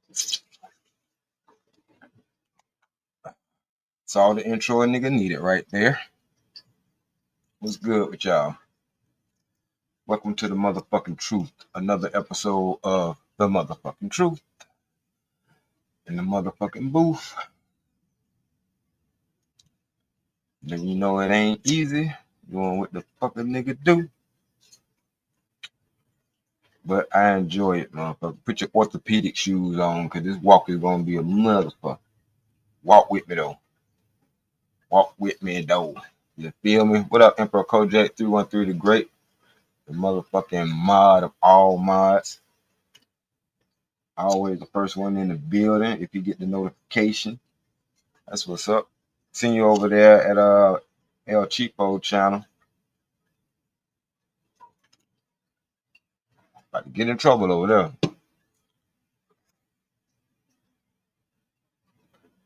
It's all the intro a nigga needed right there. What's good with y'all? Welcome to the motherfucking truth. Another episode of the motherfucking truth in the motherfucking booth. Then you know it ain't easy doing what the fuck a nigga do. But I enjoy it, motherfucker. Put your orthopedic shoes on, cause this walk is gonna be a motherfucker. Walk with me though. Walk with me though. You feel me? What up, Emperor Kojak 313 the Great? The motherfucking mod of all mods. Always the first one in the building if you get the notification. That's what's up. Seen you over there at El Cheapo channel. About to get in trouble over there.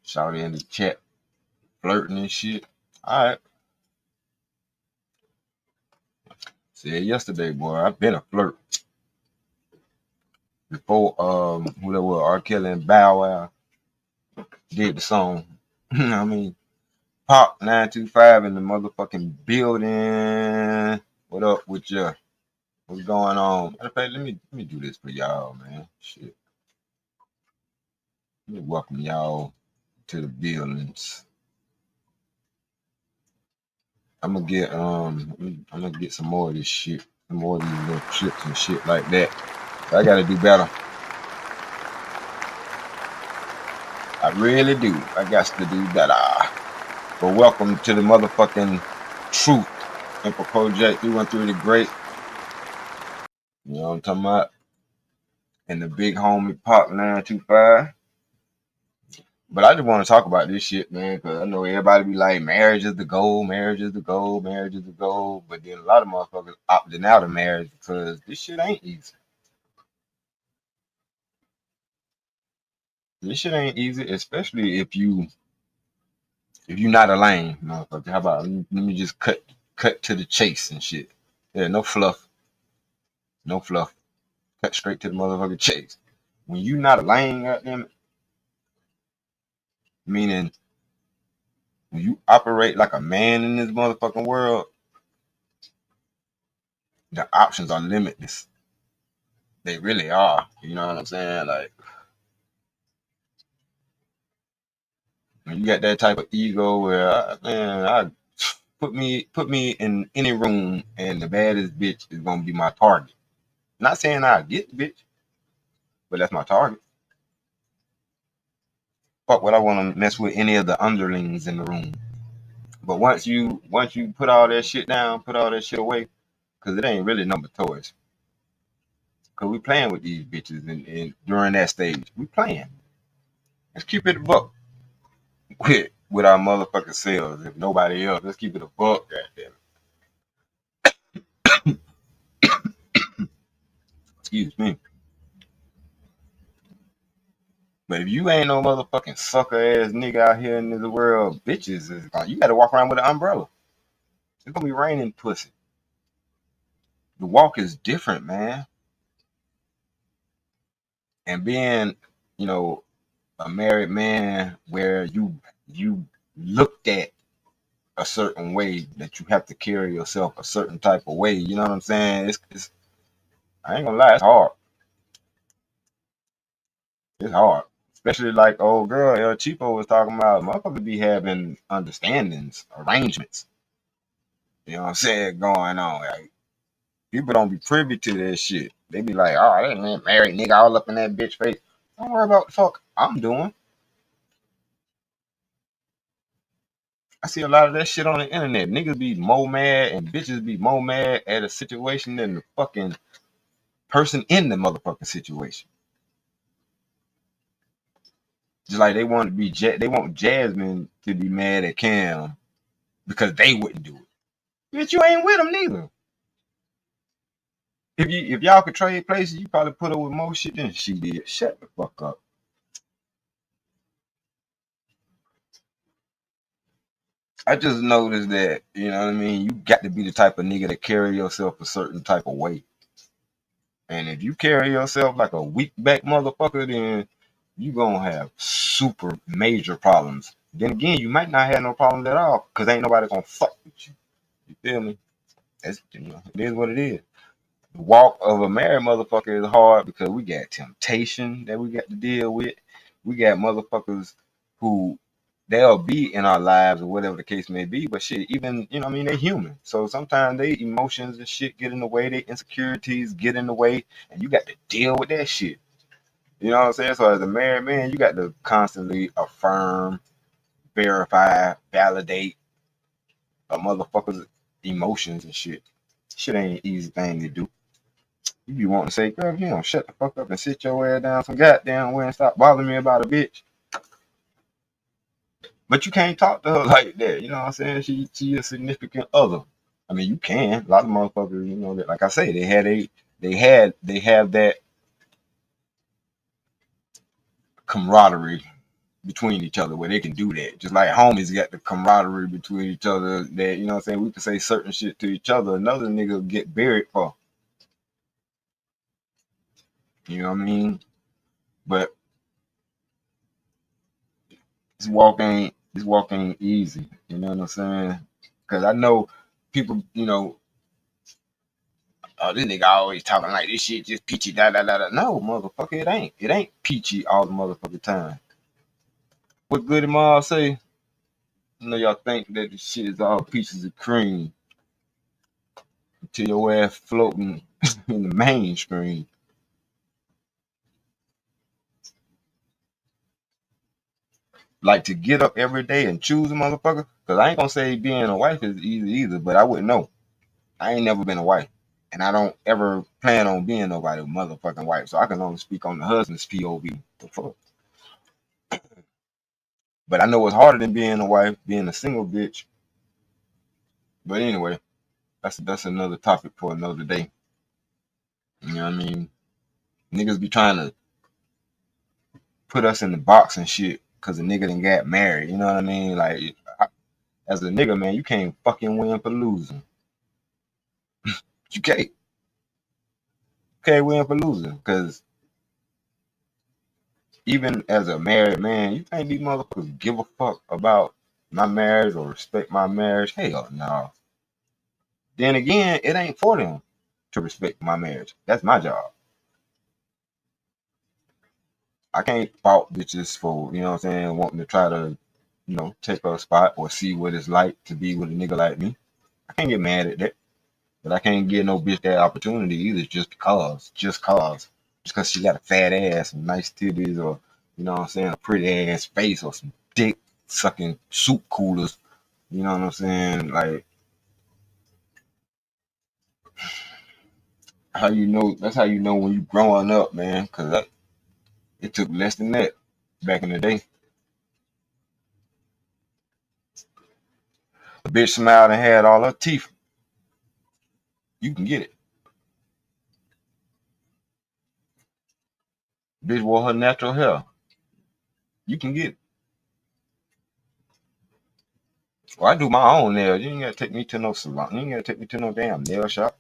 Shouty in the chat, flirting and shit. Alright. Said yesterday, boy, I've been a flirt. Before who that was, R. Kelly and Bow Wow did the song. I mean, Pop 925 in the motherfucking building. What up with you? What's going on? Matter of fact, let me do this for y'all, man. Shit. Let me welcome y'all to the buildings. I'm gonna get some more of this shit, some more of these little chips and shit like that. So I gotta do better. I really do. I got to do better. But welcome to the motherfucking truth. Emperor Kojak 313 the Great. You know what I'm talking about? And the big homie Pop 925. But I just want to talk about this shit, man, because I know everybody be like, marriage is the goal, marriage is the goal, marriage is the goal. But then a lot of motherfuckers opting out of marriage because this shit ain't easy. This shit ain't easy, especially if you're not a lame motherfucker. How about let me just cut to the chase and shit. Yeah, no fluff. No fluff. Cut straight to the motherfucking chase. When you not a lame, goddamn it, meaning when you operate like a man in this motherfucking world, the options are limitless. They really are. You know what I'm saying? Like when you got that type of ego where I put me in any room and the baddest bitch is gonna be my target. Not saying I get the bitch, but that's my target. Fuck what I want to mess with any of the underlings in the room. But once you put all that shit down, put all that shit away, cause it ain't really number toys. Cause we playing with these bitches and during that stage, we playing. Let's keep it a buck with our motherfucking selves. If nobody else, let's keep it a buck, goddamn. Excuse me. But if you ain't no motherfucking sucker ass nigga out here in this world, bitches is you gotta walk around with an umbrella. It's gonna be raining pussy. The walk is different, man. And being, you know, a married man where you looked at a certain way that you have to carry yourself a certain type of way. You know what I'm saying? It's I ain't gonna lie, it's hard. It's hard. Especially like old girl El Cheapo was talking about, motherfuckers be having understandings, arrangements. You know what I'm saying? Going on. Like, people don't be privy to that shit. They be like, oh, that man married nigga all up in that bitch face. Don't worry about what the fuck I'm doing. I see a lot of that shit on the internet. Niggas be more mad and bitches be more mad at a situation than the fucking person in the motherfucking situation. Just like they want to be, they want Jasmine to be mad at Cam because they wouldn't do it. Bitch, you ain't with them neither. If y'all could trade places, you probably put her with more shit than she did. Shut the fuck up. I just noticed that, you know what I mean? You got to be the type of nigga that carry yourself a certain type of way. And if you carry yourself like a weak back motherfucker, then you gonna have super major problems. Then again, you might not have no problems at all because ain't nobody gonna fuck with you. You feel me? That's, it is what it is. The walk of a married motherfucker is hard because we got temptation that we got to deal with. We got motherfuckers who they'll be in our lives or whatever the case may be, but shit, even I mean, they human. So sometimes they emotions and shit get in the way, they insecurities get in the way, and you got to deal with that shit. You know what I'm saying? So as a married man, you got to constantly affirm, verify, validate a motherfucker's emotions and shit. Shit ain't an easy thing to do. You be wanting to say, girl, you don't shut the fuck up and sit your ass down some goddamn way and stop bothering me about a bitch. But you can't talk to her like that. You know what I'm saying? She a significant other. I mean, you can. A lot of motherfuckers, that, like I say, they have that camaraderie between each other where they can do that. Just like homies got the camaraderie between each other that, you know what I'm saying, we can say certain shit to each other. Another nigga get buried for. You know what I mean? But this walk ain't easy. You know what I'm saying? Cause I know people, oh, this nigga always talking like this shit just peachy da da da da. No, motherfucker, it ain't. It ain't peachy all the motherfucking time. What Goody Mob say? Y'all think that this shit is all peaches and cream until your ass floating in the mainstream. Like to get up every day and choose a motherfucker. Cause I ain't gonna say being a wife is easy either, but I wouldn't know. I ain't never been a wife. And I don't ever plan on being nobody's motherfucking wife. So I can only speak on the husband's POV. The fuck? But I know it's harder than being a wife, being a single bitch. But anyway, that's another topic for another day. You know what I mean? Niggas be trying to put us in the box and shit because a nigga done got married. You know what I mean? Like, as a nigga, man, you can't fucking win for losing. You can't win for losing because even as a married man, you think these motherfuckers give a fuck about my marriage or respect my marriage? Hell no. Then again, it ain't for them to respect my marriage. That's my job. I can't fault bitches for, what I'm saying, wanting to try to, take a spot or see what it's like to be with a nigga like me. I can't get mad at that. But I can't give no bitch that opportunity either just because. Just cause. Just because she got a fat ass, some nice titties, or, you know what I'm saying, a pretty ass face, or some dick sucking soup coolers. You know what I'm saying? Like, that's how you know when you growing up, man. Because it took less than that back in the day. A bitch smiled and had all her teeth. You can get it. Bitch wore her natural hair. You can get it. Well, I do my own nails. You ain't gotta take me to no salon. You ain't gotta take me to no damn nail shop.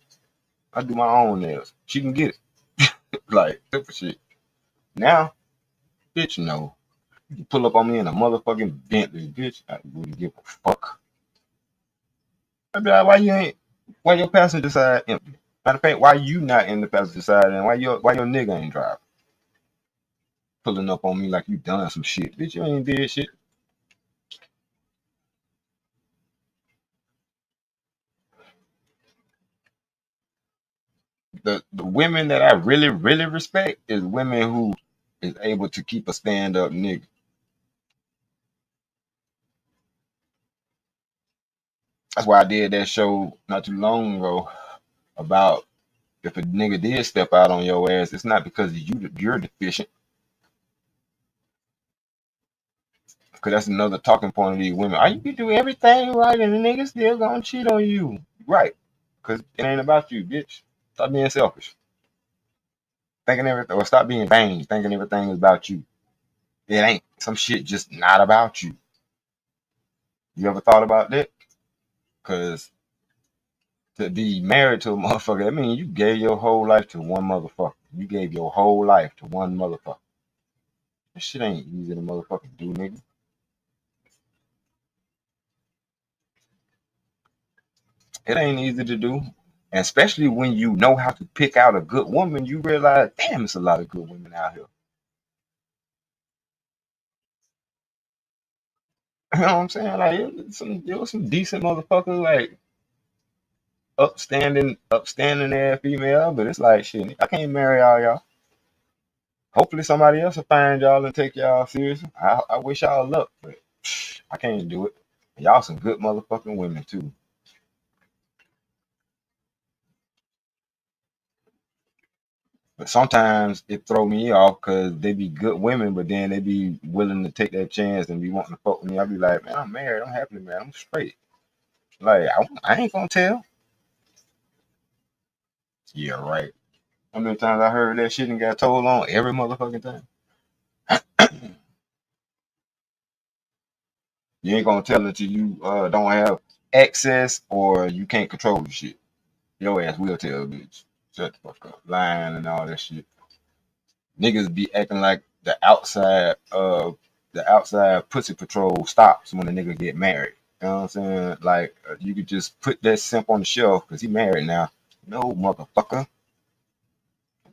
I do my own nails. She can get it. Like, stupid shit. Now, bitch, no. You pull up on me in a motherfucking Bentley, bitch. I wouldn't give a fuck. I'd be like, why your passenger side empty? Matter of fact, why you not in the passenger side and why your nigga ain't driving? Pulling up on me like you done some shit. Bitch, you ain't did shit. The women that I really, really respect is women who is able to keep a stand up nigga. That's why I did that show not too long ago about if a nigga did step out on your ass, it's not because you're deficient. Because that's another talking point of these women. Are you can do everything right and the nigga still gonna cheat on you. Right. Because it ain't about you, bitch. Stop being selfish. Thinking everything, or stop being vain, thinking everything is about you. It ain't. Some shit just not about you. You ever thought about that? Because to be married to a motherfucker, that means you gave your whole life to one motherfucker. You gave your whole life to one motherfucker. This shit ain't easy to motherfucking do, nigga. It ain't easy to do. And especially when you know how to pick out a good woman, you realize, damn, it's a lot of good women out here. You know what I'm saying? Like, it was some decent motherfuckers, like upstanding ass female, but it's like shit. I can't marry all y'all. Hopefully somebody else will find y'all and take y'all serious. I wish y'all luck, but I can't do it. Y'all some good motherfucking women too. But sometimes it throw me off because they be good women, but then they be willing to take that chance and be wanting to fuck with me. I be like, man, I'm married. I'm happily married. I'm straight. Like, I ain't gonna tell. Yeah, right. How many times I heard that shit and got told on every motherfucking time? You ain't gonna tell until you don't have access or you can't control the shit. Your ass will tell, bitch. Shut the fuck up. Lying and all that shit. Niggas be acting like the outside pussy patrol stops when a nigga get married. You know what I'm saying? Like you could just put that simp on the shelf because he married now. No motherfucker.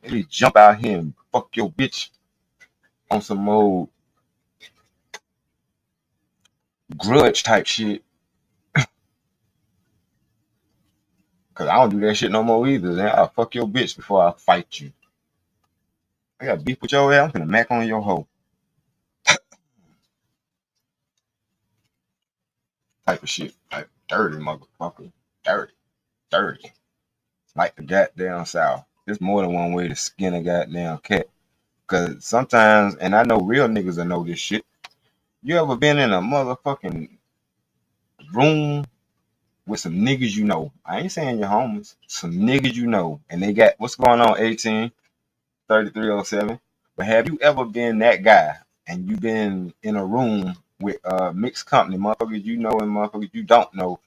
They jump out here and fuck your bitch on some old grudge type shit. Cause I don't do that shit no more either. Then I'll fuck your bitch before I fight you. I got beef with your ass. I'm gonna mac on your hoe. Type of shit. Like dirty motherfucker. Dirty. Dirty. Like the goddamn South. There's more than one way to skin a goddamn cat. Cause sometimes, and I know real niggas that know this shit. You ever been in a motherfucking room with some niggas you know? I ain't saying your homies. Some niggas you know. And they got, what's going on, 18, 3307? But have you ever been that guy and you been in a room with mixed company, motherfuckers you know and motherfuckers you don't know,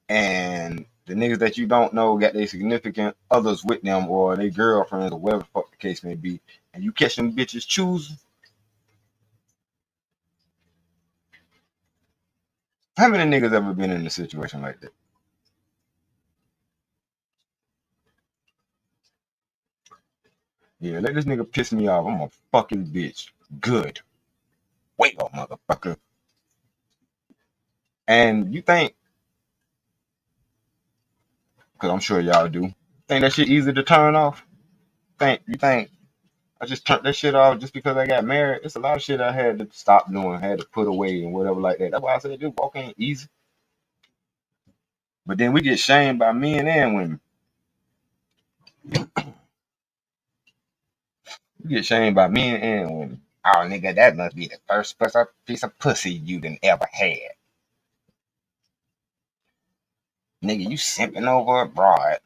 and the niggas that you don't know got their significant others with them or their girlfriends or whatever the fuck the case may be, and you catch them bitches choosing? How many niggas ever been in a situation like that? Yeah, let this nigga piss me off. I'm a fucking bitch. Good. Wake up, motherfucker. And you think, because I'm sure y'all do, think that shit easy to turn off? You think I just turned that shit off just because I got married? It's a lot of shit I had to stop doing, had to put away and whatever like that. That's why I said this walk ain't easy. But then we get shamed by men and women. We get shamed by men and women. Oh, nigga, that must be the first piece of pussy you done ever had. Nigga, you simping over a broad.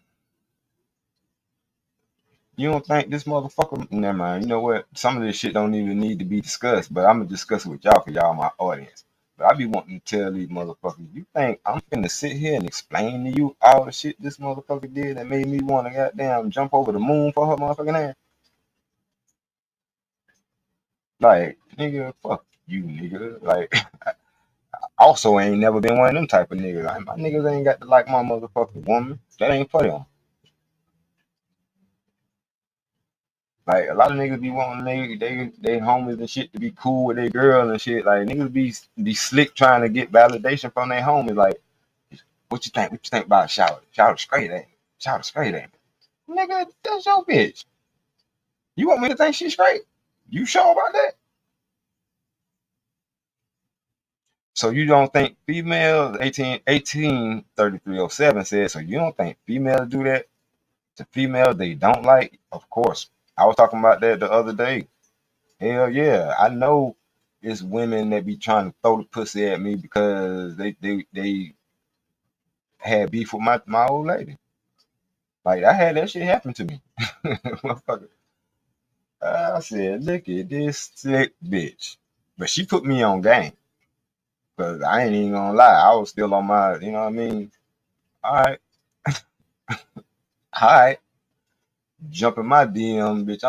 You don't think this motherfucker? Never mind. You know what? Some of this shit don't even need to be discussed, but I'm gonna discuss it with y'all because y'all my audience. But I be wanting to tell these motherfuckers, you think I'm finna sit here and explain to you all the shit this motherfucker did that made me want to goddamn jump over the moon for her motherfucking ass? Like, nigga, fuck you, nigga. Like, also ain't never been one of them type of niggas. Like, my niggas ain't got to like my motherfucking woman. That ain't for them. Like a lot of niggas be wanting they homies and shit to be cool with their girl and shit. Like niggas be slick trying to get validation from their homies. Like, what you think? What you think about Shout? Shout straight at me. Shout straight at me. Nigga, that's your bitch. You want me to think she's straight? You sure about that? So you don't think females 3307 said, so you don't think females do that to females they don't like? Of course. I was talking about that the other day. Hell yeah. I know it's women that be trying to throw the pussy at me because they had beef with my old lady. Like I had that shit happen to me. Motherfucker. I said, look at this sick bitch. But she put me on game. Cause I ain't even gonna lie. I was still on my, you know what I mean? All right, all right. Jump in my DM, bitch.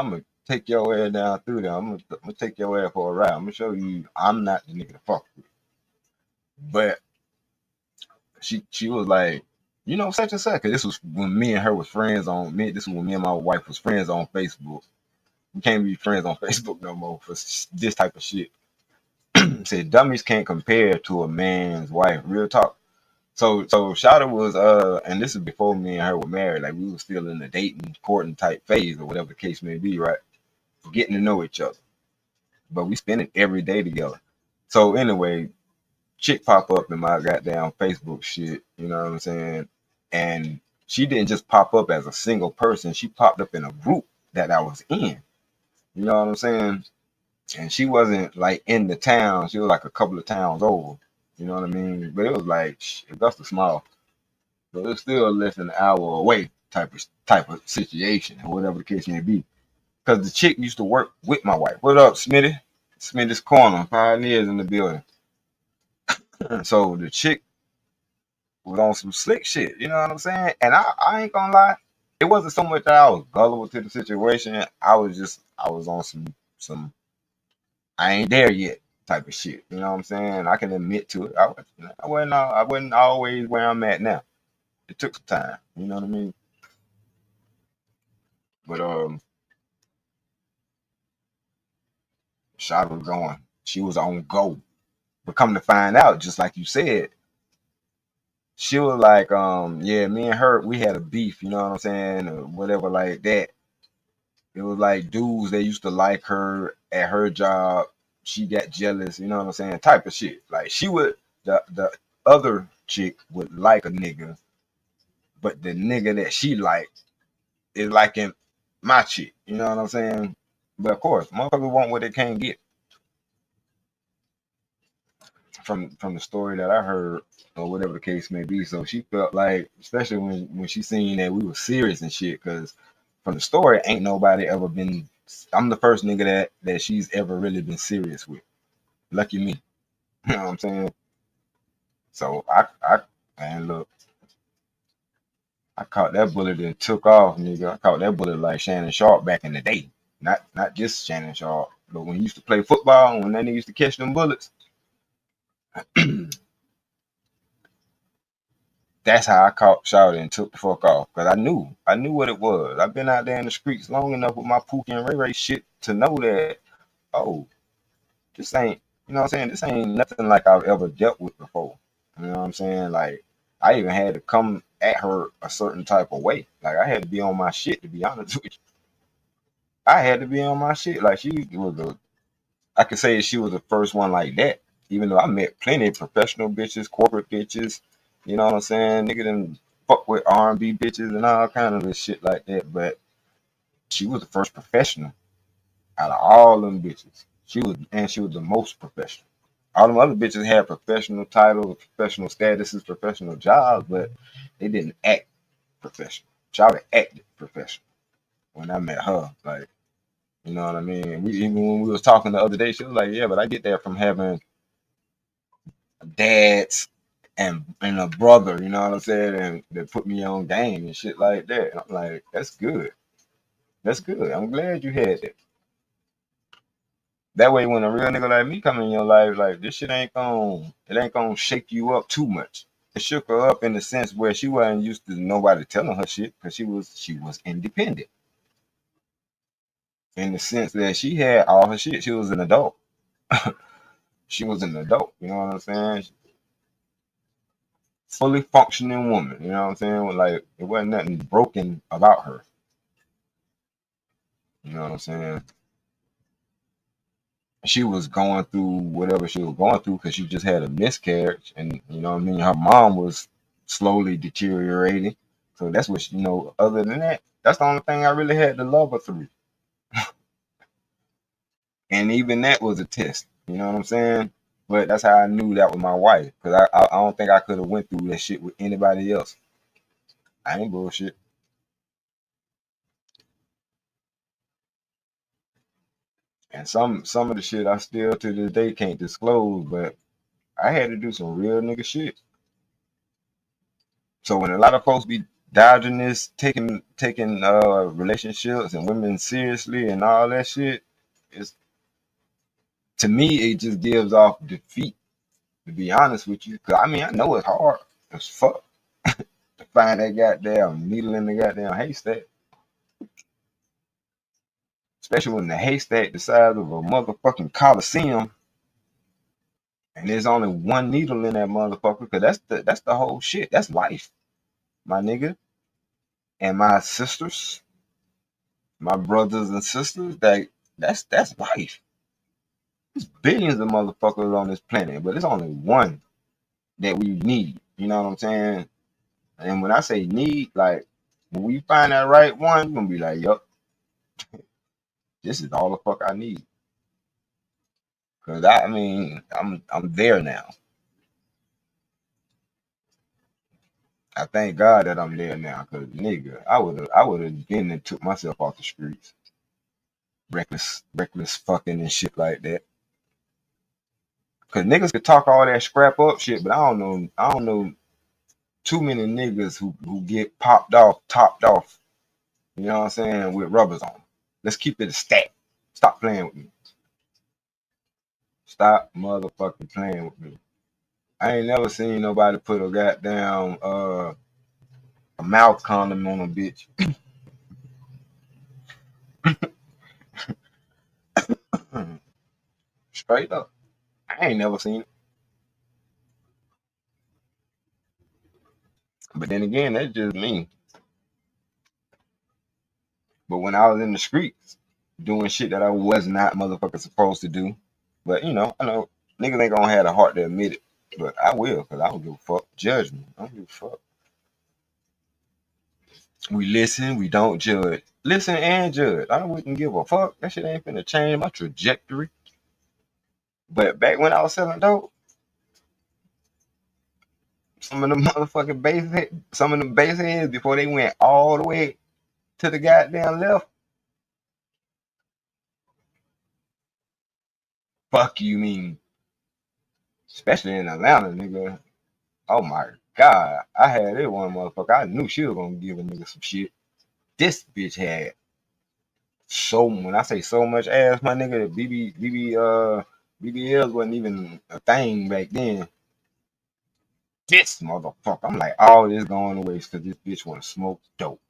take your ass down through there. I'm gonna take your ass for a ride. I'm gonna show you I'm not the nigga to fuck with. But she was like, you know, such and such. 'Cause this was when me and her was friends on me. This was when me and my wife was friends on Facebook. We can't be friends on Facebook no more for this type of shit. Said dummies can't compare to a man's wife. Real talk. So Shada was and this is before me and her were married. Like we were still in the dating, courting type phase or whatever the case may be, right? Getting to know each other. But we spend it every day together. So anyway, chick pop up in my goddamn Facebook shit, you know what I'm saying? And she didn't just pop up as a single person, she popped up in a group that I was in. You know what I'm saying? And she wasn't like in the town, she was like a couple of towns over. You know what I mean? But it was like Augusta small. So it's still less than an hour away type of situation, or whatever the case may be. Because the chick used to work with my wife. What up, Smitty? Smitty's Corner, pioneers in the building. So the chick was on some slick shit, you know what I'm saying? And I ain't gonna lie, it wasn't so much that I was gullible to the situation. I was on some I ain't there yet type of shit. You know what I'm saying? I can admit to it. I wasn't always where I'm at now. It took some time. You know what I mean? But shot was going. She was on go. But come to find out, just like you said, she was like, yeah, me and her, we had a beef, you know what I'm saying? Or whatever like that. It was like dudes that used to like her at her job. She got jealous, you know what I'm saying? Type of shit. Like she would the other chick would like a nigga, but the nigga that she liked is liking my chick. You know what I'm saying? But of course, motherfuckers want what they can't get. From the story that I heard or whatever the case may be. So she felt like, especially when she seen that we were serious and shit, because from the story, ain't nobody ever been. I'm the first nigga that she's ever really been serious with. Lucky me. You know what I'm saying? So and look, I caught that bullet and took off, nigga. I caught that bullet like Shannon Sharp back in the day. Not just Shannon Sharp, but when he used to play football, when that nigga used to catch them bullets, that's how I caught shouted and took the fuck off. Cause I knew what it was. I've been out there in the streets long enough with my Pookie and Ray Ray shit to know that, oh, this ain't, you know what I'm saying? This ain't nothing like I've ever dealt with before. You know what I'm saying? Like, I even had to come at her a certain type of way. Like, I had to be on my shit, to be honest with you. I had to be on my shit. Like, I could say she was the first one like that. Even though I met plenty of professional bitches, corporate bitches, you know what I'm saying? Nigga done fuck with R&B bitches and all kind of this shit like that. But she was the first professional out of all them bitches. She was the most professional. All them other bitches had professional titles, professional statuses, professional jobs, but they didn't act professional. Child acted professional when I met her. Like, you know what I mean? Even when we was talking the other day, she was like, "Yeah, but I get that from having dads and a brother, you know what I'm saying, and they put me on game and shit like that." And I'm like, that's good. That's good. I'm glad you had that. That way, when a real nigga like me come in your life, like this shit ain't gonna shake you up too much. It shook her up in the sense where she wasn't used to nobody telling her shit because she was independent in the sense that she had all her shit. She was an adult. She was an adult. You know what I'm saying? Fully functioning woman. You know what I'm saying? Like it wasn't nothing broken about her. You know what I'm saying? She was going through whatever she was going through because she just had a miscarriage, and you know what I mean. Her mom was slowly deteriorating, so that's what you know. Other than that, that's the only thing I really had to love her through, and even that was a test. You know what I'm saying? But that's how I knew that was my wife because I don't think I could have went through that shit with anybody else. I ain't bullshit. And some of the shit I still to this day can't disclose, but I had to do some real nigga shit. So when a lot of folks be Diogenes taking relationships and women seriously and all that shit. It's, to me, it just gives off defeat. To be honest with you, cause I mean I know it's hard as fuck to find that goddamn needle in the goddamn haystack, especially when the haystack the size of a motherfucking coliseum, and there's only one needle in that motherfucker. Cause that's the whole shit. That's life, my nigga, and my sisters, my brothers and sisters. That's life. There's billions of motherfuckers on this planet, but it's only one that we need. You know what I'm saying? And when I say need, like when we find that right one, you're gonna be like, yup, this is all the fuck I need. Cause I mean, I'm there now. I thank God that I'm there now. Cause nigga, I would have been and took myself off the streets, reckless fucking and shit like that. Cause niggas could talk all that scrap up shit, but I don't know too many niggas who get popped off, topped off. You know what I'm saying? With rubbers on. Let's keep it a stack. Stop playing with me. Stop motherfucking playing with me. I ain't never seen nobody put a goddamn a mouth condom on a bitch. Straight up. I ain't never seen it. But then again, that's just me. But when I was in the streets doing shit that I was not motherfucking supposed to do. But I know niggas ain't gonna have the heart to admit it. But I will, cause I don't give a fuck. Judge me. I don't give a fuck. We listen, we don't judge. Listen and judge. I wouldn't give a fuck. That shit ain't finna change my trajectory. But back when I was selling dope, some of the motherfucking some of the base heads before they went all the way to the goddamn left. Fuck you mean, especially in Atlanta, nigga. Oh my god, I had this one motherfucker. I knew she was gonna give a nigga some shit. This bitch had so when I say so much ass, my nigga, BBLs wasn't even a thing back then. This motherfucker, I'm like, all this going to waste because this bitch want to smoke dope.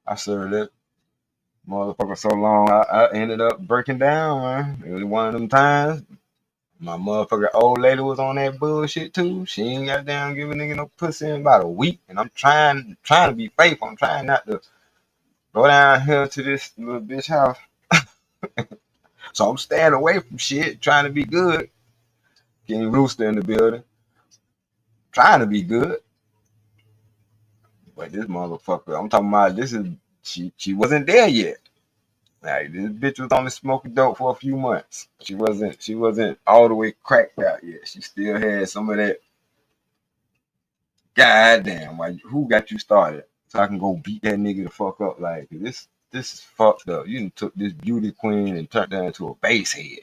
I served that motherfucker so long, I ended up breaking down, man. It was one of them times. My motherfucker old lady was on that bullshit too. She ain't got down give a nigga no pussy in about a week, and I'm trying to be faithful. I'm trying not to go down here to this little bitch house. So I'm staying away from shit, trying to be good. Getting Rooster in the building, trying to be good. But this motherfucker, I'm talking about this is she wasn't there yet. Like this bitch was only smoking dope for a few months. She wasn't all the way cracked out yet. She still had some of that. Goddamn, like who got you started? So I can go beat that nigga the fuck up. Like this is fucked up. You done took this beauty queen and turned her into a base head.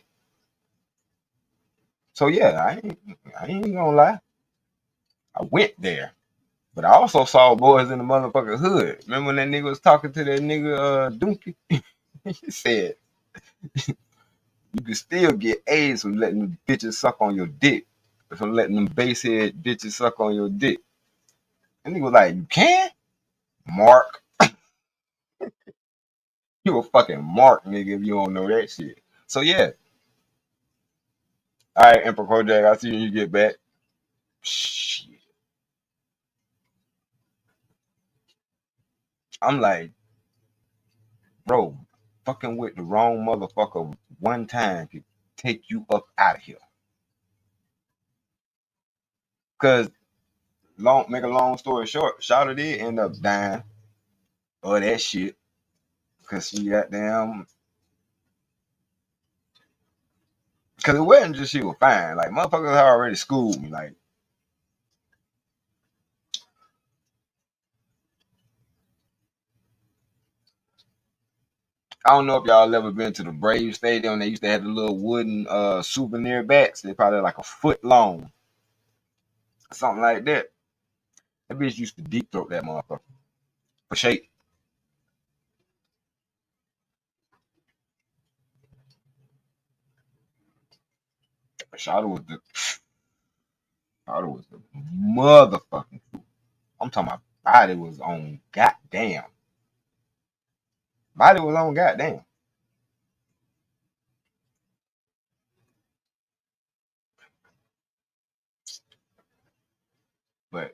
So yeah, I ain't gonna lie. I went there. But I also saw boys in the motherfucking hood. Remember when that nigga was talking to that nigga Dookie? He said you can still get AIDS from letting them bitches suck on your dick. From letting them basehead bitches suck on your dick. And he was like, you can? Mark. You a fucking mark, nigga, if you don't know that shit. So yeah. Alright, Emperor Kojak, I'll see you when you get back. Shit. I'm like, bro, fucking with the wrong motherfucker one time could take you up out of here. Cause make a long story short, Shawty did end up dying of that shit. Cause she got damn. Cause it wasn't just she was fine. Like motherfuckers had already schooled me. Like I don't know if y'all ever been to the Brave Stadium. They used to have the little wooden souvenir bats. They're probably like a foot long, something like that. That bitch used to deep throat that motherfucker for shape. Shawty was the motherfucking. I'm talking about body was on goddamn. Body was on goddamn. But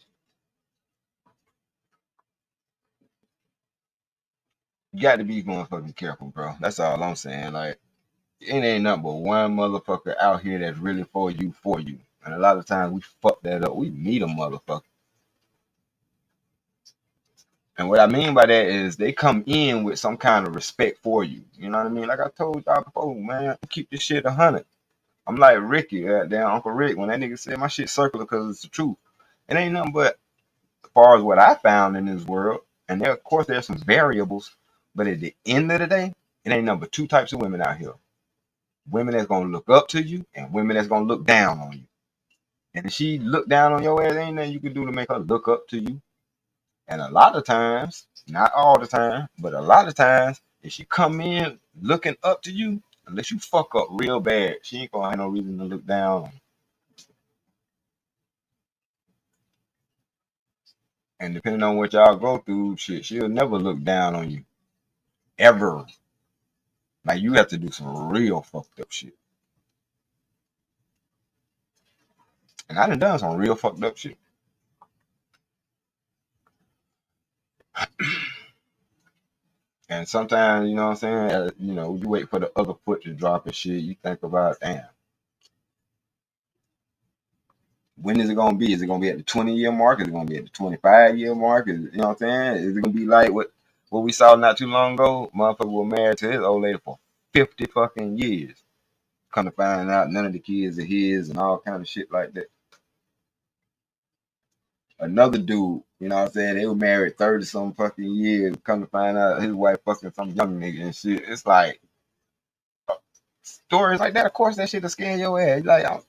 you got to be motherfucking careful, bro. That's all I'm saying. Like, it ain't nothing but one motherfucker out here that's really for you, for you. And a lot of times we fuck that up. We meet a motherfucker. And what I mean by that is they come in with some kind of respect for you. You know what I mean? Like I told y'all before, man, keep this shit 100. I'm like Ricky, damn Uncle Rick, when that nigga said my shit circular because it's the truth. It ain't nothing but as far as what I found in this world, and there, of course, there's some variables, but at the end of the day, it ain't nothing but two types of women out here. Women that's gonna look up to you and women that's gonna look down on you. And if she look down on your ass, ain't nothing you can do to make her look up to you. And a lot of times, not all the time, but a lot of times, if she come in looking up to you, unless you fuck up real bad, she ain't gonna have no reason to look down on you. And depending on what y'all go through, shit, she'll never look down on you. Ever. Like you have to do some real fucked up shit. And I done some real fucked up shit. And sometimes, you know what I'm saying, you wait for the other foot to drop and shit. You think about, damn, when is it gonna be? Is it gonna be at the 20-year mark? Is it gonna be at the 25-year mark? You know what I'm saying? Is it gonna be like what we saw not too long ago? Motherfucker was married to his old lady for 50 fucking years. Come to find out none of the kids are his and all kind of shit like that. Another dude, you know what I'm saying? They were married 30 some fucking years. Come to find out his wife fucking some young nigga and shit. It's like stories like that, of course that shit'll scare your ass. Like I'll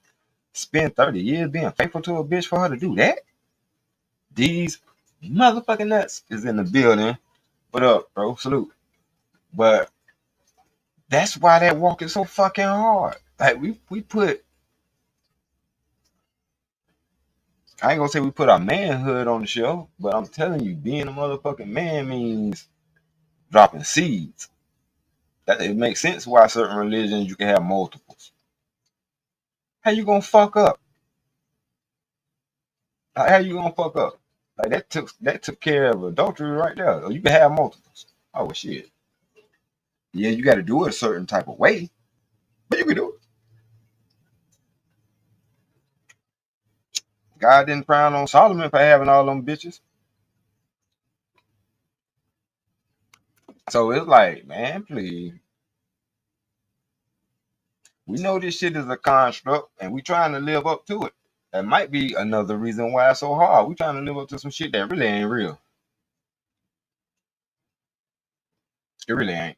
spend 30 years being faithful to a bitch for her to do that. These motherfucking nuts is in the building. What up, bro? Salute. But that's why that walk is so fucking hard. Like we put I ain't gonna say we put our manhood on the shelf, but I'm telling you, being a motherfucking man means dropping seeds. That it makes sense why certain religions you can have multiples. How you gonna fuck up? How you gonna fuck up? Like that took care of adultery right there. Or you can have multiples. Oh well, shit. Yeah, you got to do it a certain type of way, but you can do it. God didn't frown on Solomon for having all them bitches. So it's like, man, please. We know this shit is a construct, and we trying to live up to it. That might be another reason why it's so hard. We trying to live up to some shit that really ain't real. It really ain't.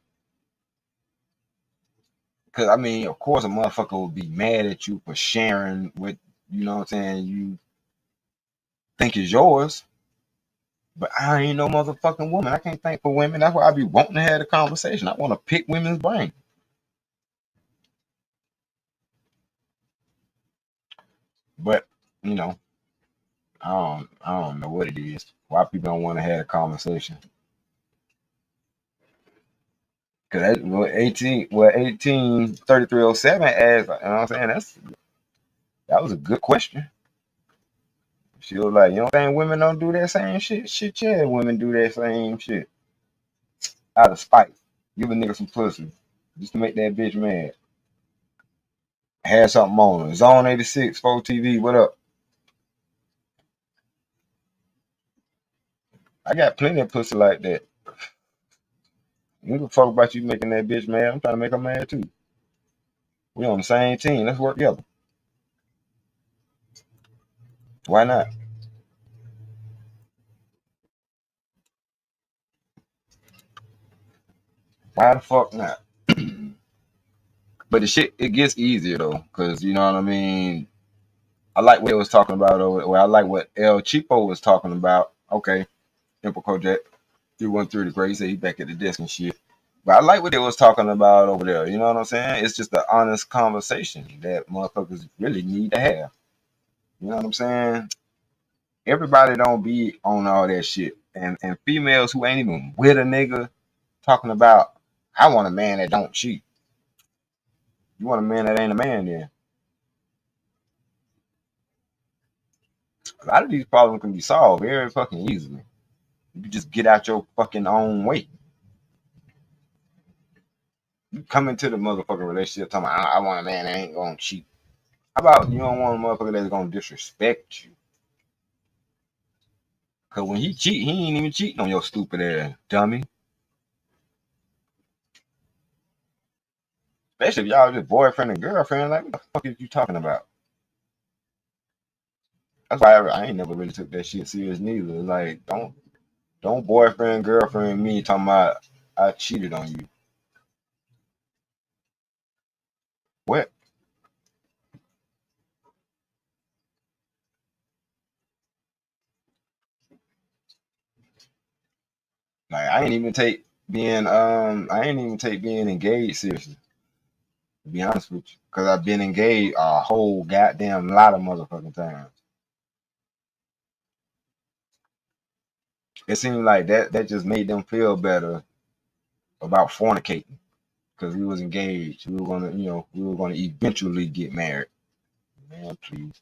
Because I mean, of course, a motherfucker will be mad at you for sharing what you know what I'm saying you think is yours. But I ain't no motherfucking woman. I can't think for women. That's why I be wanting to have the conversation. I want to pick women's brain. But you know, I don't know what it is. Why people don't want to have a conversation. Cause that well, 183307 asked, you know what I'm saying? That was a good question. She was like, you don't think women don't do that same shit? Shit, yeah, women do that same shit. Out of spite. Give a nigga some pussy. Just to make that bitch mad. Had something on. Zone 86, 4 TV, what up? I got plenty of pussy like that. You can fuck about you making that bitch mad. I'm trying to make her mad too. We on the same team. Let's work together. Why not? Why the fuck not? But the shit, it gets easier though, cause you know what I mean. I like what it was talking about over. Well, I like what El Cheapo was talking about. Okay, Simple Kojak 313 the great. He said he back at the desk and shit. But I like what they was talking about over there. You know what I'm saying? It's just an honest conversation that motherfuckers really need to have. You know what I'm saying? Everybody don't be on all that shit. And females who ain't even with a nigga talking about, I want a man that don't cheat. You want a man that ain't a man then. A lot of these problems can be solved very fucking easily. You can just get out your fucking own way. You come into the motherfucking relationship talking about, I want a man that ain't gonna cheat. How about you don't want a motherfucker that's gonna disrespect you? Cause when he cheat, he ain't even cheating on your stupid ass, dummy. Especially if y'all just boyfriend and girlfriend. Like, what the fuck is you talking about? That's why I ain't never really took that shit serious neither. Like, don't boyfriend, girlfriend me talking about I cheated on you. What? Like I ain't even take being engaged seriously, to be honest with you. Cause I've been engaged a whole goddamn lot of motherfucking times. It seemed like that just made them feel better about fornicating. Cause we was engaged. We were gonna, we were gonna eventually get married. Man, please.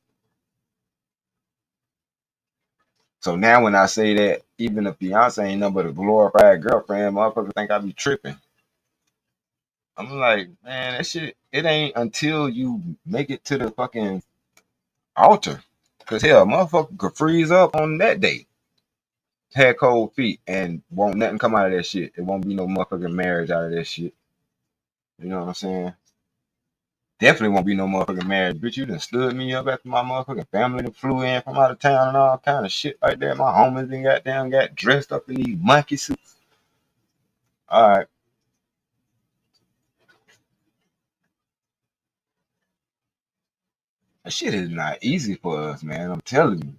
So now when I say that, even the fiance ain't nothing but a glorified girlfriend, motherfuckers think I be tripping. I'm like, man, that shit, it ain't until you make it to the fucking altar. Cause hell, motherfucker could freeze up on that day. Had cold feet and won't nothing come out of that shit. It won't be no motherfucking marriage out of that shit. You know what I'm saying? Definitely won't be no motherfucking marriage. Bitch, you done stood me up after my motherfucking family that flew in from out of town and all kind of shit like that. My homies and goddamn got dressed up in these monkey suits. All right. That shit is not easy for us, man. I'm telling you.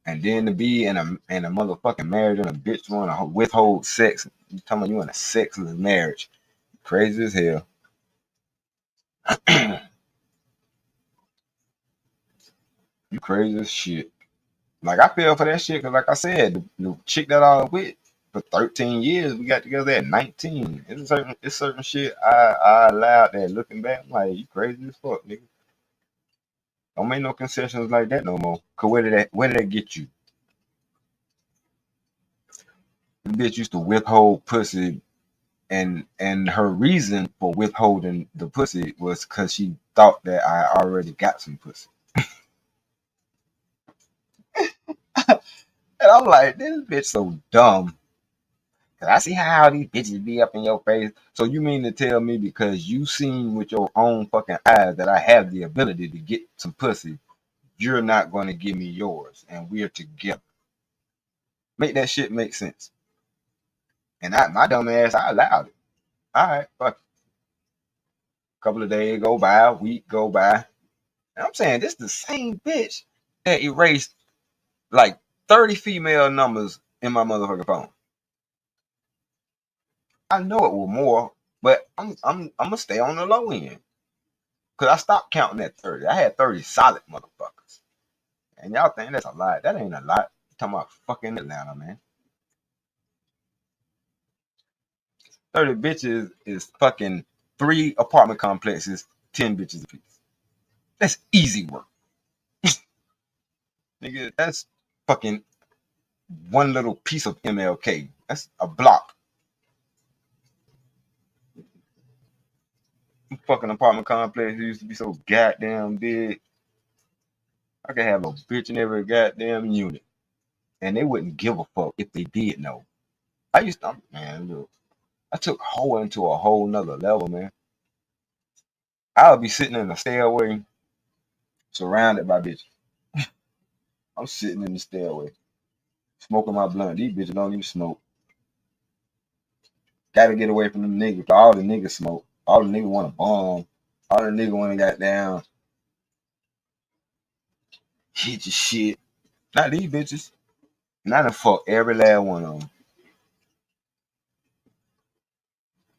And then to be in a motherfucking marriage and a bitch want to withhold sex. You talking about you in a sexless marriage. Crazy as hell. You crazy as shit. Like I feel for that shit because like I said, the chick that I was with for 13 years, we got together at 19. It's certain shit I allowed that looking back, I'm like, you crazy as fuck, nigga. Don't make no concessions like that no more. Cause where did that get you? The bitch used to withhold pussy and her reason for withholding the pussy was because she thought that I already got some pussy. And I'm like, this bitch so dumb. Cause I see how these bitches be up in your face. So you mean to tell me because you seen with your own fucking eyes that I have the ability to get some pussy, you're not going to give me yours, and we're together? Make that shit make sense. And my dumb ass, I allowed it. All right, fuck it. A couple of days go by, a week go by. And I'm saying this the same bitch that erased like 30 female numbers in my motherfucking phone. I know it was more, but I'm gonna stay on the low end. Cause I stopped counting at 30. I had 30 solid motherfuckers. And y'all think that's a lot. That ain't a lot. I'm talking about fucking Atlanta, man. 30 bitches is fucking 3 apartment complexes, 10 bitches apiece. That's easy work. Nigga, that's fucking one little piece of MLK. That's a block. Fucking apartment complex used to be so goddamn big. I could have a bitch in every goddamn unit. And they wouldn't give a fuck if they did know. Man, look, I took hoe into a whole nother level, man. I would be sitting in a stairway surrounded by bitches. I'm sitting in the stairway, smoking my blunt. These bitches don't even smoke. Gotta get away from them niggas. All the niggas smoke. All the niggas want to bomb. All the niggas want to got down. Hit your shit. Not these bitches. Not to fuck every last one of them.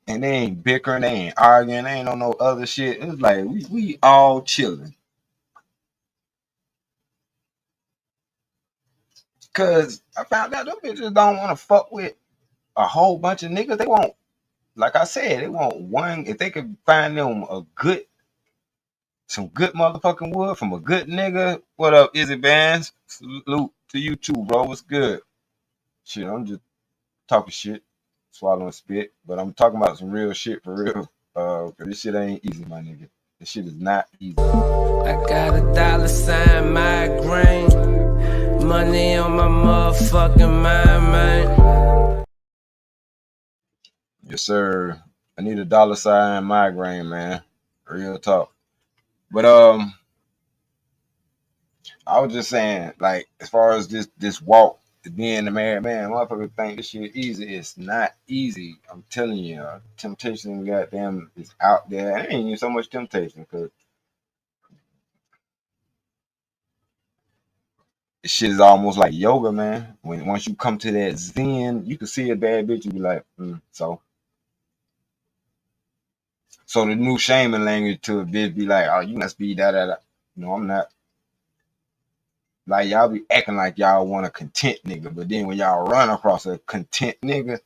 And they ain't bickering, they ain't arguing, they ain't on no other shit. It's like we all chilling. Cause I found out them bitches don't want to fuck with a whole bunch of niggas. They want, like I said, they want one. If they could find them some good motherfucking wood from a good nigga. What up, Izzy Bands? Salute to you too, bro. What's good? Shit, I'm just talking shit, swallowing spit, but I'm talking about some real shit for real. 'Cause this shit ain't easy, my nigga. This shit is not easy. I got $1 migraine. Money on my motherfucking mind, man. Yes, sir. I need $1 migraine, man. Real talk. But I was just saying, like, as far as this walk to being the married man, motherfuckers think this shit easy. It's not easy. I'm telling you, temptation, goddamn, is out there. It ain't even so much temptation because this shit is almost like yoga, man. When once you come to that zen, you can see a bad bitch, you be like, so the new shaming language to a bitch be like, oh, you must be da da da. No, I'm not. Like y'all be acting like y'all want a content nigga, but then when y'all run across a content nigga,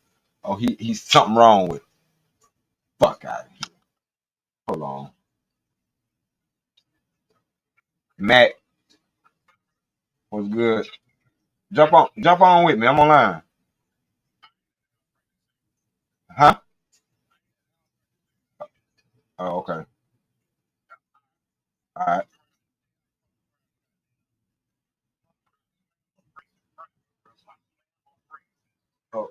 oh he's something wrong with. Fuck out of here. Hold on, Matt, what's good? Jump on with me. I'm online, huh? Oh, okay, all right. Oh,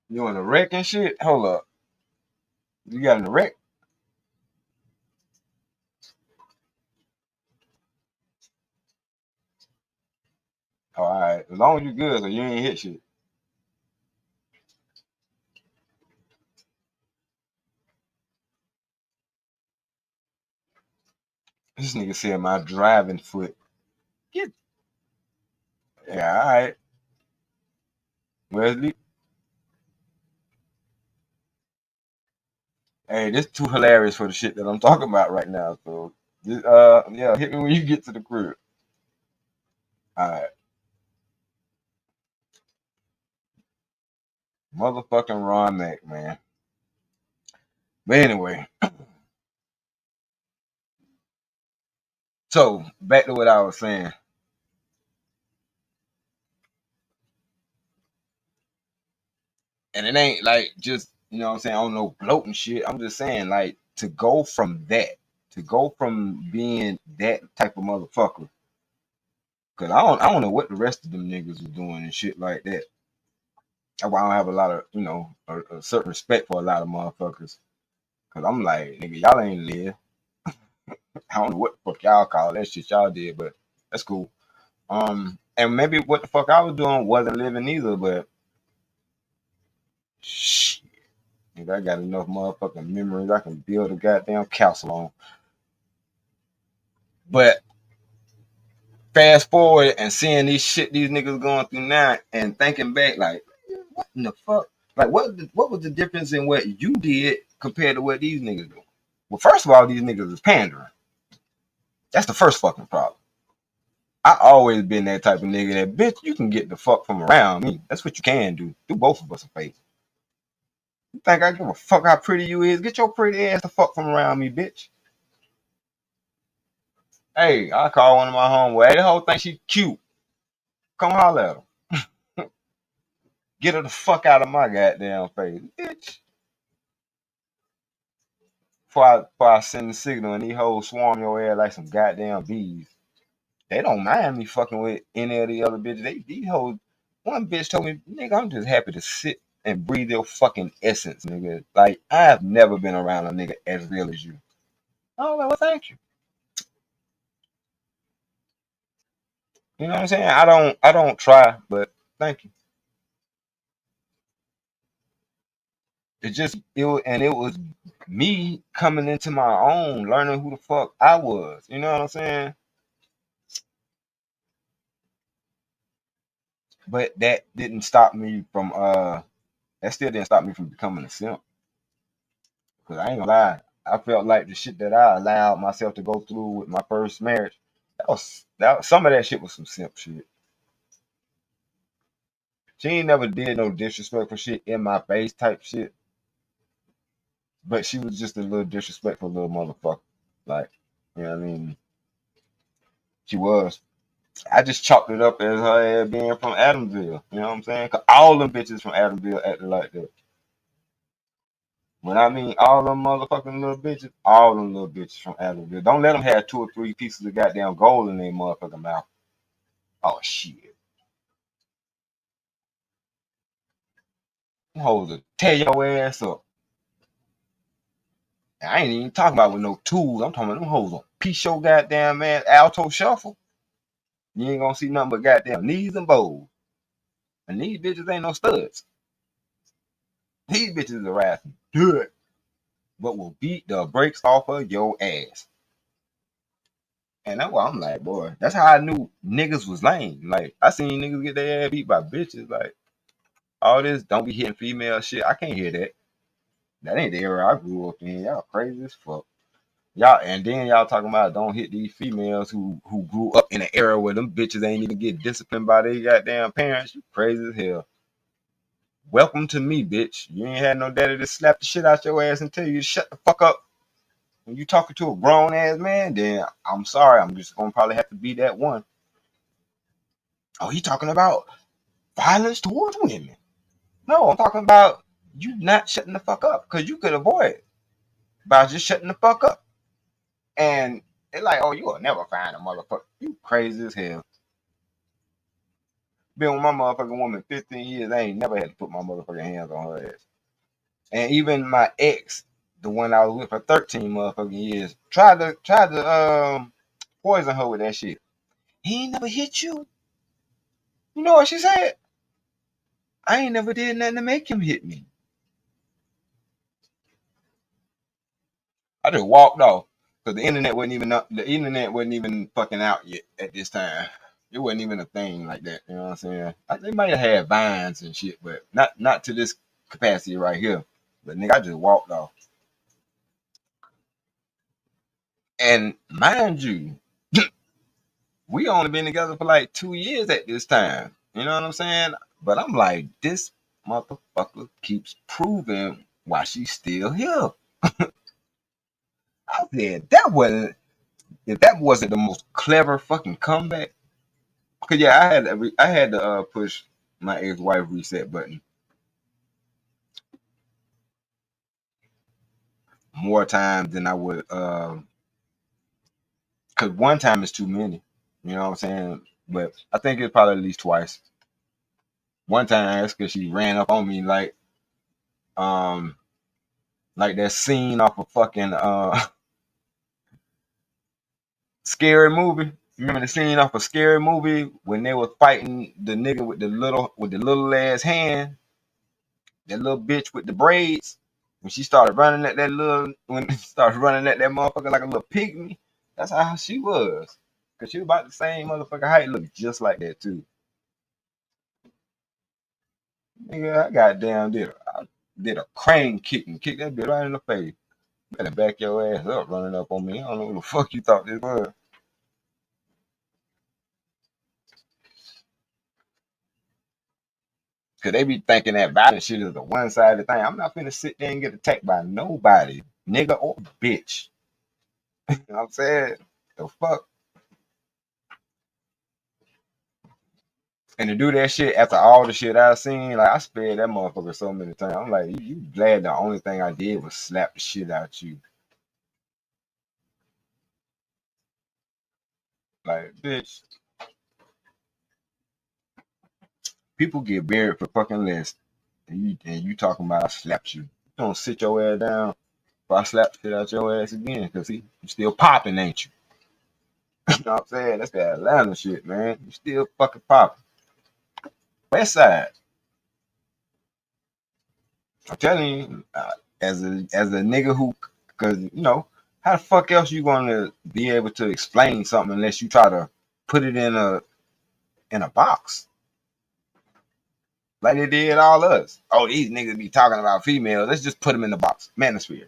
you in the wreck and shit? Hold up, you got in the wreck? Oh, all right, as long as you good, so you ain't hit shit. This nigga said my driving foot. Get yeah, all right, Wesley. Hey, this too hilarious for the shit that I'm talking about right now. So, yeah, hit me when you get to the crib. All right, motherfucking Ron Mac, man. But anyway, so back to what I was saying, and it ain't like just what I'm saying. I don't know bloating shit. I'm just saying like to go from being that type of motherfucker. Cause I don't know what the rest of them niggas was doing and shit like that. That's why I don't have a lot of a certain respect for a lot of motherfuckers. Cause I'm like nigga, y'all ain't live. I don't know what the fuck y'all call that shit y'all did, but that's cool. And maybe what the fuck I was doing wasn't living either, but shit. Nigga, I got enough motherfucking memories I can build a goddamn castle on. But fast forward and seeing these shit these niggas going through now and thinking back like, what in the fuck? Like what was the difference in what you did compared to what these niggas doing? Well, first of all, these niggas is pandering. That's the first fucking problem. I always been that type of nigga that bitch, you can get the fuck from around me. That's what you can do. Do both of us a favor. You think I give a fuck how pretty you is? Get your pretty ass the fuck from around me, bitch. Hey, I call one of my homeboys. Hey, the whole thing she cute. Come holler at her. Get her the fuck out of my goddamn face, bitch. Before I send the signal and these hoes swarm your ass like some goddamn bees. They don't mind me fucking with any of the other bitches. These hoes. One bitch told me, nigga, I'm just happy to sit and breathe your fucking essence, nigga. Like I have never been around a nigga as real as you. Oh, well, thank you. You know what I'm saying? I don't try, but thank you. it was me coming into my own, learning who the fuck I was. You know what I'm saying? But that didn't stop me from that still didn't stop me from becoming a simp. Cause I ain't gonna lie, I felt like the shit that I allowed myself to go through with my first marriage, some of that shit was some simp shit. She ain't never did no disrespectful shit in my face type shit, but she was just a little disrespectful little motherfucker. Like, you know what I mean? She was. I just chalked it up as her ass being from Adamsville. You know what I'm saying? Cause all them bitches from Adamsville acted like that. When I mean all them motherfucking little bitches, all them little bitches from Adamsville. Don't let them have 2 or 3 pieces of goddamn gold in their motherfucking mouth. Oh shit. Them hoes will tear your ass up. And I ain't even talking about with no tools. I'm talking about them hoes on piece your goddamn man alto shuffle. You ain't gonna see nothing but goddamn knees and bows. And these bitches ain't no studs. These bitches are harassing good, but will beat the brakes off of your ass. And that's why I'm like, boy, that's how I knew niggas was lame. Like, I seen niggas get their ass beat by bitches. Like, all this don't be hitting female shit. I can't hear that. That ain't the era I grew up in. Y'all crazy as fuck. Y'all, and then y'all talking about don't hit these females who grew up in an era where them bitches ain't even get disciplined by their goddamn parents. You crazy as hell. Welcome to me, bitch. You ain't had no daddy to slap the shit out your ass and tell you to shut the fuck up. When you talking to a grown ass man, then I'm sorry. I'm just gonna probably have to be that one. Oh, he talking about violence towards women. No, I'm talking about you not shutting the fuck up because you could avoid it by just shutting the fuck up. And it's like, oh, you will never find a motherfucker. You crazy as hell. Been with my motherfucking woman 15 years. I ain't never had to put my motherfucking hands on her ass. And even my ex, the one I was with for 13 motherfucking years, tried to poison her with that shit. He ain't never hit you. You know what she said? I ain't never did nothing to make him hit me. I just walked off because the internet wasn't even fucking out yet at this time. It wasn't even a thing like that. You know what I'm saying? They might have had vines and shit, but not to this capacity right here. But nigga, I just walked off. And mind you, we only been together for like 2 years at this time. You know what I'm saying? But I'm like, this motherfucker keeps proving why she's still here. I said that wasn't the most clever fucking comeback. Cause yeah, I had to push my ex-wife reset button more times than I would. Cause one time is too many. You know what I'm saying? But I think it's probably at least twice. One time that's because she ran up on me um like that scene off a fucking scary movie. You remember the scene off a scary movie when they were fighting the nigga with the little ass hand, that little bitch with the braids. When she started running at when she started running at that motherfucker like a little pygmy, that's how she was. Cause she was about the same motherfucker height, looked just like that too. Nigga, I did a crane kick and kicked that bitch right in the face. Better back your ass up running up on me. I don't know who the fuck you thought this was. Cause they be thinking that violent shit is a one-sided thing. I'm not finna sit there and get attacked by nobody, nigga or bitch. You know what I'm saying? The fuck? And to do that shit after all the shit I seen, like I spared that motherfucker so many times. I'm like, you glad the only thing I did was slap the shit out you. Like, bitch, people get buried for fucking less. And you talking about I slapped you. Don't sit your ass down if I slap the shit out your ass again. Cause see, you still popping, ain't you? You know what I'm saying? That's that Atlanta shit, man. You still fucking popping. West side. I'm telling you, as a nigga who, because how the fuck else you gonna be able to explain something unless you try to put it in a box like they did all us? Oh, these niggas be talking about females. Let's just put them in the box, manosphere.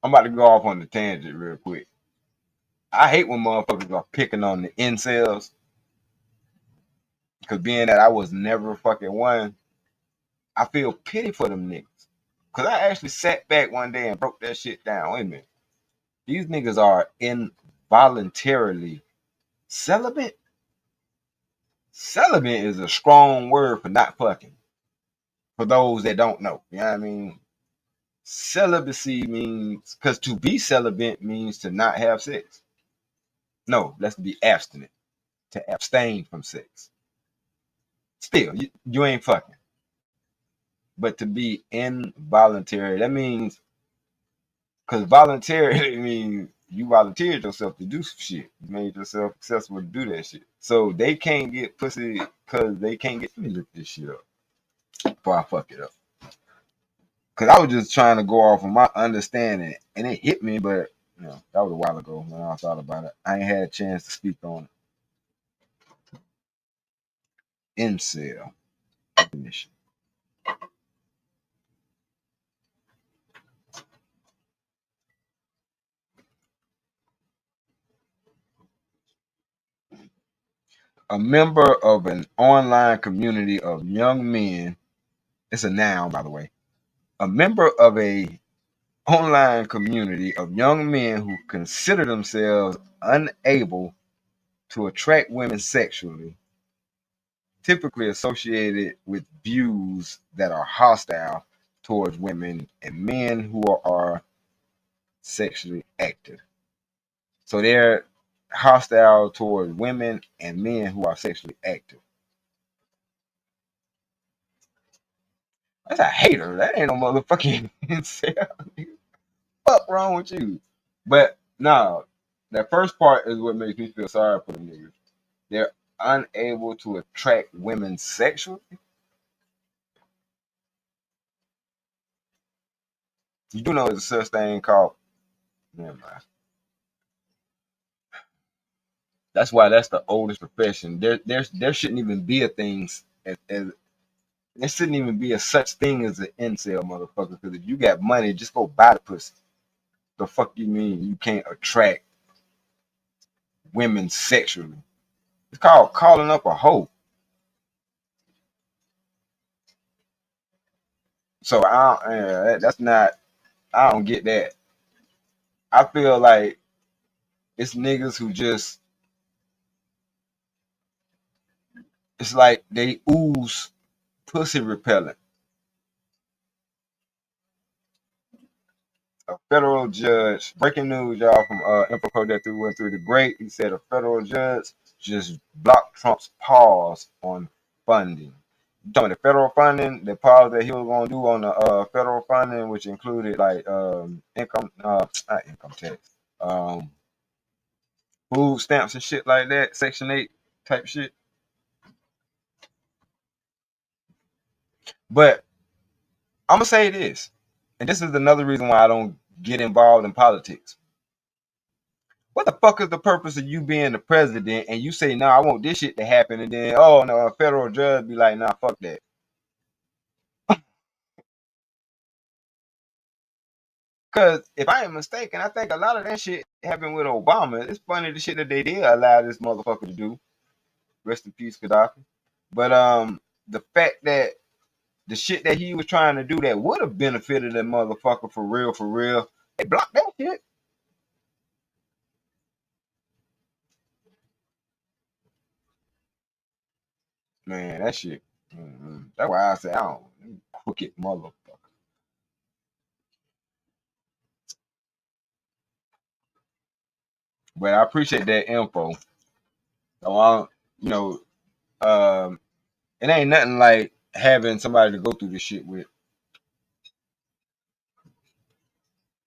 I'm about to go off on the tangent real quick. I hate when motherfuckers are picking on the incels, because being that I was never fucking one, I feel pity for them niggas. Because I actually sat back one day and broke that shit down. Wait a minute. These niggas are involuntarily celibate. Celibate is a strong word for not fucking. For those that don't know, you know what I mean? Celibacy means, because to be celibate means to not have sex. No, let's be abstinent, to abstain from sex. Still, you ain't fucking. But to be involuntary, that means, because voluntary means you volunteered yourself to do some shit. You made yourself accessible to do that shit. So they can't get pussy because they can't get. Let me look this shit up before I fuck it up. Because I was just trying to go off of my understanding, and it hit me, but that was a while ago when I thought about it. I ain't had a chance to speak on it. Incel definition. A member of an online community of young men. It's a noun, by the way. A member of a online community of young men who consider themselves unable to attract women sexually, typically associated with views that are hostile towards women and men who are sexually active. So they're hostile towards women and men who are sexually active. That's a hater. That ain't no motherfucking incel. Fuck wrong with you? But no, that first part is what makes me feel sorry for the niggas. They're unable to attract women sexually. You do know there's a such thing called. Never mind. That's why that's the oldest profession. There shouldn't even be a thing as there shouldn't even be a such thing as an incel motherfucker. Because if you got money, just go buy the pussy. The fuck you mean you can't attract women sexually? It's called calling up a hoe. So that's not. I don't get that. I feel like it's niggas who just. It's like they ooze pussy repellent. A federal judge, breaking news, y'all, from info that went through the great. He said a federal judge just blocked Trump's pause on funding. You talking about the federal funding, the pause that he was going to do on the federal funding, which included like not income tax, um, food stamps and shit like that, Section 8 type shit. But I'm going to say this, and this is another reason why I don't get involved in politics. What the fuck is the purpose of you being the president and you say, no, I want this shit to happen, and then, oh, no, a federal judge be like, nah, fuck that. Because if I ain't mistaken, I think a lot of that shit happened with Obama. It's funny the shit that they did allow this motherfucker to do. Rest in peace, Gaddafi. But the fact that the shit that he was trying to do that would have benefited that motherfucker for real, they blocked that shit. Man, that shit. That's why I say I don't crooked motherfucker. But I appreciate that info. So you know, um, it ain't nothing like having somebody to go through this shit with.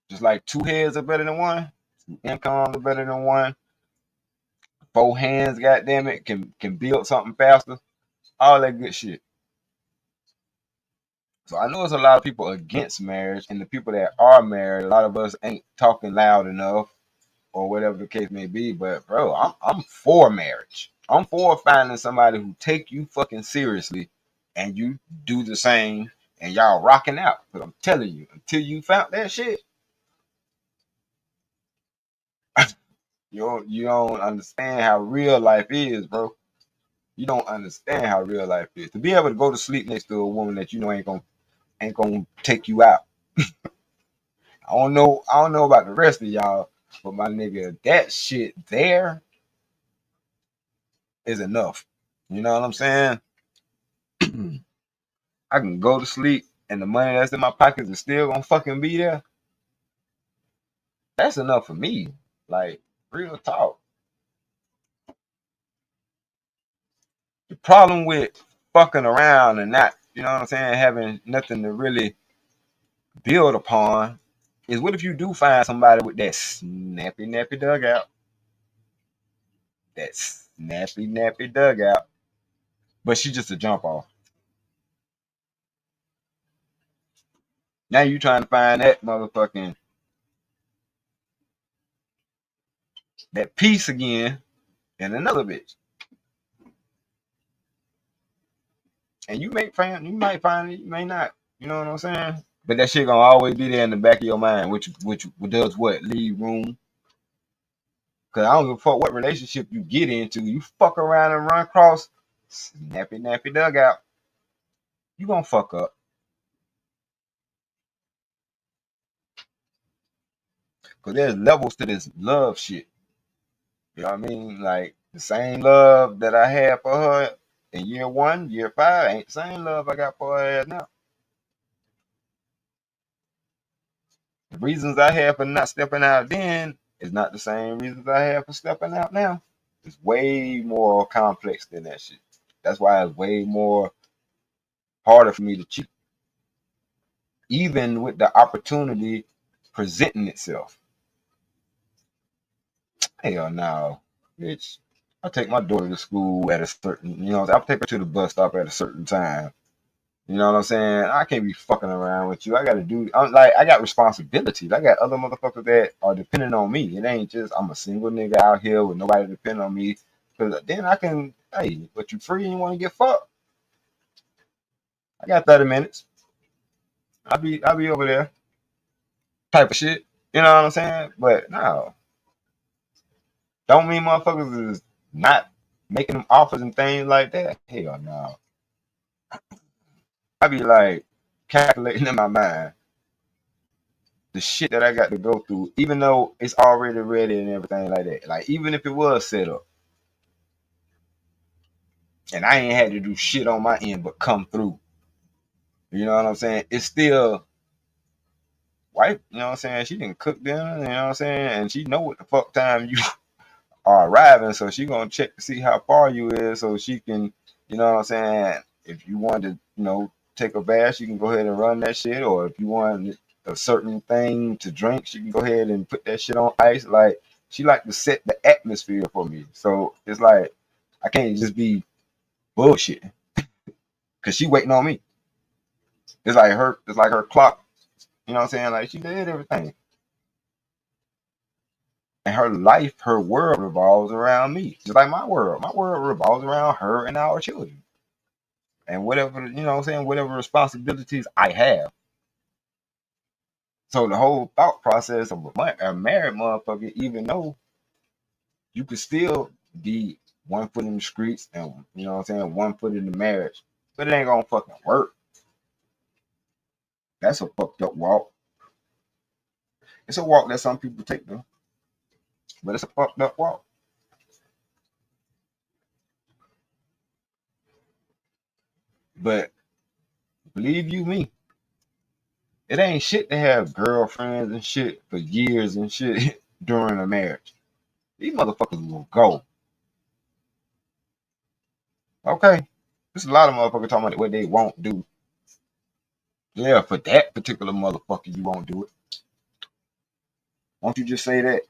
Just like two heads are better than one, two incomes are better than one. 4 hands, goddamn it, can build something faster. All that good shit. So I know there's a lot of people against marriage, and the people that are married, a lot of us ain't talking loud enough, or whatever the case may be. But bro, I'm for marriage. I'm for finding somebody who take you fucking seriously, and you do the same, and y'all rocking out. But I'm telling you, until you found that shit, you don't understand how real life is, bro. You don't understand how real life is. To be able to go to sleep next to a woman that you know ain't gonna take you out. I don't know about the rest of y'all, but my nigga, that shit there is enough. You know what I'm saying? I can go to sleep and the money that's in my pockets is still gonna fucking be there. That's enough for me. Like, real talk. The problem with fucking around and not, you know what I'm saying, having nothing to really build upon is, what if you do find somebody with that snappy nappy dugout? That snappy nappy dugout. But she just a jump off. Now you trying to find that motherfucking that piece again in another bitch. And you might find it, you may not. You know what I'm saying? But that shit gonna always be there in the back of your mind, which does what? Leave room. Cause I don't give a fuck what relationship you get into. You fuck around and run across snappy nappy dugout, you gonna fuck up. Cause there's levels to this love shit. You know what I mean? Like the same love that I had for her in year 1, year 5 ain't the same love I got for her now. The reasons I had for not stepping out then is not the same reasons I have for stepping out now. It's way more complex than that shit. That's why it's way more harder for me to cheat, even with the opportunity presenting itself. Hell no, bitch. I take my daughter to school at a certain, I'll take her to the bus stop at a certain time. You know what I'm saying? I can't be fucking around with you. I got responsibilities. I got other motherfuckers that are depending on me. It ain't just I'm a single nigga out here with nobody depending on me. Cause then I can, hey, but you free and you want to get fucked? I got 30 minutes. I'll be over there, type of shit. You know what I'm saying? But no, don't mean motherfuckers is not making them offers and things like that. Hell no. I be like calculating in my mind the shit that I got to go through, even though it's already ready and everything like that. Like, even if it was set up and I ain't had to do shit on my end but come through. You know what I'm saying? It's still wife, you know what I'm saying? She didn't cook dinner, you know what I'm saying? And she know what the fuck time you are arriving, so she gonna check to see how far you is so she can, you know what I'm saying? If you want to, take a bath, she can go ahead and run that shit. Or if you want a certain thing to drink, she can go ahead and put that shit on ice. Like, she like to set the atmosphere for me. So it's like I can't just be bullshitting because she waiting on me. It's like her clock. You know what I'm saying? Like, she did everything. And her life, her world revolves around me. Just like my world. My world revolves around her and our children. And whatever, you know what I'm saying, whatever responsibilities I have. So the whole thought process of a married motherfucker, even though you could still be 1 foot in the streets and, you know what I'm saying, 1 foot in the marriage, but it ain't gonna fucking work. That's a fucked up walk. It's a walk that some people take though, but it's a fucked up walk. But believe you me, it ain't shit to have girlfriends and shit for years and shit during a marriage. These motherfuckers will go. Okay. There's a lot of motherfuckers talking about what they won't do. Yeah, for that particular motherfucker, you won't do it. Won't you just say that?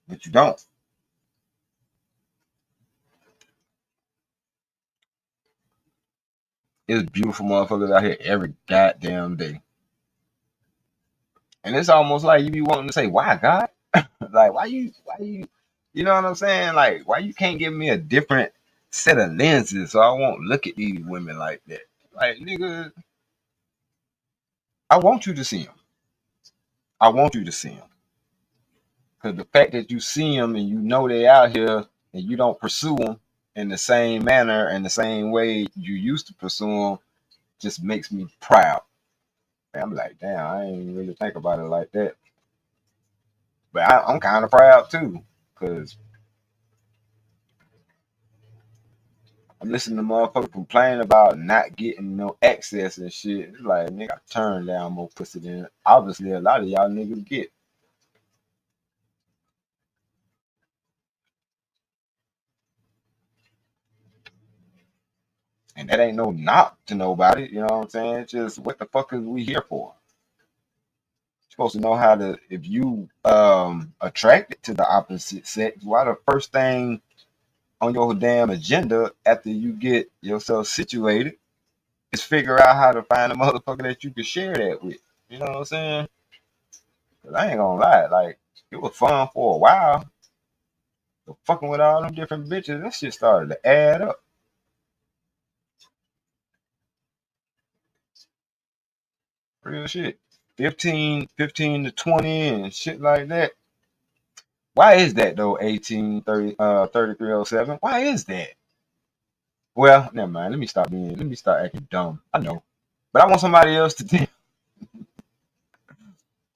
But you don't. It's beautiful motherfuckers out here every goddamn day. And it's almost like you be wanting to say, why God? Like, why you, you know what I'm saying? Like, why you can't give me a different set of lenses so I won't look at these women like that? Like, nigga, I want you to see them. I want you to see them. Because the fact that you see them and you know they out here and you don't pursue them in the same manner and the same way you used to pursue them just makes me proud. And I'm like, damn, I ain't really think about it like that. But I'm kind of proud too. Because I'm listening to motherfuckers complain about not getting no access and shit. It's like, nigga, I turn down more pussy than obviously a lot of y'all niggas get. And that ain't no knock to nobody, you know what I'm saying? It's just what the fuck is we here for? You're supposed to know how to, if you attracted to the opposite sex, why the first thing on your damn agenda after you get yourself situated is figure out how to find a motherfucker that you can share that with. You know what I'm saying? 'Cause I ain't gonna lie, like it was fun for a while, but fucking with all them different bitches, that shit started to add up. Real shit. 15 to 20 and shit like that. Why is that though? 18, 30, 3307. Why is that? Well, never mind. Let me start acting dumb. I know. But I want somebody else to tell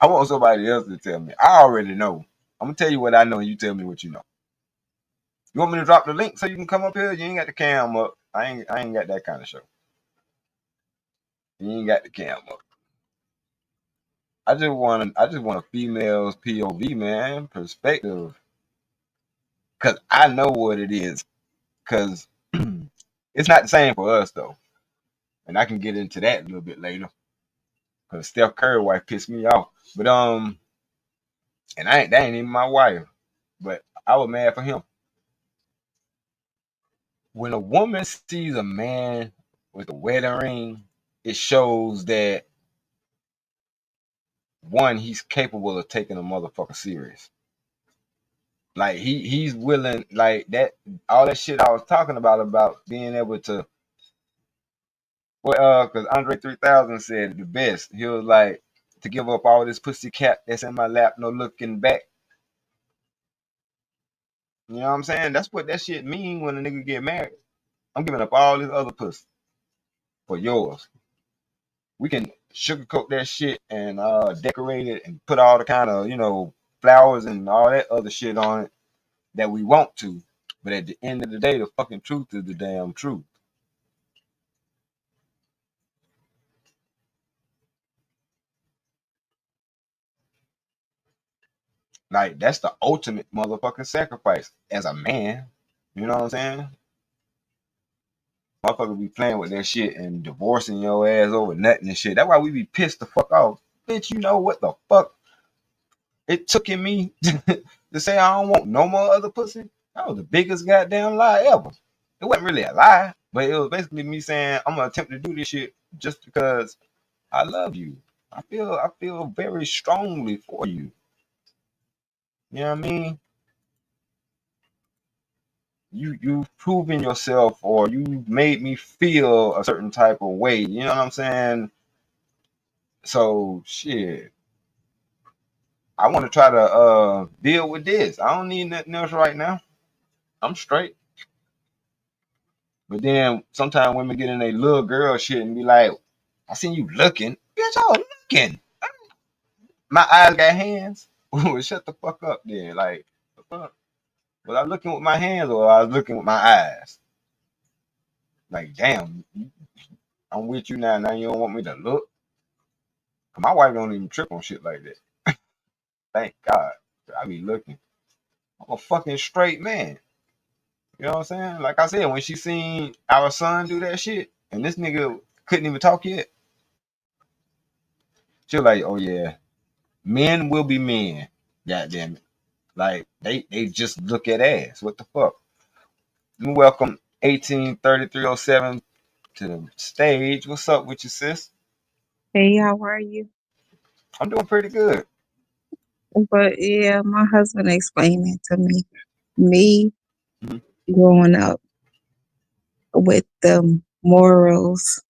I want somebody else to tell me. I already know. I'm gonna tell you what I know and you tell me what you know. You want me to drop the link so you can come up here? You ain't got the cam up. I ain't got that kind of show. You ain't got the cam up. I just want a female's POV, man, perspective. Cause I know what it is. Cause it's not the same for us though. And I can get into that a little bit later. Cause Steph Curry wife pissed me off. But and that ain't even my wife. But I was mad for him. When a woman sees a man with a wedding ring, it shows that one, he's capable of taking a motherfucker serious. Like he's willing, like that all that shit I was talking about being able to because Andre 3000 said the best. He was like to give up all this pussy cat that's in my lap, no looking back. You know what I'm saying? That's what that shit mean when a nigga get married. I'm giving up all this other pussy for yours. We can sugarcoat that shit and decorate it and put all the kind of, flowers and all that other shit on it that we want to. But at the end of the day, the fucking truth is the damn truth. Like, that's the ultimate motherfucking sacrifice as a man. You know what I'm saying? Motherfuckers be playing with that shit and divorcing your ass over nothing and shit. That's why we be pissed the fuck off. Bitch, you know what the fuck it took in me to say I don't want no more other pussy? That was the biggest goddamn lie ever. It wasn't really a lie, but it was basically me saying I'm gonna attempt to do this shit just because I love you. I feel very strongly for you. You know what I mean? You've proven yourself or you made me feel a certain type of way. You know what I'm saying? So shit. I want to try to deal with this. I don't need nothing else right now. I'm straight. But then sometimes women get in a little girl shit and be like, I seen you looking. Bitch, I was looking. My eyes got hands. Well, shut the fuck up then. Like, the fuck? Was I looking with my hands or I was looking with my eyes? Like, damn, I'm with you now. Now you don't want me to look? My wife don't even trip on shit like that. Thank God. I be looking. I'm a fucking straight man. You know what I'm saying? Like I said, when she seen our son do that shit, and this nigga couldn't even talk yet, she was like, "Oh yeah, men will be men. God damn it! Like they just look at ass. What the fuck?" We welcome 183307 to the stage. What's up with you, sis? Hey, how are you? I'm doing pretty good. But yeah, my husband explained it to me. Me Mhm. growing up with the morals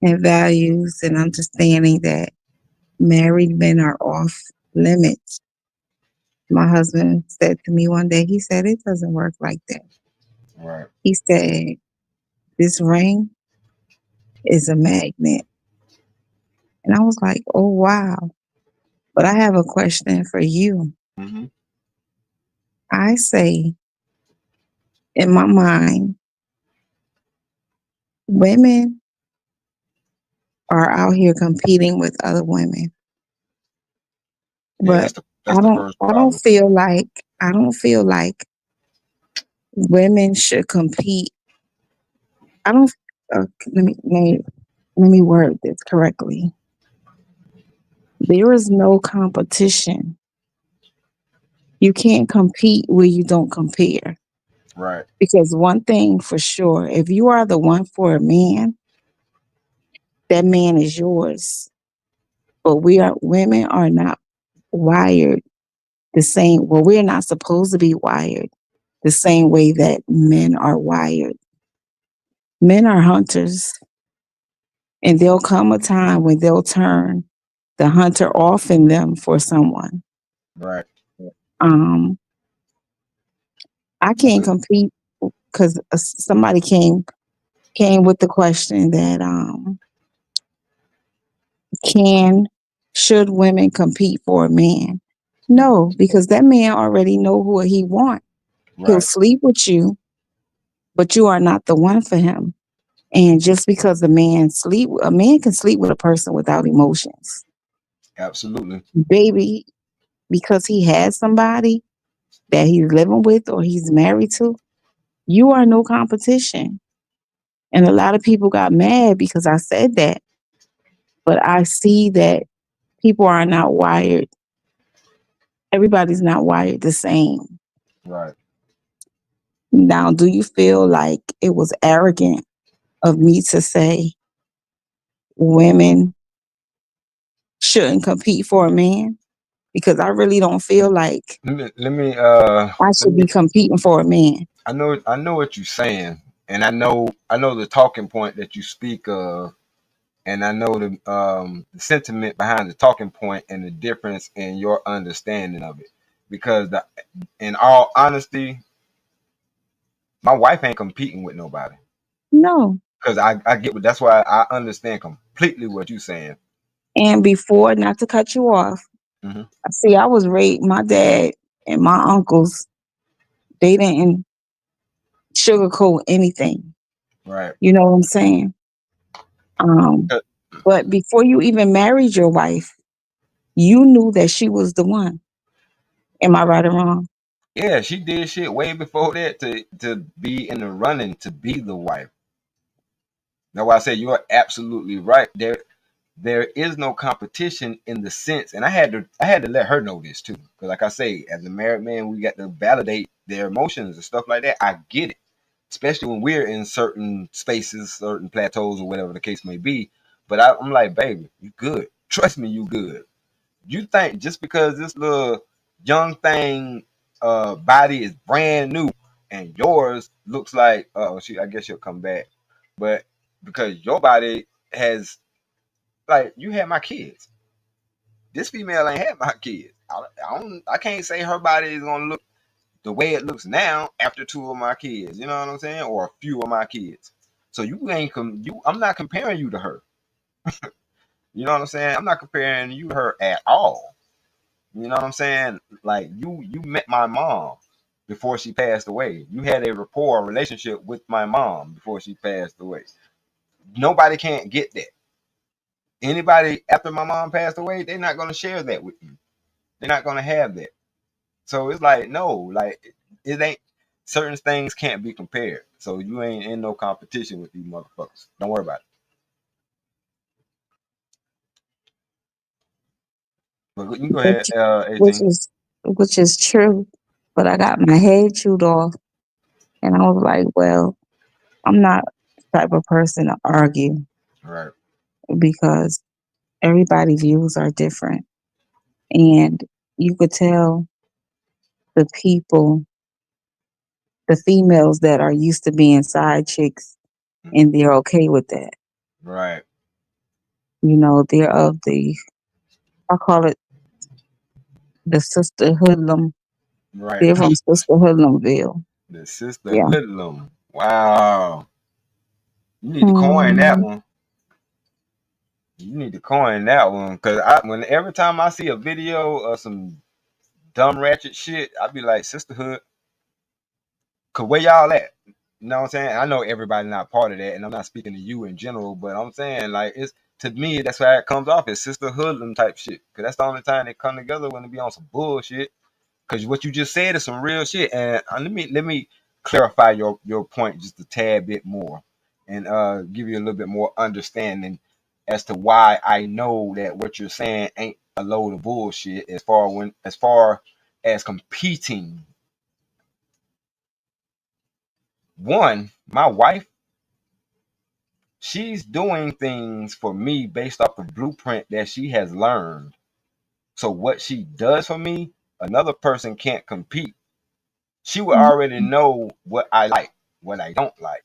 and values and understanding that married men are off limits. My husband said to me one day, he said, it doesn't work like that. Right. He said, this ring is a magnet. And I was like, oh, wow. But I have a question for you. Hmm. I say, in my mind, women are out here competing with other women. Yeah, But that's the first I don't problem. feel like women should compete. I don't let me word this correctly. There is no competition. You can't compete where you don't compare. Right. Because one thing for sure, if you are the one for a man, that man is yours. But women are not wired the same. Well, we're not supposed to be wired the same way that men are wired. Men are hunters, and there'll come a time when they'll turn the hunter off in them for someone. Right. Um, I can't So, compete because somebody came with the question that can should women compete for a man? No, because that man already know who he want. He'll right. sleep with you, but you are not the one for him. And just because a man can sleep with a person without emotions. Absolutely. Baby, because he has somebody that he's living with or he's married to, you are no competition. And a lot of people got mad because I said that, but I see that people are not wired. Everybody's not wired the same. Right. Now, do you feel like it was arrogant of me to say women shouldn't compete for a man? Because I really don't feel like I let should me be competing for a man. I know what you're saying, and I know the talking point that you speak of, and I know the sentiment behind the talking point and the difference in your understanding of it. Because in all honesty, my wife ain't competing with nobody. No. Because I get what that's why I understand completely what you're saying. And before, not to cut you off, Hmm. see, I was raised, my dad and my uncles, they didn't sugarcoat anything. Right. You know what I'm saying? Um, Uh, but before you even married your wife, you knew that she was the one. Am I right or wrong? Yeah, she did shit way before that to be in the running to be the wife. That's why I say you are absolutely right. There is no competition in the sense, and I had to let her know this too, because like I say, as a married man, we got to validate their emotions and stuff like that. I get it, especially when we're in certain spaces, certain plateaus, or whatever the case may be. But I'm like, baby, you good. Trust me, you good. You think just because this little young thing body is brand new and yours looks like I guess she'll come back, but because your body has, like, you had my kids. This female ain't had my kids. I can't say her body is gonna look the way it looks now after two of my kids. You know what I'm saying? Or a few of my kids. So you ain't I'm not comparing you to her. You know what I'm saying? I'm not comparing you to her at all. You know what I'm saying? Like you met my mom before she passed away. You had a rapport, a relationship with my mom before she passed away. Nobody can't get that. Anybody after my mom passed away, they're not gonna share that with you. They're not gonna have that. So it's like, no, like it ain't, certain things can't be compared. So you ain't in no competition with these motherfuckers. Don't worry about it. But you can go ahead, Which, which 18. is which is true. But I got my head chewed off, and I was like, well, I'm not. type of person to argue Right. because everybody's views are different. And you could tell the people, the females that are used to being side chicks, and they're okay with that. Right. They're of I call it the sister hoodlum. Right. They're from Sister Hoodlumville. The sister Yeah. hoodlum. Wow. You need to coin that hmm one. You need to coin that one, cause when every time I see a video of some dumb ratchet shit, I be like, sisterhood. Cause where y'all at? You know what I'm saying? I know everybody not part of that, and I'm not speaking to you in general, but I'm saying like it's to me that's how it comes off as sisterhood and type shit. Cause that's the only time they come together when they be on some bullshit. Cause what you just said is some real shit, and let me clarify your point just a tad bit more, and give you a little bit more understanding as to why I know that what you're saying ain't a load of bullshit as competing. One, my wife, she's doing things for me based off the blueprint that she has learned. So what she does for me, another person can't compete. She will already know what I like, what I don't like.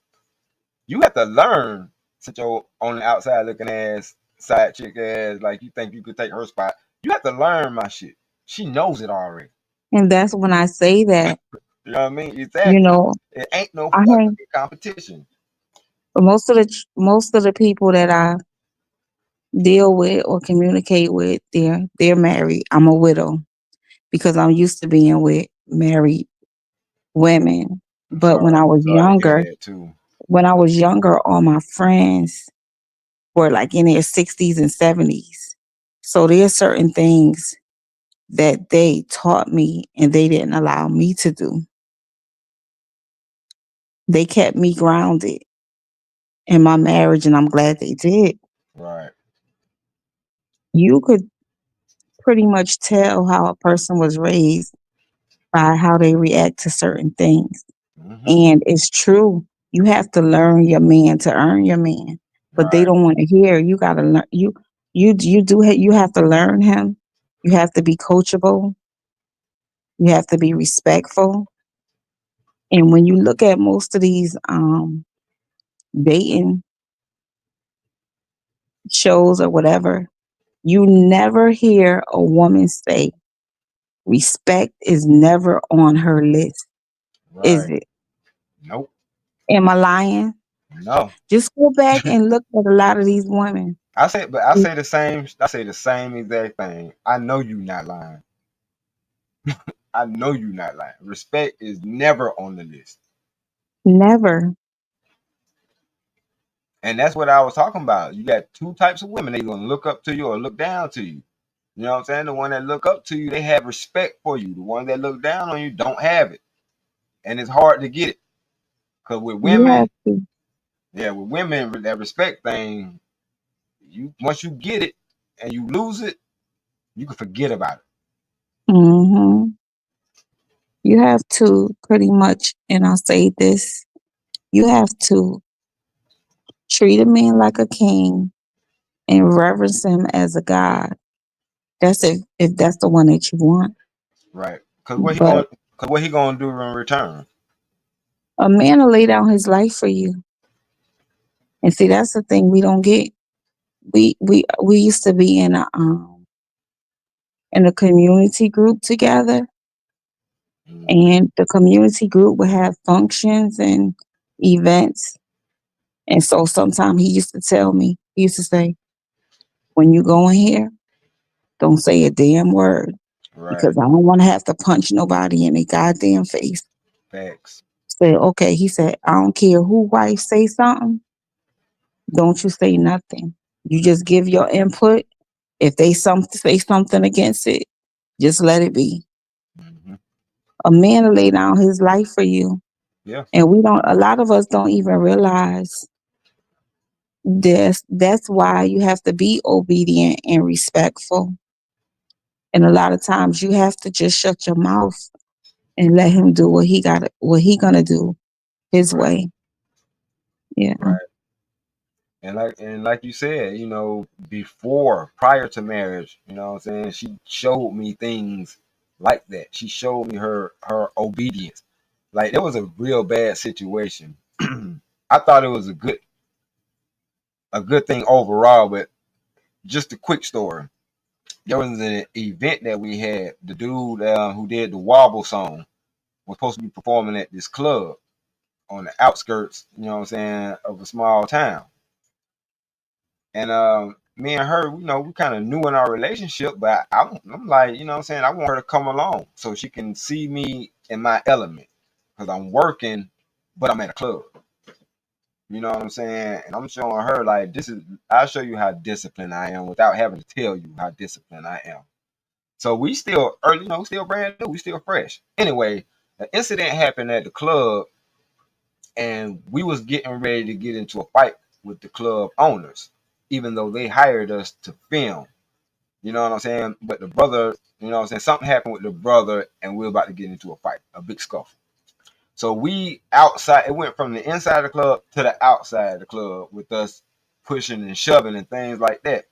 You have to learn, such your on the outside looking ass, side chick ass, like you think you could take her spot. You have to learn my shit. She knows it already. And that's when I say that, You know what I mean? you Exactly. know, It ain't no I fucking hang competition. most of the people that I deal with or communicate with, they're married. I'm a widow because I'm used to being with married women. I'm But when sorry. I I'm was sorry to hear younger, that too. all my friends were like in their 60s and 70s. So there's certain things that they taught me and they didn't allow me to do. They kept me grounded in my marriage, and I'm glad they did. Right. You could pretty much tell how a person was raised by how they react to certain things. Mm-hmm. And it's true. You have to learn your man to earn your man. But they Right. don't want to hear. You gotta learn you have to learn him. You have to be coachable. You have to be respectful. And when you look at most of these dating shows or whatever, you never hear a woman say respect is never on her list, is Right. it? Nope. Am I lying? No. Just go back and look at a lot of these women. I say the same. I say the same exact thing. I know you not lying. I know you not lying. Respect is never on the list, Never. and that's what I was talking about. You got two types of women. They gonna look up to you or look down to you. You know what I'm saying? The one that look up to you, they have respect for you. The one that look down on you don't have it, and it's hard to get it. Cause with You have women, to. yeah, with women, with that respect thing, you once you get it and you lose it, you can forget about it. hmm You have to pretty much, and I'll say this, you have to treat a man like a king and reverence him as a god. That's if that's the one that you want. Right. But Cause what he gonna do in return? a man will lay down his life for you. And see, that's the thing we don't get. We used to be in a community group together, Mm-hmm. and the community group would have functions and events. And so sometimes he used to tell me, he used to say, when you go in here, don't say a damn word Right. because I don't want to have to punch nobody in their goddamn face. Facts. Say, okay, he said, I don't care who wife say something, don't you say nothing. You just give your input. If they say something against it, just let it be. Mm-hmm. A man will lay down his life for you. Yeah. And we don't, a lot of us don't even realize this. That's why you have to be obedient and respectful. And a lot of times you have to just shut your mouth and let him do what he gonna do his Right. way. Yeah. Right. And like you said, prior to marriage, what I'm saying, she showed me things like that. She showed me her obedience. Like, it was a real bad situation. I thought it was a good thing overall, but just a quick story. There was an event that we had. The dude who did the Wobble song was supposed to be performing at this club on the outskirts, of a small town. And me and her, we kind of knew in our relationship, but I'm like, I want her to come along so she can see me in my element because I'm working, but I'm at a club. You know what I'm saying? And I'm showing her like I'll show you how disciplined I am without having to tell you how disciplined I am. So we still early, still brand new, we still fresh. Anyway, an incident happened at the club, and we was getting ready to get into a fight with the club owners, even though they hired us to film. You know what I'm saying? But the brother, something happened with the brother, and we were about to get into a fight, a big scuffle. So we outside, it went from the inside of the club to the outside of the club with us pushing and shoving and things like that.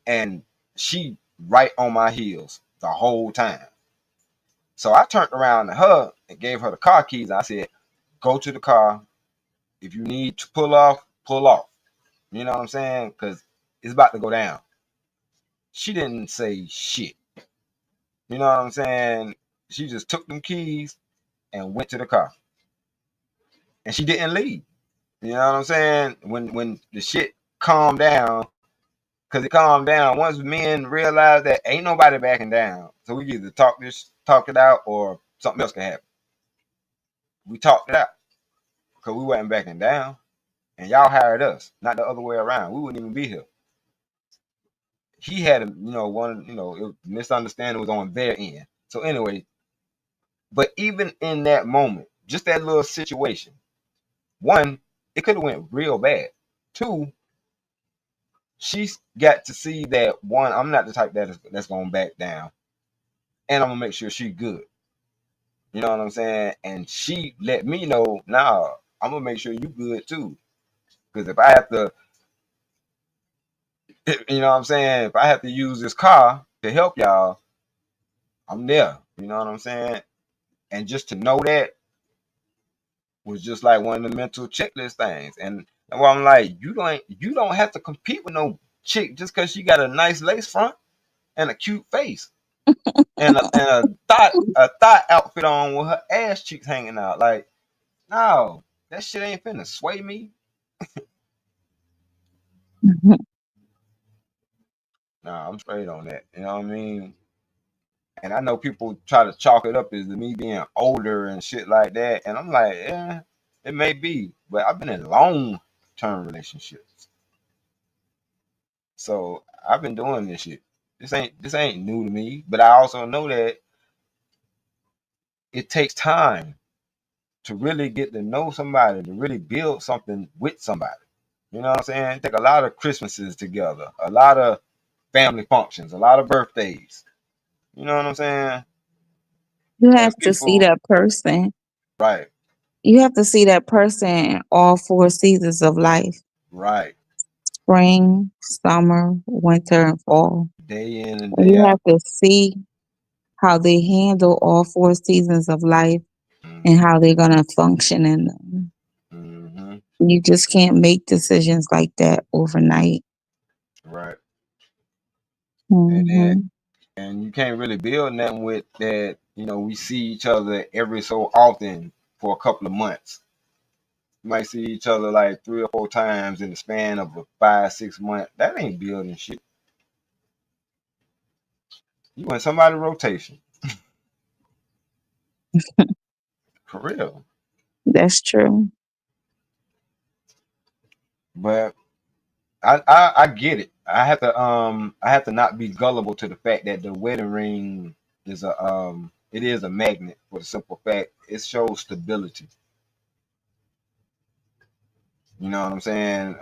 And she right on my heels the whole time. So I turned around to her and gave her the car keys. I said, go to the car. If you need to pull off, pull off. You know what I'm saying? Because it's about to go down. She didn't say shit. You know what I'm saying? She just took them keys and went to the car. And she didn't leave. You know what I'm saying? When the shit calmed down, because it calmed down, once men realize that ain't nobody backing down. So we either talk it out, or something else can happen. We talked it out because we wasn't backing down. And y'all hired us, not the other way around. We wouldn't even be here. He had a, misunderstanding was on their end. So anyway, but even in that moment, just that little situation, one, it could have went real bad. Two, she's got to see that, one, I'm not the type that's gonna back down, and I'm gonna make sure she's good. You know what I'm saying? And she let me know, nah, I'm gonna make sure you good too. Because if I have to, you know what I'm saying, if I have to use this car to help y'all, I'm there. You know what I'm saying? And just to know that was just like one of the mental checklist things. And well, I'm like, you don't have to compete with no chick just because she got a nice lace front and a cute face and a thought outfit on with her ass cheeks hanging out. Like, no, that shit ain't finna sway me. Nah, I'm straight on that. You know what I mean? And I know people try to chalk it up as me being older and shit like that. And I'm like, yeah, it may be, but I've been in long term relationships. So I've been doing this shit. This ain't new to me. But I also know that it takes time to really get to know somebody, to really build something with somebody. You know what I'm saying? Take a lot of Christmases together, a lot of family functions, a lot of birthdays. You know what I'm saying? You have And to see people, that person. right, You have to see that person in all four seasons of life: right, spring, summer, winter, and fall. day in and And day you out. have to see how they handle all four seasons of life and Hmm. how they're going to function in them. Hmm. You just can't make decisions like that overnight. Right. And then, Hmm. and you can't really build nothing with that. We see each other every so often for a couple of months. You might see each other like 3 or 4 times in the span of a 5, 6 month. That ain't building shit. You want somebody rotation for real. That's true. But I get it. I have to not be gullible to the fact that the wedding ring is a magnet for the simple fact it shows stability. You know what I'm saying?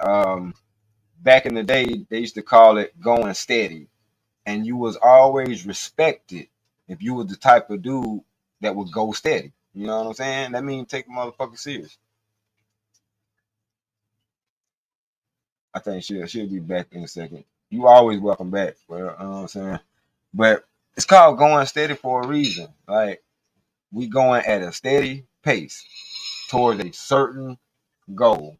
Back in the day, they used to call it going steady, and you was always respected if you was the type of dude that would go steady. You know what I'm saying? That means take a motherfucker serious. I think she'll be back in a second. You always welcome back. Well, you know what I'm saying? But it's called going steady for a reason. Like we going at a steady pace towards a certain goal.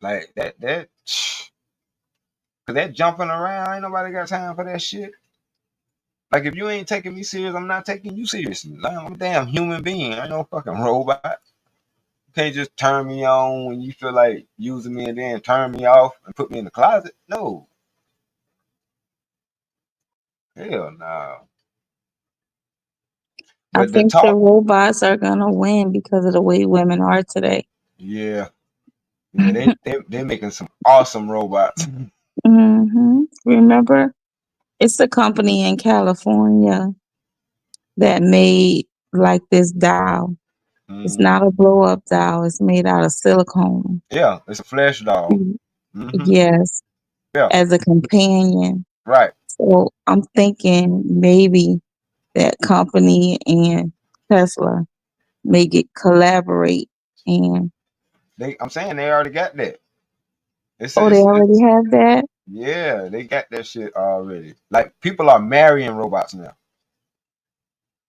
Like that cause that jumping around, ain't nobody got time for that shit. Like if you ain't taking me serious, I'm not taking you seriously. Like, I'm a damn human being. I ain't no fucking robot. You can't just turn me on when you feel like using me and then turn me off and put me in the closet. No. Hell no. I But the think the talk, robots are gonna win because of the way women are today. yeah. Yeah, they making some awesome robots. Remember, it's a company in California that made like this doll. It's Hmm. not a blow up doll. It's made out of silicone. Yeah, it's a flesh doll. Mm, Hmm. yes, Yeah, as a companion. right. So I'm thinking maybe that company and Tesla make it collaborate. And I'm saying they already got that. oh, they already It's have that. yeah, they got that shit already. Like people are marrying robots now.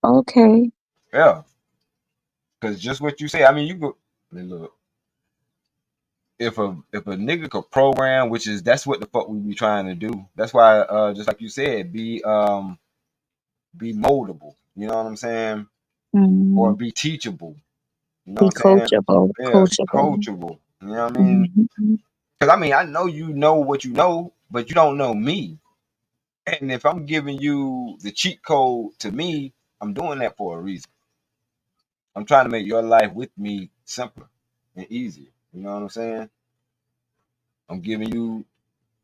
Okay. Yeah, because just what you say. I mean, you go. I mean, look, if a nigga could program, which is that's what the fuck we be trying to do. That's why, just like you said, be moldable. You know what I'm saying? Or Hmm. be teachable. You know Be what I'm saying? coachable. Yeah, be Coachable. coachable. You know what I mean? Hmm. Because I mean, I know you know what you know, but you don't know me. And if I'm giving you the cheat code to me, I'm doing that for a reason. I'm trying to make your life with me simpler and easier. You know what I'm saying? I'm giving you,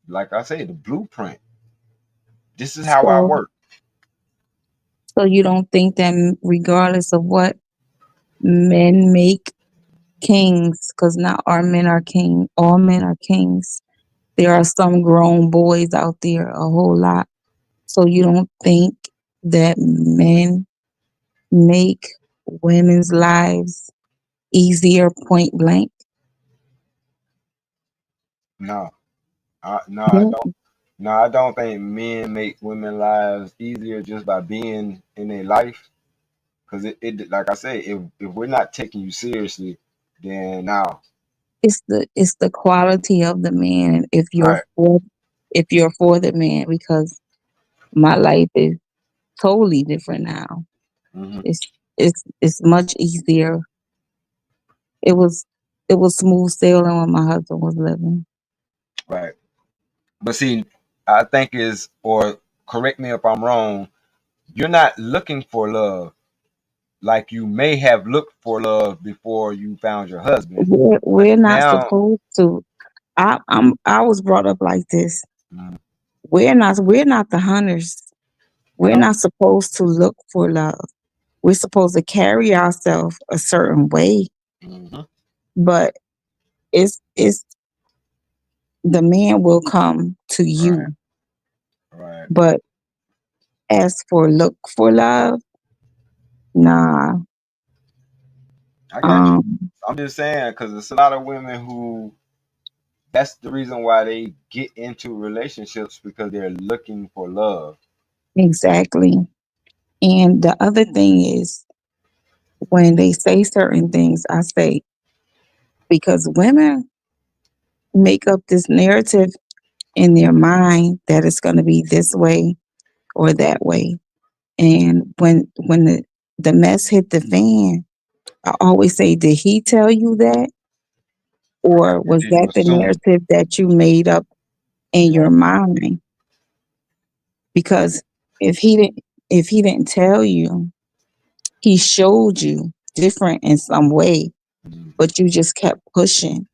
like I say, the blueprint. This is how I So, work. so you don't think that regardless of what men make kings, because not our men are king, all men are kings. There are some grown boys out there, a whole lot. So you don't think that men make women's lives easier point blank? No, no, I You don't. No, I don't think men make women lives easier just by being in their life. Cause like I say, if we're not taking you seriously, then now, it's the quality of the man right? if you're for the man, because my life is totally different now. Hmm. It's much easier. It was it was smooth sailing when my husband was living. Right. But see, I think is, or correct me if I'm wrong, you're not looking for love like you may have looked for love before you found your husband. But We're not now, supposed to. I was brought up like this. mm, We're not the hunters. We're no, not supposed to look for love. We're supposed to carry ourselves a certain way, hmm, but it's the man will come to right, you. right. But as for look for love, nah. I got you. Um, I'm just saying because there's a lot of women who that's the reason why they get into relationships because they're looking for love. exactly. And the other thing is when they say certain things, I say because women make up this narrative in their mind that it's going to be this way or that way. And when the mess hit the fan, I always say, did he tell you that? Right. Or Or was did you that the assume? narrative that you made up in Yeah. your mind? Because if he didn't tell you, he showed you different in some way, Mm-hmm. but you just kept pushing.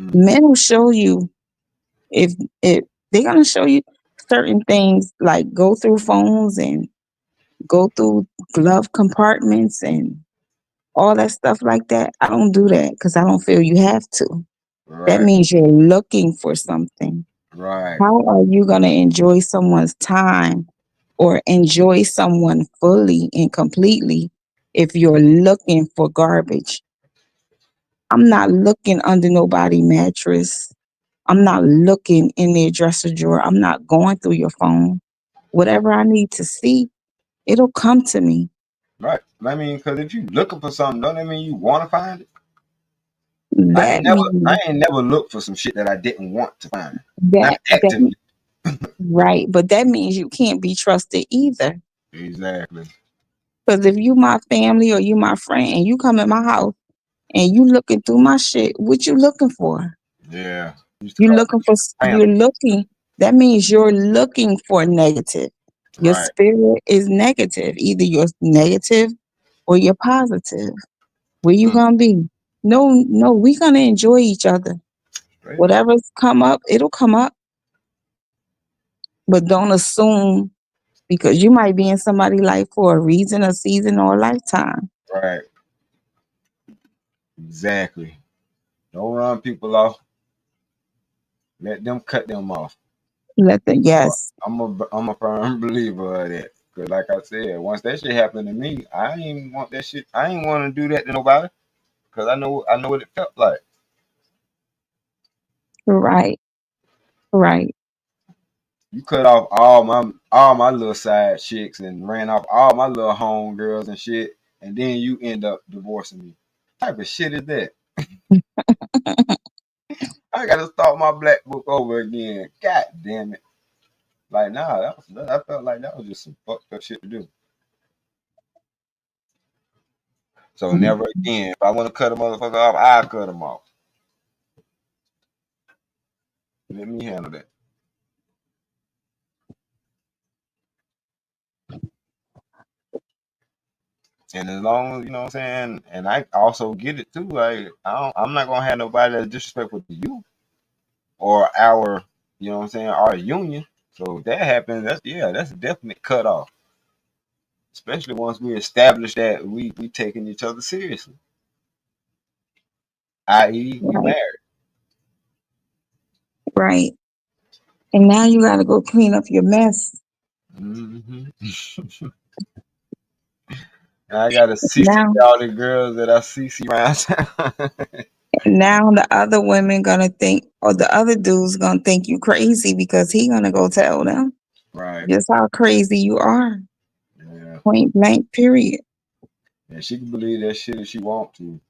Mm-hmm. Men will show you if if they're gonna show you certain things like go through phones and go through glove compartments and all that stuff like that. I don't do that because I don't feel you have to. That Right. means you're looking for something. Right. How are you going to enjoy someone's time or enjoy someone fully and completely if you're looking for garbage. I'm not looking under nobody mattress. I'm not looking in their dresser drawer. I'm not going through your phone. Whatever I need to see, it'll come to me. Right. I mean, because if you looking for something, don't that mean you want to find it? That I means ain't never looked for some shit that I didn't want to find. Not that actively. right, but that means you can't be trusted either. Exactly. Because if you my family or you my friend and you come in my house and you looking through my shit, what you looking for? Yeah. Used to You call looking for it you're family. looking. That means you're looking for negative. Your Right. spirit is negative. Either you're negative or you're positive. Where you Mm. gonna be? No, no, we gonna enjoy each other. Straight up. Whatever's come up, it'll come up. But don't assume because you might be in somebody's life for a reason, a season, or a lifetime. Right. Exactly. Don't run people off. Let them cut them off. Let them, yes, I'm a firm believer of that. Cause like I said, once that shit happened to me, I ain't want that shit. I ain't want to do that to nobody. Cause I know what it felt like. right, right. You cut off all my little side chicks and ran off all my little home girls and shit, and then you end up divorcing me. What type of shit is that? I gotta start my black book over again. God damn it! Like nah, I felt like that was just some fucked up shit to do. So Mm. never again. If I want to cut a motherfucker off, I'll cut him off. Let me handle that. And as long as you know what I'm saying, and I also get it too. Like I'm not gonna have nobody that's disrespectful to you or our, you know what I'm saying, our union. So if that happens, that's a definite cut off. Especially once we establish that we taking each other seriously, i.e., we Right, married. right. And now you got to go clean up your mess. Hmm. And I got to CC Now, all the girls that I CC around town. now the other women gonna think, or the other dude's gonna think you crazy because he gonna go tell them Right. just how crazy you are. Yeah. Point blank. Period. And she can believe that shit if she want to.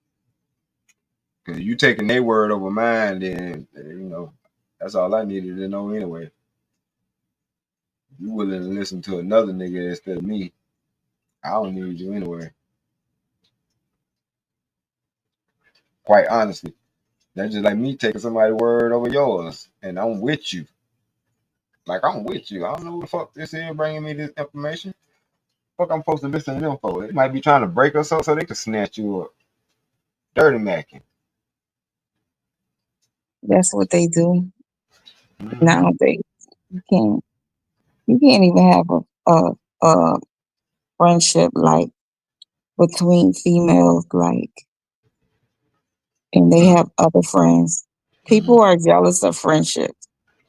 Cause you taking their word over mine, then that's all I needed to know anyway. You willing to listen to another nigga instead of me? I don't need you anyway. Quite honestly, that's just like me taking somebody's word over yours, and I'm with you. Like I'm with you. I don't know who the fuck this is bringing me this information. Fuck, I'm supposed to listen to them for. They might be trying to break us up so they can snatch you up. Dirty macking. That's what they do Hmm. nowadays. You can't. You can't even have a friendship like between females, like, and they have other friends. Hmm. People are jealous of friendships.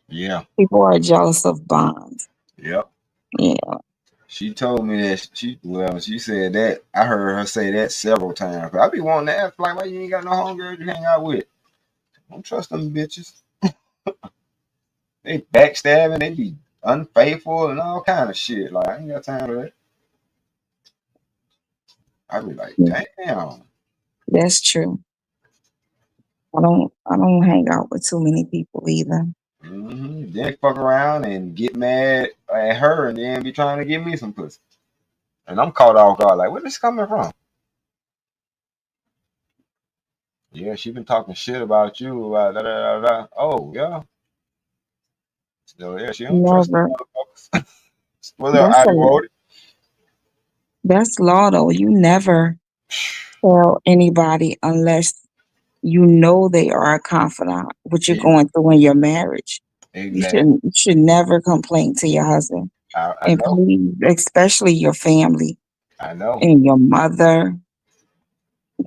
Yeah. People are jealous of bonds. Yep. Yeah, She told me that she said that I heard her say that several times. I be wanting to ask like why you ain't got no homegirl to hang out with. Don't trust them bitches. They backstabbing, they be unfaithful and all kind of shit. Like I ain't got time for that. I be like, yeah, damn. that's true. I don't hang out with too many people either. Then fuck around and get mad at her and then be trying to give me some pussy. And I'm caught off guard, like, where this coming from? Yeah, she been talking shit about you, about da da da da. Oh, yeah. So yeah, she don't trust them Never. motherfuckers. What's up, That's Ivy a Ward? that's law though. You never tell anybody unless you know they are a confidant, what you're Yeah, going through in your marriage. exactly. You should never complain to your husband. I And know. please, especially your family I know. and your mother.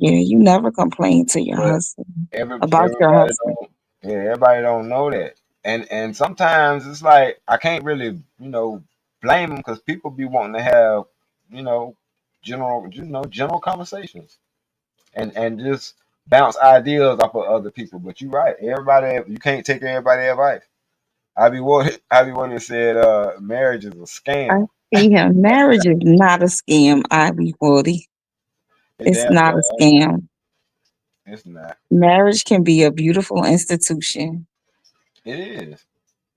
Yeah, you never complain to your But husband about your everybody husband. don't yeah, everybody don't know that. And sometimes it's like I can't really, blame them because people be wanting to have, you know, general conversations and just bounce ideas off of other people. But you're right. Everybody, you can't take everybody's advice. I be what it said. Marriage is a I scam. see him. Marriage is not a scam, Ivy Woody. It It's damn not sure a ain't. scam. It's not. Marriage can be a beautiful institution. It is.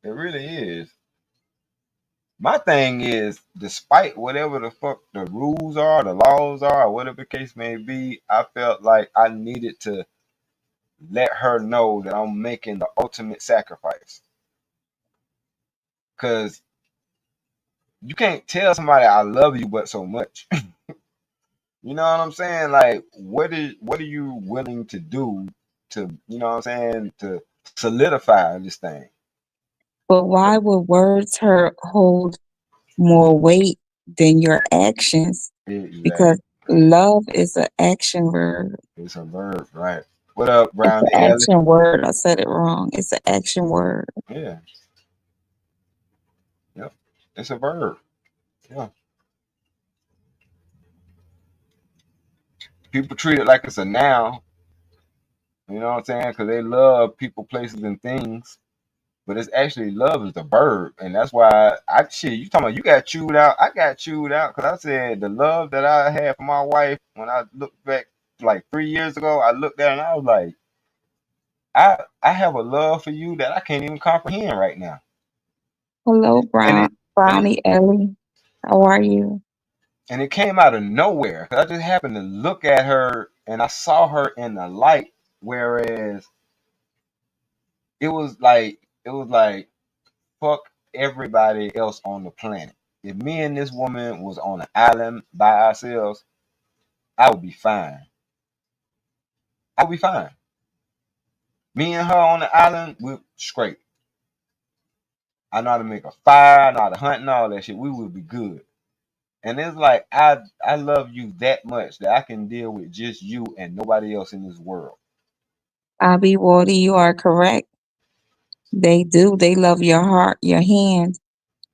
It really is. My thing is, despite whatever the fuck the rules are, the laws are, or whatever the case may be, I felt like I needed to let her know that I'm making the ultimate sacrifice. Cause you can't tell somebody I love you but so much. You know what I'm saying? Like what are you willing to do to, you know what I'm saying, to solidify this thing? But why would words hurt hold more weight than your actions? Exactly. Because love is an action word. It's a verb, right? What up, It's Brownie an Ellie? action word. I said it wrong. It's an action word. Yeah, yep. It's a verb. Yeah. People treat it like it's a noun, you know what I'm saying? Because they love people, places, and things. But it's actually love is the verb. And that's why you talking about you got chewed out. I got chewed out because I said the love that I had for my wife when I looked back like 3 years ago, I looked at it and I was like, I have a love for you that I can't even comprehend right now. Hello, And and it Brownie Ellie. How are you? and it came out of nowhere. 'Cause I just happened to look at her and I saw her in the light, whereas it was like fuck everybody else on the planet. If me and this woman was on an island by ourselves, I would be fine. I would be fine. Me and her on the island, we're straight. I know how to make a fire, I know how to hunt and all that shit. We would be good. And it's like I love you that much that I can deal with just you and nobody else in this world. Abby Wardy, you are correct. They do. They love your heart, your hand,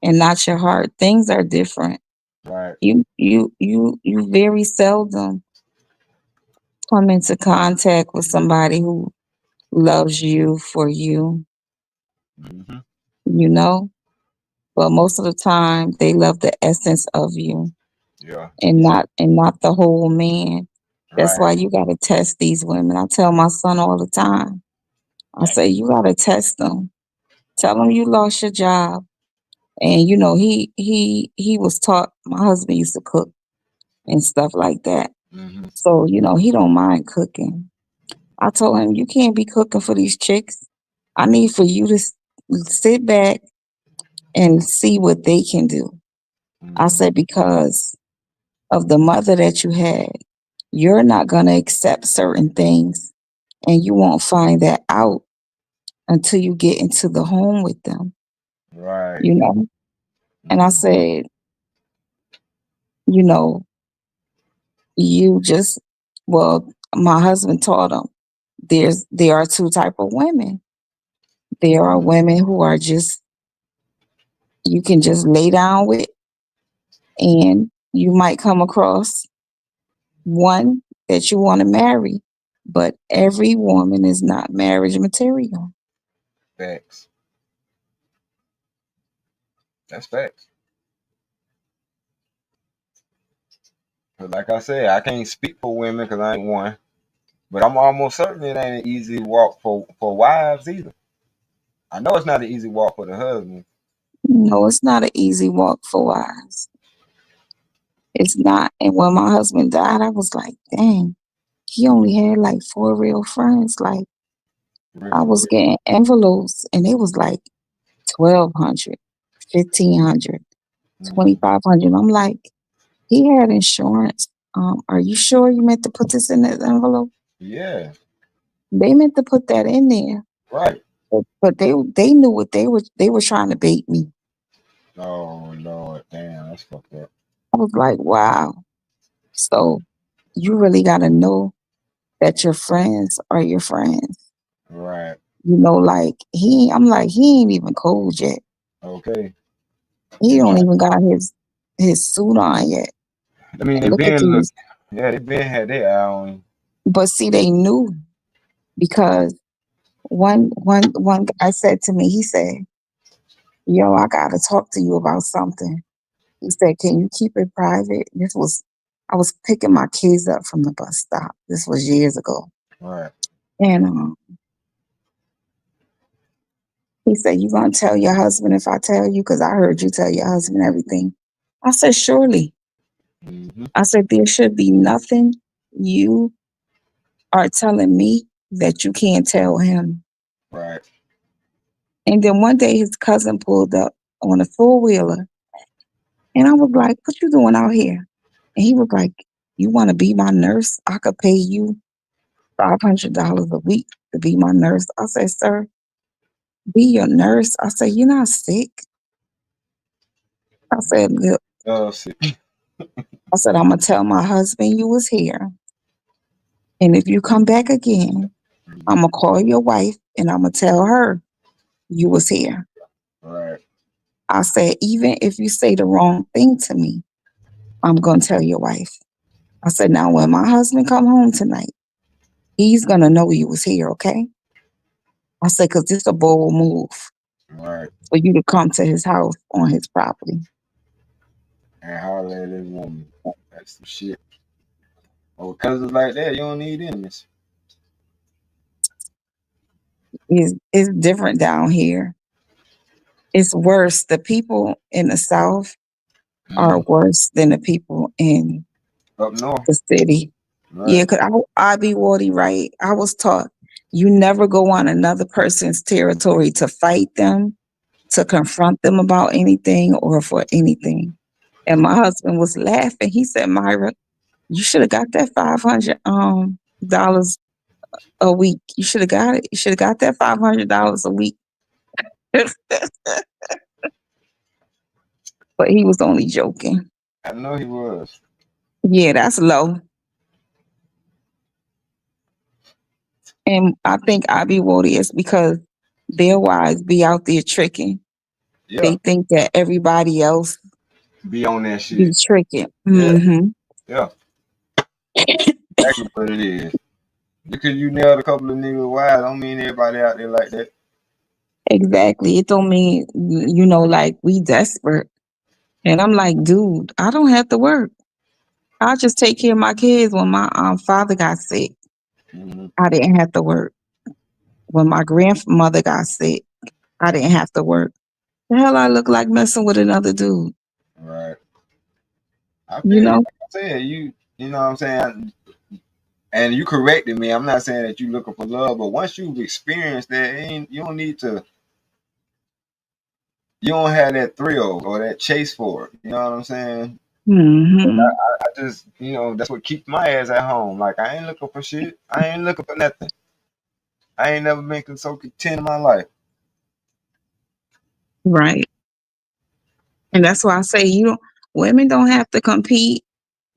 and not your heart. Things are different. Right. You very seldom come into contact with somebody who loves you for you, Hmm. you know? But most of the time they love the essence of you Yeah. and Yeah. not the whole man. That's Right. why you gotta test these women. I tell my son all the time. I Dang. say you gotta test them. Tell them you lost your job. And he was taught, my husband used to cook and stuff like that. Hmm. So, he don't mind cooking. I told him, you can't be cooking for these chicks. I need for you to sit back and see what they can do. I Hmm. said, because of the mother that you had, you're not going to accept certain things and you won't find that out until you get into the home with them, Right. you know? And I Hmm. said, you know, you just, well, my husband taught him there are two type of women. There are women who are just, you can just lay down with, and you might come across one that you want to marry, but every woman is not marriage material. Facts. That's facts. But like I said, I can't speak for women because I ain't one. But I'm almost certain it ain't an easy walk for wives either. I know it's not an easy walk for the husband. No, it's not an easy walk for wives. It's not. And when my husband died, I was like, dang, he only had like four real friends. Like, Real I for was real. getting envelopes and it was like 1,200, 1,500, Hmm. 2,500. I'm like, he had insurance. Are you sure you meant to put this in this envelope? Yeah. They meant to put that in there, Right. but they knew what they were trying to bait me. Oh Lord, damn, that's fucked up. I was like, wow. So you really got to know that your friends are your friends. Right. Like I'm like, he ain't even cold yet. Okay. He don't even got his suit on yet. I mean, And look at these. they been had their eye on him. But see, they knew because one guy said to me, he said, "Yo, I gotta talk to you about something." He said, "Can you keep it private?" I was picking my kids up from the bus stop. This was years ago. Right. And he said, "You gonna tell your husband if I tell you? Because I heard you tell your husband everything." I said, "Surely." Mm-hmm. I said, "There should be nothing you are telling me that you can't tell him." Right. And then one day his cousin pulled up on a four-wheeler. And I was like, "What you doing out here?" And he was like, "You want to be my nurse? I could pay you $500 a week to be my nurse." I said, "Sir, be your nurse." I said, "You're not sick." I said, "Look," Oh, shit. I said, "I'm going to tell my husband you was here. And if you come back again, I'm going to call your wife and I'm going to tell her you was here." Right. I said, "Even if you say the wrong thing to me, I'm going to tell your wife." I said, "Now, when my husband come home tonight, he's going to know you was here, okay?" I said, "Because this a bold move Right. for you to come to his house on his property." And holler at this woman. That's some shit. Oh, cousins like that, you don't need enemies. It's different down here. It's worse. The people in the South are Mm. worse than the people in Up north. the city. Yeah, Right. because I be Wardy, right? I was taught you never go on another person's territory to fight them, to confront them about anything or for anything. And my husband was laughing. He said, "Myra, you should have got that $500 a week. You should have got it. You should have got that $500 a week." But he was only joking. I know he was. Yeah, that's low. And I think I be Wody is because their wives be out there tricking. Yeah. They think that everybody else Be on that be shit. tricking. Yeah. Hmm. Yeah. Exactly what it is. Because you nailed a couple of niggas wild, don't mean everybody out there like that. Exactly. It don't mean, like we desperate. And I'm like, dude, I don't have to work. I just take care of my kids. When my father got sick, Mm-hmm. I didn't have to work. When my grandmother got sick, I didn't have to work. The hell I look like messing with another dude, Right. I you feel you. know? Like I said, you know what I'm saying? And you corrected me. I'm not saying that you looking for love, but once you've experienced that, you don't need to. You don't have that thrill or that chase for it. You know what I'm saying? Hmm. I just, that's what keeps my ass at home. Like I ain't looking for shit. I ain't looking for nothing. I ain't never been so content in my life. Right. And that's why I say women don't have to compete.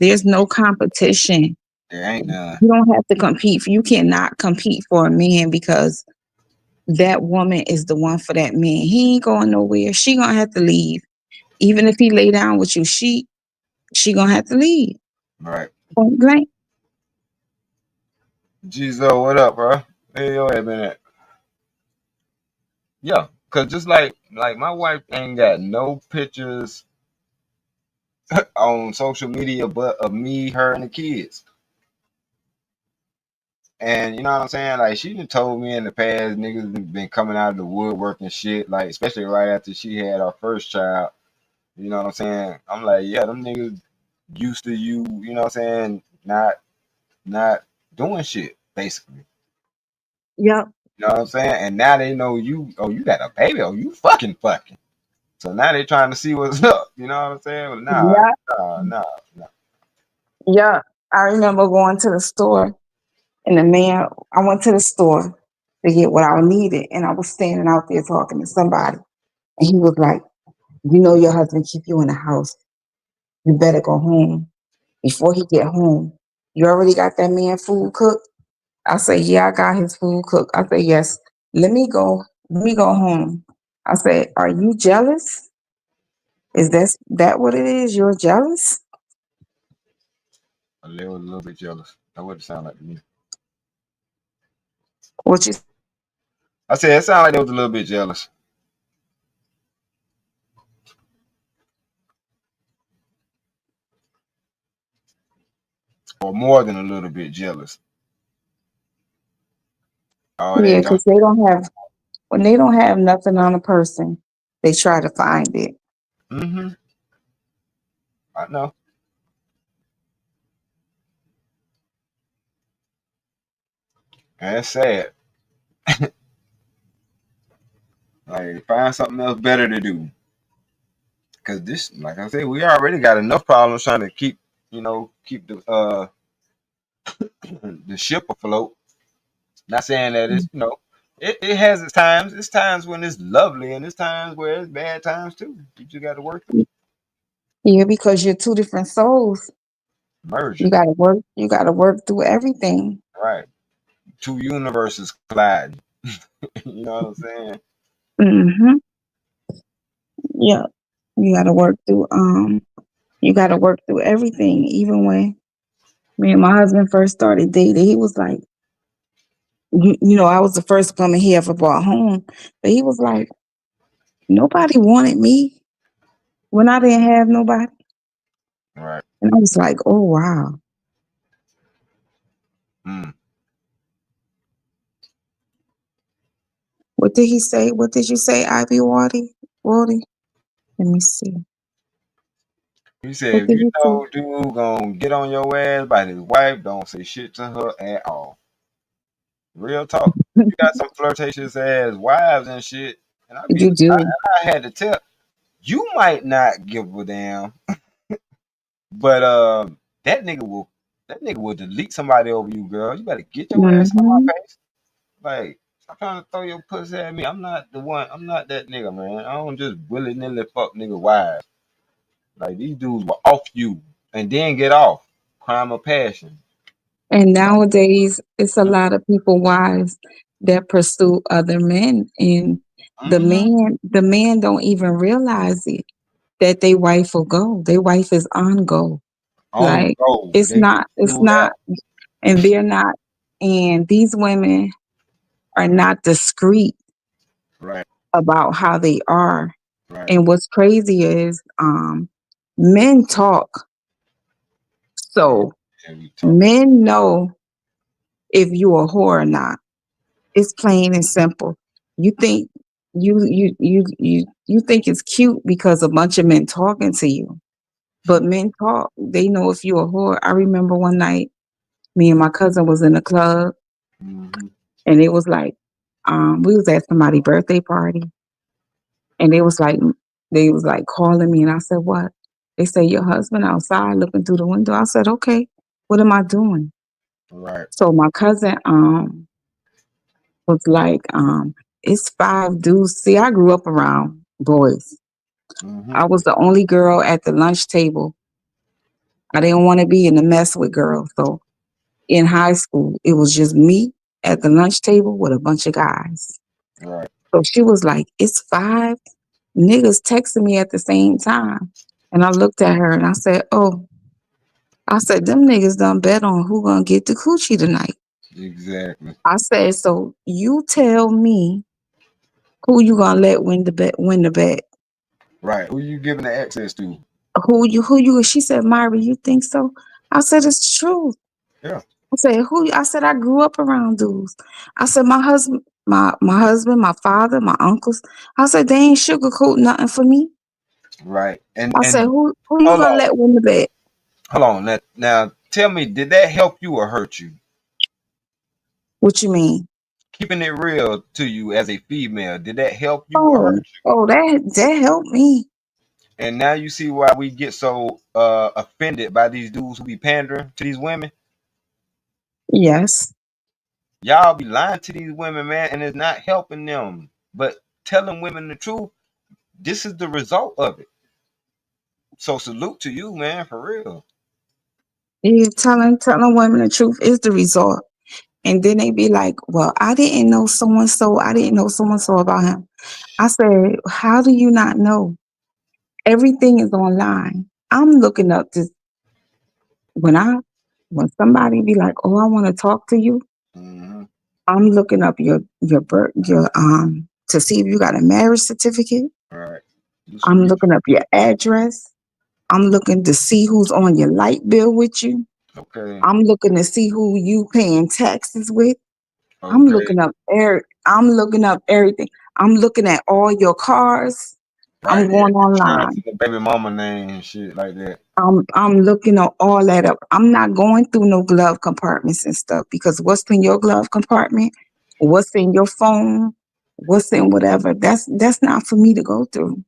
There's no competition. There ain't none. You don't have to compete. You cannot compete for a man because that woman is the one for that man. He ain't going nowhere. She gonna have to leave. Even if he lay down with you, she gonna have to leave. Right. Point blank. Jizo, what up, bro? Hey, yo, hey, been at? Yeah, cause just like my wife ain't got no pictures on social media but of me, her, and the kids. And you know what I'm saying? Like she done told me in the past, niggas been coming out of the woodwork and shit. Like especially right after she had our first child. You know what I'm saying? I'm like, yeah, them niggas used to you. You know what I'm saying? Not doing shit basically. Yep. You know what I'm saying? And now they know you. Oh, you got a baby. Oh, you fucking. So now they trying to see what's up. You know what I'm saying? But Yeah. nah. Yeah. I remember going to the store and I went to the store to get what I needed. And I was standing out there talking to somebody. And he was like, your husband keep you in the house. You better go home. Before he get home, you already got that man food cooked? I said, "Yeah, I got his food cooked." I said, "Yes, let me go home." I said, "Are you jealous?" Is that what it is? You're jealous? A little bit jealous. That what it sound like to me. What you I said it sounded like they was a little bit jealous, or more than a little bit jealous. All Yeah, that junk. because they don't have when they don't have nothing on a person, they try to find it. Mm-hmm. I know. And it's sad. Like find something else better to do. Cause this, like I said, we already got enough problems trying to keep, keep the ship afloat. Not saying that it's, it has its times. It's times when it's lovely, and it's times where it's bad times too. You just got to work through Yeah, because you're two different souls. You merging, gotta work. You gotta work through everything. right? Two universes colliding. You know what I'm saying? Hmm. Yeah, you gotta work through. You gotta work through everything. Even when me and my husband first started dating, he was like, I was the first woman he ever brought home, but he was like, nobody wanted me when I didn't have nobody, Right. and I was like, oh wow. Mm. What did he say? What did you say, Ivy Waddy? Waddy? Let me see. He said, What if did you he say? know dude gonna get on your ass by his wife, don't say shit to her at all. Real talk. You got some flirtatious ass wives and shit, and You do. I had to tell you might not give a damn, but that nigga will delete somebody over you, girl. You better get your ass on Hmm. my face. Like, stop trying to throw your pussy at me. I'm not the one. I'm not that nigga, man. I don't just willy nilly fuck nigga wives. Like these dudes will off you and then get off. Crime of passion. And nowadays, it's a lot of people wives that pursue other men, and Mm-hmm. the man don't even realize it that they wife will go. Their wife is on go. On Like go. it's They not. It's do that. not. And they're not. And these women are not discreet Right. about how they are. Right. And what's crazy is, men talk. Oh, So yeah, we talk. men know if you a whore or not. It's plain and simple. You think you think it's cute because a bunch of men talking to you. But men talk. They know if you a whore. I remember one night, me and my cousin was in the club, Mm-hmm. and it was like, we was at somebody's birthday party, and they was like calling me, and I said, "What?" They say your husband outside looking through the window. I said, "Okay, what am I doing?" Right. So my cousin was like, it's five dudes. See, I grew up around boys. Mm-hmm. I was the only girl at the lunch table. I didn't want to be in the mess with girls. So in high school, it was just me at the lunch table with a bunch of guys. Right. So she was like, it's five niggas texting me at the same time. And I looked at her and I said, oh, I said, them niggas done bet on who gonna get the coochie tonight. Exactly. I said, so you tell me who you gonna let win the bet. Right. Who you giving the access to? Who you, she said, Myra, you think so? I said, it's true. Yeah. I said, who? I said, I grew up around dudes. I said, my husband, my father, my uncles. I said, they ain't sugarcoat nothing for me. Right. I said, And who you hold gonna on. let win the bet? Hold on. Now tell me, did that help you or hurt you? What you mean? Keeping it real to you as a female, did that help you or hurt you? Oh, that helped me. And now you see why we get so offended by these dudes who be pandering to these women. Yes. Y'all be lying to these women, man, and it's not helping them. But telling women the truth, this is the result of it. So salute to you, man, for real. Yeah, telling women the truth is the result. And then they be like, well, I didn't know so and so. I didn't know so and so about him. I said, how do you not know? Everything is online. I'm looking up this when I when somebody be like, "Oh, I want to talk to you." Mm-hmm. I'm looking up your birth your to see if you got a marriage certificate. All right. Do some I'm research. looking up your address. I'm looking to see who's on your light bill with you. Okay. I'm looking to see who you paying taxes with. Okay. I'm looking up everything. I'm looking at all your cars. I'm Right. Yeah. going Trying to online. see the baby mama name and shit like that. I'm looking at all that up. I'm not going through no glove compartments and stuff because what's in your glove compartment, what's in your phone, what's in whatever, that's not for me to go through.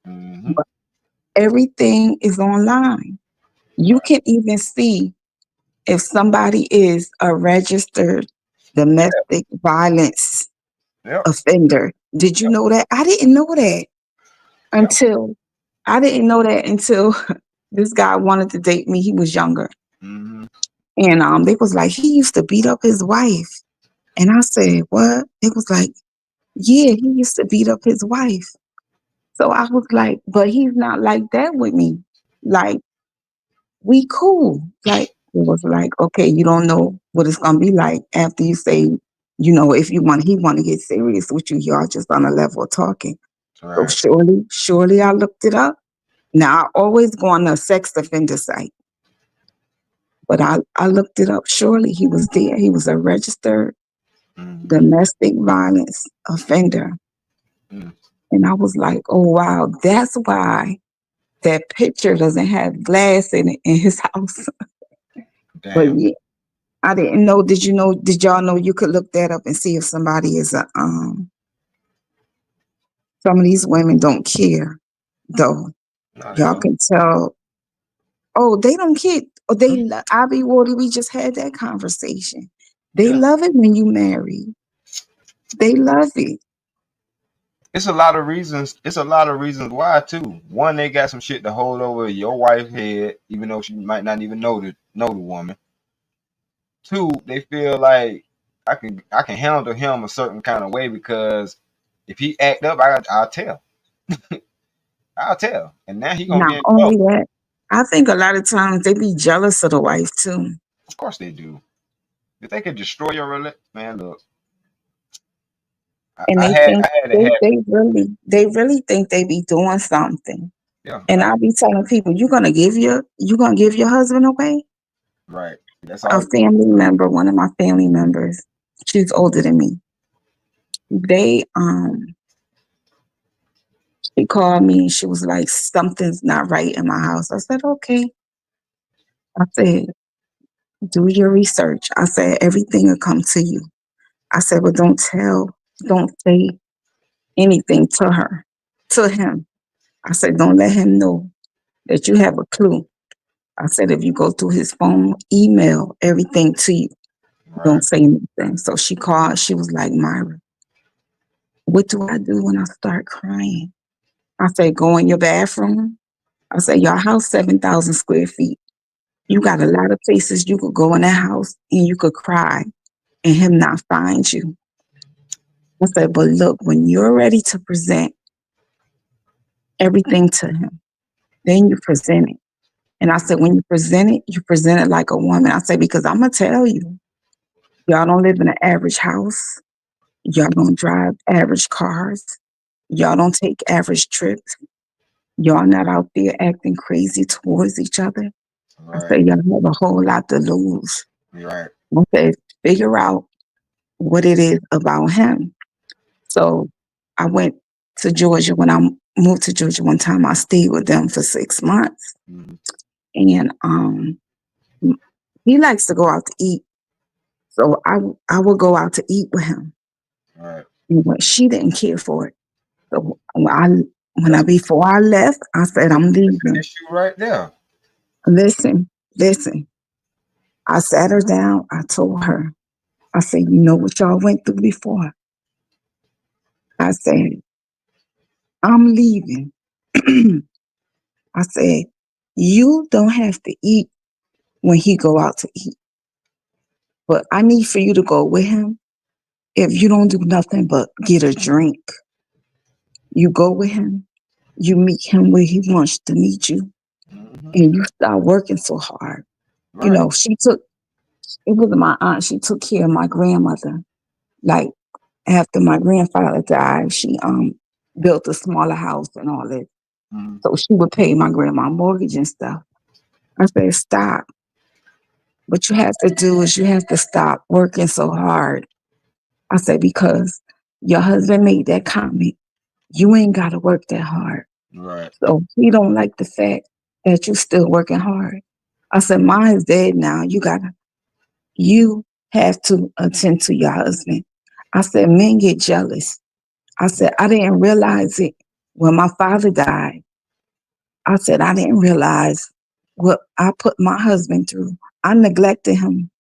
Mm-hmm. But everything is online. You Right. can even see if somebody is a registered Yeah. domestic violence Yep. offender. Did you Yep. know that? I didn't know that Yep. until I didn't know that until this guy wanted to date me. He was younger. Mm-hmm. And they was like, he used to beat up his wife. And I said, what? It was like, yeah, he used to beat up his wife. So I was like, but he's not like that with me. Like, we cool. Like, it was like, okay, you don't know what it's gonna be like after you say, if he want to get serious with you, y'all just on a level of talking. So Right. surely I looked it up. Now I always go on a sex offender site, but I looked it up. Surely he was there. He was a registered Mm-hmm. domestic violence offender. Mm. And I was like, oh wow, that's why that picture doesn't have glass in it in his house. But Damn. yeah, I didn't know. Did y'all know you could look that up and see if somebody is a some of these women don't care though. No, they Y'all don't. can tell. Oh, they don't care. Oh, I be Wardy, we just had that conversation. They Yeah. love it when you marry. They love it. It's a lot of reasons. It's a lot of reasons why too. One, they got some shit to hold over your wife's head, even though she might not even know the woman. Two, they feel like I can handle him a certain kind of way because if he act up, I'll tell. I'll tell, and now he gonna Not be in only trouble. that, I think a lot of times they be jealous of the wife too. Of course they do. If they could destroy your relationship, man, look, I, And I they had think I had it happen. they really think they be doing something. Yeah, And I be telling people, you gonna give your husband away? right. That's A all. family member, one of my family members, she's older than me. They she called me and she was like, something's not right in my house. I said, okay. I said, do your research. I said, everything will come to you. I said, but don't say anything to him. I said, don't let him know that you have a clue. I said, if you go through his phone, email everything to you. Right. Don't say anything. So she called. She was like, Myra, what do I do when I start crying? I said, go in your bathroom. I said, your house 7,000 square feet. You got a lot of places you could go in that house and you could cry and him not find you. I said, but look, when you're ready to present everything to him, then you present it. And I said, when you present it like a woman. I said, because I'm going to tell you, y'all don't live in an average house. Y'all don't drive average cars. Y'all don't take average trips. Y'all not out there acting crazy towards each other. I Right. said, y'all have a whole lot to lose. Right. I said, figure out what it is about him. So I went to Georgia when I moved to Georgia one time. I stayed with them for 6 months. Mm-hmm. And he likes to go out to eat. So I would go out to eat with him. Right. And she didn't care for it. So That's before I left, I said, I'm that's an leaving. issue right there. Listen. I sat her down. I told her, I said, you know what y'all went through before? I said, I'm leaving. I said, you don't have to eat when he go out to eat, but I need for you to go with him. If you don't do nothing but get a drink, you go with him you meet him where he wants to meet you, Hmm. and you start working so hard. You Right. know, it was my aunt, she took care of my grandmother. Like after my grandfather died, she built a smaller house and all that. Hmm. So she would pay my grandma mortgage and stuff. I said, stop. What you have to do is you have to stop working so hard. I said, because your husband made that comment. You ain't gotta work that hard. Right. So he don't like the fact that you still working hard. I said, mine is dead now. You have to attend to your husband. I said, men get jealous. I said, I didn't realize it when my father died. I said, I didn't realize what I put my husband through. I neglected him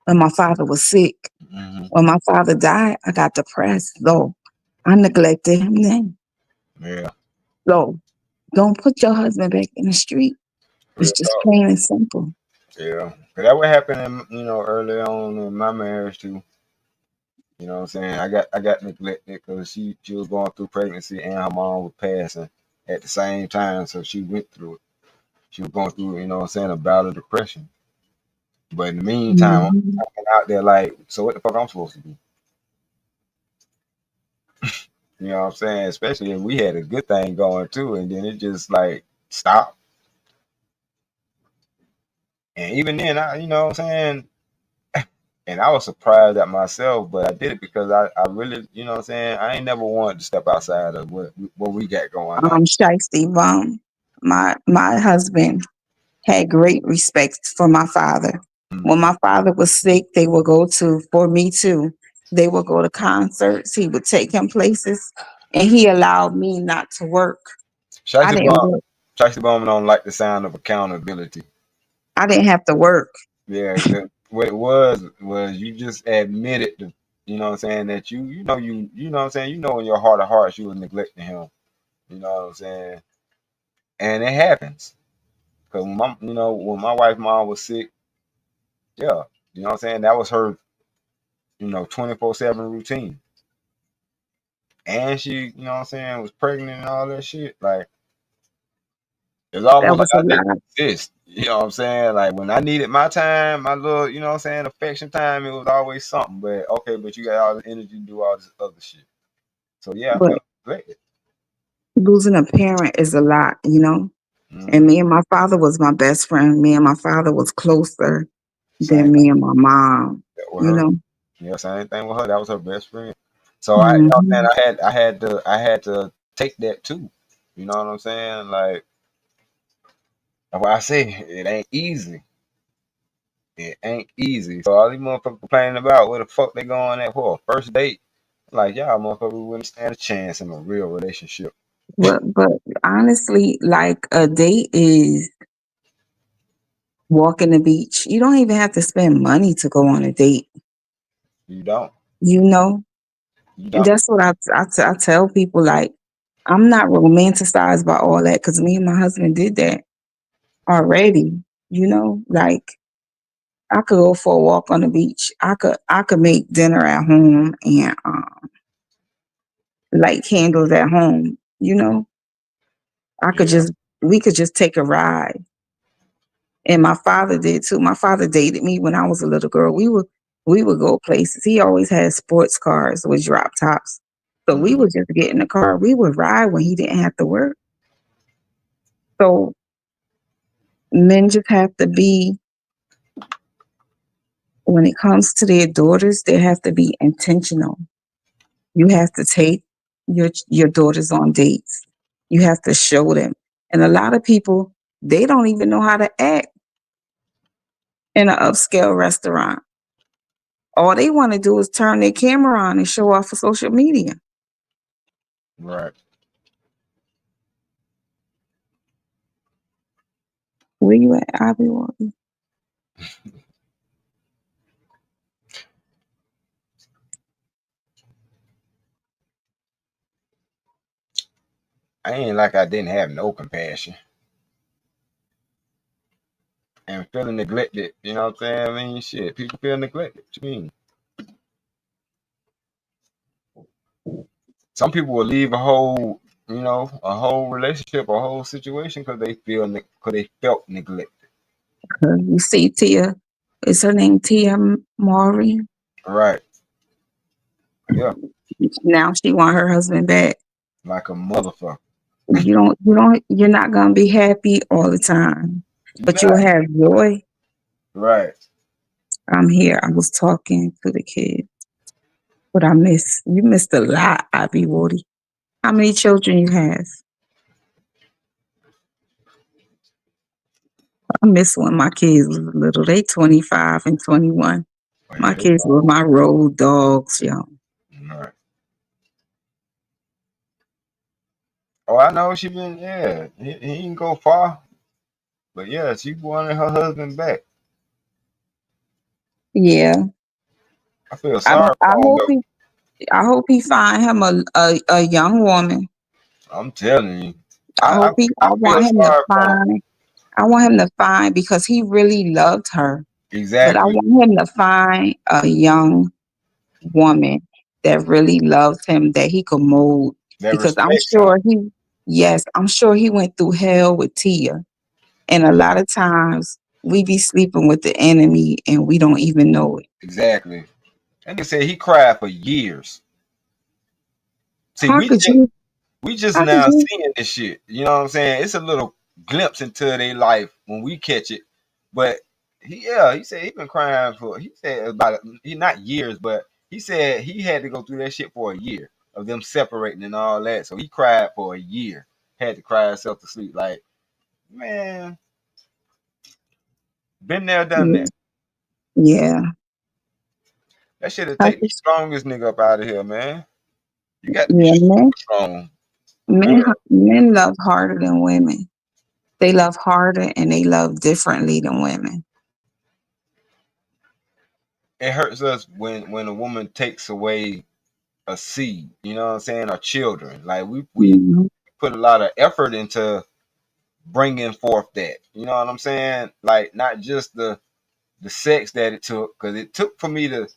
when my father was sick. Hmm. When my father died, I got depressed. So I neglected him then. Yeah. So don't put your husband back in the street. It's Real just talk. plain and simple. Yeah. 'Cause that what happened in, early on in my marriage too. You know what I'm saying? I got neglected because she was going through pregnancy and her mom was passing at the same time, so she went through it. She was going through, what I'm saying, a bout of depression. But in the meantime, Mhm. I'm out there like, so what the fuck I'm supposed to do? You know what I'm saying? Especially if we had a good thing going too, and then it just like stopped. And even then, you know what I'm saying? And I was surprised at myself, but I did it because I really, you know what I'm saying? I ain't never wanted to step outside of what we got going on. Shiesty Bum, my husband had great respect for my father. When Mm-hmm. my father was sick, they would go to, for me too, they would go to concerts. He would take him places, and he allowed me not to work. I Shiesty didn't Bum, work. Shiesty Bum don't like the sound of accountability. I didn't have to work. Yeah, what it was you just admitted to, you know what I'm saying, that you know what I'm saying, in your heart of hearts you was neglecting him. You know what I'm saying? And it happens. Cause when my wife's mom was sick, yeah, you know what I'm saying, that was her, 24/7 routine. And she, you know what I'm saying, was pregnant and all that shit. Like it's That almost like was a I didn't lot. exist. You know what I'm saying? Like when I needed my time, my little, you know what I'm saying, affection time, it was always something. But okay, but you got all the energy to do all this other shit. So yeah, I But felt neglected. losing a parent is a lot, you know. And Hmm. me and my father was my best friend. Me and my father was closer Same than me and my mom, thing with you her. know. Yeah, same thing with her. That was her best friend. So I, you know what I'm Hmm. saying, I had to take that too. You know what I'm saying? Like that's why I say it ain't easy. It ain't easy. So all these motherfuckers complaining about where the fuck they going at for a first date. Like y'all motherfuckers wouldn't stand a chance in a real relationship. But honestly, like a date is walking the beach. You don't even have to spend money to go on a date, You don't. you know. You And don't. that's what I tell people. Like, I'm not romanticized by all that because me and my husband did that already. You know, like I could go for a walk on the beach. I could make dinner at home and light candles at home. You know, I could Yeah. just we could just take a ride. And my father did too. My father dated me when I was a little girl. We would go places. He always had sports cars with drop tops. So we Hmm. would just get in the car. We would ride when he didn't have to work. So men just have to be, when it comes to their daughters, they have to be intentional. You have to take your daughters on dates. You have to show them. And a lot of people, they don't even know how to act in an upscale restaurant. All they want to do is turn their camera on and show off for social media. Right. Where you at? I'll be walking. I ain't like I didn't have no compassion and feeling neglected. You know what I'm saying? I mean, shit, people feel neglected. What you mean? Some people will leave a whole a whole relationship, a whole situation, because they felt neglected. You see, Tia, is her name Tia Maury? Right. Yeah. Now she want her husband back. Like a motherfucker. You're not gonna be happy all the time, You but you'll not. have joy. Right. I'm here. I was talking to the kids, but you missed a lot, Ivy Woody. How many children you have? I miss when my kids was little. They 25 and 21. Oh, My yeah, they kids were my road dogs, yo. right. Oh, I know she been. Yeah, he didn't go far, but yeah, she wanted her husband back. Yeah. I feel I don't sorry for him though. I hope he find him a young woman. I'm telling you, I hope I I feel want him to sorry for him. find I want him to find because he really loved her. But I Exactly. want him to find a young woman that really loves him that he could mold. That Because respects him. I'm sure he went through hell with Tia. And a lot of times we be sleeping with the enemy and we don't even know it. Exactly. And they say he cried for years. See, How could you we just how could now you seeing this shit. You know what I'm saying? It's a little glimpse into their life when we catch it. But he said he been crying for. He said about he not years, but he said he had to go through that shit for a year of them separating and all that. So he cried for a year. Had to cry himself to sleep. Like, man, been there, done yeah, that. yeah. That shit'll I take the just, strongest nigga up out of here, man. You got to be yeah, super strong, for real. men love harder than women. They love harder and they love differently than women. It hurts us when a woman takes away a seed. You know what I'm saying? Our children. Like we Mhm. put a lot of effort into bringing forth that. You know what I'm saying? Like not just the sex that it took, because it took for me to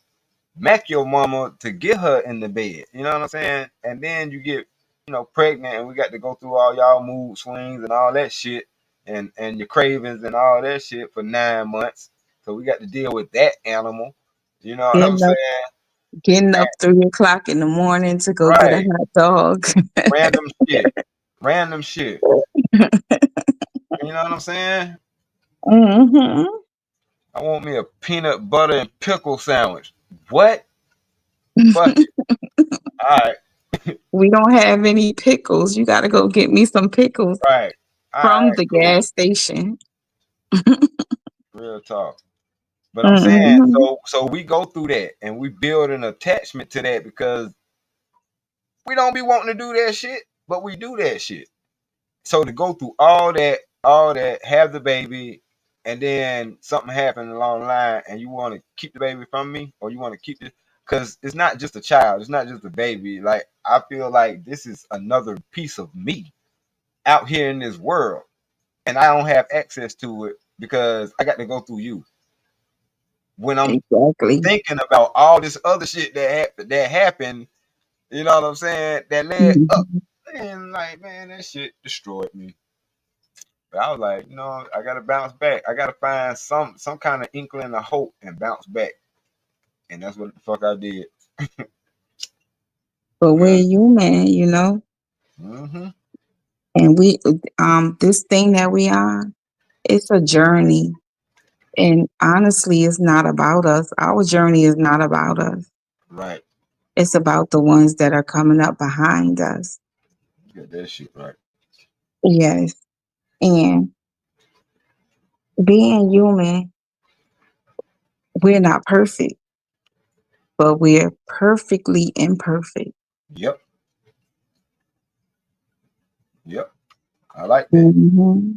mac your mama to get her in the bed. You know what I'm saying? And then you get pregnant, and we got to go through all y'all mood swings and all that shit, and your cravings and all that shit for 9 months. So we got to deal with that animal. You know what I'm Getting up, saying? getting up 3 o'clock in the morning to go get a Right. hot dog. Random shit. Random shit. You know what I'm saying? hmm I want me a peanut butter and pickle sandwich. What? Fuck it. All right. We don't have any pickles. You got to go get me some pickles Right. All from right. the Cool. gas station. Real talk. But I'm saying, hmm so we go through that and we build an attachment to that because we don't be wanting to do that shit, but we do that shit. So to go through all that, have the baby, and then something happened along the line, and you want to keep the baby from me, or you want to keep it, because it's not just a child, it's not just a baby. Like I feel like this is another piece of me out here in this world, and I don't have access to it because I got to go through you. When I'm Exactly. thinking about all this other shit that happened, you know what I'm saying? That led up, Mhm. and like, man, that shit destroyed me. But I was like, I gotta bounce back. I gotta find some kind of inkling of hope and bounce back. And that's what the fuck I did. But we're Real. human, you know, Mm-hmm. and this thing that we on, it's a journey. And honestly, it's not about us. Our journey is not about us. Right. It's about the ones that are coming up behind us. Get that shit right. Yes. And being human, we're not perfect, but we're perfectly imperfect. Yep. Yep. I like that. hmm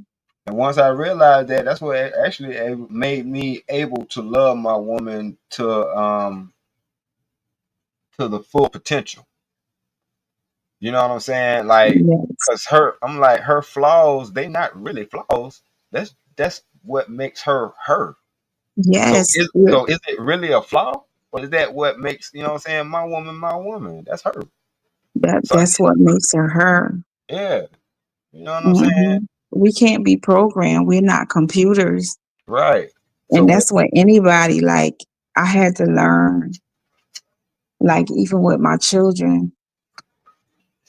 And once I realized that, that's what actually made me able to love my woman to the full potential. You know what I'm saying? Like, Yes. cause I'm like her flaws. They not really flaws. That's what makes her her. So Yes. Yeah. is it really a flaw, or is that what makes what I'm saying my woman my woman? That's her. So That's what makes her her. Yeah. You know what I'm saying? Hmm. We can't be programmed. We're not computers. Right. So And what? that's what anybody, like, I had to learn, like, even with my children,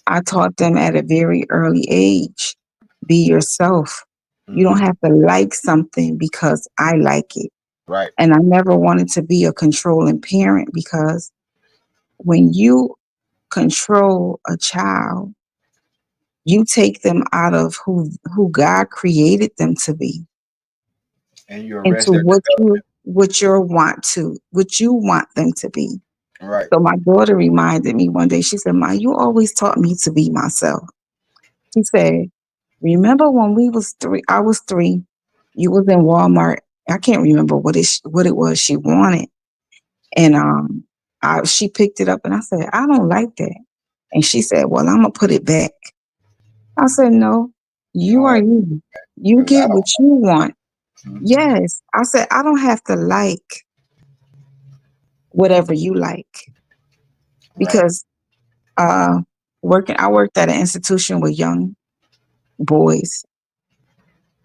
I taught them at a very early age, be yourself. You Mm-hmm. don't have to like something because I like it. Right. And I never wanted to be a controlling parent, because when you control a child, you take them out of who God created them to be, And you arrest into their development. what you want them to be. Right. So my daughter reminded me one day, she said, "Ma, you always taught me to be myself." She said, "Remember when we was three, I was three, you was in Walmart. I can't remember what it was she wanted. And she picked it up and I said, I don't like that. And she said, well, I'm gonna put it back. I said, no, You you don't are have you. You because get I what you want. don't. Mm-hmm. Yes. I said, I don't have to like whatever you like, Right. because uh I worked at an institution with young boys,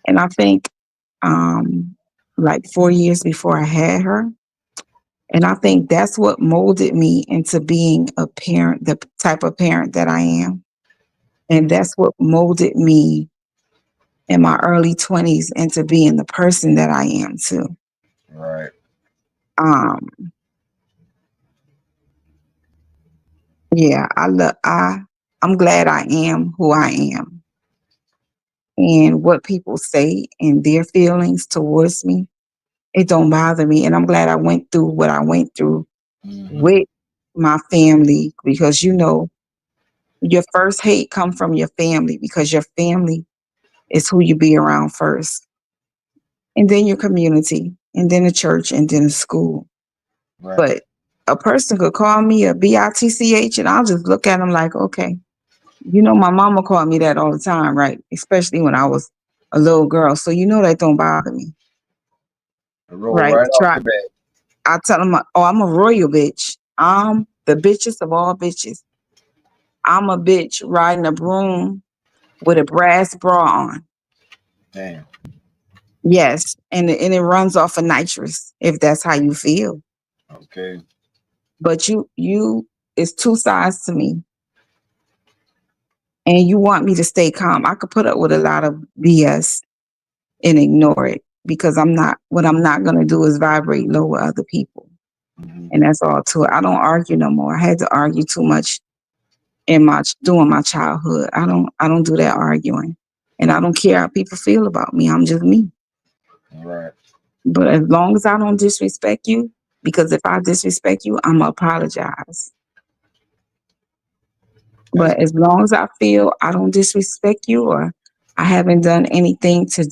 and I think like 4 years before I had her. And I think that's what molded me into being a parent, the type of parent that I am. And that's what molded me in my early 20s into being the person that I am too. Right. Um, yeah, I'm glad I am who I am. And what people say and their feelings towards me, it don't bother me. And I'm glad I went through what I went through Mm-hmm. with my family, because your first hate come from your family, because your family is who you be around first, and then your community, and then the church, and then the school. Right. But a person could call me a bitch, and I'll just look at them like, okay, my mama called me that all the time, right? Especially when I was a little girl. So that don't bother me, Roll right? right off the bat. I tell them, oh, I'm a royal bitch. I'm the bitchest of all bitches. I'm a bitch riding a broom with a brass bra on. Damn. Yes, and it runs off of nitrous, if that's how you feel. Okay. But it's two sides to me, and you want me to stay calm. I could put up with a lot of BS and ignore it, because what I'm not gonna do is vibrate low with other people, Mm-hmm. and that's all to it. I don't argue no more. I had to argue too much during my childhood. I don't do that arguing, and I don't care how people feel about me. I'm just me. All right. But as long as I don't disrespect you, because if I disrespect you, I'm gonna apologize. That's But as long as I feel I don't disrespect you, or I haven't done anything to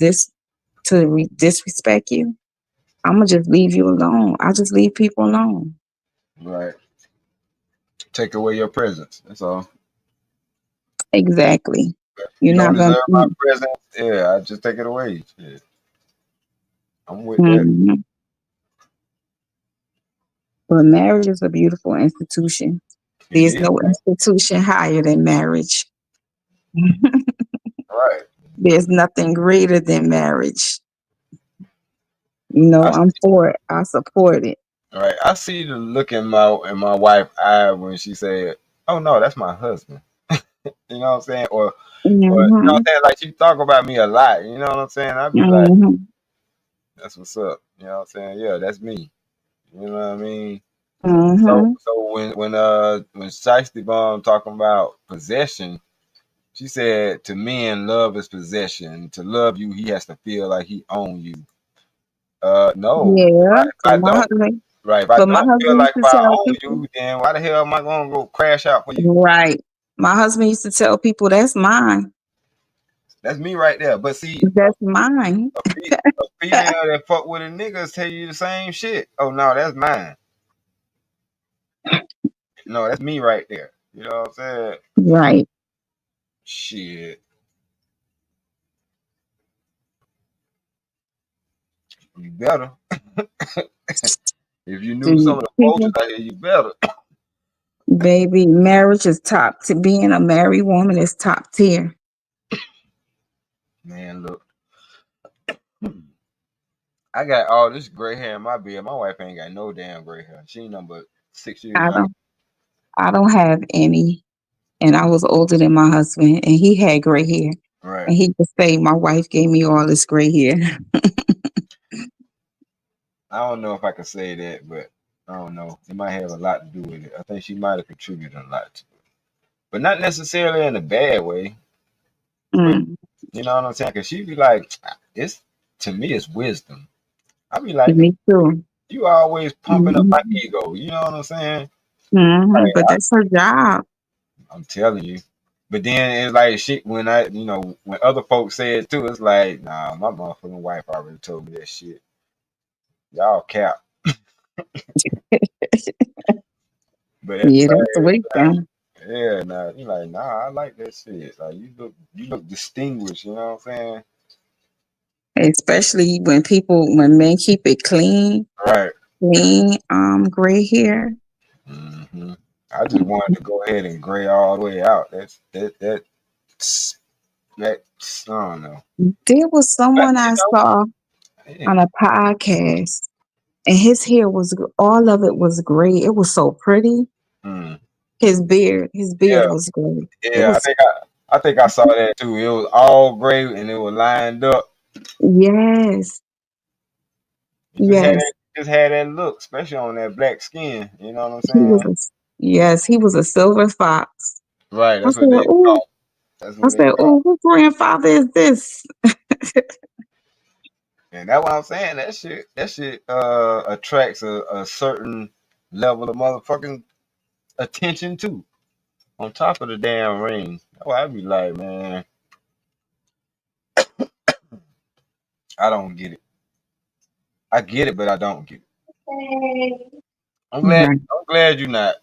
disrespect you, I'm gonna just leave you alone. I just leave people alone. right. Take away your presence. That's all. Exactly. You You're don't not gonna. deserve my presence. Yeah, I just take it away. Shit. I'm with that. Mhm. But marriage is a beautiful institution. It There's is, no man. institution higher than marriage. Right. There's nothing greater than marriage. I I'm for it. I support it. right. I see the look in my wife's eye when she said, "Oh no, that's my husband." You know what I'm saying? Or you know what I'm Hmm. saying? Like she talk about me a lot. You know what I'm saying? I'd be like, Hmm. "That's what's up." You know what I'm saying? Yeah, that's me. You know what I mean? So Hmm. so when Shiesty Bomb talking about possession, she said to men love is possession. To love you, he has to feel like he own you. No. Yeah, Right. If I don't right, if I but my don't feel husband like used if to I tell own people, you, then why the hell am I gonna go crash out for you? right. My husband used to tell people, that's mine. That's me right there. But see, That's mine. a female that fuck with a nigga tell you the same shit. Oh no, that's mine. No, that's me right there. You know what I'm saying? Right. Shit. You better. If you knew some See, of the people, cultures out here, you better. Baby, marriage is top to being a married woman is top tier. Man, look, I got all this gray hair in my beard. My wife ain't got no damn gray hair. She ain't nothing but 6 years I younger. don't I don't have any. And I was older than my husband and he had gray hair. Right. And he would say my wife gave me all this gray hair. I don't know if I can say that, but I don't know. It might have a lot to do with it. I think she might have contributed a lot to it, but not necessarily in a bad way. But Mm, you know what I'm saying? Cause she be like, it's to me, it's wisdom. I be like, me too. you always pumping up my Hmm. ego. You know what I'm saying? Hmm. Like, But that's her job. I'm telling you. But then it's like shit when when other folks say it too, it's like, nah, my motherfucking wife already told me that shit. Y'all cap. But at the Yeah, that's same time, wisdom. yeah, nah, you like, nah, I like that shit. Like you look distinguished, you know what I'm saying? Especially when men keep it clean, Right. gray hair. hmm I just wanted to go ahead and gray all the way out. That I don't know. There was But someone I saw yeah. on a podcast, and his hair was all of it was gray. It was so pretty. Mm. His beard Yeah, was gray. It yeah. was I think I saw that too. It was all gray and it was lined up. yes, It yes. just had that look, especially on that black skin. You know what I'm He was saying? a yes, he was a silver fox. Right. I That's said, what they "Oh, call. That's what they call. whose grandfather is this?" And that's what I'm saying. That shit attracts a certain level of motherfucking attention too. On top of the damn ring. That's why I be like, man, I don't get it. I get it, but I don't get it. I'm glad Right. I'm glad you're not.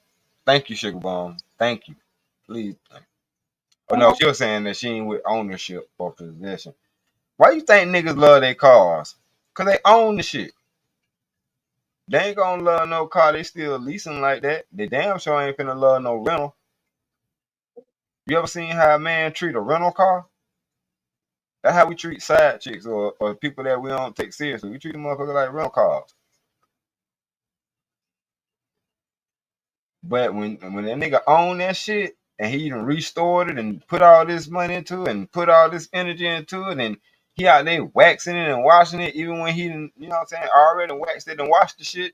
Thank you, Sugar Bomb. Thank you. Please. Oh no, she was saying that she ain't with ownership or possession. Why you think niggas love their cars? Cause they own the shit. They ain't gonna love no car. They still leasing like that. They damn sure ain't finna love no rental. You ever seen how a man treat a rental car? That's how we treat side chicks or people that we don't take seriously. We treat them motherfuckers like rental cars. But when that nigga own that shit and he even restored it and put all this money into it and put all this energy into it and he out there waxing it and washing it even when he didn't, you know what I'm saying, already waxed it and washed the shit.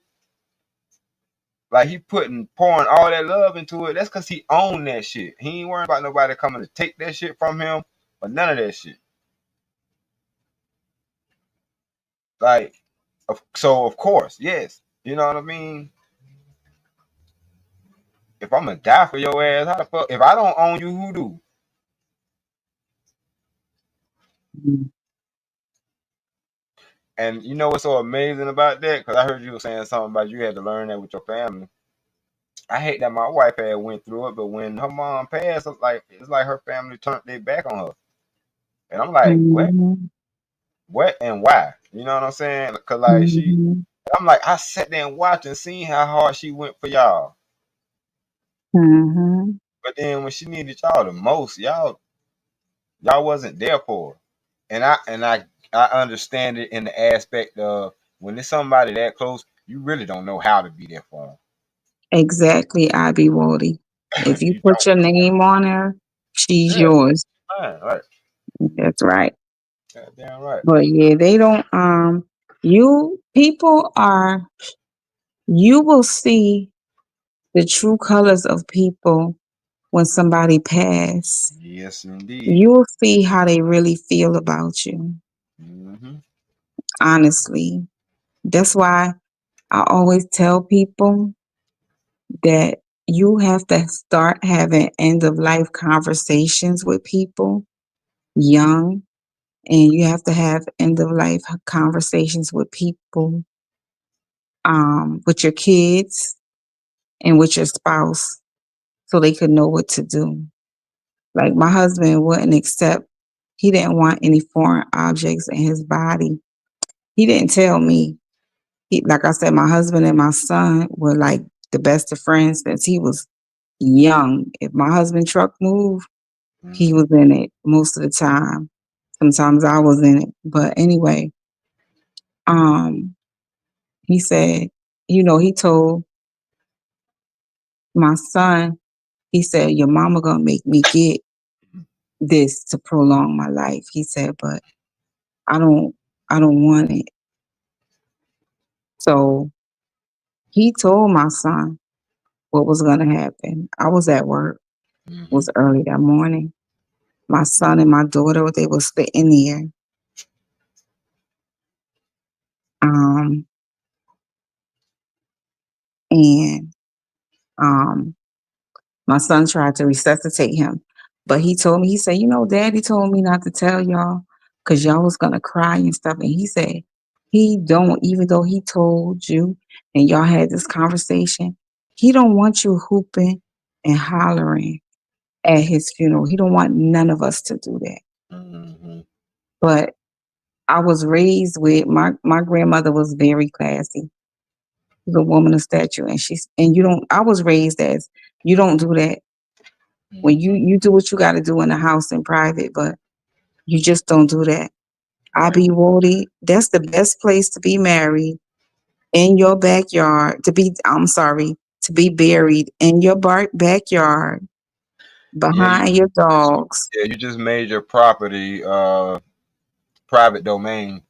Like he pouring all that love into it. That's cause he owned that shit. He ain't worrying about nobody coming to take that shit from him or none of that shit. Like so of course, yes. You know what I mean? If I'm gonna die for your ass, how the fuck if I don't own you, who do? Mhm. And you know what's so amazing about that? Because I heard you were saying something about you had to learn that with your family. I hate that my wife had went through it, but when her mom passed, it's like her family turned their back on her. And I'm like, Mhm. what, and why? You know what I'm saying? Because Mhm. I'm like, I sat there and watched and seen how hard she went for y'all. Mhm. But then when she needed y'all the most, y'all wasn't there for her. And I understand it in the aspect of when it's somebody that close, you really don't know how to be there for Exactly, Ivy Wody. them. If you You put don't. your name on her, she's Yeah, yours. fine, right. That's right. Goddamn right. But yeah, they don't you people are you will see the true colors of people when somebody pass. Yes, indeed. You will see how they really feel about you. hmm Honestly. That's why I always tell people that you have to start having end of life conversations with people young, and you have to have end of life conversations with people, with your kids and with your spouse, so they could know what to do. Like my husband wouldn't accept, he didn't want any foreign objects in his body. He didn't tell me. Like I said, my husband and my son were like the best of friends since he was young. If my husband truck moved, he was in it most of the time. Sometimes I was in it. But anyway, um, he said, he told my son, he said, your mama gonna make me get this to prolong my life. He said, but I don't I don't want it. So he told my son what was gonna happen. I was at work. It was early that morning. My son and my daughter, they were sitting there. Um, and um my son tried to resuscitate him. But he told me, he said, Daddy told me not to tell y'all because y'all was gonna cry and stuff. And he said, he don't, even though he told you and y'all had this conversation, he don't want you hooping and hollering at his funeral. He don't want none of us to do that. Mm-hmm. But I was raised with my grandmother was very classy. She's a woman of stature, and you don't. I was raised as you don't do that. When you do what you got to do in the house in private, but you just don't do that. I Right. be Wody. That's the best place to be married in your backyard. To be buried in your backyard Yeah, behind your dogs. you just made your property private domain.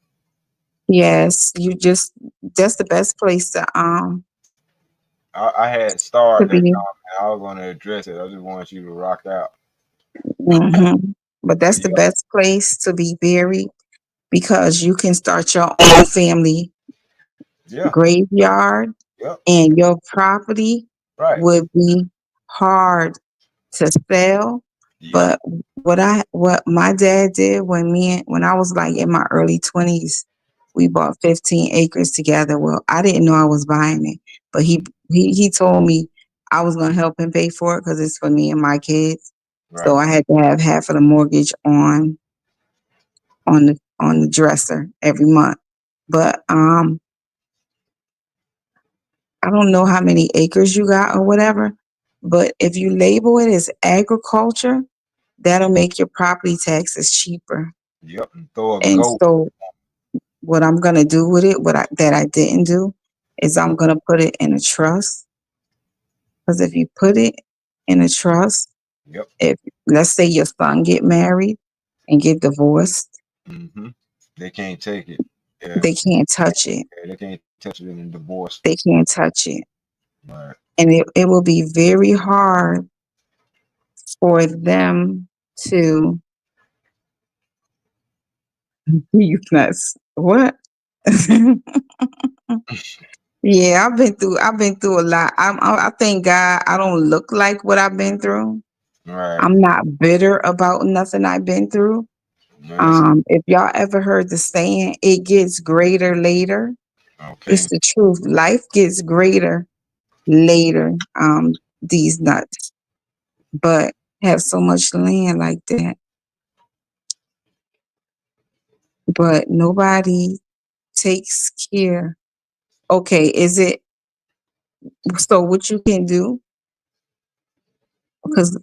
Yes, that's the best place I had to started that be. comment. I was going to address it. I just want you to rock out. But that's the Yeah, best place to be buried because you can start your own family yeah, graveyard yep, and your property right, would be hard to sell. yep. But what my dad did when I was like in my early 20s, we bought 15 acres together. Well, I didn't know I was buying it, but he told me I was gonna help him pay for it because it's for me and my kids. So Right. I had to have half of the mortgage on the dresser every month. But I don't know how many acres you got or whatever, but if you label it as agriculture, that'll make your property taxes cheaper. Yep. And throw a And goat. so what I'm gonna do with it, that I didn't do, is I'm gonna put it in a trust. Because if you put it in a trust, Yep. if let's say your son get married and get divorced, Mm-hmm. They can't take it. Yeah. they can't touch it. They can't touch it in divorce. They can't touch it. Right. And it will be very hard for them to use nuts. What? Yeah, I've been through a lot. I thank God I don't look like what I've been through. Right. I'm not bitter about nothing I've been through. Nice. If y'all ever heard the saying, it gets greater later. It's Okay. the truth. Life gets greater later. These nuts, but have so much land like that. But nobody takes care. Okay, is it so? What you can do, because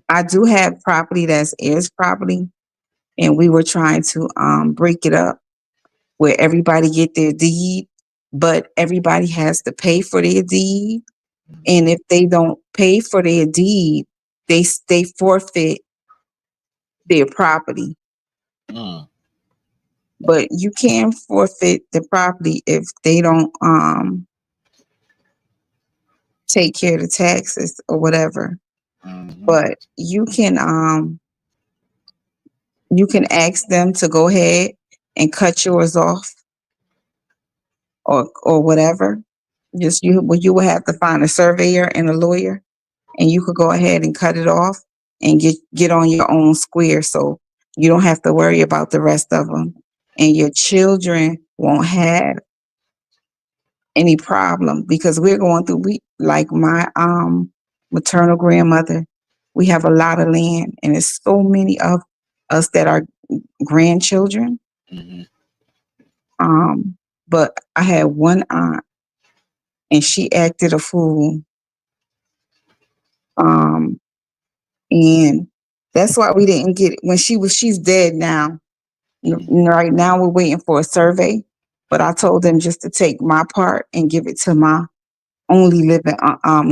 I do have property that's heirs property, and we were trying to break it up where everybody get their deed, but everybody has to pay for their deed. And if they don't pay for their deed, they forfeit their property. Mm. But you can forfeit the property if they don't take care of the taxes or whatever. Mm-hmm. But you can ask them to go ahead and cut yours off or whatever. Just you will have to find a surveyor and a lawyer, and you could go ahead and cut it off and get on your own square, so you don't have to worry about the rest of them, and your children won't have any problem because we're going through we like my maternal grandmother. We have a lot of land, and there's so many of us that are grandchildren. Mm-hmm. But I had one aunt, and she acted a fool Um, and that's why we didn't get it when she's dead now. Right now we're waiting for a survey, but I told them just to take my part and give it to my only living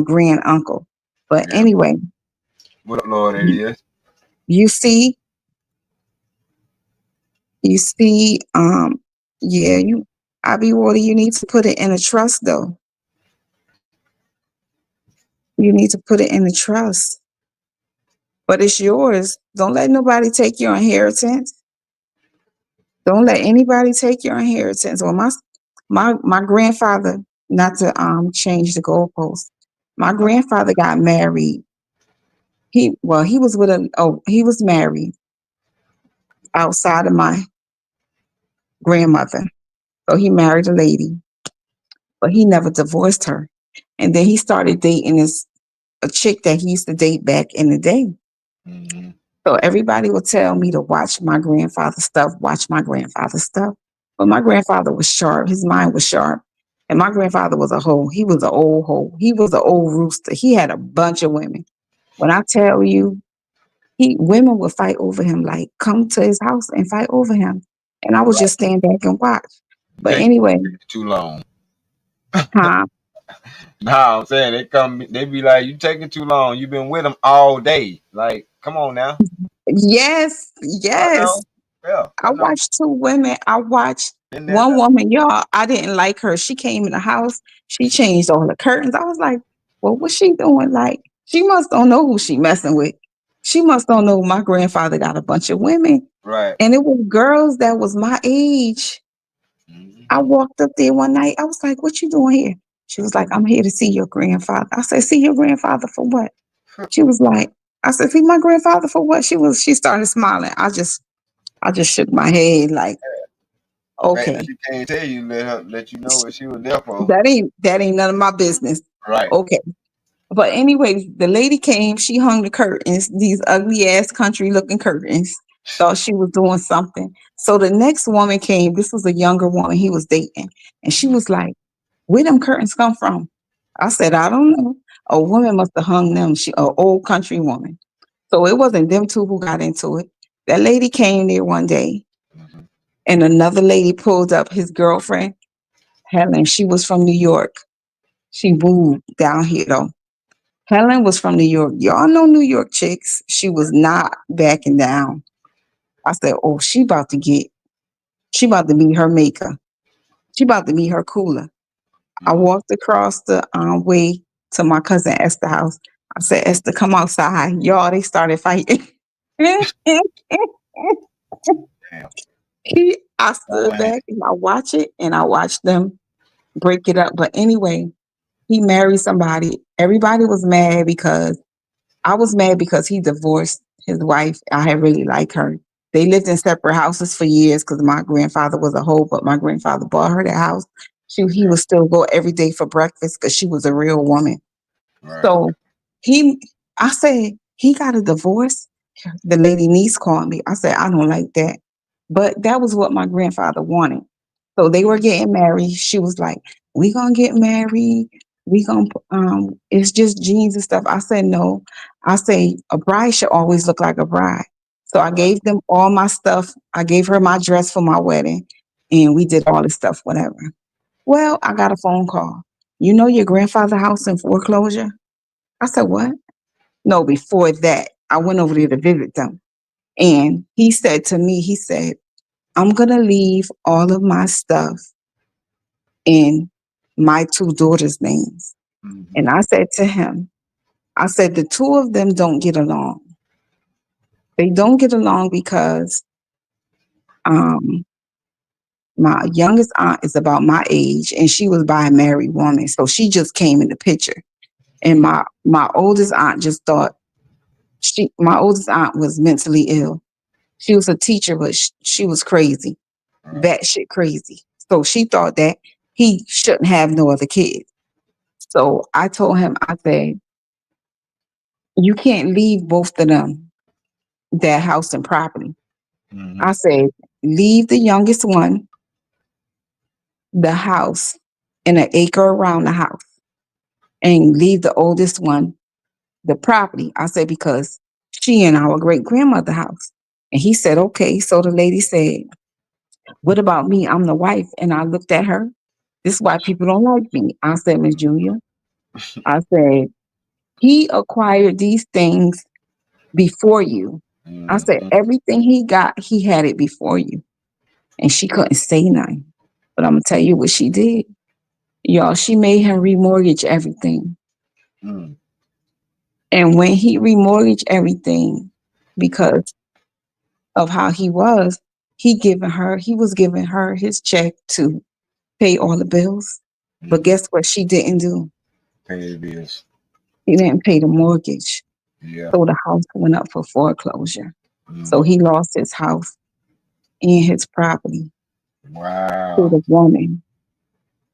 grand uncle. But Yeah. anyway, What up, Lord you, Elias? you see, you see, yeah, you, I be water. You need to put it in a trust, though. You need to put it in a trust, but it's yours. Don't let nobody take your inheritance. Don't let anybody take your inheritance. Well, my grandfather, not to change the goalpost. My grandfather got married. He was with he was married outside of my grandmother. So he married a lady, but he never divorced her. And then he started dating this a chick that he used to date back in the day. Mm-hmm. So everybody would tell me to watch my grandfather's stuff, watch my grandfather's stuff. But my grandfather was sharp. His mind was sharp. And my grandfather was a hoe. He was an old hoe. He was an old rooster. He had a bunch of women. When I tell you, women would fight over him, like come to his house and fight over him. And I would just stand back and watch. But Take anyway, too long. huh? Nah, I'm saying they be like, you taking too long. You've been with them all day. Like, come on now. Yes, I know. yes. Yeah, I I know. watched two women. I watched Been there, one done. woman, y'all. I didn't like her. She came in the house. She changed all the curtains. I was like, well, what's she doing? Like, she must don't know who she messing with. She must don't know my grandfather got a bunch of women. Right. And it was girls that was my age. I Mm-hmm. walked up there one night. I was like, what you doing here? She was like, I'm here to see your grandfather. I said, see your grandfather for what? She was like, I said, see my grandfather for what? She started smiling. I just shook my head like, The fact that okay, she can't tell you, let you know what she was there for. that ain't none of my business. Right. Okay. But anyway, the lady came, she hung the curtains, these ugly ass country looking curtains. Thought she was doing something. So the next woman came, this was a younger woman he was dating, and she was like, where them curtains come from? I said, I don't know. A woman must have hung them. She an old country woman. So it wasn't them two who got into it. That lady came there one day, Mm-hmm. and another lady pulled up his girlfriend, Helen. She was from New York. She moved down here though. Helen was from New York. Y'all know New York chicks. She was not backing down. I said, oh, she about to meet her maker. She about to meet her cooler. I Mm-hmm. walked across the way to my cousin Esther house. I said, Esther, come outside. Y'all, they started fighting. Damn. I Oh, stood man. back and I watched it and I watched them break it up. But anyway, he married somebody. Everybody was mad because I was mad because he divorced his wife. I had really liked her. They lived in separate houses for years because my grandfather was a hoe, but my grandfather bought her the house. He would still go every day for breakfast because she was a real woman. Right. So he, I said, he got a divorce. The lady niece called me. I said, I don't like that. But that was what my grandfather wanted. So they were getting married. She was like, we gonna get married. We gonna it's just jeans and stuff. I said no. I say a bride should always look like a bride. So I Right. gave them all my stuff. I gave her my dress for my wedding and we did all this stuff, whatever. Well, I got a phone call. You know your grandfather's house in foreclosure? I said, what? No, before that, I went over there to visit them. And he said to me, he said, I'm going to leave all of my stuff in my two daughters' names. Mm-hmm. And I said to him, I said, the two of them don't get along. They don't get along because um, my youngest aunt is about my age and she was by a married woman. So she just came in the picture. And my oldest aunt just thought my oldest aunt was mentally ill. She was a teacher, but she was crazy, Right. that shit crazy. So she thought that he shouldn't have no other kids. So I told him, I said, you can't leave both of them that house and property. Mm-hmm. I said, leave the youngest one the house and an acre around the house and leave the oldest one the property. I said, because she in our great grandmother house. And he said, okay. So the lady said, what about me? I'm the wife. And I looked at her. This is why people don't like me. I said, Miss Julia, I said, he acquired these things before you. I said, Mm-hmm. everything he got, he had it before you. And she couldn't say nothing. But I'm going to tell you what she did. Y'all, she made him remortgage everything. Mm. And when he remortgaged everything, because of how he was giving her his check to pay all the bills. But Mm-hmm. guess what she didn't do? Pay the bills. He didn't pay the mortgage. Yeah. So the house went up for foreclosure. So Mm-hmm. he lost his house and his property to Wow. the woman.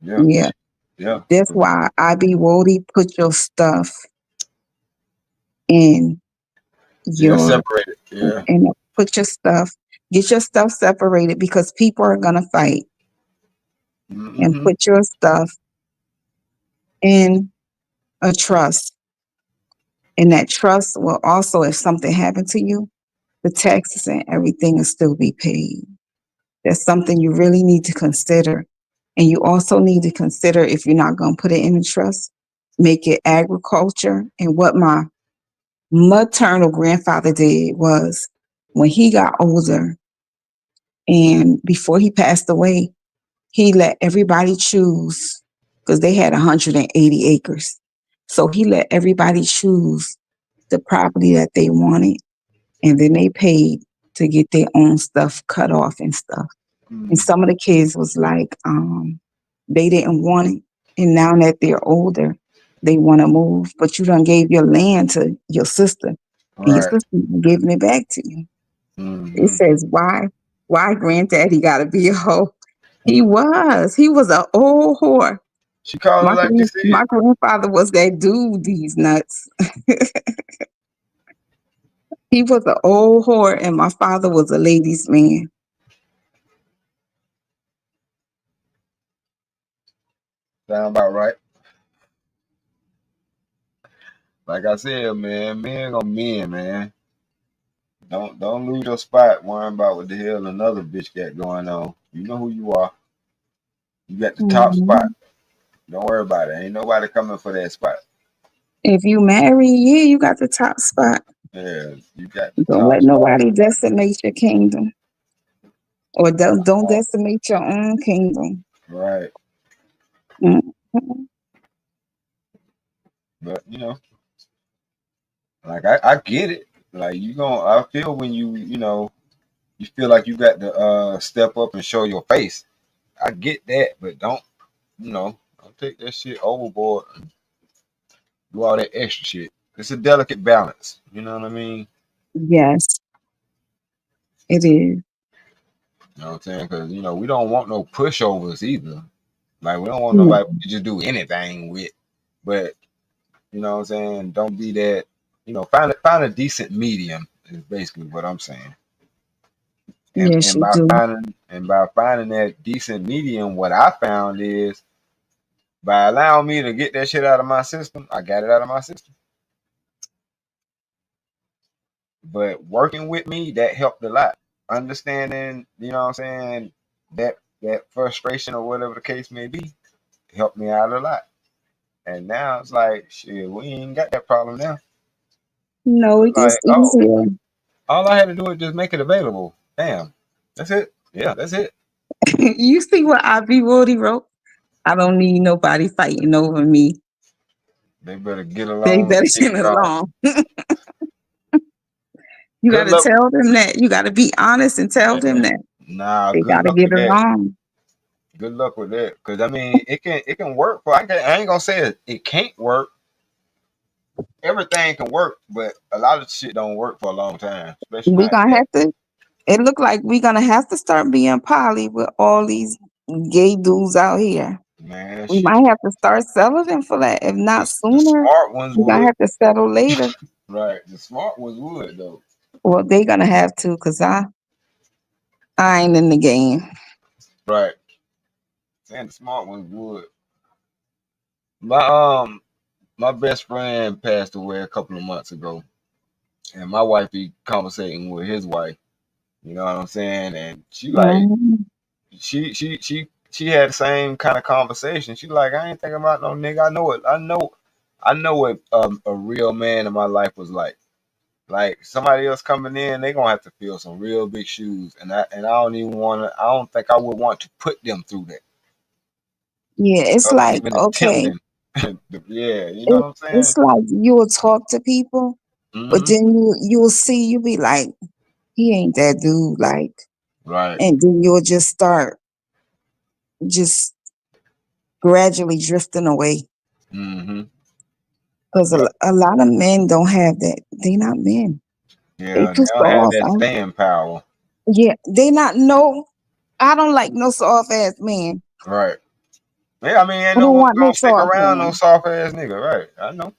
Yeah. Yeah. Yeah. That's why I be Wody, put your stuff in Yeah. your Separated. Yeah. and put your stuff, get your stuff separated because people are gonna fight, and Mm-hmm. put your stuff in a trust. And that trust will also, if something happened to you, the taxes and everything will still be paid. That's something you really need to consider. And you also need to consider, if you're not going to put it in a trust, make it agriculture. And what my maternal grandfather did was, when he got older and before he passed away, he let everybody choose, because they had 180 acres. So he let everybody choose the property that they wanted, and then they paid to get their own stuff cut off and stuff. And Mm. some of the kids was like, they didn't want it. And now that they're older, they want to move. But you done gave your land to your sister, and your Right. sister giving it back to you. It Mm-hmm. says, why granddaddy gotta be a hoe? He was an old whore. She called it like you said. My grandfather was that dude, these nuts. He was an old whore, and my father was a ladies' man. Sound about right. Like I said, man, men gonna men, man. Don't lose your spot worrying about what the hell another bitch got going on. You know who you are. You got the top spot. Mhm. Don't worry about it. Ain't nobody coming for that spot. If you marry, yeah, you got the top spot. Yeah, you got the Don't top let spot. nobody decimate your kingdom, or don't decimate your own kingdom. Right. Mhm. But like I get it. Like I feel when you feel like you got to step up and show your face. I get that, but don't take that shit overboard and do all that extra shit. It's a delicate balance. You know what I mean? Yes, it is. You know what I'm saying? Because we don't want no pushovers either. Like we don't want No. nobody to just do anything with. But you know what I'm saying? Don't be that. Find a decent medium is basically what I'm saying. And Yes, and you by do. finding that decent medium, what I found is by allowing me to get that shit out of my system, I got it out of my system. But working with me, that helped a lot. Understanding, you know what I'm saying, that frustration or whatever the case may be, helped me out a lot. And now it's like, shit, we ain't got that problem now. No, it It's gets like, oh, easier. all I had to do is just make it available. Damn. That's it. Yeah, that's it. You see what Ivy Woody wrote? I don't need nobody fighting over me. They better get They along, better get get along. along. You got Good to luck. tell them that. You got to be honest and tell them that Nah, they good got to luck get with that. along. Good luck with that. Cause I mean, it can work. I ain't gonna say it can't work. Everything can work, but a lot of shit don't work for a long time, especially We not gonna that. have to. It look like we gonna have to start being poly with all these gay dudes out here. Man, We shit. might have to start settling for that. If not The sooner, smart ones we gonna would. have to settle later. Right. The smart ones would though. Well, they gonna have to, cause I ain't in the game. Right. And the smart ones would. But my best friend passed away a couple of months ago, and my wife be conversating with his wife. You know what I'm saying? And she like Mhm. she had the same kind of conversation. She like, I ain't thinking about no nigga. I know it. I know what a real man in my life was like. Like somebody else coming in, they gonna have to fill some real big shoes, and I don't even want to. I don't think I would want to put them through that, Yeah, it's of like, even okay, attempting. Yeah, you know what I'm saying? it's like you'll talk to people, but Hmm. then you'll see, you be like, he ain't that dude, like, Right. and then you'll just start just gradually drifting away. Hmm. Because Yep. a lot of men don't have that. They not men. They Yeah, they too don't have soft. that staying power. Yeah, they not no. I don't like no soft ass man. Right. Yeah, I mean, ain't I no don't one want no gonna stick soft around no man. soft ass nigga. Right. I know.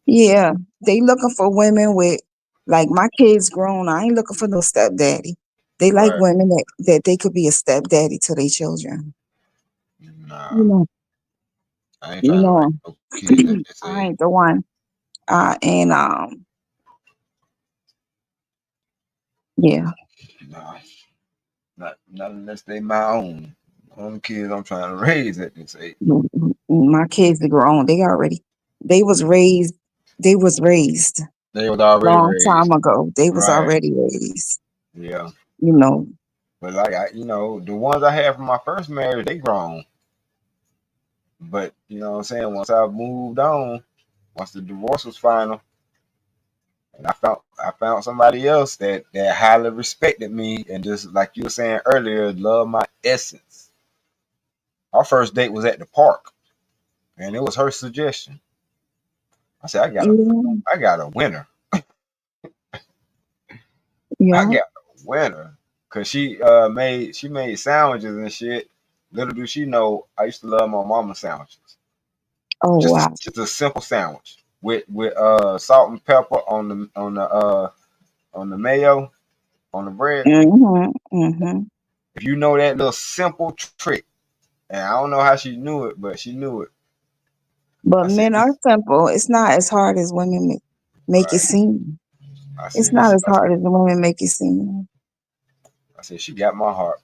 Yeah, they looking for women with, like, my kids grown. I ain't looking for no stepdaddy. They like Right. women that they could be a stepdaddy to their children. You Nah, know, I ain't you trying to raise know, no kids at this I age. ain't the one. And yeah, Nah, not unless they my own. Only kids I'm trying to raise at this age. my kids are grown. They was raised. They was raised They was already long time raised. ago. They was Right. already raised. Yeah. You know, But like the ones I had from my first marriage, they grown. But you know what I'm saying? Once I moved on, once the divorce was final, and I found somebody else that highly respected me and just like you were saying earlier, loved my essence. Our first date was at the park, and it was her suggestion. I said, yeah, I got a winner. I yeah. got a winner. Cause she made sandwiches and shit. Little do she know, I used to love my mama's sandwiches. Oh wow. Just a simple sandwich with salt and pepper on the mayo on the bread. Mhm. Mhm. If you know that little simple trick, and I don't know how she knew it, but she knew it. But I said, men are this simple. It's not as hard as women make it right. seem. I It's said, not this. as hard as the women make it seem. I said, she got my heart.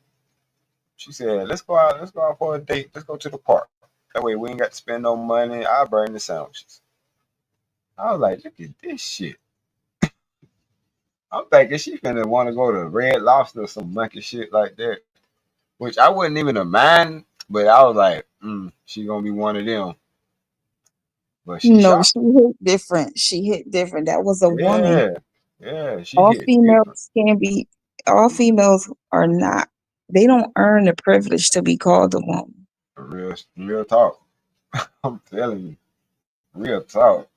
She said, let's go out for a date. Let's go to the park. That way we ain't got to spend no money. I'll bring the sandwiches. I was like, look at this shit. I'm thinking she finna want to go to Red Lobster or some monkey shit like that, which I wouldn't even have mind, but I was like, she gonna be one of them. But she No, shot. she hit different. She hit different. That was a woman. Yeah, yeah, she All hit different. females can be. All females are not. They don't earn the privilege to be called a woman. Real talk. I'm telling you, real talk.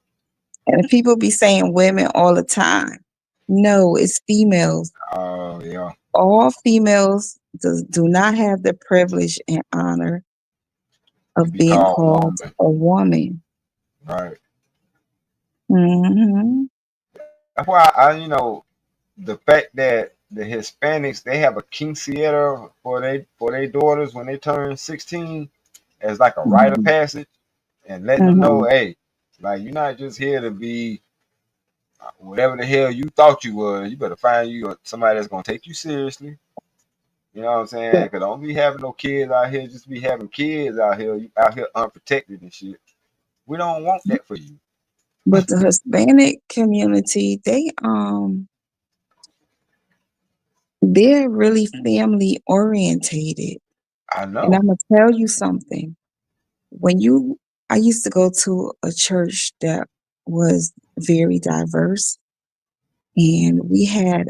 And people be saying women all the time. No, it's females. Oh yeah, All females do not have the privilege and honor to of be being called called woman, a woman. right? Hmm. That's why the fact that the Hispanics they have a quinceañera for their daughters when they turn 16 as like a rite of Hmm. passage and letting them know, Hmm. hey, like you're not just here to be whatever the hell you thought you was. You better find you somebody that's gonna take you seriously. You know what I'm saying? But Because don't be having no kids out here. Just be having kids out here. You out here unprotected and shit. We don't want that for you. the Hispanic community, they're really family orientated. I And know. I'm gonna tell you something. When you I used to go to a church that was very diverse, and we had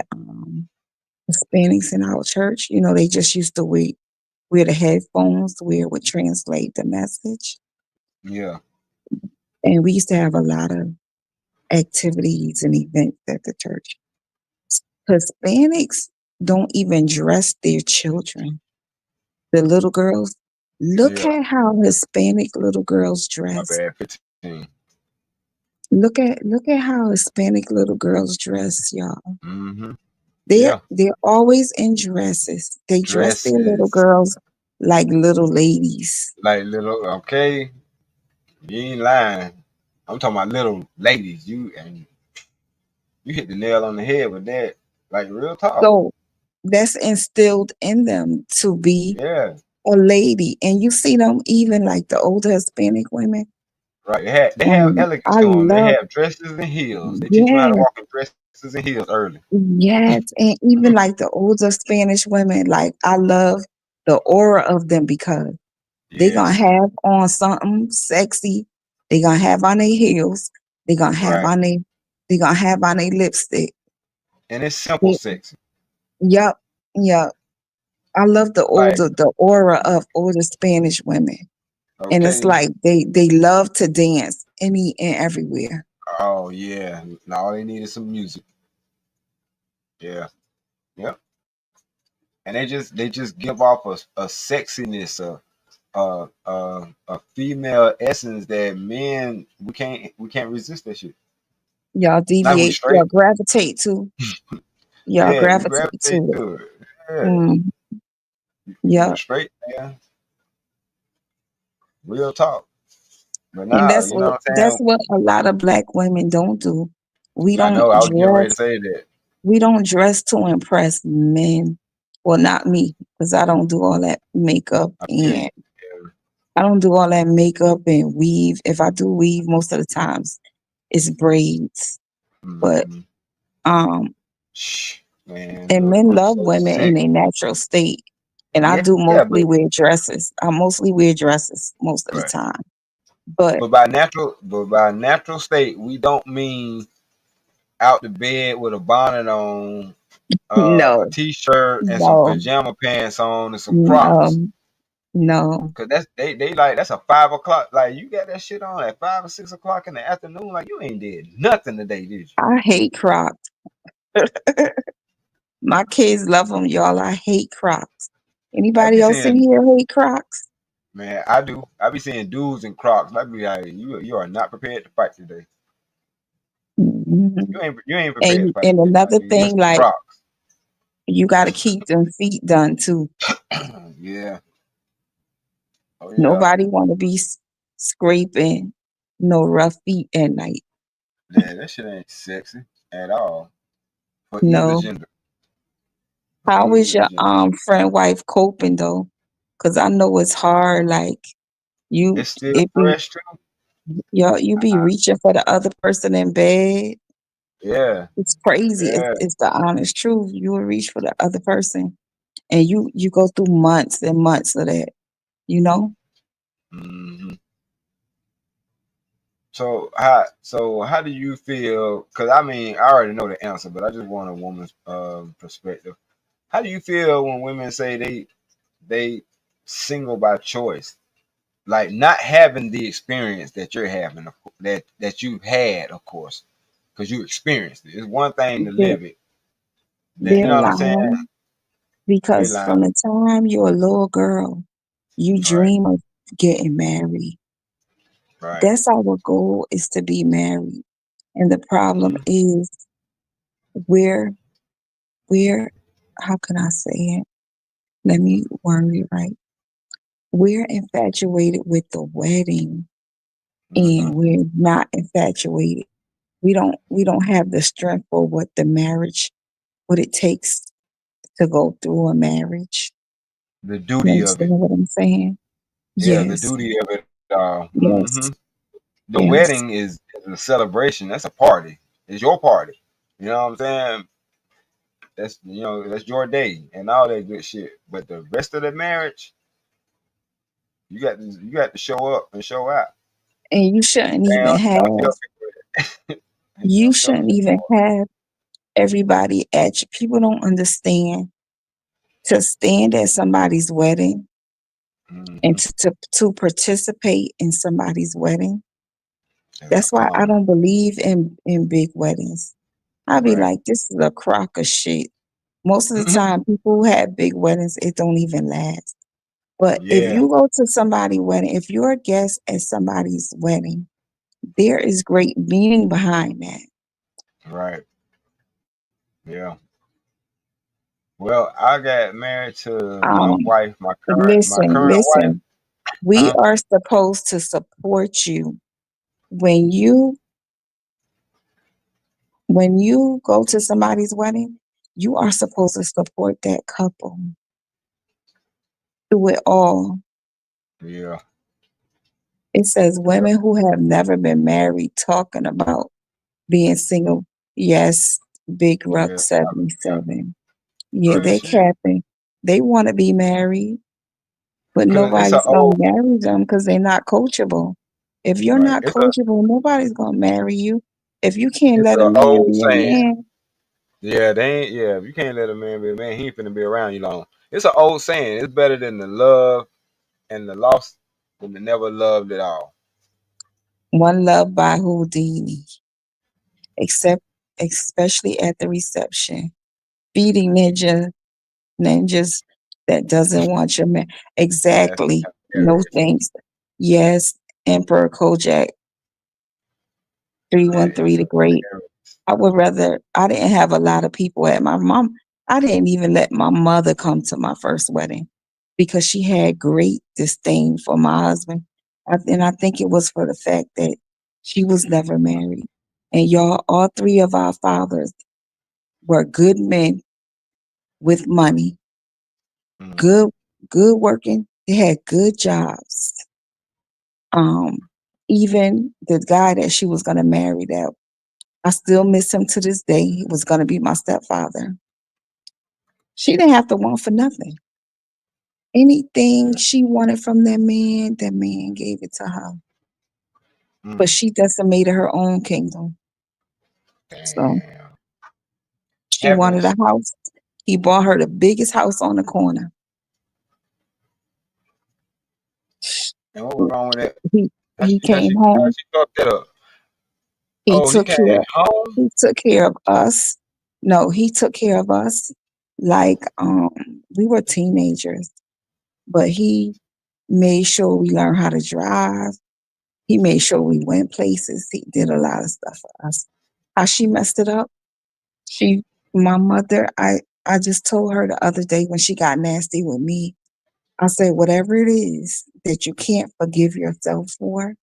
Hispanics in our church. You know, they just used to wear the headphones where it would translate the message. Yeah. And we used to have a lot of activities and events at the church. Hispanics don't even dress their children. The little girls, look Yeah. at how Hispanic little girls My dress. bad. 15. Look at how Hispanic little girls dress, y'all. Mm-hmm. They're Yeah. they're always in dresses. They dress their little Dresses. girls like little ladies. Like little, okay. You ain't lying. I'm talking about little ladies. You hit the nail on the head with that. Like real talk. So that's instilled in them to be Yeah. a lady. And you see them even like the older Hispanic women. Right. They have And elegance I to them. They love, have dresses and heels. They teach them how to yes, walk in dresses and heels early. yes. And even like the older Spanish women, like I love the aura of them because they gonna Yes. have on something sexy. They gonna have on their heels. They gonna have Right. on their they gonna have on their lipstick. And it's simple They, sex. yep, yep. I love Like, the aura of older Spanish women. And it's okay. like they love to dance any and everywhere. Oh yeah. Now all they need is some music. Yeah. Yep. And they just give off a sexiness, a female essence that men we can't resist that shit. Y'all Like we deviate, straight. y'all gravitate to, y'all Yeah, we gravitate gravitate to it. to it. Yeah. Mm, We go yeah. straight, man. Real talk. But And now, you know what I'm that's saying? what a lot of black women don't do. We I don't know I was getting ready to dress say that. we don't dress to impress men. Well, not me, because I don't do all that makeup I feel you. and I don't do all that makeup and weave. If I do weave, most of the times it's braids. But Mm-hmm. um Shh, man, and look, men I'm love so women in sick. their natural state. And I Yeah, do but mostly wear dresses. I mostly wear dresses most of the right. time. But But by natural state, we don't mean out the bed with a bonnet on, a no, t-shirt and some no, pajama pants on and some Crocs. no, no. Cause they like that's a 5 o'clock. Like you got that shit on at 5 or 6 o'clock in the afternoon. Like you ain't did nothing today, did you? I hate Crocs. My kids love them, y'all. I hate Crocs. I Anybody be else in saying, here hate Crocs? man, I do. I be seeing dudes in Crocs. I be like, you are not prepared to fight today. Mhm. You ain't prepared to And fight and today. another Like, thing, what's the like Crocs? you got to keep them feet done too. Yeah. Oh yeah. Nobody want to be scraping no rough feet at night. Yeah, that shit ain't sexy at all for either No. gender. For How is either your gender. friend wife coping though? Cause I know it's hard. Like you, It's still it be fresh too. you be reaching for the other person in bed. Yeah. It's crazy. Yeah. It's the honest truth. You will reach for the other person, and you go through months and months of that. You know. Hmm. So how do you feel? Because I mean, I already know the answer, but I just want a woman's perspective. How do you feel when women say they single by choice, like not having the experience that you're having, that you had, of course, because you experienced it. It's one thing to They're, live it. That, you they're know what I'm saying? lying They because lying. from the time you're a little girl, you Right. dream of getting married. Right. That's our goal is to be married. And the problem Hmm. is we're we're how can I say it? Let me word it right. We're infatuated with the wedding Hmm. and we're not infatuated. We don't have the strength for what the marriage what it takes to go through a marriage. The You duty of understand it. what I'm saying? Yeah, the Yes. duty of it all. Hmm. Yes. The Yes. wedding is a celebration. That's a party. It's your party. You know what I'm saying? That's your day and all that good shit. But the rest of the marriage, you got to show up and show out. And you shouldn't even Damn, don't have tell people that. you Don't tell them shouldn't that even part. have everybody at you. People don't understand to stand at somebody's wedding and Hmm. to participate in somebody's wedding. As an That's why I honor, don't believe in big weddings. I be right? like, this is a crock of shit. Most of the time, people who have big weddings, it don't even last. But if Yeah, you go to somebody's wedding, if you're a guest at somebody's wedding, there is great meaning behind that. right. Yeah. Well, I got married to my Um, wife, my current wife. listen. We Uh-huh. are supposed to support you. when you go to somebody's wedding, you are supposed to support that couple through it all. Yeah. It says Yeah. women who have never been married talking about being single. Yes, Big Ruck Yeah. Yeah. 77. Yeah, Real they shit. capping. They want to be married, but Cause it's an nobody's gonna old marry them because they're not coachable. If you're right. not coachable, nobody's gonna marry you. If you can't It's let a an man old be a saying. man, Yeah, they ain't. Yeah, if you can't let a man be a man, he ain't finna be around you long. It's an old saying. It's better than the love and the lost than the never loved at all. one love by Houdini, except especially at the reception. Feeding ninjas that doesn't want your man. That's Exactly. No hilarious. thanks. Yes, Emperor Kojak That 313 is the Great. hilarious. I would rather I didn't have a lot of people at my mom. I didn't even let my mother come to my first wedding because she had great disdain for my husband. And I think it was for the fact that she was never married. And y'all, all three of our fathers were good men with money, Mm. good, good working. They had good jobs. Um, Even the guy that she was gonna marry, that I still miss him to this day. He was gonna be my stepfather. She didn't have to want for nothing. Anything she wanted from that man gave it to her. But Mm. she decimated her own kingdom. So Damn. she wanted a Happens. house. He bought her the biggest house on the corner. And what was wrong with that? He he came How home. she fucked that up? He Oh, he took came care home. he took care of us. No, he took care of us like we were teenagers, but he made sure we learned how to drive. He made sure we went places. He did a lot of stuff for us. How she messed it up? She, my mother, I just told her the other day when she got nasty with me. I said, whatever it is that you can't forgive yourself for,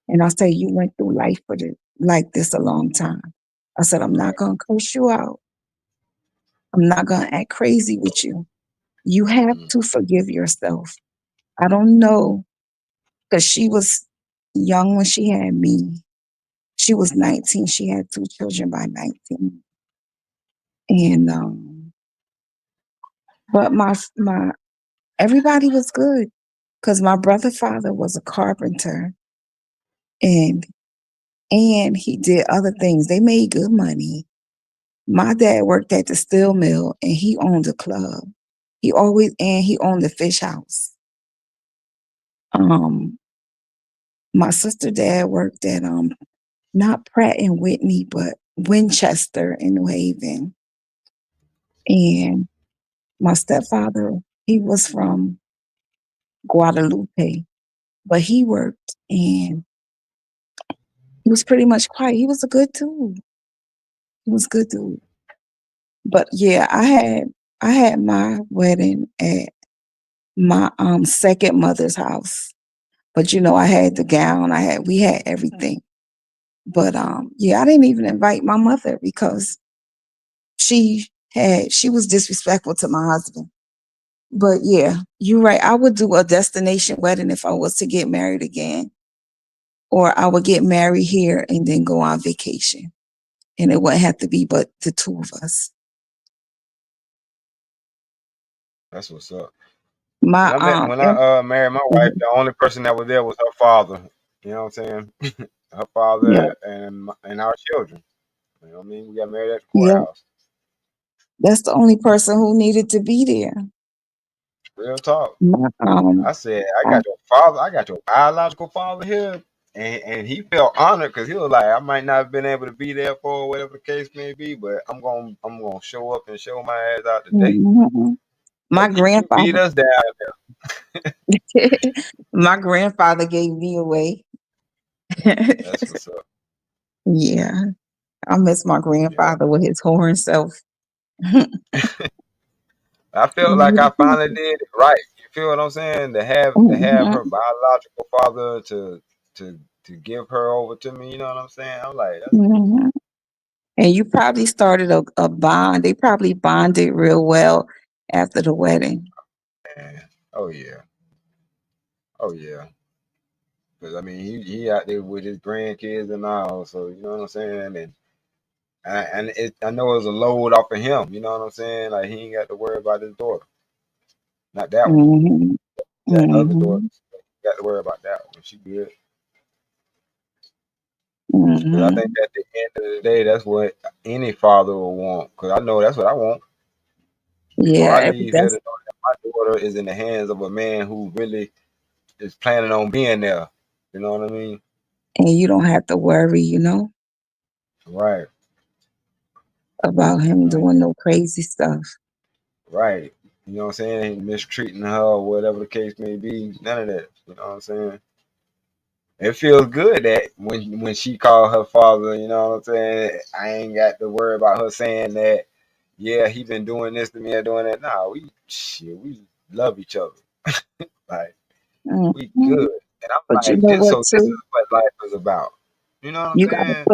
and I say you went through life with it like this a long time. I said, I'm not Right. gonna curse you out. I'm not gonna act crazy with you. You have Mm. to forgive yourself. I don't know, because she was young when she had me. She was 19. She had two children by 19. And but my everybody was good because my brother father was a carpenter, and he did other things. They made good money. My dad worked at the steel mill and he owned a club. He owned the fish house. Um my sister dad worked at not Pratt and Whitney, but Winchester in New Haven. And my stepfather, he was from Guadalupe, but he worked and he was pretty much quiet. He was a good dude. He was a good dude. But yeah, I had my wedding at my second mother's house. But I had the gown, we had everything. But yeah, I didn't even invite my mother because she was disrespectful to my husband. But yeah, you're right. I would do a destination wedding if I was to get married again. Or I would get married here and then go on vacation. And it wouldn't have to be but the two of us. That's what's up. My When I married my wife, the only person that was there was her father. You know what I'm saying? Her yeah, father and our children. You know what I mean? We got married at the yeah. courthouse. That's the only person who needed to be there. Real talk. My, I said, I I, got your father, I got your biological father here. And he felt honored because he was like, I might not have been able to be there for whatever the case may be, but I'm gonna show up and show my ass out today. mhm. My You beat grandfather, us down. my grandfather gave me away. That's what's up. Yeah, I miss my Yeah. grandfather with his horn self. I felt like I finally did it right. You feel what I'm saying? To have Mhm. her biological father to to give her over to me. You know what I'm saying? I'm like, that's Hmm. And you probably started a bond. They probably bonded real well after the wedding. man. Oh yeah, oh yeah. Because I mean, he out there with his grandkids and all, so you know what I'm saying. I know it's a load off of him. You know what I'm saying? Like he ain't got to worry about his daughter, not that one. Hmm. That other daughter, Hmm. he got to worry about that one. She good. Because I think Hmm. at the end of the day, that's what any father will want. Because I know that's what I want. Before Yeah, I leave here, to that's know that my daughter is in the hands of a man who really is planning on being there. You know what I mean? and you don't have to worry, Right. about him Right. doing no crazy stuff. Right. You know what I'm saying? Mistreating her or whatever the case may be. None of that. You know what I'm saying? It feels good that when she called her father, you know what I'm saying? I ain't got to worry about her saying that, yeah, he been doing this to me or doing that. Nah, we love each other. Like we Hmm. good. And I'm But you like, know this what, so this is too? what life is about. You know what I'm saying?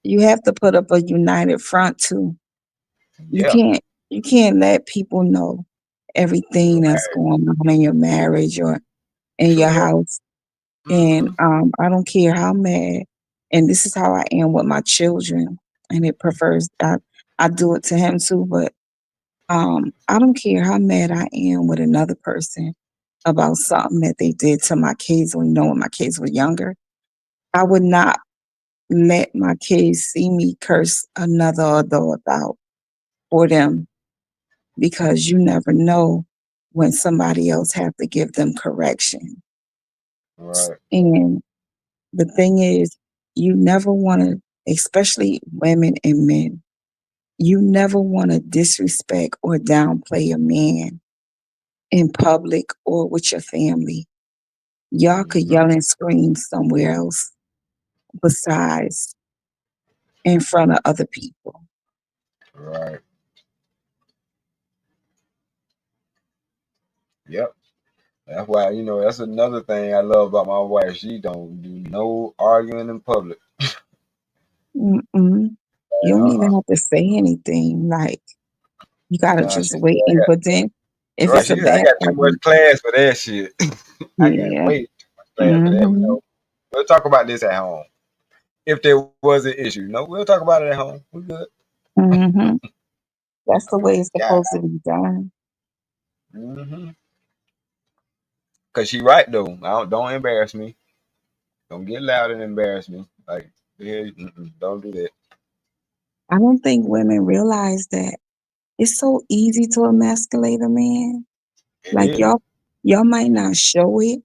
You have to put up a united front too. You Yeah. can't you can't let people know everything that's Right. going on in your marriage or in For your real. house. And Mm-hmm. I don't care how mad. And this is how I am with my children. And it prefers I do it to him too, but I don't care how mad I am with another person about something that they did to my kids when my kids were younger. I would not let my kids see me curse another adult out for them because you never know when somebody else have to give them correction. Right. And the thing is, you never want to, especially women and men, you never want to disrespect or downplay a man in public or with your family. Y'all could Mm-hmm. yell and scream somewhere else besides in front of other people. Right. Yep. That's why, that's another thing I love about my wife. She don't do no arguing in public. Mm-mm. You don't even Uh-uh. have to say anything. Like, you gotta Nah, just she wait. And but then, if right. it's She a said, I bad got too much argument, class for that shit. I got yeah, way too much class for that. hmm We'll talk about this at home. If there was an issue, we'll talk about it at home. We good. hmm that's the I'm way like, it's yeah. supposed to be done. Mm-hmm. Cause she right though. Don't embarrass me. Don't get loud and embarrass me. Like, yeah, don't do that. I don't think women realize that it's so easy to emasculate a man. It Like is. y'all might not show it,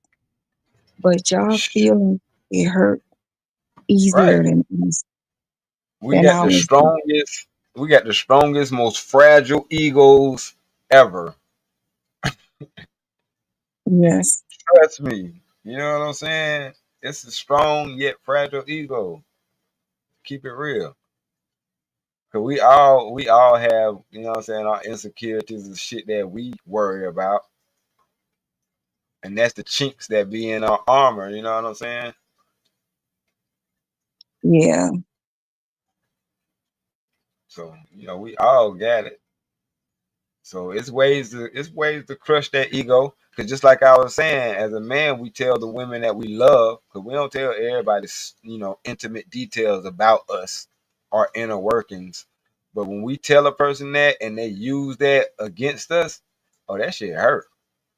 but y'all Shh. feeling it hurt Right. easier We than got the ours. strongest. We got the strongest, most fragile egos ever. Yes, Trust me. You know what I'm saying? It's a strong yet fragile ego. Keep it real. Cause we all have, what I'm saying, our insecurities and shit that we worry about. And that's the chinks that be in our armor, you know what I'm saying? yeah, So, we all got it. So it's ways to crush that ego. Cause just like I was saying, as a man, we tell the women that we love, cause we don't tell everybody, intimate details about us, our inner workings. But when we tell a person that and they use that against us, oh, that shit hurt.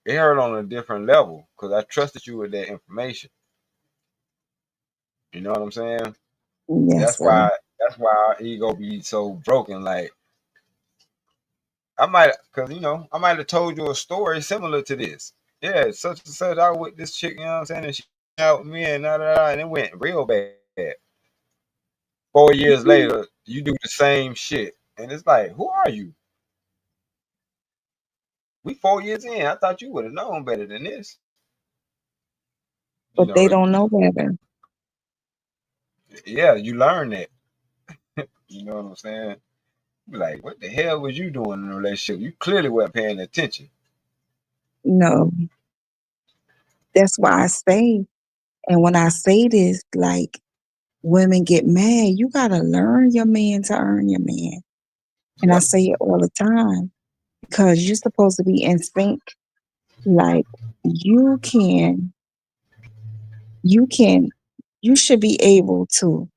It hurt on a different level because I trusted you with that information. You know what I'm saying? yes, That's sir. why that's why our ego be so broken. Like I might, cause I might have told you a story similar to this. Yeah, such and such. I was with this chick, you know what I'm saying, and she out with me and and it went real bad. 4 years later, you do the same shit, and it's like, who are you? We 4 years in. I thought you would have known better than this. You But know, they it, don't know better. yeah, you learn that. You know what I'm saying? Be like, what the hell was you doing in a relationship? You clearly weren't paying attention. No, that's why I say And when I say this, like women get mad, you gotta learn your man to earn your man. And I Yep. say it all the time because you're supposed to be in sync. Like you can, you can, you should be able to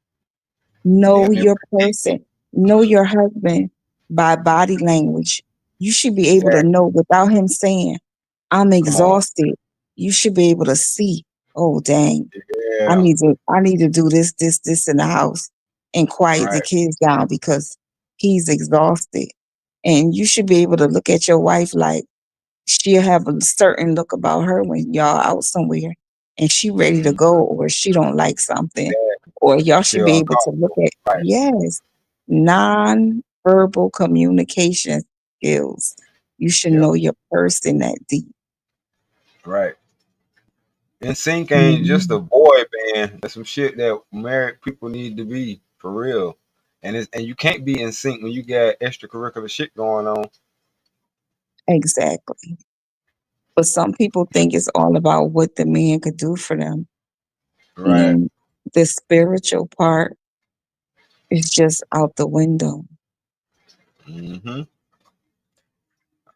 Yeah, know man. your person, know your husband by body language. You should be able to Exactly. know without him saying, I'm Come on. exhausted. You should be able to see, oh dang, Yeah. I need to do this in the house and quiet the Right. kids down because he's exhausted. And you should be able to look at your wife like she'll have a certain look about her when y'all out somewhere and she ready to Mm. go or she don't like something. Yeah. Or y'all should Feel be able to look uncomfortable. at, Right. yes, non-verbal communication skills. You should Yep. know your person that deep. Right. And sync ain't just a Mhm. boy band. That's some shit that married people need to be for real. And you can't be in sync when you got extracurricular shit going on. Exactly. But some people think it's all about what the man could do for them. Right. And the spiritual part is just out the window. Mm-hmm.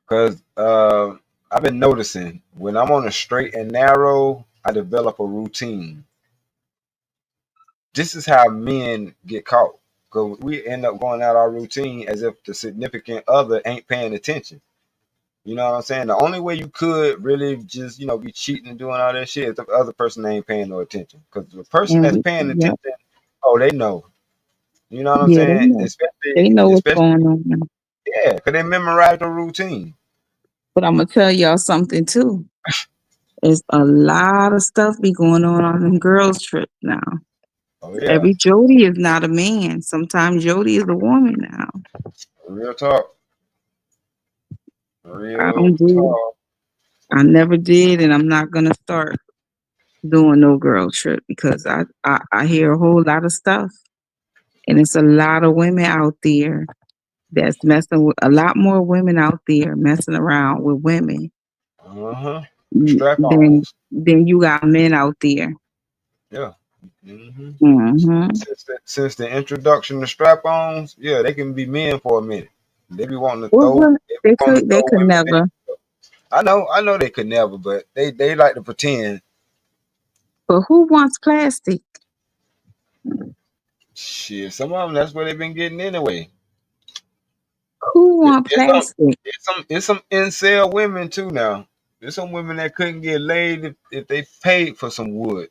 Because I've been noticing when I'm on a straight and narrow, I develop a routine. This is how men get caught. Because we end up going out our routine as if the significant other ain't paying attention. You know what I'm saying? The only way you could really just, be cheating and doing all that shit is if the other person ain't paying no attention. Because the person And that's we, paying yeah, attention, oh, they know. You know what I'm yeah, they saying? know. They know what's Especially, going on. yeah, because they memorize the routine. But I'm gonna tell y'all something too. There's a lot of stuff be going on them girls' trips now. Oh, yeah. Every Jody is not a man. Sometimes Jody is a woman now. Real talk. I Real don't do. talk. I never did, and I'm not gonna start doing no girl trip because I hear a whole lot of stuff, and it's a lot of women out there that's messing with a lot more women out there messing around with women Uh-huh. Strap than ons. you got men out there. Yeah. Hmm. Hmm. Since the introduction to strap ons, yeah, they can be men for a minute. They be wanting to Well, throw, they be wanting to they throw could women in. never. I know they could never, but they like to pretend. But who wants plastic? Shit, some of them that's where they've been getting anyway. Who It, want it's some plastic? it's some incel women too now. There's some women that couldn't get laid if they paid for some wood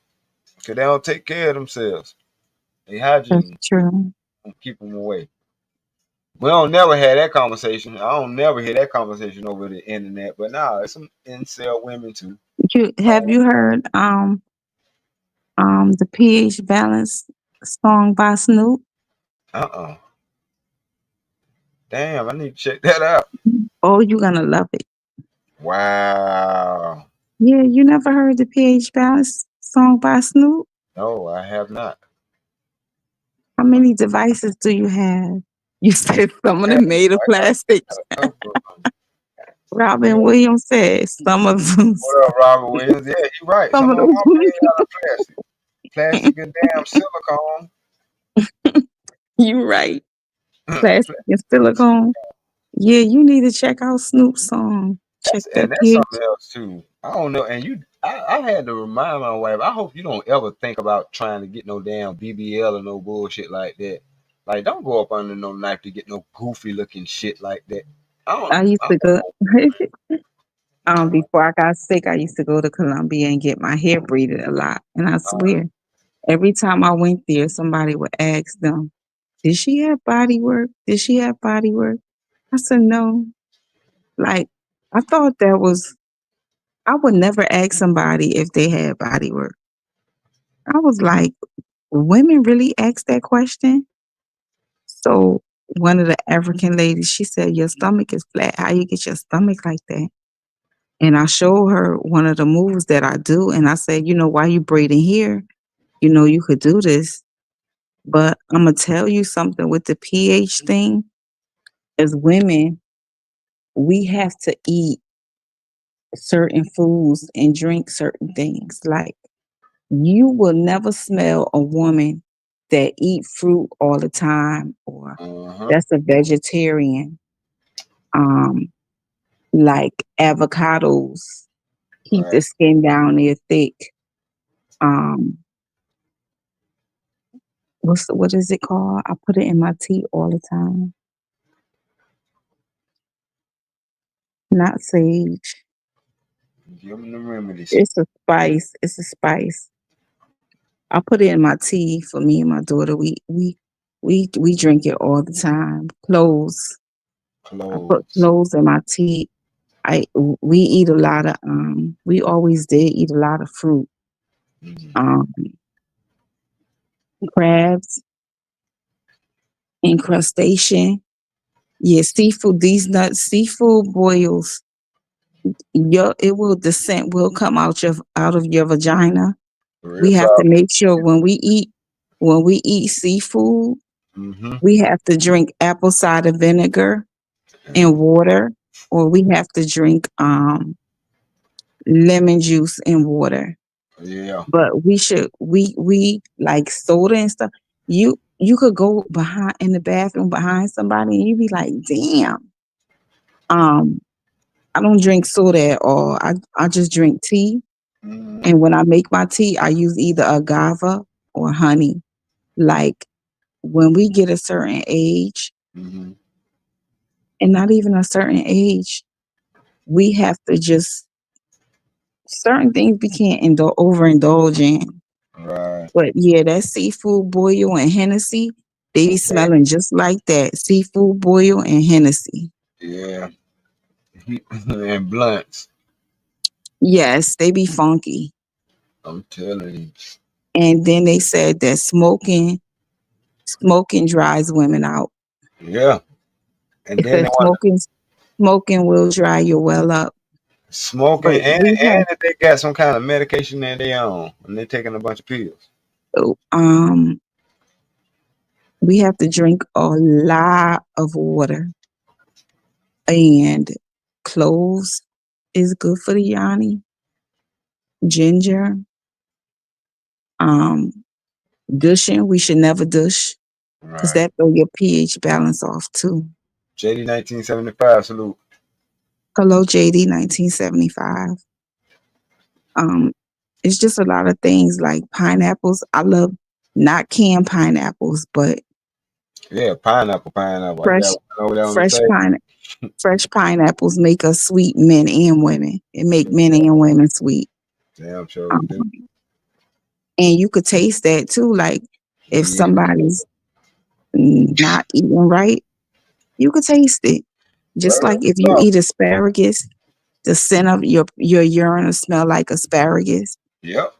because they don't take care of themselves. They That's hygiene true. keep them away. We don't never have that conversation. I don't never hear that conversation over the internet. But nah, there's some incel women too. Have you heard the pH balance song by Snoop? Uh-uh. Damn, I need to check that out. Oh, you're gonna love it. Wow. Yeah, you never heard the pH balance song by Snoop? No, I have not. How many devices do you have? You said some of Yeah, them made of I plastic. got a couple of them. You Robin know, Williams said some of them. what up, Robert Williams? Yeah, you're right. Some Some of of them are them. made out of plastic. Plastic and damn silicone. You're right. Plastic and silicone. Yeah, you need to check out Snoop's song. Check that That's pH. something else too. I don't know. And I had to remind my wife. I hope you don't ever think about trying to get no damn BBL or no bullshit like that. Like, don't go up under no knife to get no goofy looking shit like that. I used I to don't go know. I don't, before I got sick, I used to go to Colombia and get my hair braided a lot. And I swear, every time I went there, somebody would ask them, did she have body work? Did she have body work? I said no. Like I thought that was I would never ask somebody if they had body work. I was like, women really ask that question? So one of the African ladies, she said, your stomach is flat. How you get your stomach like that? And I showed her one of the moves that I do. And I said, why you braiding here? You could do this. But I'm going to tell you something with the pH thing. As women, we have to eat certain foods and drink certain things. Like You will never smell a woman that eat fruit all the time or Uh-huh. that's a vegetarian. Um, like avocados, keep Right. the skin down there thick. Um, what is it called? I put it in my tea all the time. Not sage. Give them the remedies. It's a spice. It's a spice. I put it in my tea for me and my daughter. We drink it all the time. Cloves. I put Cloves. cloves in my tea. I we eat a lot of we always did eat a lot of fruit. Mm-hmm. Um crabs, incrustation. Yeah, seafood, these nuts, seafood boils, your it will descent will come out of your vagina. Real We have to talk. make sure when we eat seafood, Mm-hmm. we have to drink apple cider vinegar and And water, or we have to drink lemon juice and water. yeah. But we like soda and stuff. You could go behind in the bathroom behind somebody and you be like, damn. Um, I don't drink soda at all. I just drink tea. Mm-hmm. And when I make my tea, I use either agave or honey. Like when we get a certain age, Mm-hmm. and not even a certain age, we have to just certain things we can't overindulge in. Right. But yeah, that seafood boil and Hennessy, they be Okay. smelling just like that. Seafood boil and Hennessy. Yeah. And blunts. Yes, they be funky. I'm telling you. And then they said that smoking dries women out Yeah. And then they because want smoking will dry your well up. smoking, But and we have if they got some kind of medication that they on and they taking a bunch of pills. um we have to drink a lot of water and cloves is good for the yoni, ginger, um, dushing. We should never dush because Right. that throw your pH balance off too. JD 1975 salute. Hello, JD, 1975. Um, it's just a lot of things like pineapples. I love not canned pineapples, but Yeah, pineapple, pineapple. I fresh, got one over there on the fresh table. pine, fresh pineapples make us sweet, men and women. It make men Yeah, and women sweet. damn sure do. Um, and you could taste that too. Like if Yeah, somebody's not eating right, you could taste it. Just right. like if you eat asparagus, the scent of your urine will smell like asparagus. Yep,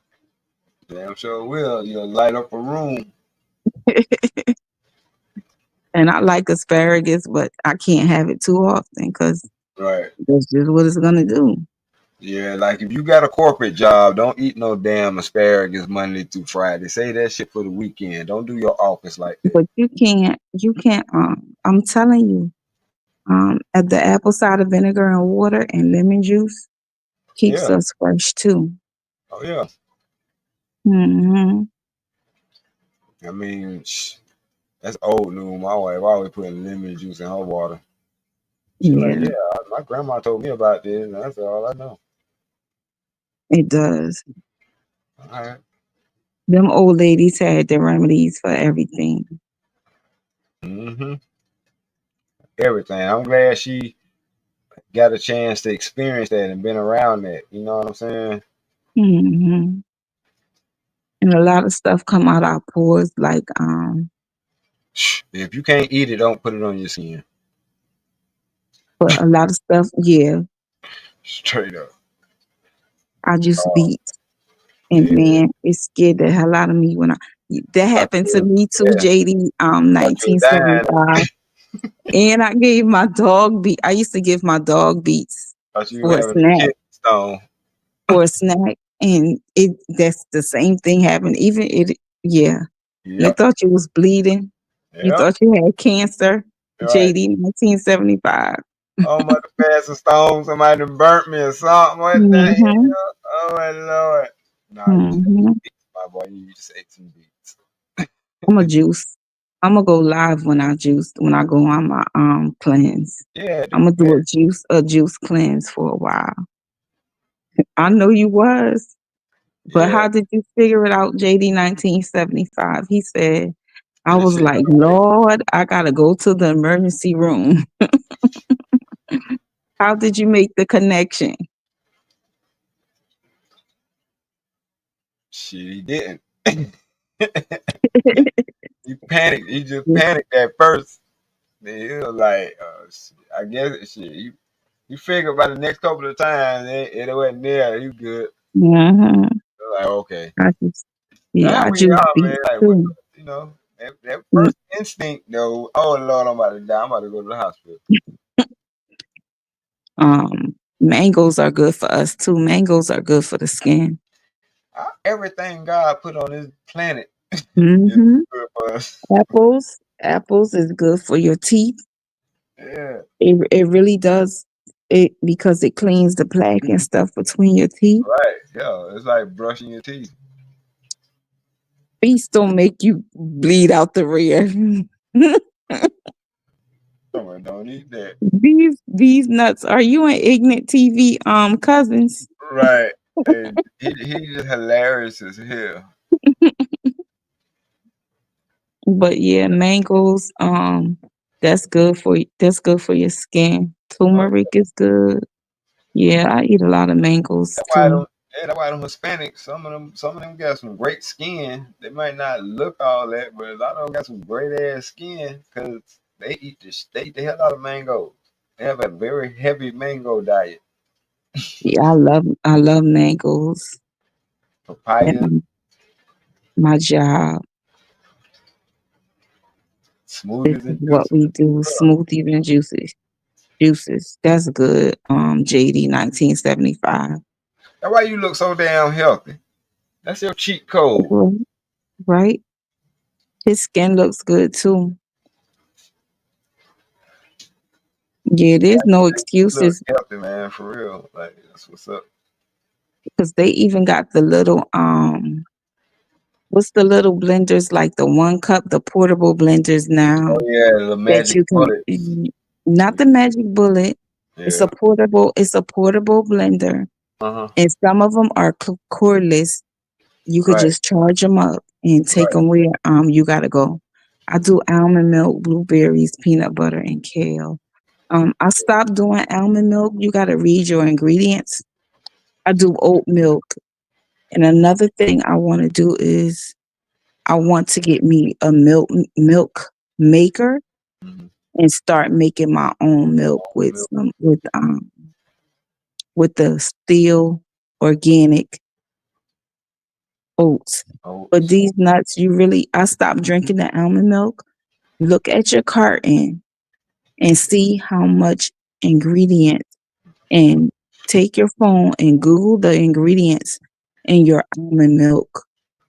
damn sure will. You'll light up a room. And I like asparagus, but I can't have it too often because Right. that's just what it's gonna do. Yeah, like if you got a corporate job, don't eat no damn asparagus Monday through Friday. Say that shit for the weekend. Don't do your office like that. But you can't. I'm telling you, at the apple cider vinegar and water and lemon juice keeps Yeah. us fresh too. Oh yeah. Hmm. I mean, that's old news. My wife always putting lemon juice in her water. She like, Yeah, yeah, my grandma told me about this, and that's all I know. it does. All right. Them old ladies had the remedies for everything. Mm-hmm. Everything. I'm glad she got a chance to experience that and been around that. You know what I'm saying? Hmm. And a lot of stuff come out our pores, like If you can't eat it, don't put it on your skin. but a lot of stuff, yeah, Straight up. I just Oh, beat. And yeah. man, it scared the hell out of me when I that Thought happened to you me too, yeah. JD, Thought you was dying. 1975. And I gave my dog beat. I used to give my dog beats Thought you were for a having a snack, kidney stone. and it that's the same thing happened. Even it, yeah. You Yep. thought you was bleeding. You Yep. thought you had cancer. Right. JD, 1975. Oh, my passing stone. Somebody done burnt me or something. What the Mm-hmm. hell? Oh my lord. Nah, you Mm-hmm. boy. You just ate some beets. I'm a juice. I'm gonna go live when I juice when I go on my cleanse. Yeah, I'm do gonna do that. a juice cleanse for a while. I know you was, but Yeah, how did you figure it out, JD 1975? He said, I this was shit like, right away. Lord, I gotta go to the emergency room. How did you make the connection? Shit, he didn't. He panicked. He just panicked at first. Then he was like, shit, I guess shit. You figure by the next couple of times it wasn't there. You good. Mm-hmm. Like, okay. I just, That's yeah, how I we juice are, man. beets Like, too. that first instinct, though. Oh Lord, I'm about to die. I'm about to go to the hospital. Mangoes are good for us too. Mangoes are good for the skin. Everything God put on this planet is Hmm. good for us. Apples is good for your teeth. Yeah, It really does it because it cleans the plaque and stuff between your teeth. right. Yeah, it's like brushing your teeth. Beets don't make you bleed out the rear. Someone don't eat that. These nuts. Are you and Ignorant TV cousins? Right. And he just hilarious as hell. But yeah, mangoes, that's good for your skin. Oh, Turmeric is good. Yeah, I eat a lot of mangoes that's why too. them. Yeah, that's why them Hispanics. Some of them got some great skin. They might not look all that, but a lot of them got some great ass skin because they eat the hell out of mangoes. They have a very heavy mango diet. Yeah, I love mangoes. At Papaya, my job, this smoothies is and what juices. we do: smoothies and juices. Juices. That's good. JD 1975. That's why you look so damn healthy. That's your cheat code. Right? Right? His skin looks good too. Yeah, there's no You look excuses healthy, man, for real. Like that's what's up. because they even got the little what's the little blenders like the 1 cup, the portable blenders now Oh yeah, the that magic you can bullets. not the magic bullet. Yeah. It's a portable blender, Uh huh. and some of them are cordless. You could Right. just charge them up and take Right. them where you gotta go. I do almond milk, blueberries, peanut butter, and kale. I stopped doing almond milk. You gotta read your ingredients. I do oat milk, and another thing I want to do is I want to get me a milk maker Mm-hmm. and start making my own milk with Milk some with the steel organic oats. But oats. these nuts, I stopped drinking the almond milk. Look at your carton and see how much ingredients and take your phone and Google the ingredients in your almond milk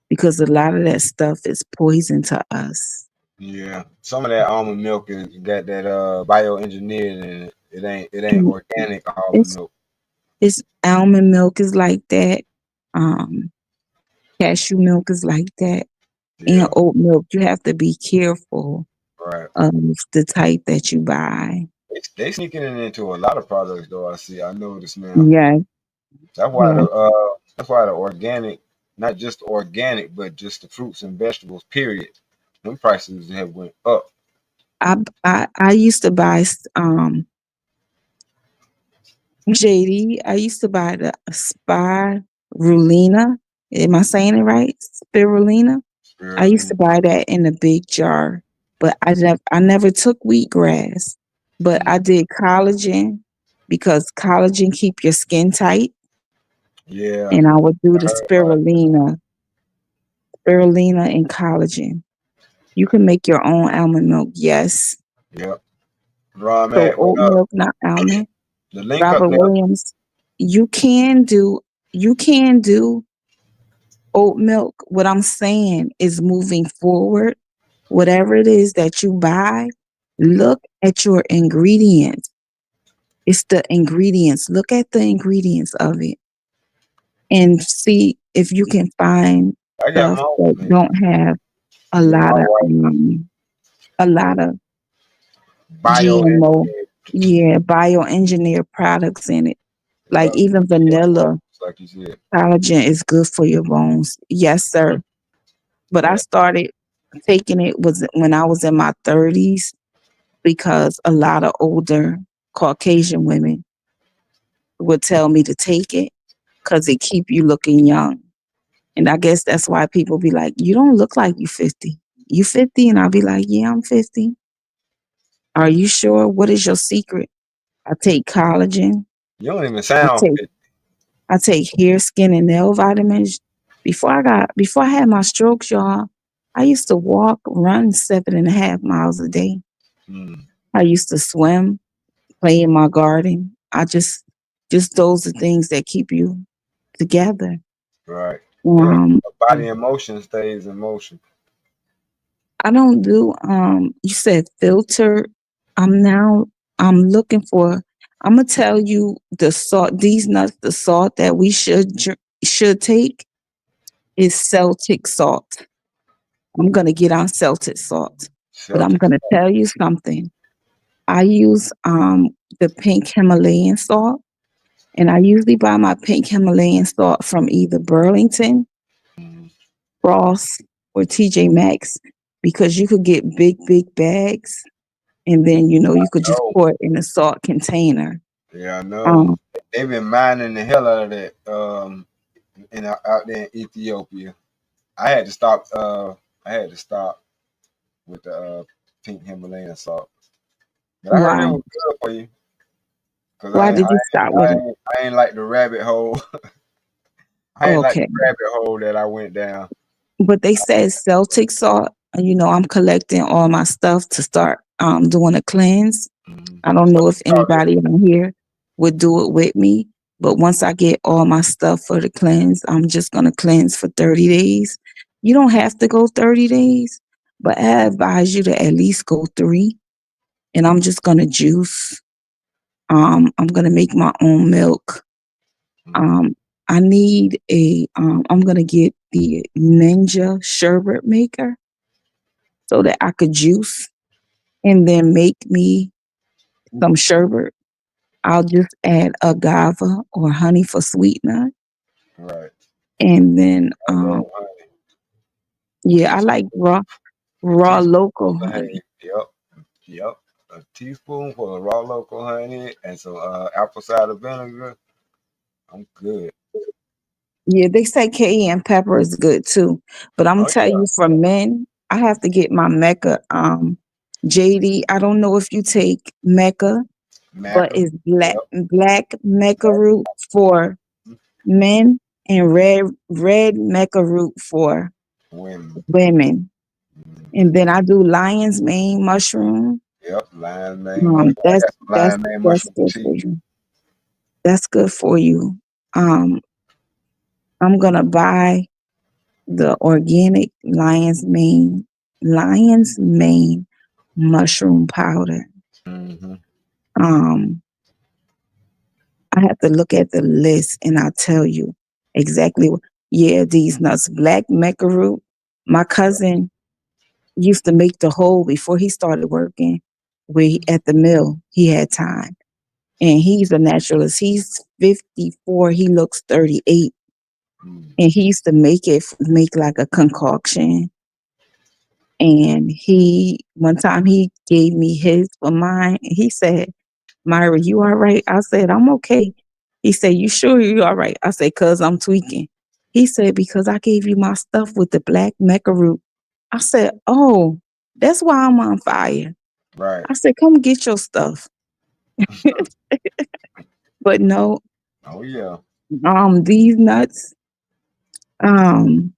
because a lot of that stuff is poison to us. Yeah. Some of that almond milk is got that bioengineered in it. It ain't Mm, organic almond It's milk. it's almond milk is like that. Um, Cashew milk is like that. And Yeah. oat milk, you have to be careful Right. of the type that you buy. They sneaking it into a lot of products though. I noticed now. Yes, yes. That's why the organic, not just organic, but just the fruits and vegetables. Period. Them prices have went up. I used to buy JD. I used to buy the spirulina. Am I saying it right? Spirulina. I used Spirulina. to buy that in a big jar, but I never took wheatgrass. But Mm. I did collagen because collagen keep your skin tight, Yeah. and I would do I the heard about it. spirulina and collagen. You can make your own almond milk, yes. Yep. Where I'm So at. What oat up? milk, not almond. The link up Robert there. Williams, you can do oat milk. What I'm saying is moving forward, whatever it is that you buy, look at your ingredients. It's the ingredients. Look at the ingredients of it and see if you can find I got stuff my own, that man. don't have a Me and lot my of wife a lot of GMO, bioengineered. yeah, bioengineered products in it. Like Yep. even vanilla Just like you said. collagen is good for your bones. Yes, sir. But I Yeah. started taking it was when I was in my 30s because a lot of older Caucasian women would tell me to take it because it keep you looking young. And I guess that's why people be like, you don't look like you 50. You 50? And I'll be like, yeah, I'm 50. Are you sure? What is your secret? I take collagen. You don't even I sound take fit. I take hair, skin, and nail vitamins. Before I had my strokes, y'all, I used to walk, run 7.5 miles a day. Mm, I used to swim, play in my garden. Just those are things that keep you together. right. Yeah. Um, Body in motion stays in motion. I don't do you said filter. I'm now I'm looking for I'm gonna tell you the salt these nuts, the salt that we should take is Celtic salt. I'm gonna get on Celtic salt. But I'm Celtic. gonna tell you something. I use the pink Himalayan salt, and I usually buy my pink Himalayan salt from either Burlington, Mm, Ross, or TJ Maxx because you could get big bags, and then you could just oh, pour it in a salt container. yeah, I know. Um, They've been mining the hell out of that out there in Ethiopia. I had to stop. I had to stop with the pink Himalayan salt. But I heard it why? was good for you because Why did you start with it? I ain't like the rabbit hole. I ain't like the Okay. rabbit hole that I went down. But they said Celtic salt. I'm collecting all my stuff to start doing a cleanse. Mm-hmm. I don't So know if all that. anybody on here would do it with me, but once I get all my stuff for the cleanse, I'm just gonna cleanse for 30 days. You don't have to go 30 days, but I advise you to at least go 3. And I'm just gonna juice. I'm gonna make my own milk. Mm-hmm. Um, I need I'm gonna get the Ninja sherbet maker so that I could juice and then make me some sherbet. I'll just add agave or honey for sweetener. Right. And then, I love honey. yeah, I like Teaspoon, a raw teaspoon local of honey. honey. Yep. Yep. A teaspoonful of raw local honey and some apple cider vinegar. I'm good. Yeah, they say cayenne pepper is good too. But I'm gonna Oh tell yeah. you, for men, I have to get my Mecca JD. I don't know if you take Mecca, but Maca. it's black Mecca Yep. root for men and red Mecca root for Women. women. And Mm-hmm. then I do lion's mane mushroom. Yep. Lion mane mushroom. I That's got some lion mane that's mushroom good tea. for you. That's good for you. Um, I'm gonna buy the organic lion's mane mushroom powder. Mm-hmm. Um, I have to look at the list and I'll tell you exactly. Yeah, these nuts, black mecca root. My cousin used to make the whole before he started working. At the mill, he had time, and he's a naturalist. He's 54. He looks 38, Mm-hmm. and he used to make like a concoction. And one time he gave me his for mine. And he said, Myra, you all right? I said, I'm okay. He said, you sure you all right? I said, cause I'm tweaking. He said, because I gave you my stuff with the black mecha root. I said, oh, that's why I'm on fire. Right. I said, come get your stuff. But no, Oh yeah. these nuts, um,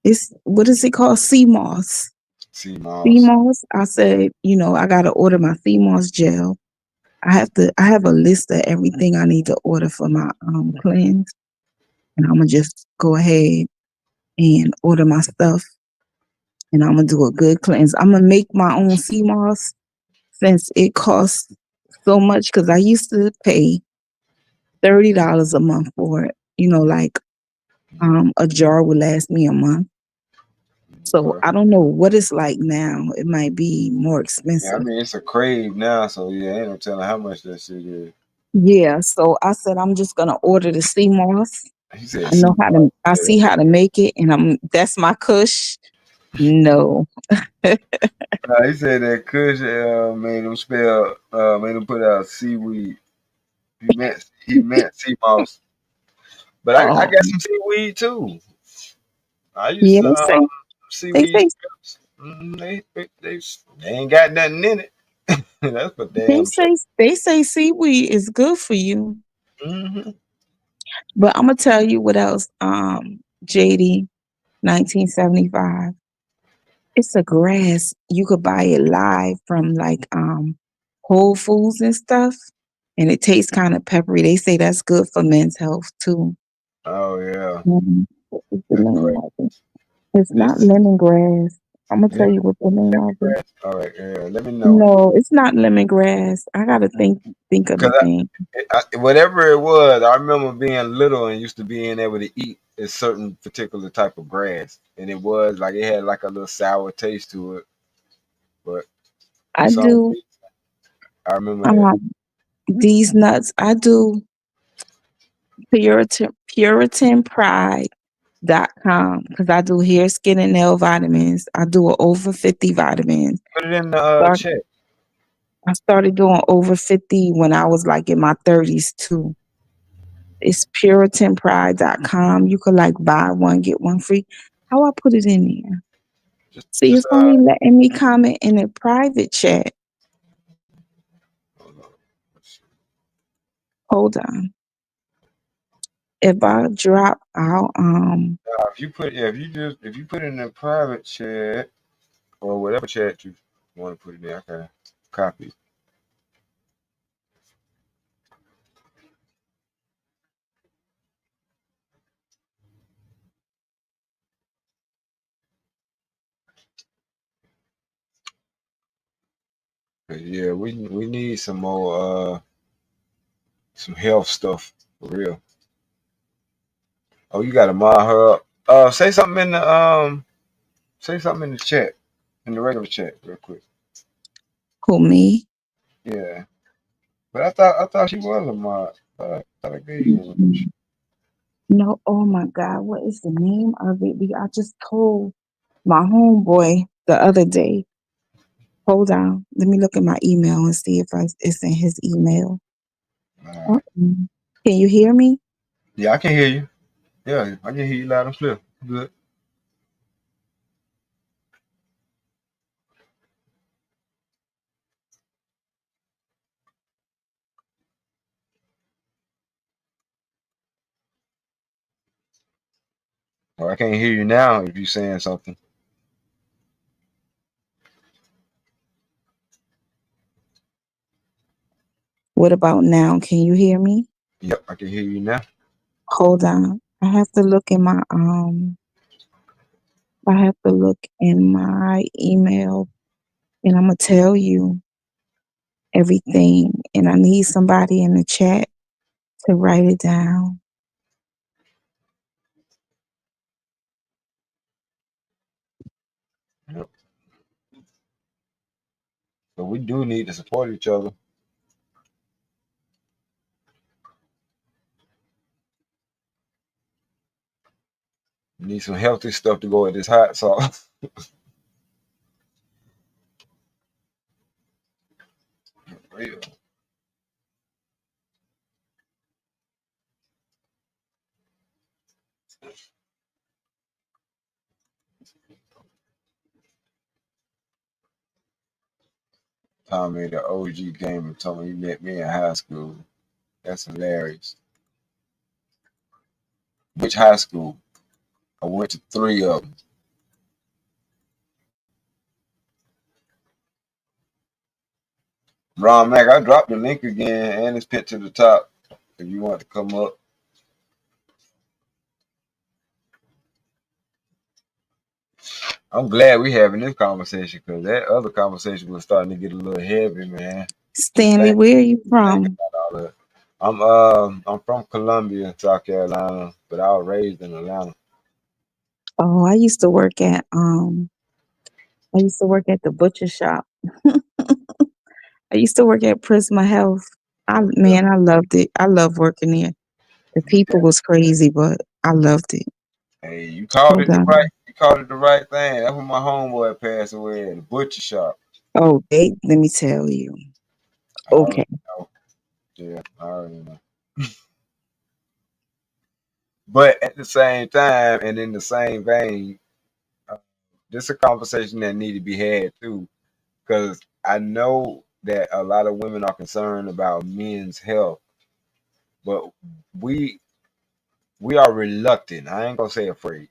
it's what is it called? Sea moss. Sea Sea moss. moss. I said, I gotta order my sea moss gel. I have a list of everything I need to order for my cleanse. And I'm gonna just go ahead and order my stuff and I'm gonna do a good cleanse. I'm gonna make my own sea moss since it costs so much because I used to pay $30 a month for it. Like A jar would last me a month. So Okay. I don't know what it's like now. It might be more Yeah, I expensive. mean it's a crave now, so yeah, ain't no telling how much that shit is. Yeah, so I said I'm just gonna order the sea moss. He said, I know "See, how to. I yeah, see how to make it, and that's my kush. No, he said that Kush made him spell, made him put out seaweed. He meant sea moss, but I oh got some seaweed too. I use yeah, some they seaweed say strips. They ain't got nothing in it. That's for they damn sure. say they say seaweed is good for you. Hmm. But I'm gonna tell you what else. JD 1975. It's a grass. You could buy it live from like Whole Foods and stuff, and it tastes kind of peppery. They say that's good for men's health too. Oh yeah, Mhm. What is the that's name great. of it? It's not This lemongrass. I'm gonna tell lemon, you what the name of it. lemongrass. All right, yeah. Let me know. No, it's not lemongrass. I gotta think of the Cause thing. whatever it was, I remember being little and used to being able to eat a certain particular type of grass, and it was like it had like a little sour taste to it. But for I some do reason, I remember that. uh, these nuts. I do Puritan Pride.com because I do hair, skin, and nail vitamins. I do a over 50 vitamins. Put it in the Start, chat. I started doing over 50 when I was like in my 30s too. It's PuritanPride.com. You could like buy one, get one free. How I put it in there? Just, See, just it's only letting me comment in a private chat. hold on. Hold on. If I drop out, If you put, yeah, if you put it in the private chat or whatever chat you want to put it in, I can copy. 'Cause, yeah, we need some more some health stuff for real. Oh, you gotta mod her up. Say something in the chat, in the regular chat, real quick. who me? Yeah, but I thought she was a mod. I thought I gave you one. No, oh my God, what is the name of it? I just told my homeboy the other day. Hold on, let me look at my email and see if it's in his email. All right. Uh-uh. Can you hear me? Yeah, I can hear you. Yeah, I can hear you loud and clear. Good. Or I can't hear you now if you're saying something. What about now? Can you hear me? Yep, I can hear you now. Hold on. I have to look in my email and I'm gonna tell you everything. And I need somebody in the chat to write it down. Yep. So we do need to support each other. We need some healthy stuff to go with this hot sauce. Real. Tommy, the OG gamer, told me he met me in high school. That's hilarious. Which high school? I went to three of them. Ron Mac, I dropped the link again and it's pinned to the top if you want to come up. I'm glad we having this conversation because that other conversation was starting to get a little heavy, man. Just Stanley, where are you think from? about all that. I'm from Columbia, South Carolina, but I was raised in Atlanta. Oh, I used to work at the butcher shop. I used to work at Prisma Health. I loved it. I love working there. The people was crazy, but I loved it. Hey, you called Hold it the on. right. You called it the right thing. That's when my homeboy passed away at the butcher shop. Oh, let me tell you. I already Okay. know. Yeah, I already know. But at the same time, and in the same vein, uh, this is a conversation that need to be had too, because I know that a lot of women are concerned about men's health, but we we are reluctant. I ain't gonna say afraid,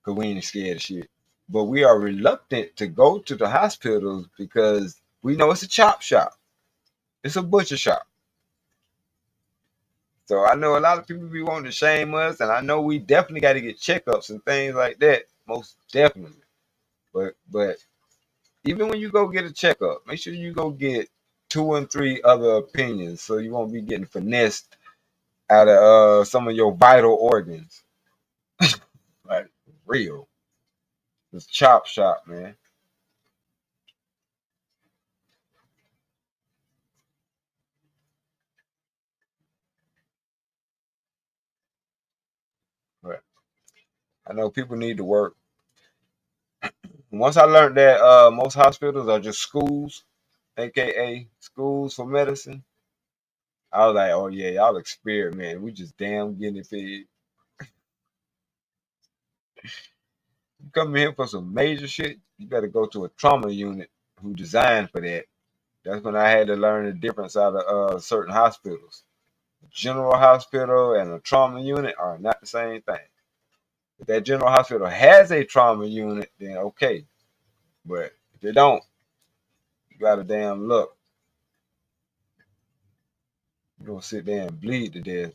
because we ain't scared of shit. But we are reluctant to go to the hospitals because we know it's a chop shop. It's a butcher shop. So I know a lot of people be wanting to shame us, and I know we definitely got to get checkups and things like that. Most definitely. But even when you go get a checkup, make sure you go get two and three other opinions, so you won't be getting finessed out of some of your vital organs. Like real, it's chop shop, man. But I know people need to work. Once I learned that most hospitals are just schools, aka schools for medicine, I was like, oh yeah, y'all experiment. We just damn guinea pig. You come in here for some major shit, you better go to a trauma unit who designed for that. That's when I had to learn the difference out of certain hospitals. A general hospital and a trauma unit are not the same thing. If that general hospital has a trauma unit, then okay. But if they don't, you gotta damn look. You're gonna sit there and bleed to death.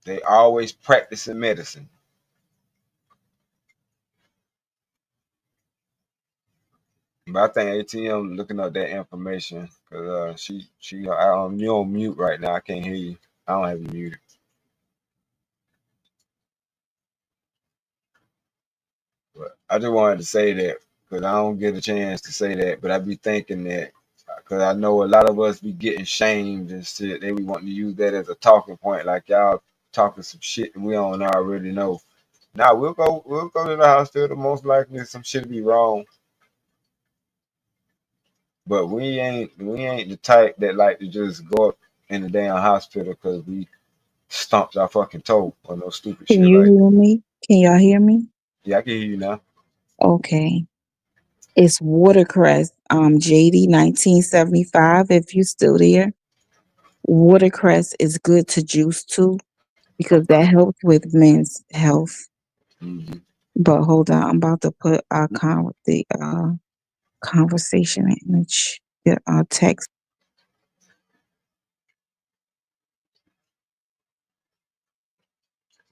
They always practicing medicine. But I think ATM looking up that information because you on mute right now. I can't hear you. I don't have you muted. But I just wanted to say that because I don't get a chance to say that. But I be thinking that because I know a lot of us be getting shamed and shit. They be wanting to use that as a talking point, like y'all talking some shit and we don't already know. Now we'll go to the hospital. Most likely some shit be wrong, but we ain't the type that like to just go up in the damn hospital because we stomped our fucking toe or no stupid Can shit you like that. hear me? Can y'all hear me? Yeah, I can hear you now. Okay. It's watercress. JD 1975. If you still there, watercress is good to juice too because that helps with men's health. Hmm. But hold on, I'm about to put the conversation image, the text.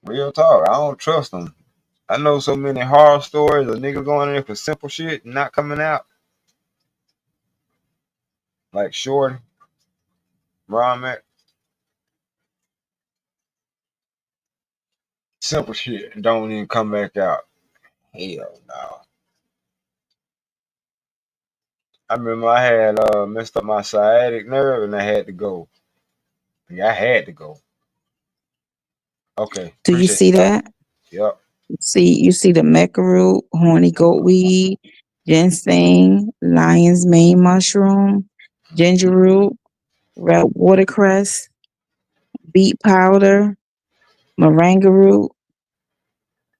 Real talk. I don't trust them. I know so many horror stories of niggas going in there for simple shit and not coming out. Like Shorty, Ron Mac, simple shit and don't even come back out. Hell no. I remember I had messed up my sciatic nerve and I had to go. Yeah, I had to go. Okay, Do you appreciate see you. that? Yep. You see the mecha root, horny goatweed, ginseng, lion's mane mushroom, ginger root, red watercress, beet powder, moringa root,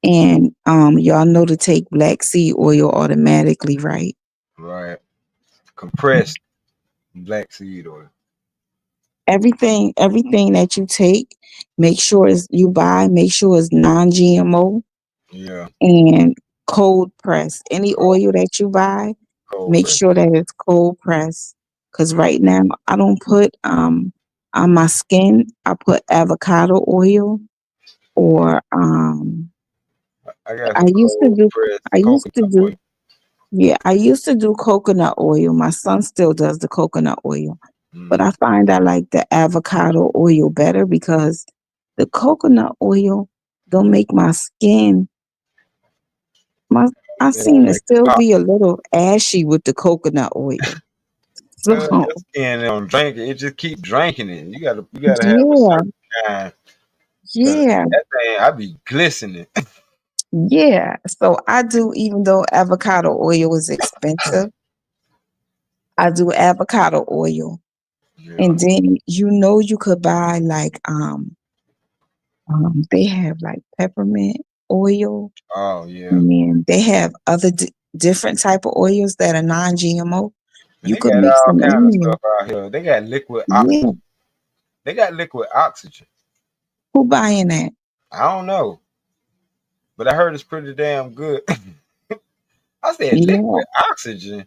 and y'all know to take black seed oil automatically, right? Right. Compressed black seed oil. Everything that you take, make sure it's non-GMO Yeah. and cold press. Any Cold, oil that you buy, cold make press. sure that it's cold press. Cause right now I don't put on my skin. I put avocado oil or I got I some used to cold do I pressed used to coconut do oil. yeah I used to do coconut oil. My son still does the coconut oil. But I find I like the avocado oil better because the coconut oil don't make my skin. My I It don't seem to make it still pop. be a little ashy with the coconut oil. So Your skin don't drink it. It just keep drinking it. You gotta have a yeah, certain kind. Cause yeah, that thing, I be glistening. yeah. So I do, even though avocado oil is expensive, I do avocado oil. Yeah. And then you could buy like they have like peppermint oil, Oh yeah. and then they have other different type of oils that are non-GMO. And You they could got mix all them kind of in. stuff out here. They got liquid Yeah, oxygen. They got liquid oxygen. who buying that? I don't know, but I heard it's pretty damn good. I said Yeah, liquid oxygen.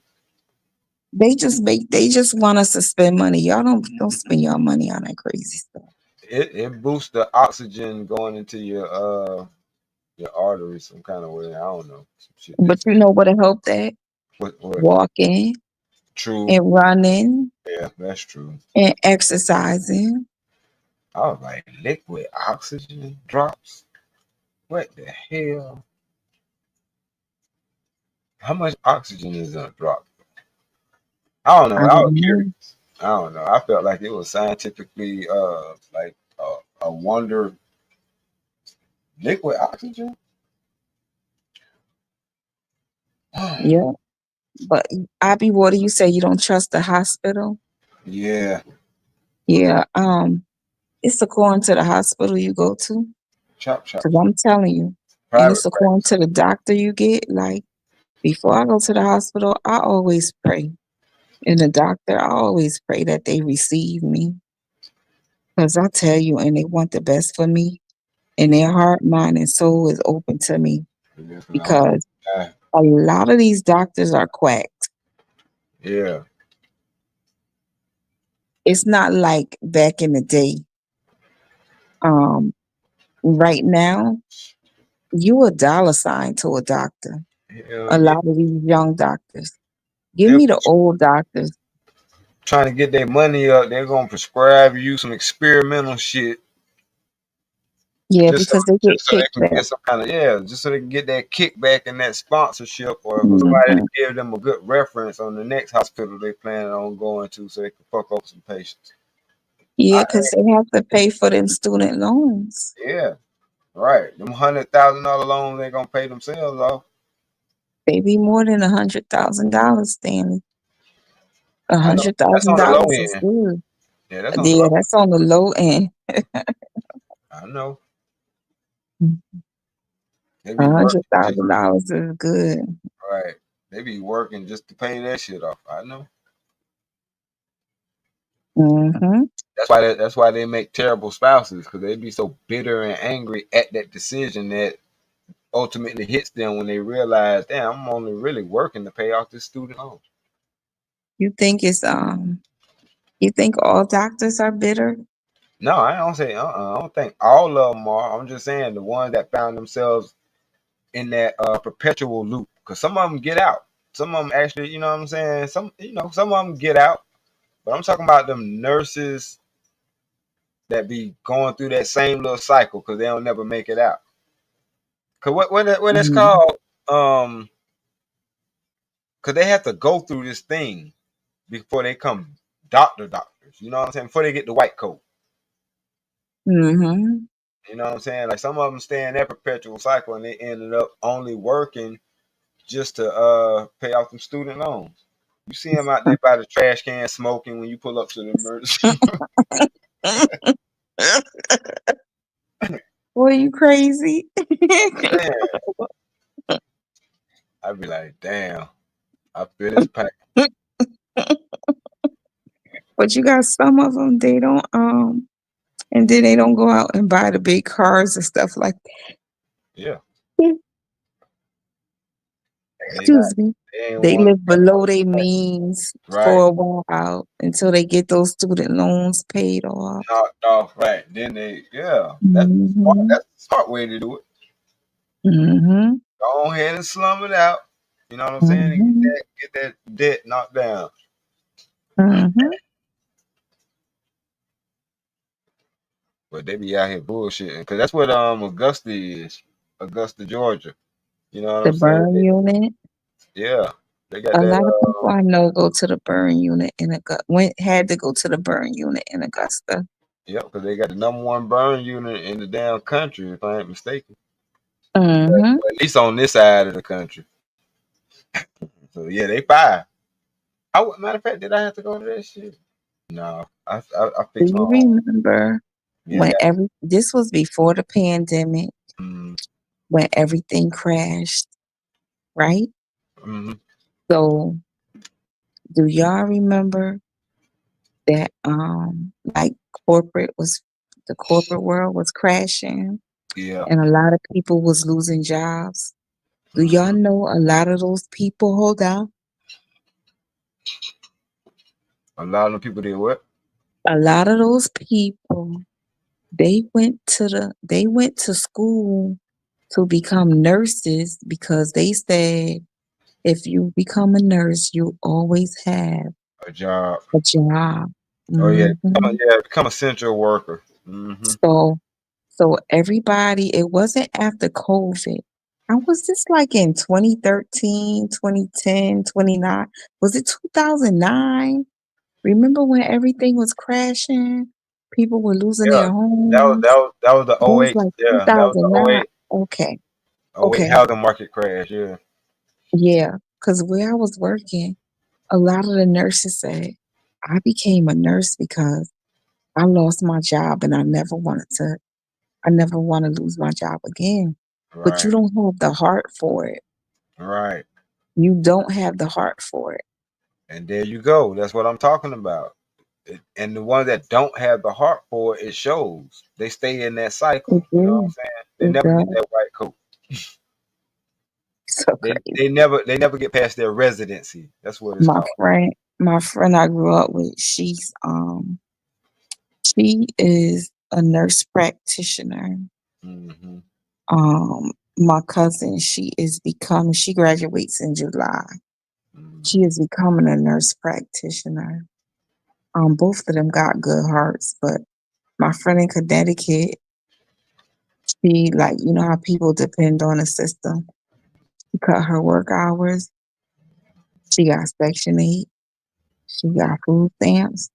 they just want us to spend money. Y'all don't spend your money on that crazy stuff. It boosts the oxygen going into your arteries some kind of way. I don't know. Some shit they But say. you know what help that? What? Walking True. and running Yeah, that's true. and exercising. I was like, liquid oxygen drops? What the hell? How much oxygen is in a drop? I don't know. I I was don't know. curious. I don't know. I felt like it was scientifically like a wonder. Liquid oxygen? Yeah. But Abby, what do you say? You don't trust the hospital? Yeah. Yeah. It's according to the hospital you go to. Chop chop. Cause I'm telling you, and Private it's according practice. to the doctor you get. Like before I go to the hospital, I always pray. And the doctor, I always pray that they receive me. Cause I tell you, and they want the best for me. And their heart, mind, and soul is open to me. Yeah, 'cause I don't Because die. a lot of these doctors are quacks. Yeah. It's not like back in the day. Um, right now, you a dollar sign to a doctor. Hell A yeah. lot of these young doctors. Give They're me the old doctors. trying to get their money up. They're gonna prescribe you some experimental shit Yeah, just so because they get just so they can kickback. get some kind of just so they can get that kickback and that sponsorship or for somebody to Hmm. give them a good reference on the next hospital they planning on going to so they can fuck over some patients. Yeah, I because they have to pay for them student loans. yeah, right. Them $100,000 loans they gonna pay themselves off. They be more than $100,000, Stanley. A I know. hundred That's thousand on the low dollars is end. good. Yeah, that's on the Yeah, low. that's on the low end. I know. They A be hundred working just thousand dollars is good. right. They be working just to pay that shit off. I know. Hmm. That's why they make terrible spouses because they be so bitter and angry at that decision that ultimately hits them when they realize, damn, I'm only really working to pay off this student loan. You think it's you think all doctors are bitter? No, I don't say I don't think all of them are. I'm just saying the ones that found themselves in that perpetual loop because some of them get out. Some of them actually, you know what I'm saying? Some of them get out. But I'm talking about them nurses that be going through that same little cycle because they don't never make it out. Cause what it's Mhm. called, um, cause they have to go through this thing before they come doctors. You know what I'm saying? Before they get the white coat. Mhm. You know what I'm saying? Like some of them stay in that perpetual cycle and they ended up only working just to pay off them student loans. You see them out there by the trash can smoking when you pull up to the emergency. Boy, you crazy? Man, I'd be like, damn, I feel this pain. But you got some of them, they don't and then they don't go out and buy the big cars and stuff like Yeah, that. they not. Excuse me. They ain't They want live below their means right. for a while until they get those student loans paid off. Knocked off, right? Then that's smart. Mhm. That's a smart way to do it. Mhm. Go ahead and slum it out. You know what I'm saying? And Mhm. get that debt knocked down. Mhm. But they be out here bullshitting because that's what Augusta is, Augusta, Georgia. You know what The I'm saying? burn unit. Yeah, they got A that. lot of people I know go to the burn unit in Augusta. Had to go to the burn unit in Augusta. Yep, because they got the number one burn unit in the damn country, if I ain't mistaken. Mm-hmm. At least on this side of the country. So yeah, they fire. Matter of fact, did I have to go to that shit? No, I Do fixed my you own. remember Yeah, I when got. this was before the pandemic, Mm-hmm. when everything crashed, right? Mm-hmm. So do y'all remember that like corporate was the corporate world was crashing Yeah. and a lot of people was losing jobs? Do y'all Mm-hmm. know a lot of those people, hold on, A lot of them people did what? a lot of those people, they went to school to become nurses because they said if you become a nurse, you always have A job. a job. Oh yeah, Hmm. become a central worker. Mm-hmm. So, so everybody, it wasn't after COVID. I was this like in 2013, 2010, 29. Was it 2009? Remember when everything was crashing? People were losing Yeah, their homes. that was the That oh was 08. like Yeah, that was the oh 2009. 08 Okay. oh 08 Okay. housing market crash. Yeah. Yeah. Because where I was working, a lot of the nurses said, I became a nurse because I lost my job and I never want to lose my job again. But you Right. don't have the heart for it. Right. You don't have the heart for it. And there you go. That's what I'm talking about. And the ones that don't have the heart for it, it shows. They stay in that cycle. It You know what I'm do. saying? They It never get does. that white coat. So They crazy. they never get past their residency. That's what it's called. My friend I grew up with, she is a nurse practitioner. Mm-hmm. My cousin, she graduates in July. She Mm-hmm. is becoming a nurse practitioner. Both of them got good hearts, but my friend in Connecticut, she like, you know how people depend on the system. She cut her work hours. She got Section 8. She got food stamps.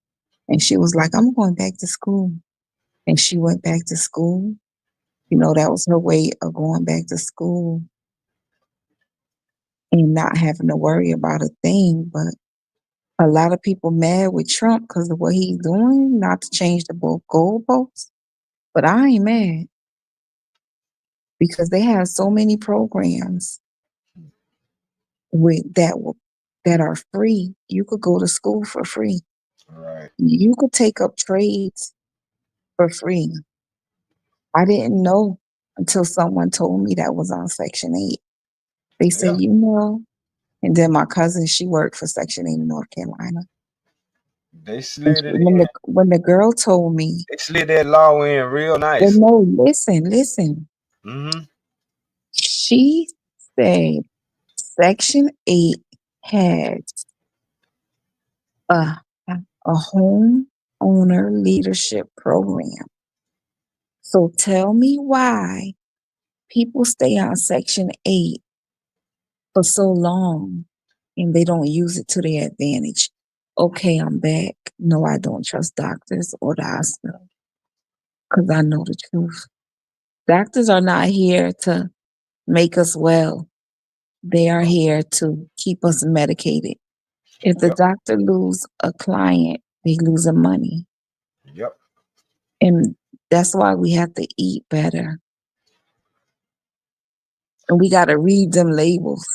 And she was like, I'm going back to school. And she went back to school. You know, that was her way of going back to school and not having to worry about a thing. But a lot of people mad with Trump because of what he's doing, not to change the goalposts. But I ain't mad because they have so many programs with that are free. You could go to school for free. Right. You could take up trades for free. I didn't know until someone told me that was on Section 8. They said, Yeah. you know, and then my cousin, she worked for Section 8 in North Carolina. They And slid it when the girl told me, They slid that law in real well, nice. no, listen. Mm-hmm. She said Section 8 has a, a home owner leadership program. So tell me why people stay on Section 8 for so long and they don't use it to their advantage. Okay, I'm back. No, I don't trust doctors or the hospital because I know the truth. Doctors are not here to make us well. They are here to keep us medicated. If the Yep. doctor lose a client, they losing money. Yep. And that's why we have to eat better. And we got to read them labels.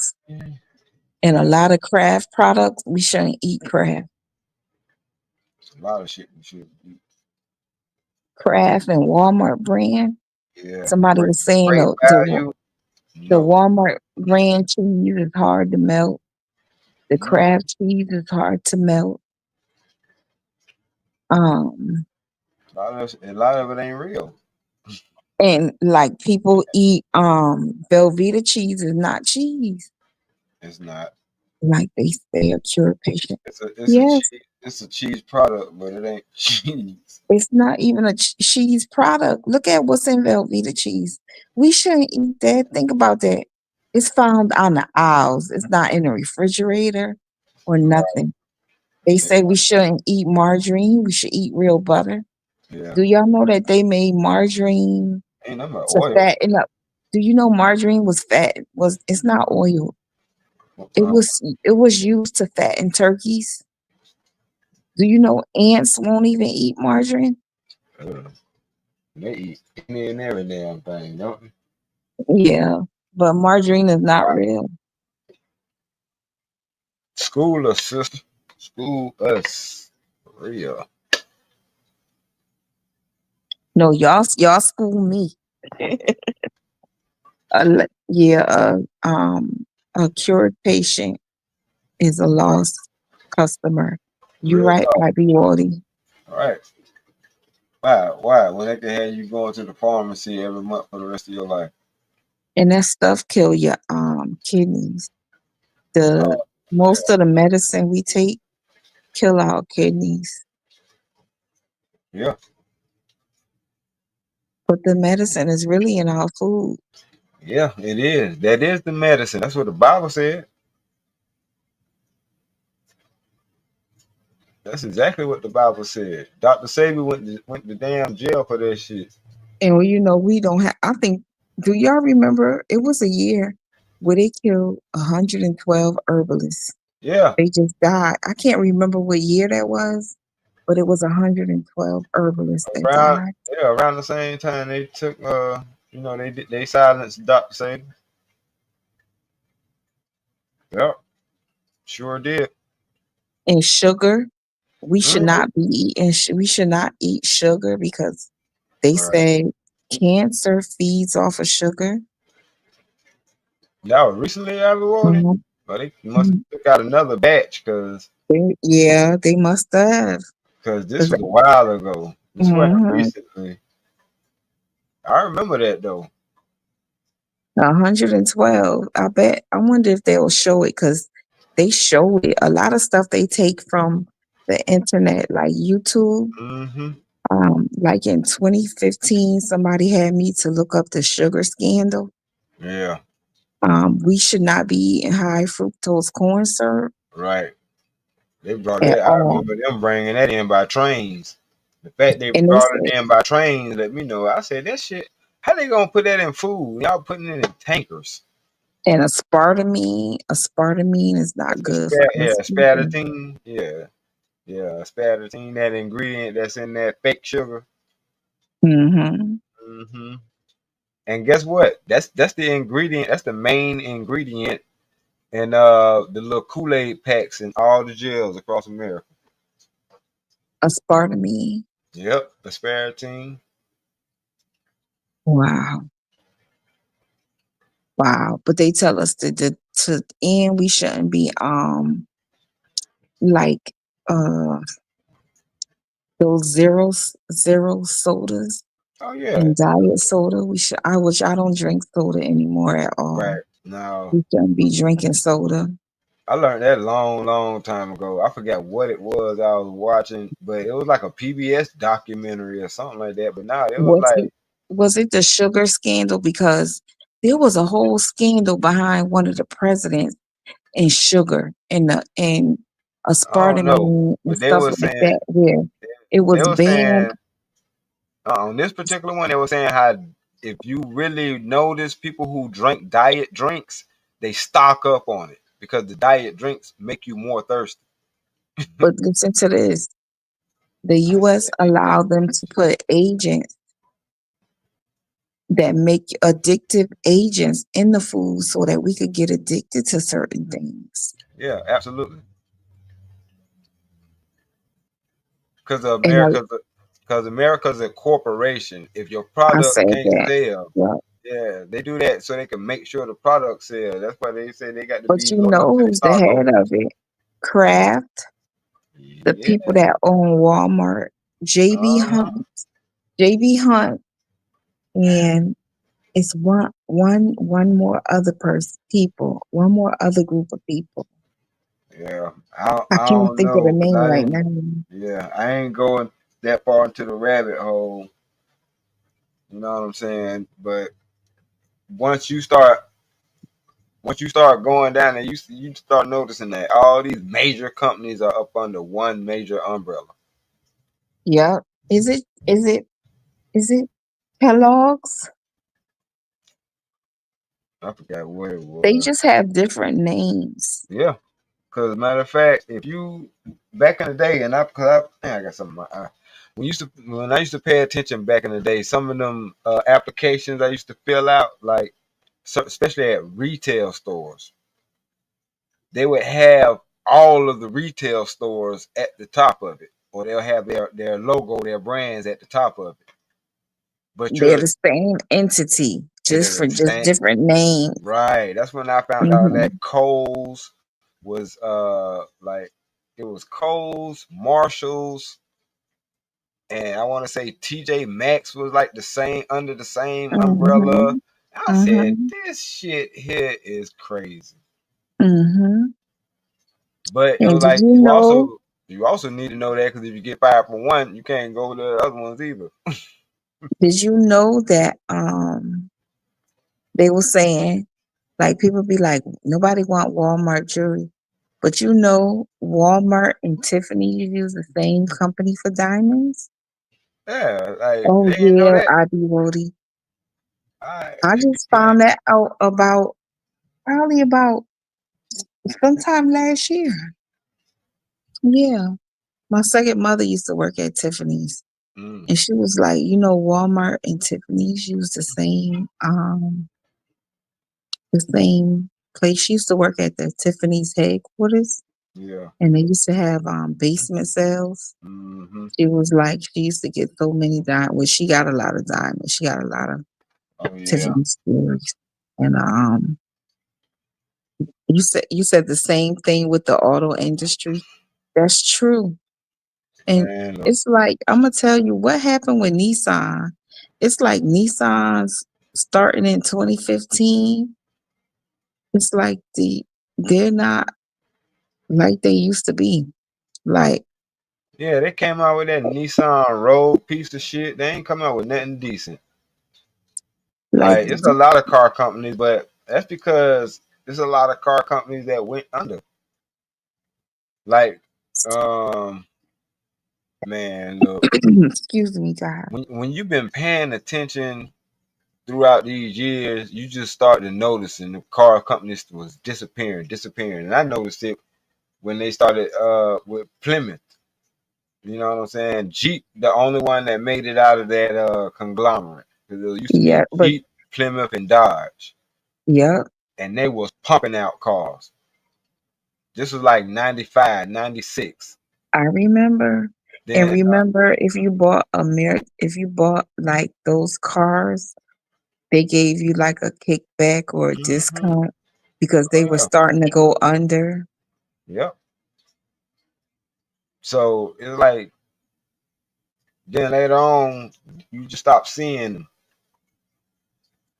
And a lot of craft products, we shouldn't eat craft. A lot of shit we should do. Kraft and Walmart brand. Yeah. Somebody Great, was saying great value. the No. Walmart brand cheese is hard to melt. The Mm, Kraft cheese is hard to melt. Um, a lot of it ain't real. and like people eat Velveeta cheese is not cheese. It's not. Like they say a cured patient. It's a Yes, cheese. It's a cheese product, but it ain't cheese. It's not even a cheese product. Look at what's in Velveeta cheese. We shouldn't eat that. Think about that. It's found on the aisles. It's not in the refrigerator or nothing. They Yeah, say we shouldn't eat margarine. We should eat real butter. yeah. Do y'all know that they made margarine Ain't nothing but to oil. fatten up? Do you know margarine was fat? Was it's not oil. Uh, It was used to fatten turkeys. Do you know ants won't even eat margarine? uh, they eat any and every damn thing, don't they? Yeah, but margarine is not Right. real. School us, sister. School us. For real. No, y'all school me. Yeah, a cured patient is a lost customer. You Real right, talk. IB. All right. Why? Why? When they can have you going to the pharmacy every month for the rest of your life. And that stuff kill your kidneys. The Oh, most of the medicine we take kill our kidneys. yeah. But the medicine is really in our food. Yeah, it is. That is the medicine. That's what the Bible said. That's exactly what the Bible said. Dr. Sabi went to damn jail for that shit. And we don't have I think do y'all remember it was a year where they killed 112 herbalists. Yeah. They just died. I can't remember what year that was, but it was 112 herbalists that Around died. yeah, around the same time they took they silenced Dr. Sabi. Yep, sure did. And sugar, Mhm. we should not eat sugar because they Right. say cancer feeds off of sugar. That was recently I rewarded. Mhm. But they must have took out another batch Yeah, they must have. because this 'Cause was a while ago. This wasn't mhm, recently. I remember that though. 112. I wonder if they'll show it because they show it. A lot of stuff they take from the internet, like YouTube. Hmm. Like in 2015, somebody had me to look up the sugar scandal. Yeah, We should not be eating high fructose corn syrup right. They brought at that. I all. remember them bringing that in by trains. The fact they And they brought said, it in by trains let me know. I said that shit. How they gonna put that in food? Y'all putting it in tankers. and aspartame is not That's good for us people. aspartame. Yeah, yeah, aspartame. That ingredient that's in that fake sugar. Hmm. Hmm. And guess what? That's the ingredient. That's the main ingredient in the little Kool-Aid packs in all the jails across America. Aspartame. Yep, aspartame. Wow. Wow. But they tell us to end we shouldn't be like uh those zero sodas Oh yeah, and diet soda. Which I don't drink soda anymore at all. right. Now We shouldn't be drinking soda. I learned that long, long time ago. I forgot what it was I was watching, but it was like a PBS documentary or something like that. But now it was Was like, it was it the sugar scandal? Because there was a whole scandal behind one of the presidents and sugar and I don't know, aspartame and but they stuff were like saying that where it they was were banned. saying on this particular one, they were saying how if you really notice people who drink diet drinks, they stock up on it because the diet drinks make you more thirsty. But listen to this. The I US said, allowed them to put agents that make addictive agents in the food so that we could get addicted to certain things. yeah, absolutely. Because And America's a corporation. If your I product said can't that. sell, Yeah. yeah, they do that so they can make sure the product sells. That's why they say they got to But be you loyal know to their who's the head stockholders. of it? Kraft, the Yeah. people that own Walmart, JB Uh-huh. Hunt, JB Hunt, and it's one more other person, people, one more other group of people. Yeah, I I can't don't think of the know because name I right didn't. now. Yeah, I ain't going that far into the rabbit hole. You know what I'm saying? But once you start, once you start going down there, you start noticing that all these major companies are up under one major umbrella. Yep. Is it Kellogg's? I forgot what it They was. just have different names. Yeah, because matter of fact, if you back in the day, and I got something. In my eye. When I used to pay attention back in the day, some of them applications I used to fill out, like especially at retail stores, they would have all of the retail stores at the top of it, or they'll have their logo, their brands at the top of it. But They're you're the same entity, just it'll for just stand different names. right. That's when I found out Hmm. that Kohl's was like it was Kohl's, Marshalls, and I want to say TJ Maxx was like the same under the same umbrella. Hmm. I said, Hmm. this shit here is crazy. Hmm. But it And was did like you know? you also need to know that because if you get fired from one, you can't go to the other ones either. Did you know that they were saying, like, people be like, nobody want Walmart jewelry, but you know Walmart and Tiffany use the same company for diamonds. Yeah, like Oh they didn't know yeah, that. I be Rody. I They be just playing. found that out about probably about sometime last year. Yeah. My second mother used to work at Tiffany's. Mm, And she was like, you know, Walmart and Tiffany's use the same place. She used to work at the Tiffany's headquarters, yeah. and they used to have basement sales. Hmm. She was like, she used to get so many diamonds. Well, she got a lot of diamonds. She got a lot of Oh yeah. Tiffany's jewelry. And you said the same thing with the auto industry. That's true. And Man, look. it's like, I'm gonna tell you what happened with Nissan. It's like Nissan's starting in 2015. It's like they're not like they used to be. Like Yeah, they came out with that Nissan Rogue piece of shit. They ain't come out with nothing decent. like Like it's a lot of car companies, but that's because there's a lot of car companies that went under. Like, um, man, look, excuse me, God. when you've been paying attention throughout these years, you just start to notice, and the car companies was disappearing. And I noticed it when they started with Plymouth. You know what I'm saying? Jeep, the only one that made it out of that conglomerate. Because there used to Yeah, be but Jeep, Plymouth, and Dodge, yeah, and they was pumping out cars. This was like 95, 96. I remember. And Then, remember, if you bought like those cars, they gave you like a kickback or a mm-hmm. discount because Oh they were yeah, starting to go under. yep. So it's like then later on, you just stop seeing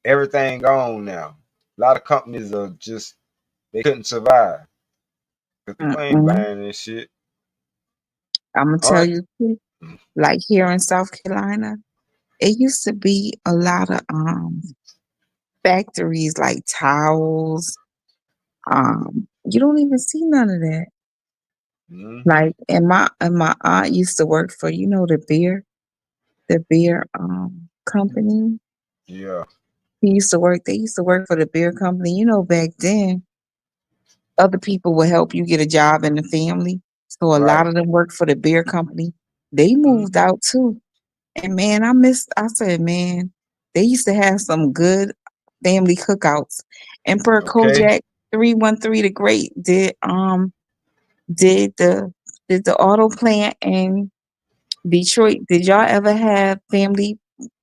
everything gone now. A lot of companies are just they couldn't survive because people ain't Mm-mm. buying this shit. I'm gonna All tell right. you too, like here in South Carolina, it used to be a lot of factories like towels. You don't even see none of that. Mm-hmm. Like and my aunt used to work for, the beer company. Yeah. They used to work for the beer company. You know, back then other people would help you get a job in the family. So a Right. lot of them worked for the beer company. They Mm-hmm. moved out too. And man, I said, man, they used to have some good family cookouts. Emperor Okay. Kojak 313 the Great did the auto plant in Detroit. Did y'all ever have family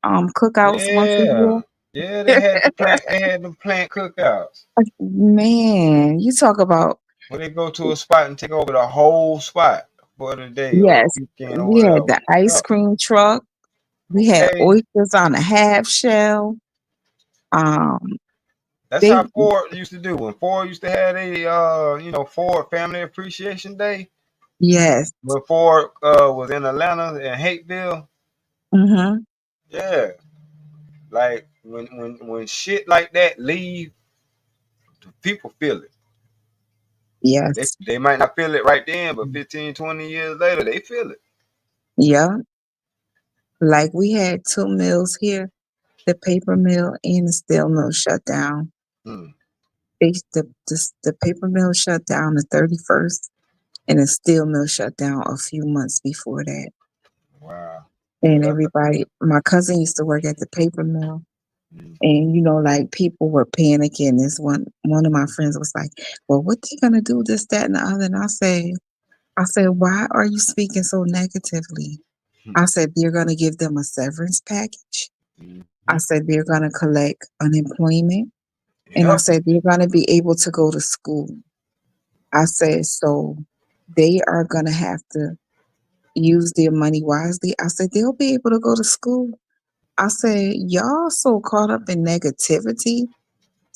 cookouts once a Yeah. year? Yeah, they had the plant. They had the plant cookouts Man, you talk about where they go to a spot and take over the whole spot for the day or the yes. weekend or We had whatever. the ice Yeah. cream truck. We had Okay. oysters on a half shell. Um, That's They how Ford used to do. When Ford used to have a Ford Family Appreciation Day. yes. When Ford was in Atlanta and Hateville, Mm-hmm. yeah, like when shit like that leave, people feel it. They Yes. they might not feel it right then, but 15, 20 years later, they feel it. Yeah. Like we had two mills here, the paper mill and the steel mill shut down. Hmm. The paper mill shut down the 31st, and the steel mill shut down a few months before that. Wow. Yeah, And everybody, my cousin used to work at the paper mill, mm, and like people were panicking. One of my friends was like, "Well, what they gonna do? This, that, and the other." And I said, "Why are you speaking so negatively?" hmm, I said, "They're gonna give them a severance package." mhm. I said, "They're gonna collect unemployment." And I Yep. said, "They're gonna be able to go to school." I said, "So they are gonna have to use their money wisely." I said, "They'll be able to go to school." I said, "Y'all so caught up in negativity.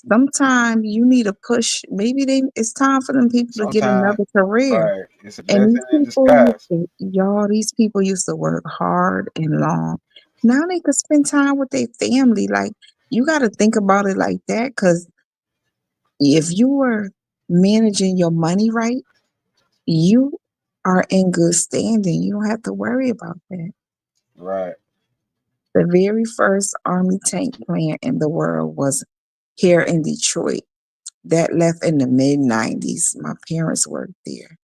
Sometimes you need a push. Maybe it's time for them people to get Sometimes, another career." right, it's a And blessing in disguise. these people used to work hard and long. Now they could spend time with their family. Like, you got to think about it like that, because if you were managing your money right, you are in good standing. You don't have to worry about that. Right. The very first Army tank plant in the world was here in Detroit. That left in the mid 90s. My parents worked there.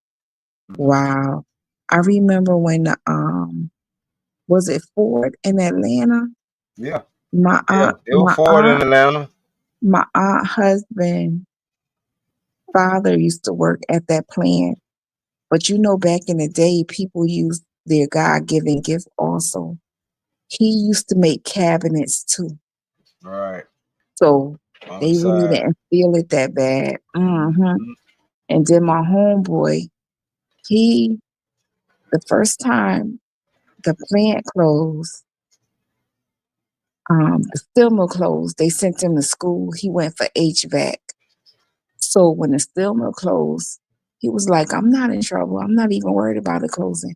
Hmm. Wow. I remember when was it Ford in Atlanta? Yeah. My Yeah. aunt, It was my Ford in aunt, Atlanta. my aunt husband father used to work at that plant. But back in the day, people used their God given gift also. He used to make cabinets too. Right. So On the they really side. didn't feel it that bad. Hmm. And then my homeboy, he, the first time the plant closed, the steel mill closed, they sent him to school. He went for HVAC. So when the steel mill closed, he was like, "I'm not in trouble. I'm not even worried about it closing,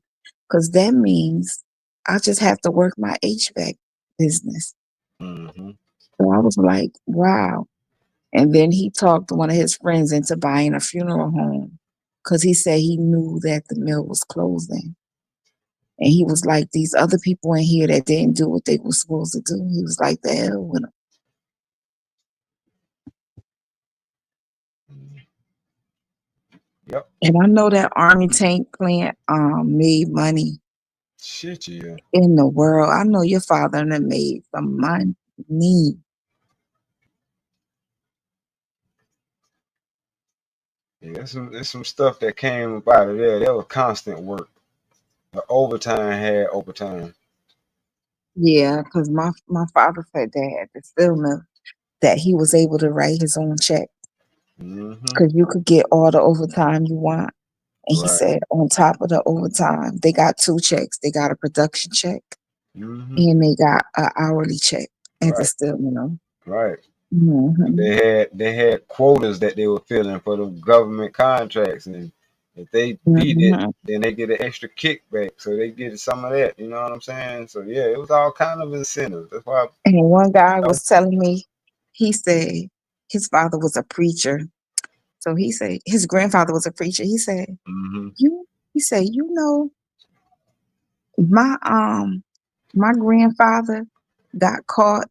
because that means I just have to work my HVAC business." Hmm. So I was like, wow. And then he talked one of his friends into buying a funeral home, because he said he knew that the mill was closing. And he was like, "These other people in here that didn't do what they were supposed to do." He was like, "The hell with 'em." Yep. And I know that Army tank plant made money Shit, yeah. in the world. I know your father and them made some money. Yeah, there's some stuff that came up out of there. That was constant work. The overtime had overtime. Yeah, because my father said that at the steel mill that he was able to write his own check, Hmm. because you could get all the overtime you want. And he Right. said on top of the overtime, they got two checks. They got a production check Hmm. and they got an hourly check at the Right. steel mill. Right. And Hmm. they had quotas that they were filling for the government contracts, and if they beat it, Hmm. then they get an extra kickback. So they get some of that. You know what I'm saying? So yeah, it was all kind of incentives. That's why. And one guy You know. was telling me, he said his father was a preacher. So he said his grandfather was a preacher. Hmm. You, he said, my my grandfather got caught.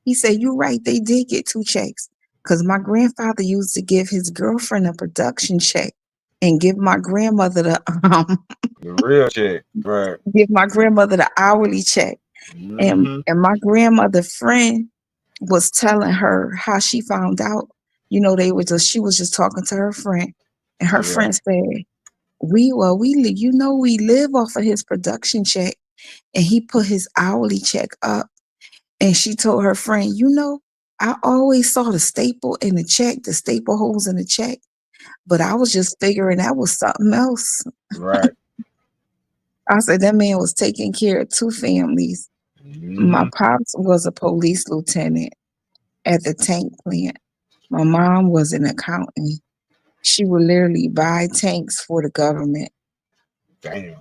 He said, "You right, they did get two checks. Because my grandfather used to give his girlfriend a production check and give my grandmother the The real check. Right. hourly check." And Hmm. my grandmother friend was telling her how she found out. She was just talking to her friend, and her Yeah. friend said, we live off of his production check, and he put his hourly check up." And she told her friend, "I always saw the staple in the check, the staple holes in the check, but I was just figuring that was something else." Right. I said, that man was taking care of two families. My Hmm. pops was a police lieutenant at the tank plant. My mom was an accountant. She would literally buy tanks for the government. Damn.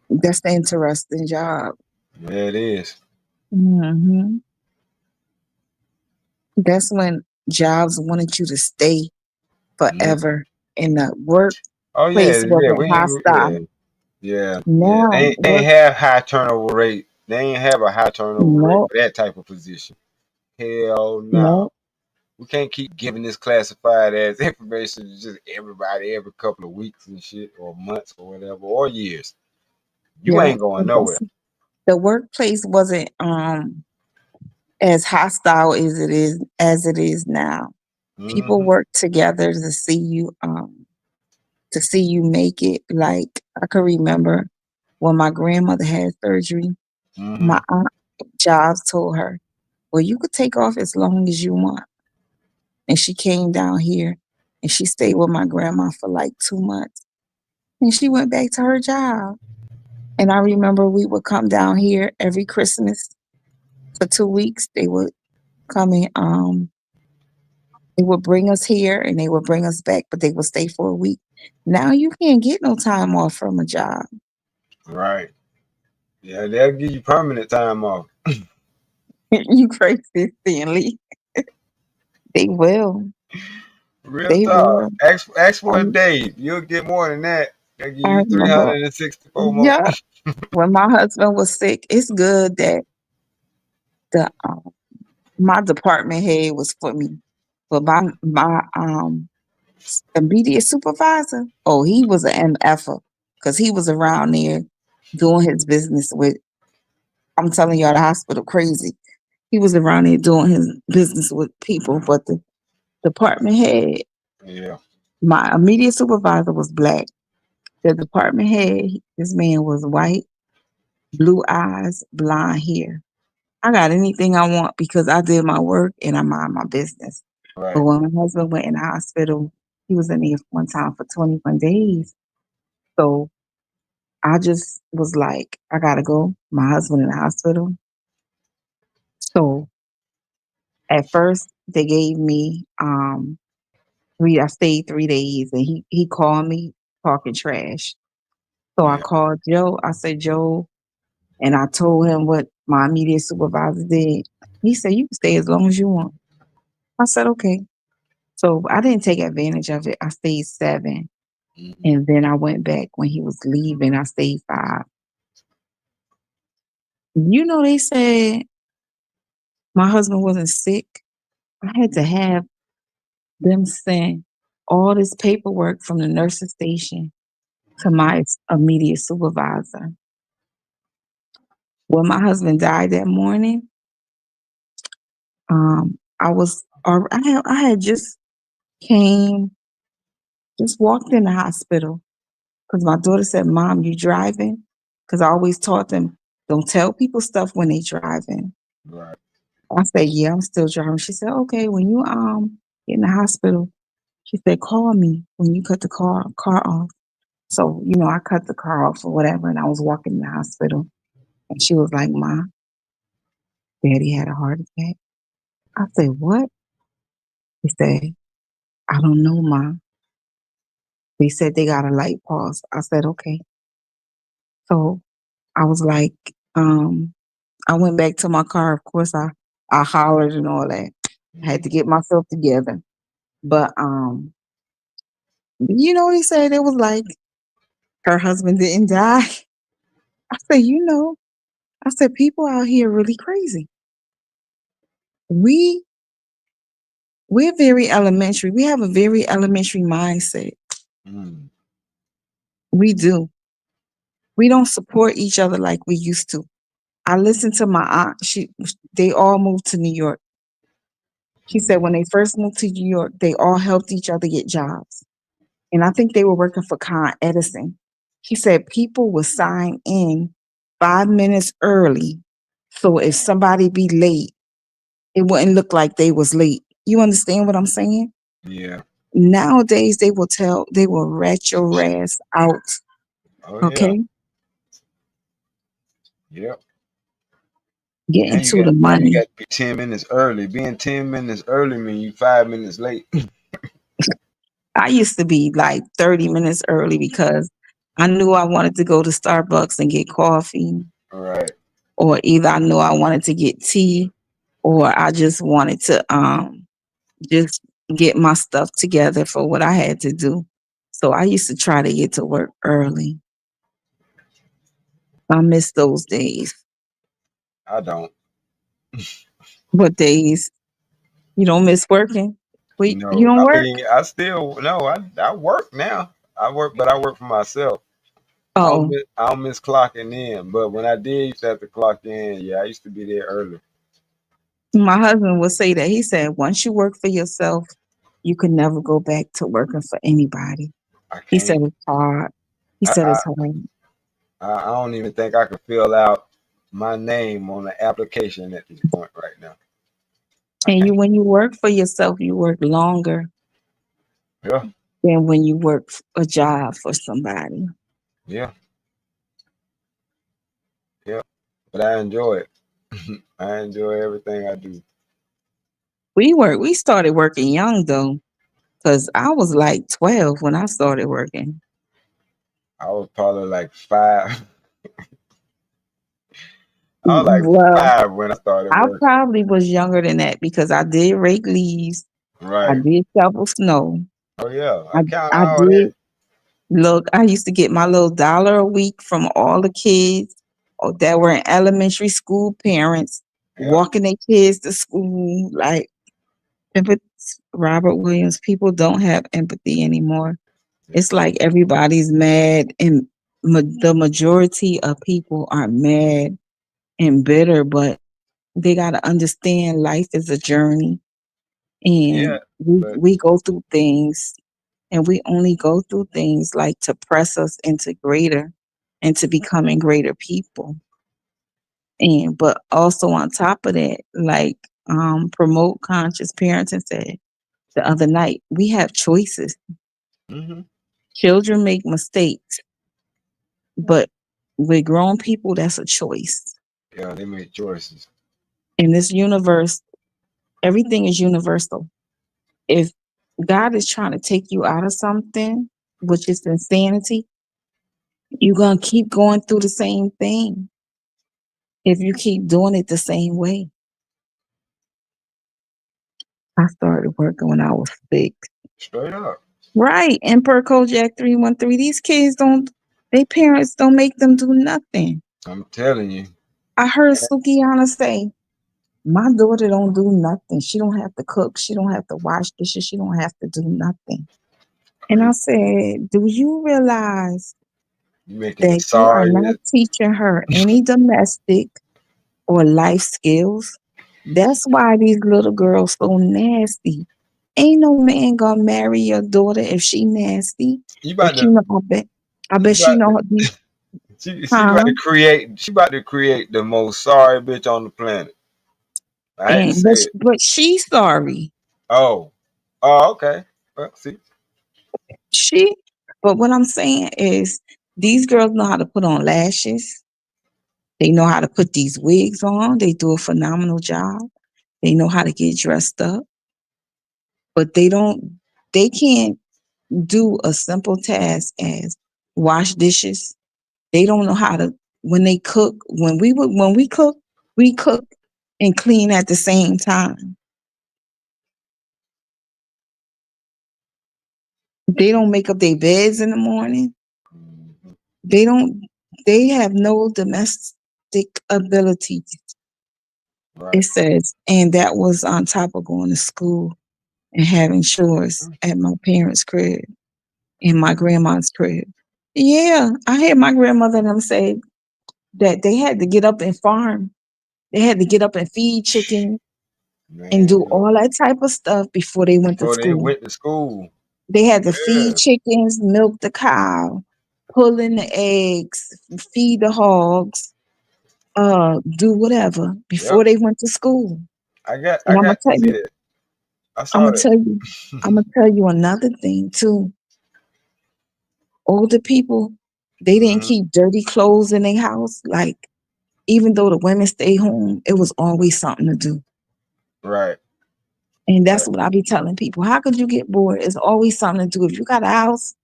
That's the interesting job. Yeah, it is. Hmm. That's when jobs wanted you to stay Mm. forever, and the Oh workplace yeah, yeah. wasn't We ain't. hostile. Yeah, yeah, yeah. Now They ain't work, have high turnover rate. They ain't have a high turnover rate no, for that type of position. Hell no. no, We can't keep giving this classified as information to just everybody every couple of weeks and shit, or months, or whatever, or years. You yeah. ain't going nowhere. The workplace wasn't as hostile as it is now. People Hmm. work together to see you make it. Like I could remember when my grandmother had surgery, Hmm. my aunt Jobs told her, "Well, you could take off as long as you want." And she came down here and she stayed with my grandma for like 2 months. And she went back to her job. And I remember we would come down here every Christmas for 2 weeks. They would come in, they would bring us here and they would bring us back, but they would stay for a week. Now you can't get no time off from a job. Right. Yeah, they'll give you permanent time off. You crazy, Stanley. They will. Real They talk. will. Ask for a Um, day. You'll get more than that. They'll give I you remember, 364 more. yeah, when my husband was sick, it's good that the my department head was for me, but my immediate supervisor, oh, he was an MFer because he was around there doing his business with. I'm telling y'all, the hospital crazy. He was around there doing his business with people, but the department head, Yeah. my immediate supervisor was black. The department head, this man was white, blue eyes, blonde hair. I got anything I want because I did my work and I mind my business. But Right. when my husband went in the hospital, he was in there one time for 21 days. So I just was like, I gotta go. My husband in the hospital. So at first they gave me I stayed 3 days and he called me talking trash. So I Yeah. called Joe. I said, Joe, and I told him what my immediate supervisor did. He said, you can stay as long as you want. I said, okay. So I didn't take advantage of it. I stayed 7. Hmm. And then I went back when he was leaving. I stayed 5. They said my husband wasn't sick. I had to have them send all this paperwork from the nursing station to my immediate supervisor. When my husband died that morning, I had came, just walked in the hospital because my daughter said, Mom, you driving? Because I always taught them, don't tell people stuff when they driving. Right. I said, yeah, I'm still driving. She said, okay, when you get in the hospital, she said, call me when you cut the car off. So, I cut the car off or whatever, and I was walking in the hospital. And she was like, Ma, Daddy had a heart attack. I said, what? He said, I don't know, Ma. They said they got a light pulse. I said, okay. So I was like, I went back to my car. Of course, I hollered and all that. I had to Hmm. get myself together. But they said it was like her husband didn't die. I said, I said people out here really crazy. We we're very elementary. We have a very elementary mindset. Mm. We do. We don't support each other like we used to. I listened to my aunt. They all moved to New York. She said when Hmm. they first moved to New York, they all helped each other get jobs. And I think they were working for Con Edison. He said people would sign in 5 minutes early. So if somebody be late, it wouldn't look like they was late. You understand what I'm saying? Yeah. Nowadays they will rat your ass out. Oh yeah. Okay. Yep. getting to the Now you money. got to be 10 minutes early. Being 10 minutes early mean you 5 minutes late. I used to be like 30 minutes early because I knew I wanted to go to Starbucks and get coffee, All right. or either I knew I wanted to get tea, or I just wanted to just get my stuff together for what I had to do. So I used to try to get to work early. I miss those days. I don't. What days? You don't miss working? Wait, you No, don't I work? mean, I still no. I work now. I work, but I work for myself. Oh, I don't miss clocking in. But when I did used to have to clock in, yeah, I used to be there early. my husband would say that. He said, once you work for yourself, you could never go back to working for anybody. I He said can't. it's hard. He I, said I it's hard. I don't even think I could fill out my name on the application at this point right now. I And you, can't. when you work for yourself, you work longer Yeah, than when you work a job for somebody. yeah, yeah. But I enjoy it. I enjoy everything I do. We started working young though, because I was like 12 when I started working. I was probably like five. I was like Well, 5 when I started I working. probably was younger than that because I did rake leaves. I Right. did shovel snow. Oh yeah. I I count I all that. did look. I used to get my little dollar a week from all the kids that were in elementary school parents Yeah. walking their kids to school. Like empathy, Robert Williams. People don't have empathy anymore. Yeah. It's like everybody's mad, and the majority of people are mad and bitter, but they got to understand life is a journey, Yeah. and But we go through things, and we only go through things like to press us into greater and to becoming greater people. And but also on top of that, like promote conscious parenting said the other night, we have choices. hmm Children make mistakes, but with grown people, that's a choice. yeah, they make choices. In this universe, everything is universal. If God is trying to take you out of something, which is insanity, you're going to keep going through the same thing if you keep doing it the same way. I started working when I was 6. Straight up. Right. And per Kojak 313, these kids don't, their parents don't make them do nothing. I'm telling you. I heard Sukiana say, my daughter don't do nothing. She don't have to cook. She don't have to wash dishes. She don't have to do nothing. And I Crazy. said, do you realize You making the that you are not sorry. teaching her any domestic or life skills? That's why these little girls so nasty. Ain't no man gonna marry your daughter if she nasty. You If about she to know, I you bet she about know these, she about huh? to create the most sorry bitch on the planet. I hate to And say it. but she's sorry. Oh. Oh, okay. Well, see. She, but what I'm saying is these girls know how to put on lashes. They know how to put these wigs on. They do a phenomenal job. They know how to get dressed up, but they can't do a simple task as wash dishes. They don't know how to, when they cook, when we cook and clean at the same time. They don't make up their beds in the morning. Mhm. They don't, they have no domestic ability. It Right. says, and that was on top of going to school and having chores at my parents' crib and my grandma's crib. Yeah, I heard my grandmother and them say that they had to get up and farm. They had to get up and feed chickens and do Man. all that type of stuff before they went to Before they school. went to school. They had to feed Yeah. chickens, milk the cow, pull in the eggs, feed the hogs, do whatever before Yep. they went to school. And I got to see that. I saw that. I'm gonna tell you another thing too. Older people, they didn't hmm keep dirty clothes in their house. Like Even though the women stay home, it was always something to do. Right. And that's Right. what I be telling people. How could you get bored? It's always something to do. If you got a house,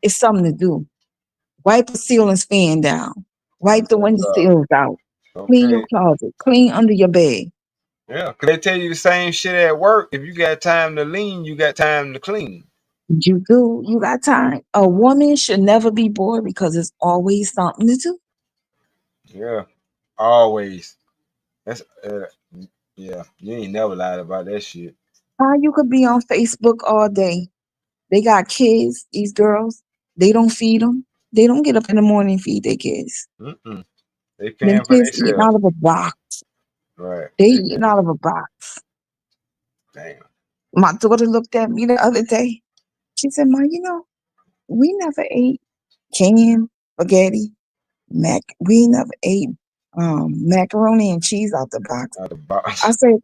it's something to do. Wipe the ceiling fan down. Wipe the There you window go. sills out. Clean your Okay. closet. Clean under your bed. Yeah. Cause they tell you the same shit at work. If you got time to lean, you got time to clean. You do. You got time. A woman should never be bored because it's always something to do. Yeah. Always. That's yeah. You ain't never lied about that shit. How you could be on Facebook all day? They got kids. These girls. They don't feed them. They don't get up in the morning and feed their kids. Mm-mm. They Them paying for kids eating themselves. out of a box. Right. They They eating paying. out of a box. Damn. My daughter looked at me the other day. She said, "Ma, we never ate canned spaghetti, we never ate macaroni and cheese out the box." Out the I box. said,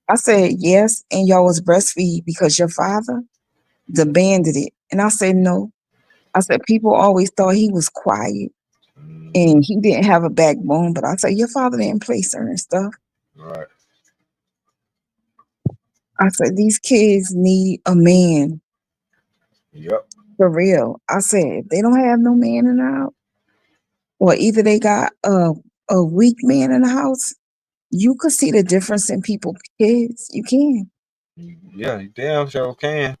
I said, yes, and y'all was breastfeed because your father demanded it. And I said, no. I said, people always thought he was quiet Mm-hmm. and he didn't have a backbone. But I said, your father didn't play certain stuff. Right. I said, these kids need a man Yep. for real. I said, if they don't have no man in the house, or either they got a weak man in the house, you could see the difference in people kids. You can. Yeah. You damn sure can.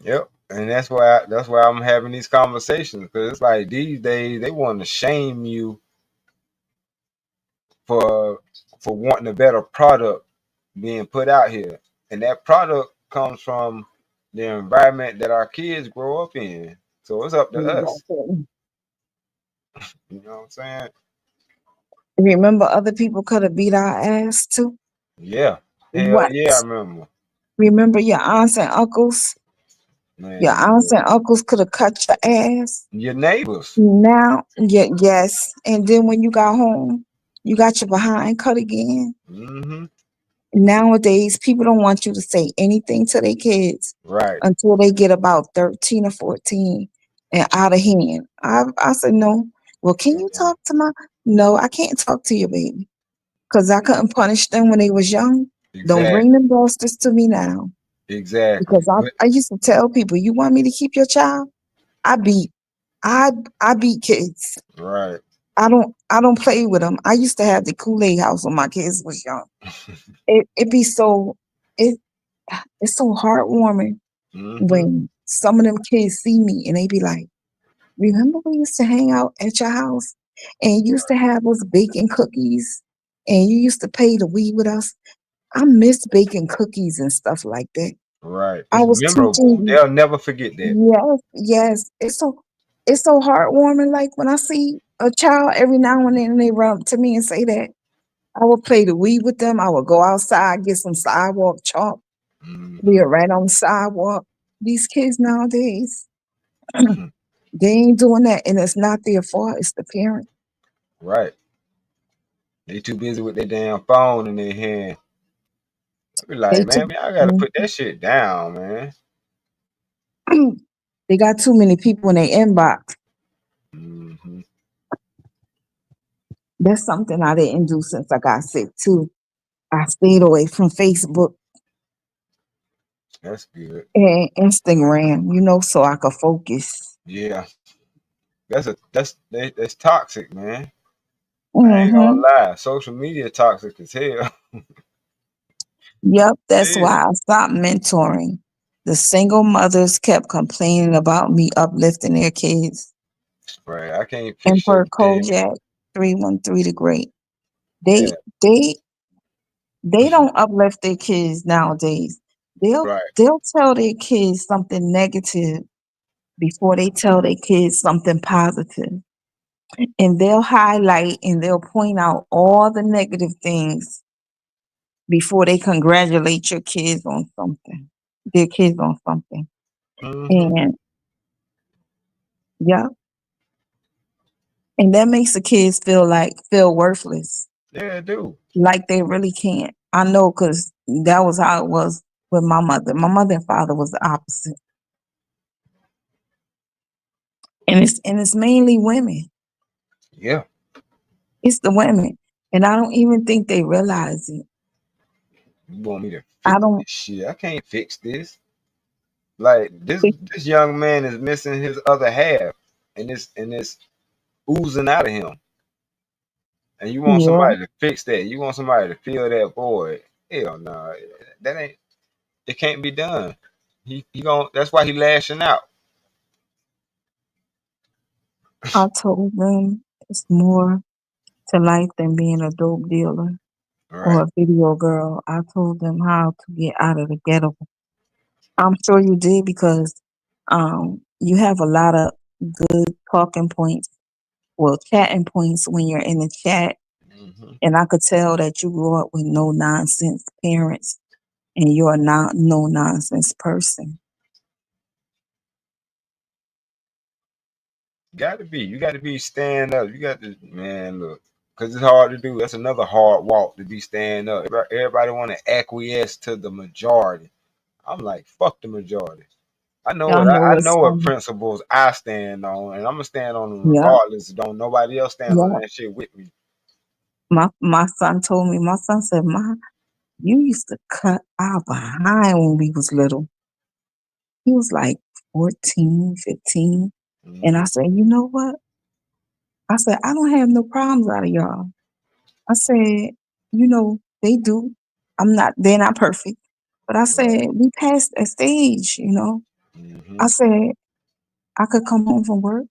Yep. And that's why I'm having these conversations because it's like these days they want to shame you for wanting a better product being put out here, and that product comes from the environment that our kids grow up in. So it's up to us. You know what I'm saying? Remember, other people could have beat our ass too. Yeah. Hell What? yeah, I remember. Remember your aunts and uncles? Your Man, aunts and uncles could have cut your ass. your neighbors. Now, yeah, yes. And then when you got home, you got your behind cut again. Mm-hmm. Nowadays, people don't want you to say anything to their kids Right. until they get about 13 or 14 and out of hand. I said, no. Well, can you Mm-mm. talk to my? No, I can't talk to your baby because I couldn't punish them when they was young. Don't bring Exactly. them bastards to me now. Exactly. Because I used to tell people, you want me to keep your child? I beat I I beat kids. Right. I don't play with them. I used to have the Kool-Aid house when my kids was young. It be so it it's so heartwarming Mm-hmm. when some of them kids see me and they be like, remember we used to hang out at your house and you used to have us baking cookies and you used to pay to weed with us. I miss baking cookies and stuff like that. Right. I It's was memorable. teaching. They'll never forget that. Yes, yes. It's so heartwarming. Like when I see a child every now and then they run up to me and say that. I would play the weed with them. I would go outside, get some sidewalk chalk. We Mm-hmm. are right on the sidewalk. These kids nowadays, they ain't doing that. And it's not their fault, it's the parent. Right. They too busy with their damn phone in their hand. I be They like, too, man, I gotta put that shit down, man. they got too many people in their inbox. Mm-hmm. That's something I didn't do since I got sick too. I stayed away from Facebook That's good. and Instagram, so I could focus. Yeah. That's toxic, man. I ain't gonna Hmm. lie. Social media toxic as hell. Yep, that's Yeah. why I stopped mentoring. The single mothers kept complaining about me uplifting their kids. Right. I can't picture Emperor man. Kojak, 313 the Great. They Yeah. they they don't uplift their kids nowadays. They'll Right. they'll tell their kids something negative before they tell their kids something positive. And they'll highlight and they'll point out all the negative things before they congratulate their kids on something. Mm-hmm. And yeah, and that makes the kids feel worthless, Yeah, I do. like they really can't. I know because that was how it was with my mother. My mother and father was the opposite, and it's mainly women. Yeah. It's the women. And I don't even think they realize it. You want me to I fix don't this shit? I can't fix this. Like this young man is missing his other half, and it's oozing out of him. And you want yeah, somebody to fix that. You want somebody to fill that void. Hell no, that ain't. It can't be done. He don't. That's why he lashing out. I told them it's more to life than being a dope dealer All or right. a video girl. I told them how to get out of the ghetto. I'm sure you did because you have a lot of good talking points, well, chatting points when you're in the chat. Hmm. And I could tell that you grew up with no nonsense parents and you're not no nonsense person. Got to be. You got to be stand up. You got to man look. Cause it's hard to do. That's another hard walk to be stand up. Everybody want to acquiesce to the majority. I'm like, fuck the majority. Y'all know I what's know what funny. principles I stand on, and I'm gonna stand on them Yeah, regardless. Don't nobody else stands on yeah. that shit with me. My son told me, my son said, "Ma, you used to cut our behind when we was little." He was like 14, 15. And I Hmm. said, you know what? I said, I don't have no problems out of y'all. I said, they do. They're not perfect. But I Right. said, we passed that stage. Hmm. I said, I could come home from work.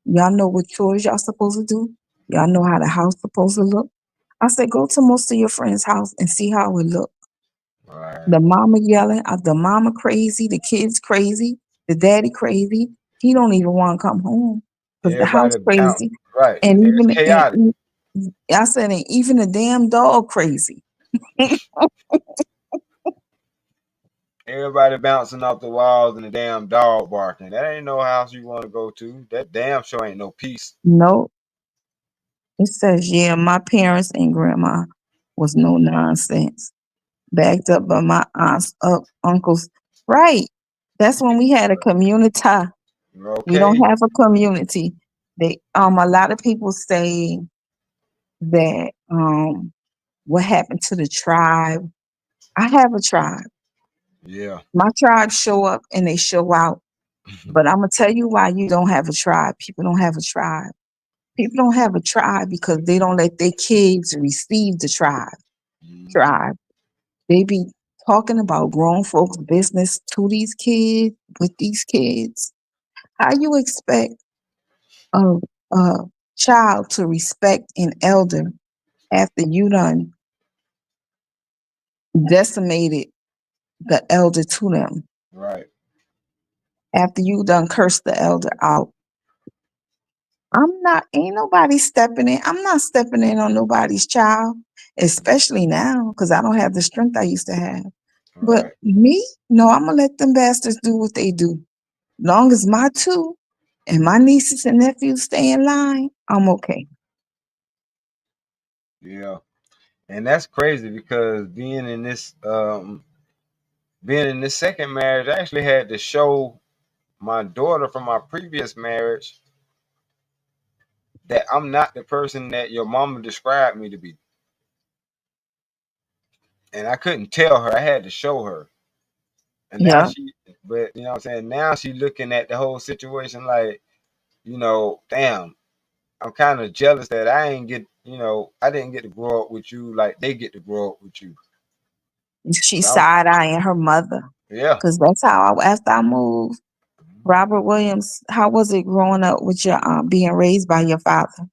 Y'all know what chores y'all supposed to do. Y'all know how the house supposed to look. I said, go to most of your friends' house and see how it look. Right. The mama yelling, the mama crazy, the kids crazy, the daddy crazy. He don't even want to come home because the house Everybody bounce. crazy. Right. And It's even chaotic. I said, and even the damn dog crazy. Everybody bouncing off the walls and the damn dog barking. That ain't no house you want to go to. That damn sure ain't no peace. No, it says, yeah, my parents and grandma was no nonsense. Backed up by my aunts, uncles. Right. That's when we had a community. We don't Okay. have a community. They a lot of people say that what happened to the tribe. I have a tribe. Yeah. My tribe show up and they show out. But I'm gonna tell you why you don't have a tribe. People don't have a tribe. People don't have a tribe because they don't let their kids receive the tribe. Hmm. Tribe. They be talking about grown folks' business to these kids with these kids. How you expect a, a child to respect an elder after you done decimated the elder to them? Right. After you done cursed the elder out. Ain't nobody stepping in. I'm not stepping in on nobody's child, especially now, because I don't have the strength I used to have. But Right. me, no, I'm gonna let them bastards do what they do. Long as my two and my nieces and nephews stay in line, I'm okay. Yeah. And that's crazy because being in this second marriage, I actually had to show my daughter from my previous marriage that I'm not the person that your mama described me to be. And I couldn't tell her. I had to show her. And now Yeah. she, but you know what I'm saying? Now she looking at the whole situation like, damn, I'm kind of jealous that I didn't get to grow up with you like they get to grow up with you. She 'Cause I'm, side eyeing her mother. yeah. Cause that's how after I moved. Robert Williams, how was it growing up with your being raised by your father?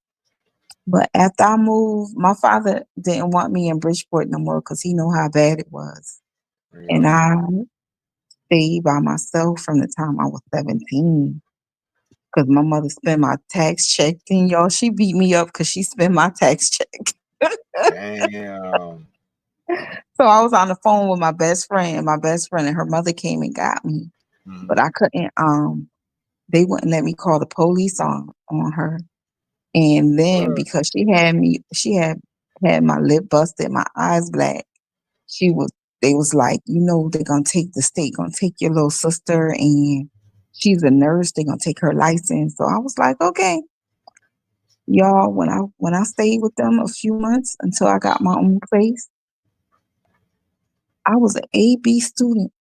But after I moved, my father didn't want me in Bridgeport no more because he knew how bad it was. Yeah. And I stayed by myself from the time I was 17 because my mother spent my tax check. And y'all, she beat me up because she spent my tax check. Damn. So I was on the phone with my best friend and her mother came and got me. But Hmm. I couldn't, they wouldn't let me call the police on her. And then What? because she had my lip busted, my eyes black. She was they was like, they're gonna take the state, gonna take your little sister and she's a nurse, they're gonna take her license. So I was like, okay. Y'all, when I stayed with them a few months until I got my own place, I was an A B student.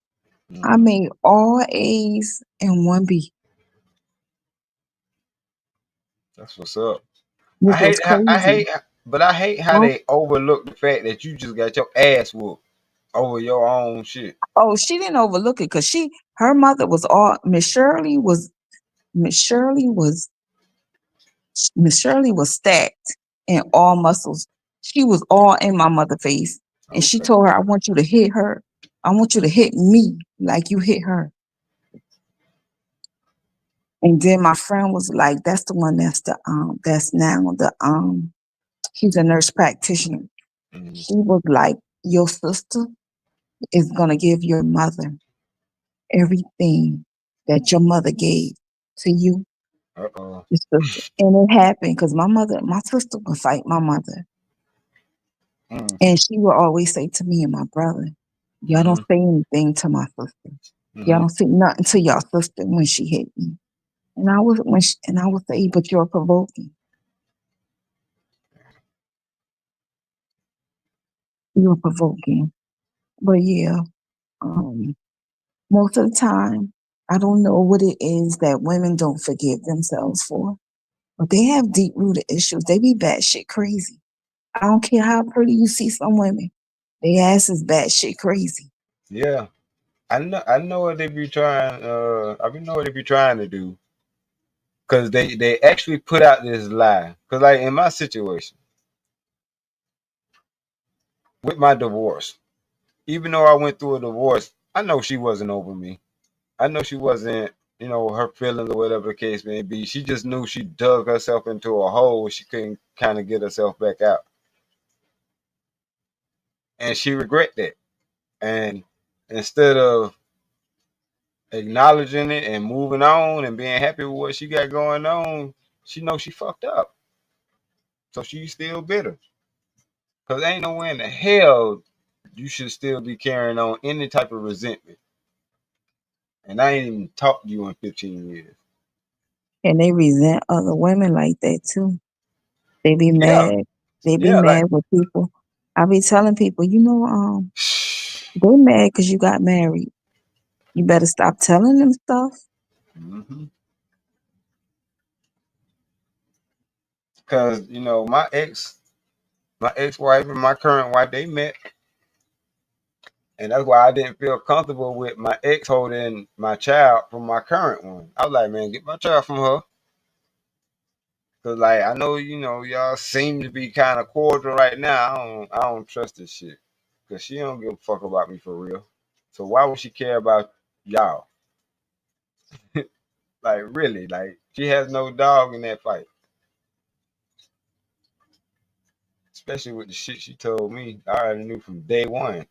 I Mm, made all A's and one B, that's what's up. which was crazy. But I hate how Huh? they overlook the fact that you just got your ass whooped over your own shit. Oh, she didn't overlook it because her mother was all Miss Shirley was Miss Shirley was stacked and all muscles. She was all in my mother face. And she Okay. told her, I want you to hit her. I want you to hit me like you hit her. And then my friend was like, that's the one that's now she's a nurse practitioner. Mm-hmm. She was like, your sister is gonna give your mother everything that your mother gave to you, Uh-oh. your sister. And it happened because my sister would fight my mother. Mm-hmm. And she would always say to me and my brother, y'all don't say anything to my sister. Y'all Mm-hmm. don't say nothing to y'all sister when she hit me. And I would say, but you're provoking. You're provoking. But yeah, um, most of the time, I don't know what it is that women don't forgive themselves for. But they have deep rooted issues. They be batshit crazy. I don't care how pretty you see some women. They ass is batshit crazy. Yeah. I know what they be trying I know what they be trying to do. Cause they actually put out this lie. Cause like in my situation with my divorce, even though I went through a divorce, I know she wasn't over me. I know she wasn't, her feelings or whatever the case may be. She just knew she dug herself into a hole she couldn't kind of get herself back out. And she regret that. And instead of acknowledging it and moving on and being happy with what she got going on, she knows she fucked up. So she's still bitter. Cause ain't no way in the hell you should still be carrying on any type of resentment. And I ain't even talked to you in 15 years. And they resent other women like that too. They be Yeah, mad. They be yeah, like mad with people. I be telling people, they mad because you got married. You better stop telling them stuff. hmm. Cause my ex-wife and my current wife, they met, and that's why I didn't feel comfortable with my ex holding my child from my current one. I was like, man, get my child from her. Cause like I know y'all seem to be kind of cordial right now. I don't trust this shit. Cause she don't give a fuck about me for real. So why would she care about y'all? Like really, like she has no dog in that fight. Especially with the shit she told me. I already knew from day one.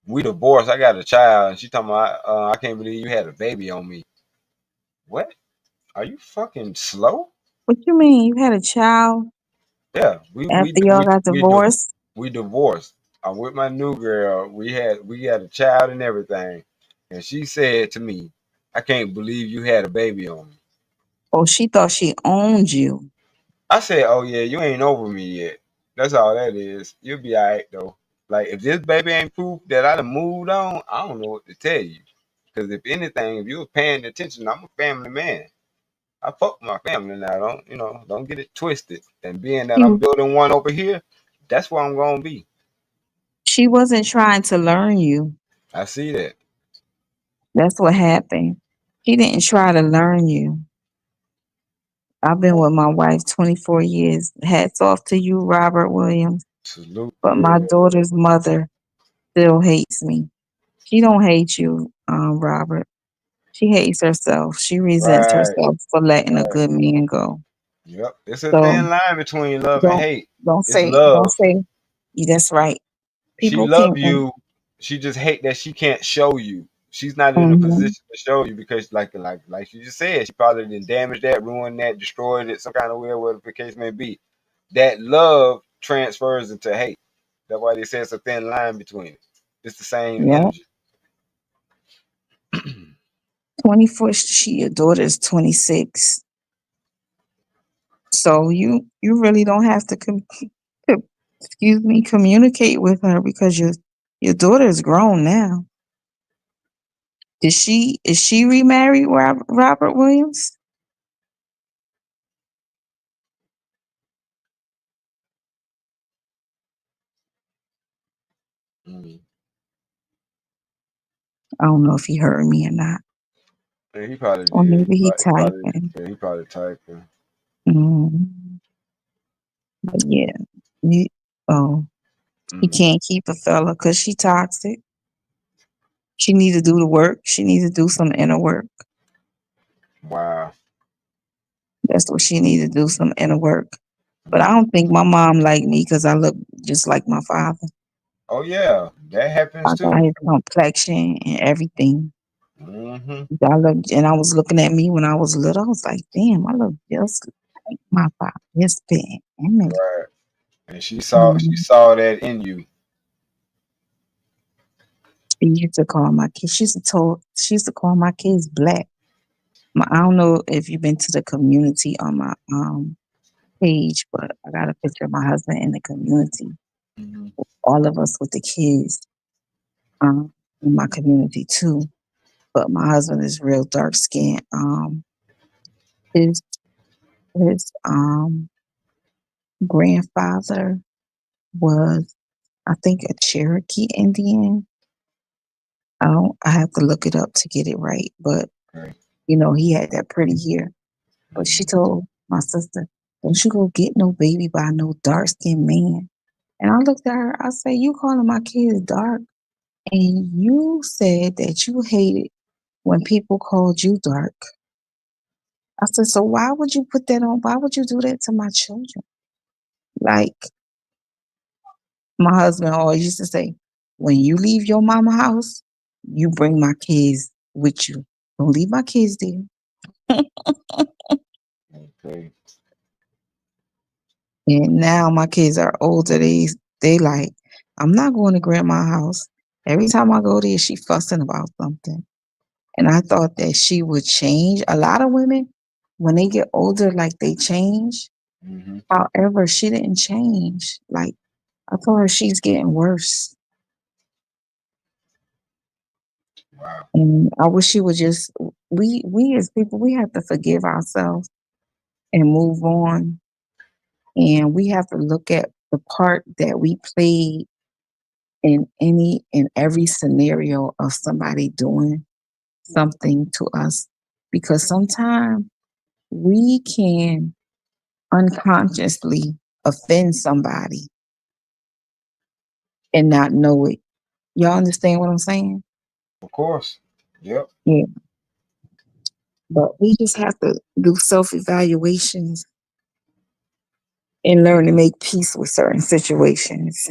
We divorced. I got a child, and she talking about I can't believe you had a baby on me. What? Are you fucking slow? What you mean? You had a child Yeah, we we after y'all we got we do divorced? we divorced. I'm with my new girl. We had a child and everything, and she said to me, "I can't believe you had a baby on me." Oh, she thought she owned you. I said, "Oh yeah, you ain't over me yet. That's all that is. You'll be alright though. Like if this baby ain't proof that I done moved on, I don't know what to tell you. Because if anything, if you was paying attention, I'm a family man. I fuck with my family now. Don't get it twisted. And being that She, I'm building one over here, that's where I'm gonna be. she wasn't trying to learn you. I see that. That's what happened. She didn't try to learn you. I've been with my wife 24 years. Hats off to you, Robert Williams. Salute. But my Yeah. daughter's mother still hates me. She don't hate you, Robert. She hates herself. She resents Right. herself for letting a Right. good man go. Yep. It's a So thin line between love and don't hate. don't It's say don't love. say that's right. She People love can't. you. She just hate that she can't show you. She's not in a Mhm. position to show you because, like she just said, she probably did damage that, ruined that, destroyed it, some kind of way, whatever the case may be. That love transfers into hate. That's why they say it's a thin line between it. It's the same Yeah. energy. 24. She your daughter is 26. So you really don't have to excuse me, communicate with her because your daughter is grown now. Is she remarried Robert Williams? Mm. I don't know if he heard me or not. Yeah, he probably Or did. maybe he He probably, typing. yeah, he probably typing. Mm, but yeah. You, oh, he Mm. can't keep a fella because she toxic. She needs to do the work. She needs to do some inner work. Wow. That's what she needs to do, some inner work. But I Mm. don't think my mom liked me because I look just like my father. Oh yeah, that happens I got too. his complexion and everything. Hmm. I look, and I was looking at me when I was little. I was like, damn, I look just like my father. His big image. Right. And she Mhm. saw that in you. She used to call my kids. She used to call my kids black. I don't know if you've been to the community on my page, but I got a picture of my husband in the community. Hmm. All of us with the kids in my community too. But my husband is real dark skinned. His his grandfather was, I think, a Cherokee Indian. I have to look it up to get it right, but Okay. he had that pretty hair. But she Mm. told my sister, "Don't you go get no baby by no dark skinned man." And I looked at her. I said, "You calling my kids dark, and you said that you hated when people called you dark." I said, "So why would you put that on? Why would you do that to my children?" Like my husband always used to say, "When you leave your mama house, you bring my kids with you. Don't leave my kids there." Okay. And now my kids are older. They like, "I'm not going to grandma's house. Every time I go there, she fussing about something." And I thought that she would change. A lot of women, when they get older, like they change. Hmm. However, she didn't change. Like I told her she's getting worse. Wow. And I wish she would just we as people, we have to forgive ourselves and move on. And we have to look at the part that we played in every scenario of somebody doing something to us. Because sometimes we can unconsciously offend somebody and not know it. Y'all understand what I'm saying? Of course. Yep. Yeah. But we just have to do self evaluations and learn to make peace with certain situations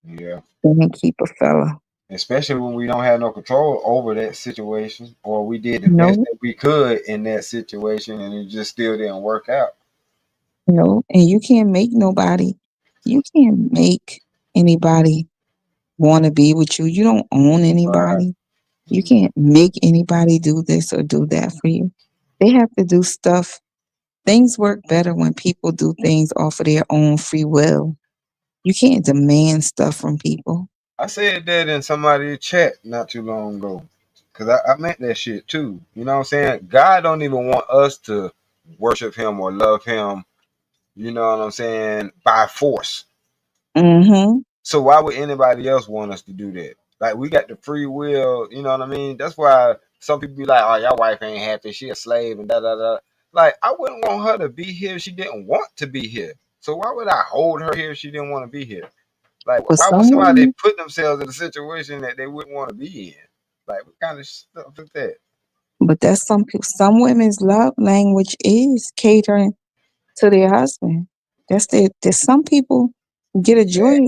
Yeah. and keep a fella. Especially when we don't have no control over that situation, or we did the best No, that we could in that situation, and it just still didn't work out. no. And you can't make anybody want to be with you. You don't own Right. anybody. You Mhm. can't make anybody do this or do that for you. They have to do stuff. Things work better when people do things off of their own free will. You can't demand stuff from people. I said that in somebody's chat not too long ago. Cause I meant that shit too. You know what I'm saying? God don't even want us to worship him or love him, you know what I'm saying, by force. Mm-hmm. So why would anybody else want us to do that? Like we got the free will, you know what I mean? That's why some people be like, "Oh, your wife ain't happy. She a slave and da da da." Like I wouldn't want her to be here if she didn't want to be here. So why would I hold her here if she didn't want to be here? Like But why would some somebody women, put themselves in a situation that they wouldn't want to be in? Like what kind of stuff is that? but that's some people. Some women's love language is catering to their husband. There's some people get a joy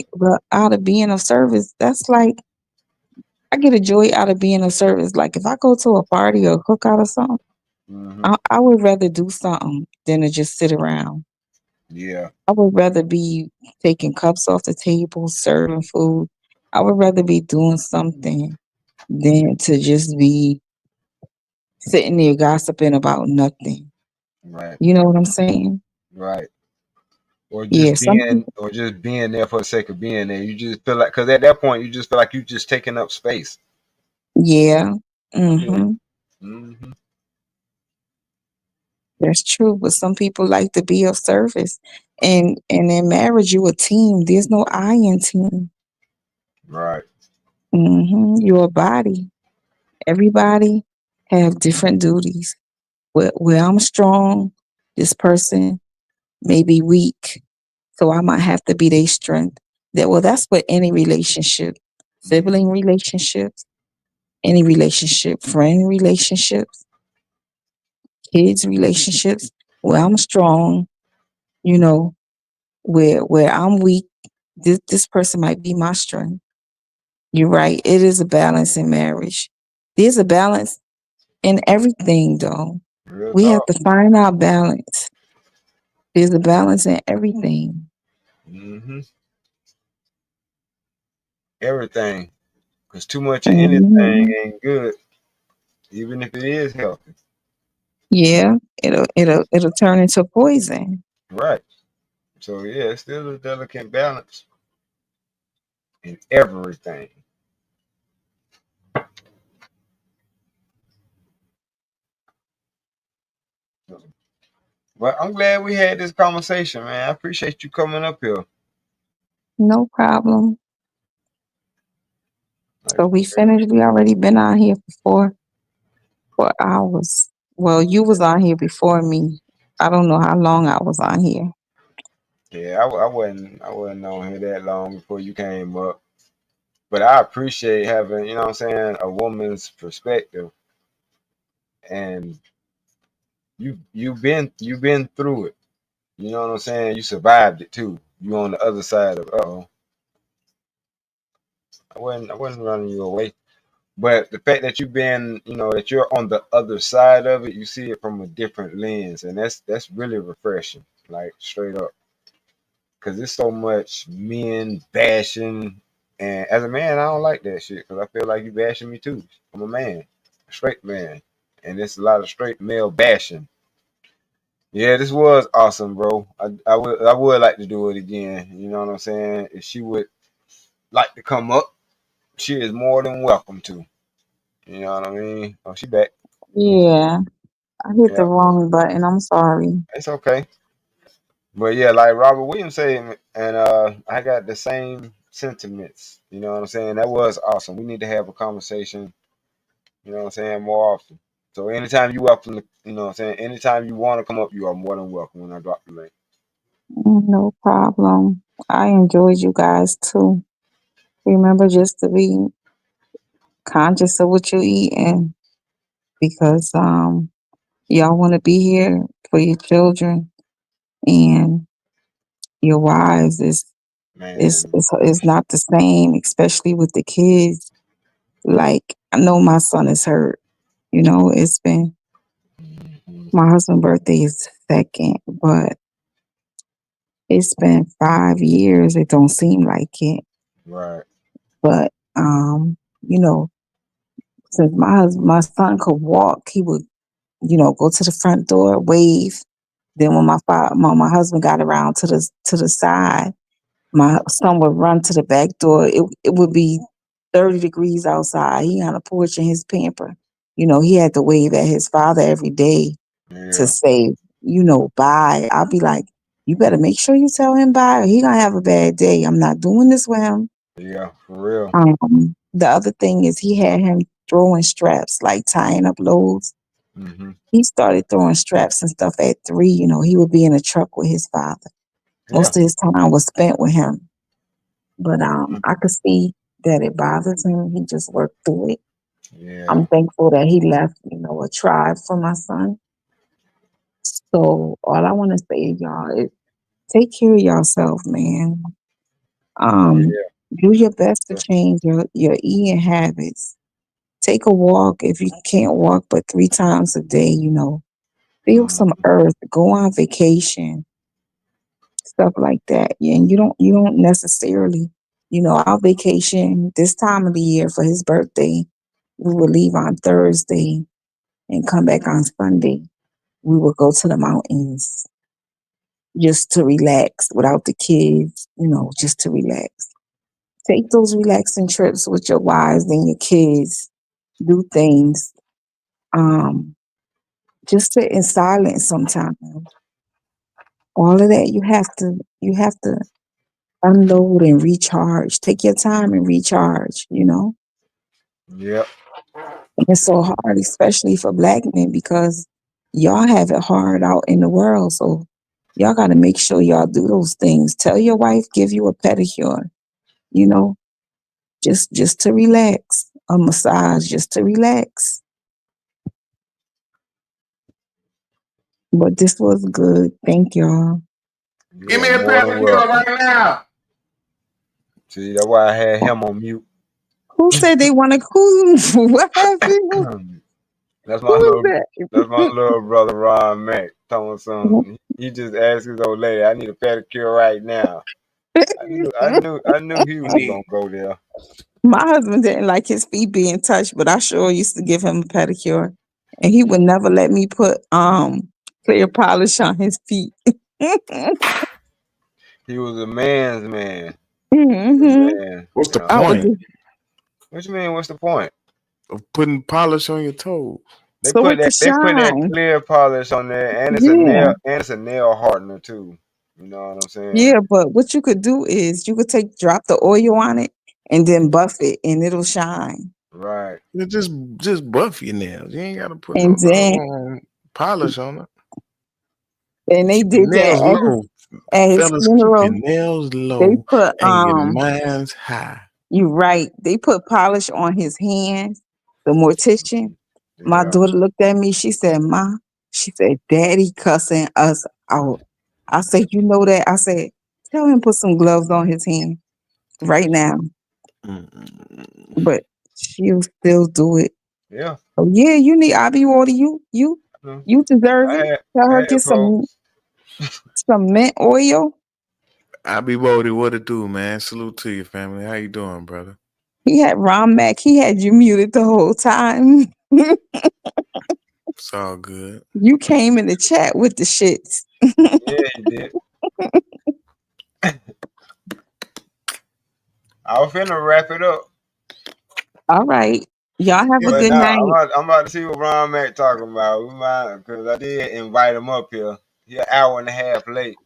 out of being of service. That's like I get a joy out of being of service. Like if I go to a party or a cookout or something, Hmm. I would rather do something than to just sit around. Yeah. I would rather be taking cups off the table, serving food. I would rather be doing something than to just be sitting there gossiping about nothing. Right. You know what I'm saying? Right. Or Yeah, just some being, people, or just being there for the sake of being there. You just feel like, because at that point, you just feel like you just taking up space. yeah. Yeah. Mm-hmm. Hmm. That's true. But some people like to be of service. And in marriage, you a team. There's no I in team. Right. You're a body. Everybody have different duties. Where I'm strong, this person may be weak. So I might have to be their strength. That's what any relationship, sibling Hmm. relationships, any relationship, friend relationships, kids relationships, where I'm strong, you know, where I'm weak, this person might be my strength. You're right. It is a balance in marriage. There's a balance in everything though. Real We have talk. to find our balance. There's a balance in everything. Hmm. Everything. Because too much of anything hmm ain't good, even if it is healthy. Yeah, it'll turn into poison. Right. So yeah, it's still a delicate balance in everything. Well, I'm glad we had this conversation, man. I appreciate you coming up here. No problem. Like So we for real. finished. We already been on here for 4 hours. Well, you was on here before me. I don't know how long I was on here. Yeah, I wasn't on here that long before you came up. But I appreciate having, you know what I'm saying, a woman's perspective. And you've been through it. You know what I'm saying? You survived it too. You on the other side of I wasn't running you away. But the fact that you've been, that you're on the other side of it, you see it from a different lens, and that's really refreshing, like straight up. Because there's so much men bashing, and as a man, I don't like that shit. Because I feel like you bashing me too. I'm a man, a straight man, and there's a lot of straight male bashing. Yeah, this was awesome, bro. I would like to do it again. You know what I'm saying? If she would like to come up, she is more than welcome to. You know what I mean? Oh, she back. Yeah, I hit the Yeah, wrong button. I'm sorry. it's okay. But yeah, like Robert Williams said, and I got the same sentiments. You know what I'm saying? That was awesome. We need to have a conversation. You know what I'm saying? More often. So anytime you up from the, you know what I'm saying? Anytime you want to come up, you are more than welcome when I drop the link. No problem. I enjoyed you guys too. Remember just to be conscious of what you're eating because y'all want to be here for your children and your wives. Man, It's not the same, especially with the kids. Like I know my son is hurt. It's been mhm, my husband's birthday is second, but it's been 5 years. It don't seem like it, right. but you know, since my son could walk, he would go to the front door, wave. Then when my husband got around to the side, my son would run to the back door. It would be 30 degrees outside. He on a porch in his pamper. He had to wave at his father every day to Yeah, say, bye. I'll be like, you better make sure you tell him bye or he gonna have a bad day. I'm not doing this with him. yeah, for real. The other thing is he had him throwing straps, like tying up loads. Hmm. He started throwing straps and stuff at 3. He would be in a truck with his father. Yeah, Most of his time was spent with him. But I could see that it bothers him. He just worked through it. yeah, I'm thankful that he left, a tribe for my son. So all I want to say to y'all is take care of yourself, man. Um, yeah, do your best to yeah. change your eating habits. Take a walk if you can't walk, but 3 times a day, feel some Mm-hmm. earth, go on vacation, stuff like that. And you don't necessarily, our vacation this time of the year for his birthday, we would leave on Thursday and come back on Sunday. We would go to the mountains just to relax without the kids, just to relax. Take those relaxing trips with your wives and your kids. Do things. Just sit in silence sometimes. All of that you have to unload and recharge. Take your time and recharge. Yep. It's so hard, especially for black men, because y'all have it hard out in the world. So y'all got to make sure y'all do those things. Tell your wife, give you a pedicure, you know, just to relax, a massage, just to relax. But this was good. Thank y'all. You Give me are a more than pedicure welcome. right now. See, that's why I had him on mute. Who said they want to? Who? What happened? That's Who my is little that's my that? little brother Ron Mack. Telling something. He just asked his old lady, I need a pedicure right now. I knew he You was need gonna go there. My husband didn't like his feet being touched, but I sure used to give him a pedicure, and he would never let me put clear polish on his feet. He was a man's man. A hmm man. what's the I would point just, What you mean? What's the point? of putting polish on your toes? They so put it that could they put that shine. clear polish on there, and Yeah, it's a nail hardener too. You know what I'm saying? yeah. But what you could do is you could drop the oil on it and then buff it, and it'll shine. Right. You just buff your nails. You ain't gotta put And no then polish on it. and they Keep your did nails that low, at his fellas. Keep your funeral. nails They low put and your minds high. You right. They put polish on his hands. The mortician. My Yeah. daughter looked at me. She said, "Ma," she said, "Daddy cussing us out." I said, "You know that?" I said, "Tell him put some gloves on his hand right now." Mm-mm. But she'll still do it. Yeah. Oh yeah, you need IB water. No, You deserve I it. had Tell I her had get folks. some mint oil. I be Bodie, what it do, man? Salute to your family. How you doing, brother? He had Ron Mac. He had you muted the whole time. It's all good. You came in the chat with the shits. Yeah, he did. I was finna wrap it up, All right. Y'all have a Yeah. but good now night. I'm about to see what Ron Mac talking about. We might, because I did invite him up here. He an hour and a half late,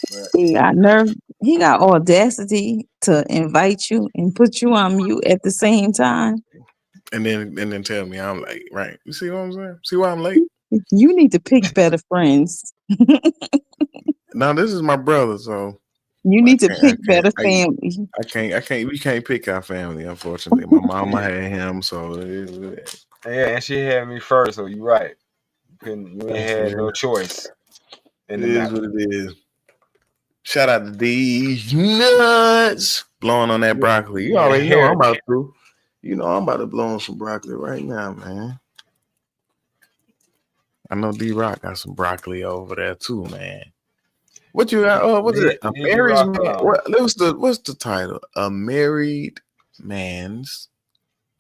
but He got nerve. He got audacity to invite you and put you on mute at the same time. And then tell me I'm late, right? You see what I'm saying? See why I'm late? You need to pick better friends. Now this is my brother, so You I need to can't, I pick can't, better family. we can't pick our family, unfortunately. My mama had him, so it is what it is. yeah, and she had me first, so you right. You ain't Yeah, had no choice in it the is matter. what it is. Shout out to these nuts blowing on that broccoli. You Yeah, already know I'm Harry. about to. You know I'm about to blow on some broccoli right now, man. I know D Rock got some broccoli over there too, man. What you got? Oh, what's it? A Leave married D-Rock man. alone. What's the title? A married man's.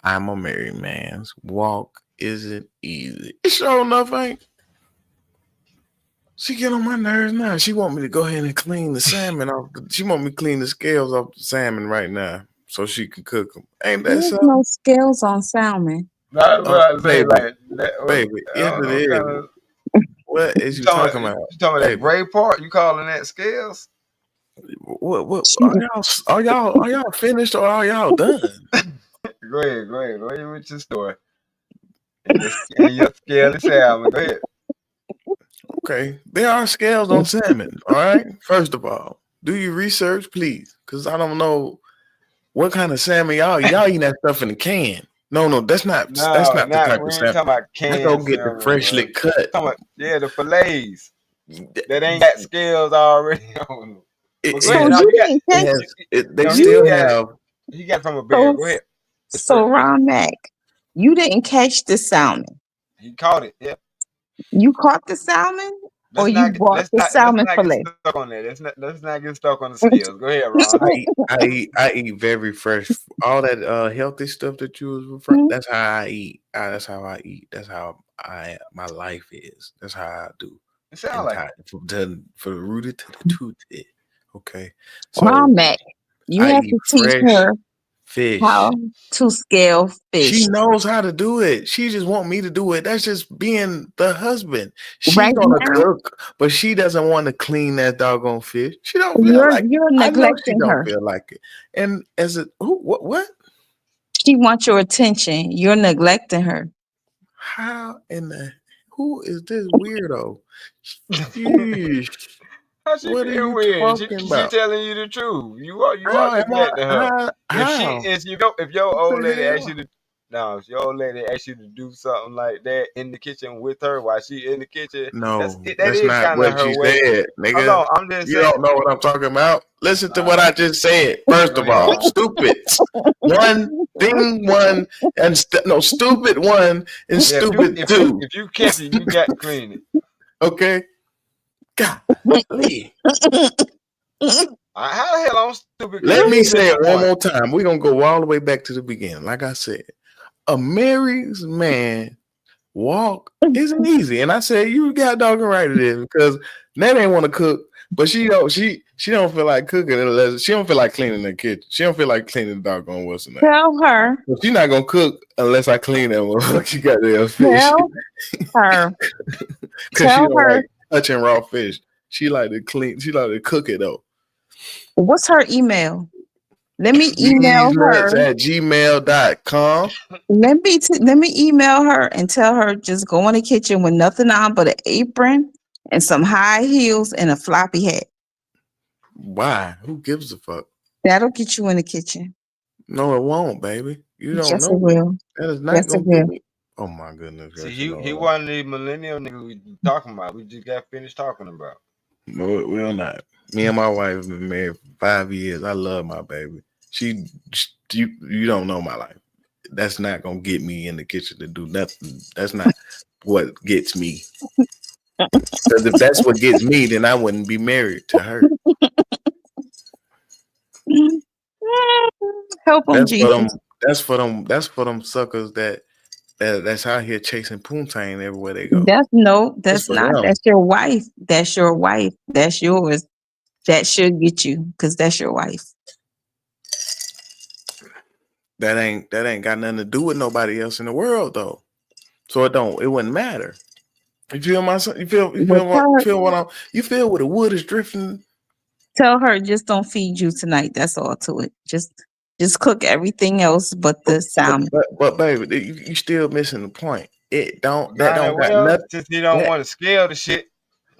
I'm a married man's walk isn't easy. It sure enough ain't. She get on my nerves now. She want me to go ahead and clean the salmon off. She want me to clean the scales off the salmon right now so she can cook them. Ain't that There's no something? scales on salmon. That's what I say. Baby, Like that. baby. I Yes, don't it know what is. kind of. What is You you talking? talking about, You talking about that baby? gray part? You calling that scales? What She, are y'all finished or are y'all done? Go ahead. Go ahead. Go ahead with your story and your scaly salmon. Go ahead. Okay, there are scales on salmon. All right. First of all, do your research, please, because I don't know what kind of salmon y'all eating that stuff in the can. No, that's No, not the not type of we ain't salmon. talking about I go canned get the salmon, bro. freshly cut. Talking about the fillets that ain't got scales already on them. But go so ahead. It Now you you got didn't it catch has they no. still you have. He got it from a bear. so Go ahead. It's so fresh. Ron Mac. You didn't catch the salmon. He caught it. Yeah. You caught the salmon. or you bought the let's salmon not get fillet? stuck on that. Let's not get stuck on the scales. Go ahead, Ron. I eat very fresh. All that healthy stuff that you was referring. That's how I eat. That's how I eat. That's how my life is. That's how I do. It sounds like from the rooted to the tooted. Okay, Well, so Mac, you I have eat to teach fresh her fish. how to scale fish. She knows how to do it. She just want me to do it. That's just being the husband. She Right gonna now, cook, but she doesn't want to clean that doggone fish. She don't feel like it. you're I know she neglecting don't her. feel like it. And as a what? She wants your attention. You're neglecting her. How in the who is this weirdo? Sheesh. how she What are feel you weird. talking She about? telling you the truth. You are How am neglecting her. I? How? If your What old the lady asks hell? you to if your old lady asks you to do something like that in the kitchen with her while she in the kitchen, No, that that's is not kind of what her she way. said, Hold nigga. on, I'm just You saying. don't know what I'm talking about. Listen to All what I right, just said. First go of ahead, all, Ron. stupid one thing one and stupid one and Yeah, stupid two. if you catch it, you got to clean it. Okay, God, How the hell I'm stupid? Because let you me just say missed it the one point. more time. We're gonna go all the way back to the beginning. Like I said, a married man walk isn't easy. And I said, you got doggone right it is, because Nat ain't want to cook, but she don't feel like cooking unless she don't feel like cleaning the kitchen. She don't feel like cleaning the doggone what's the name. Tell her. So she's not gonna cook unless I clean that one. She got the fish. Tell her. Cause she Tell don't her. like touching raw fish. She like to clean, she like to cook it though. What's her email? Let me email These nuts her. at gmail.com. Let me email her and tell her just go in the kitchen with nothing on but an apron and some high heels and a floppy hat. Why? Who gives a fuck? That'll get you in the kitchen. No, it won't, baby. You don't Yes, know it me. will. That is not Yes, it gonna get will. me. Oh my goodness. See, Gracious he Lord. one of the millennial niggas we talking about. We just got finished talking about. No, it will not. Me and my wife have been married for 5 years. I love my baby. You don't know my life. That's not gonna get me in the kitchen to do nothing. That's not what gets me. Because if that's what gets me, then I wouldn't be married to her. Help them, Jesus. That's for them suckers that's out here chasing poontang everywhere they go. That's That's for not. them. That's your wife. That's your wife. That's yours. That should get you because that's your wife. That ain't got nothing to do with nobody else in the world though. So it wouldn't matter. You feel my son? You feel where the wood is drifting? Tell her just don't feed you tonight. That's all to it. Just cook everything else but the salmon. But baby, you still missing the point. That don't got Well, nothing. since he don't want to scale the shit,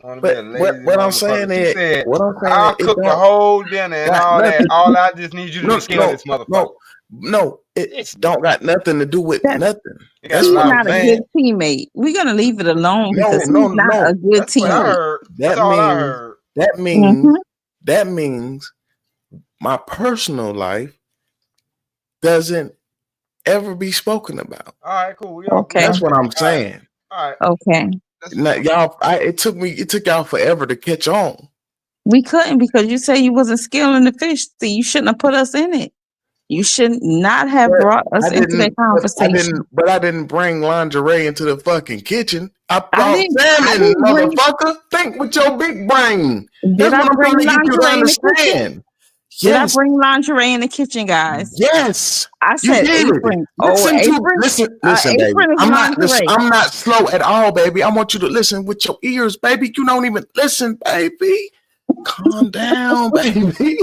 want to be a But lazy what I'm motherfucker. saying She is, said, it "I'll cook the don't whole dinner and got all that. nothing. All I just need you to do is scale this motherfucker." No, it It's don't got nothing to do with That nothing. it got That's a he's what lot I'm to not a do. good saying. teammate. We're gonna leave it alone because he's No. not a good That's what I teammate. heard. That's That all I means heard. Mm-hmm. that means my personal life doesn't ever be spoken about. All right, cool. We Okay. That's what I'm all right. saying. All right. Okay. Now, y'all, it took y'all forever to catch on. We couldn't because you say you wasn't scaling the fish. See, you shouldn't have put us in it. You should not have But brought us into that conversation. I didn't bring lingerie into the fucking kitchen. I I brought salmon, didn't bring. motherfucker. Think with your big brain. Did That's I what I'm bring trying to get you to lingerie in the kitchen? understand. Did I Yes, bring lingerie in the kitchen, guys? yes, I you said did. apron. Oh, apron. Listen, baby. Apron is lingerie. I'm not slow at all, baby. I want you to listen with your ears, baby. You don't even listen, baby. Calm down, baby.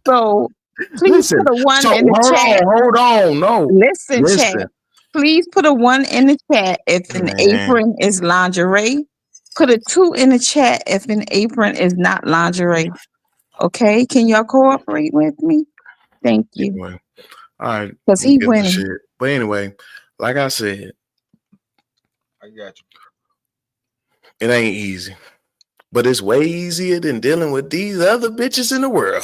So please Listen. put a one So in the chat. hold on. No, Listen, chat. Please put a 1 in the chat if an Man. apron is lingerie. Put a 2 in the chat if an apron is not lingerie. Okay? Can y'all cooperate with me? Thank you. Anyway, all right. Because he winning. But anyway, like I said, I got you. it ain't easy. but it's way easier than dealing with these other bitches in the world.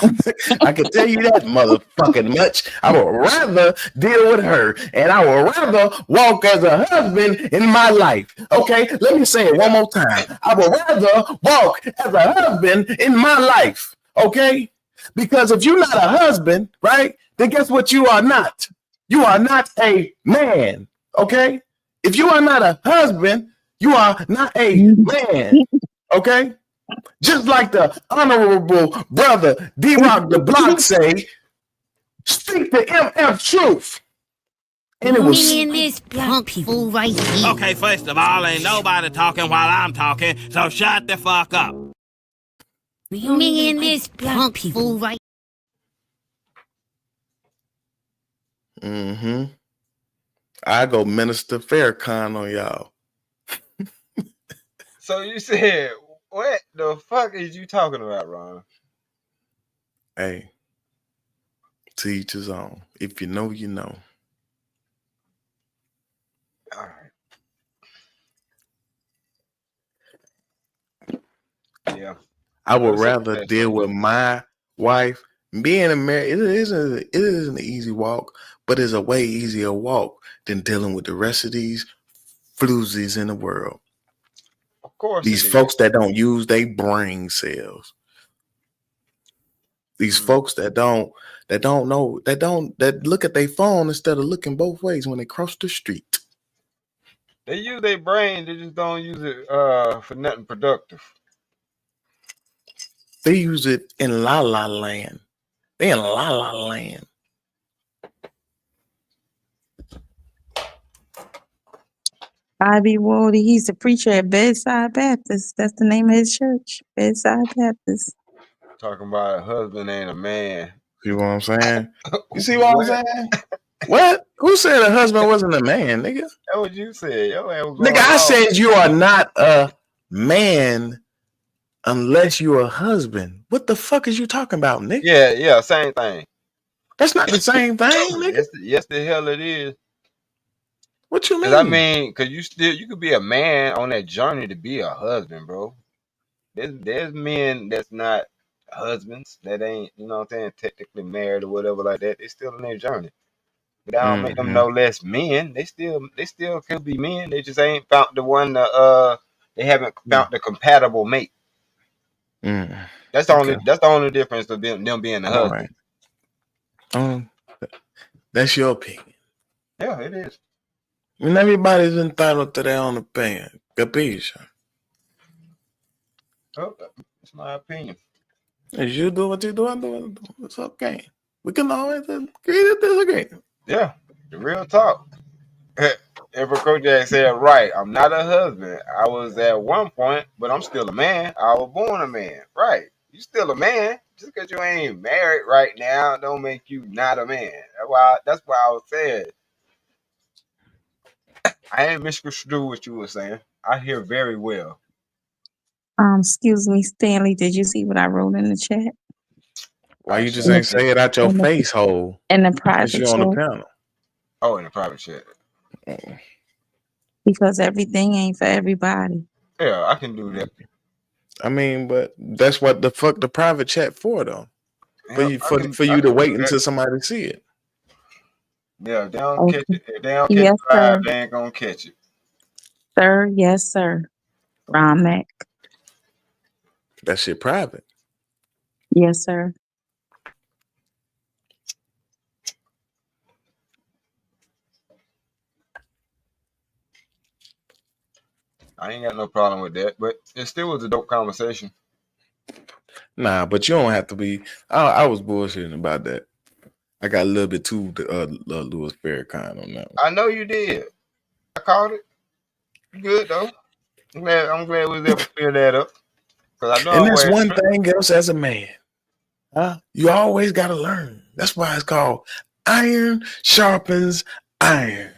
I can tell you that motherfucking much. I would rather deal with her, and I would rather walk as a husband in my life. Okay, let me say it one more time. I would rather walk as a husband in my life. Okay, because if you're not a husband, right, then guess what? You are not. You are not a man. Okay, if you are not a husband, you are not a man. Okay, just like the honorable brother D-Rock the Block say, speak the MF truth. And it was me and this punk fool right here. Okay, first of all, ain't nobody talking while I'm talking, so shut the fuck up. Me and this punk fool right. I go Minister Farrakhan on y'all. So you said, what the fuck is you talking about, Ron? Hey, to each his own. If you know, you know. All right. Yeah. I would rather deal with my wife. Being a married, it isn't an easy walk, but it's a way easier walk than dealing with the rest of these floozies in the world. Of course. These folks that don't use their brain cells. These folks that look at their phone instead of looking both ways when they cross the street. They use their brain, they just don't use it for nothing productive. They use it in La La Land. They in La La Land. Bobby Wody, he's a preacher at Bedside Baptist. That's the name of his church, Bedside Baptist. Talking about a husband ain't a man. See what I'm saying? You see what I'm saying? What? Who said a husband wasn't a man, nigga? That's what you said. Nigga, I said you are not a man unless you're a husband. What the fuck is you talking about, nigga? Yeah, same thing. That's not the same thing, nigga. Yes, the hell it is. What you mean? I mean, because you could be a man on that journey to be a husband, bro. There's men that's not husbands that ain't, you know what I'm saying, technically married or whatever like that. They still on their journey. But that don't make them no less men. They still could be men. They just ain't found the one they haven't found the compatible mate. That's the only difference of them being a husband. Right. That's your opinion. Yeah, it is. And everybody's entitled to their own opinion. Capisce? Oh, it's my opinion. If you do what you do, I do what I do. It's okay. We can always agree to disagree. Yeah, the real talk. Emperor Kojak said, right, I'm not a husband. I was at one point, but I'm still a man. I was born a man. Right. You still a man. Just because you ain't married right now don't make you not a man. That's why I was saying. I ain't misconstrued what you were saying. I hear very well. Excuse me, Stanley, did you see what I wrote in the chat? Why you just ain't say it out your face hole? In the private chat. On the panel. Oh, in the private chat. Because everything ain't for everybody. Yeah, I can do that. I mean, but that's what the fuck the private chat for, though. Yeah, for you to wait until somebody see it. Yeah, if they don't catch it. If they don't catch it live, they ain't gonna catch it. Sir, yes, sir. Ron Mac. That shit private. Yes, sir. I ain't got no problem with that, but it still was a dope conversation. Nah, but you don't have to be. I was bullshitting about that. I got a little bit too Louis Farrakhan on that one. I know you did. I called it. Good though. I'm glad we was able to clear that up. I know. And that's one thing else as a man. You always got to learn. That's why it's called iron sharpens iron.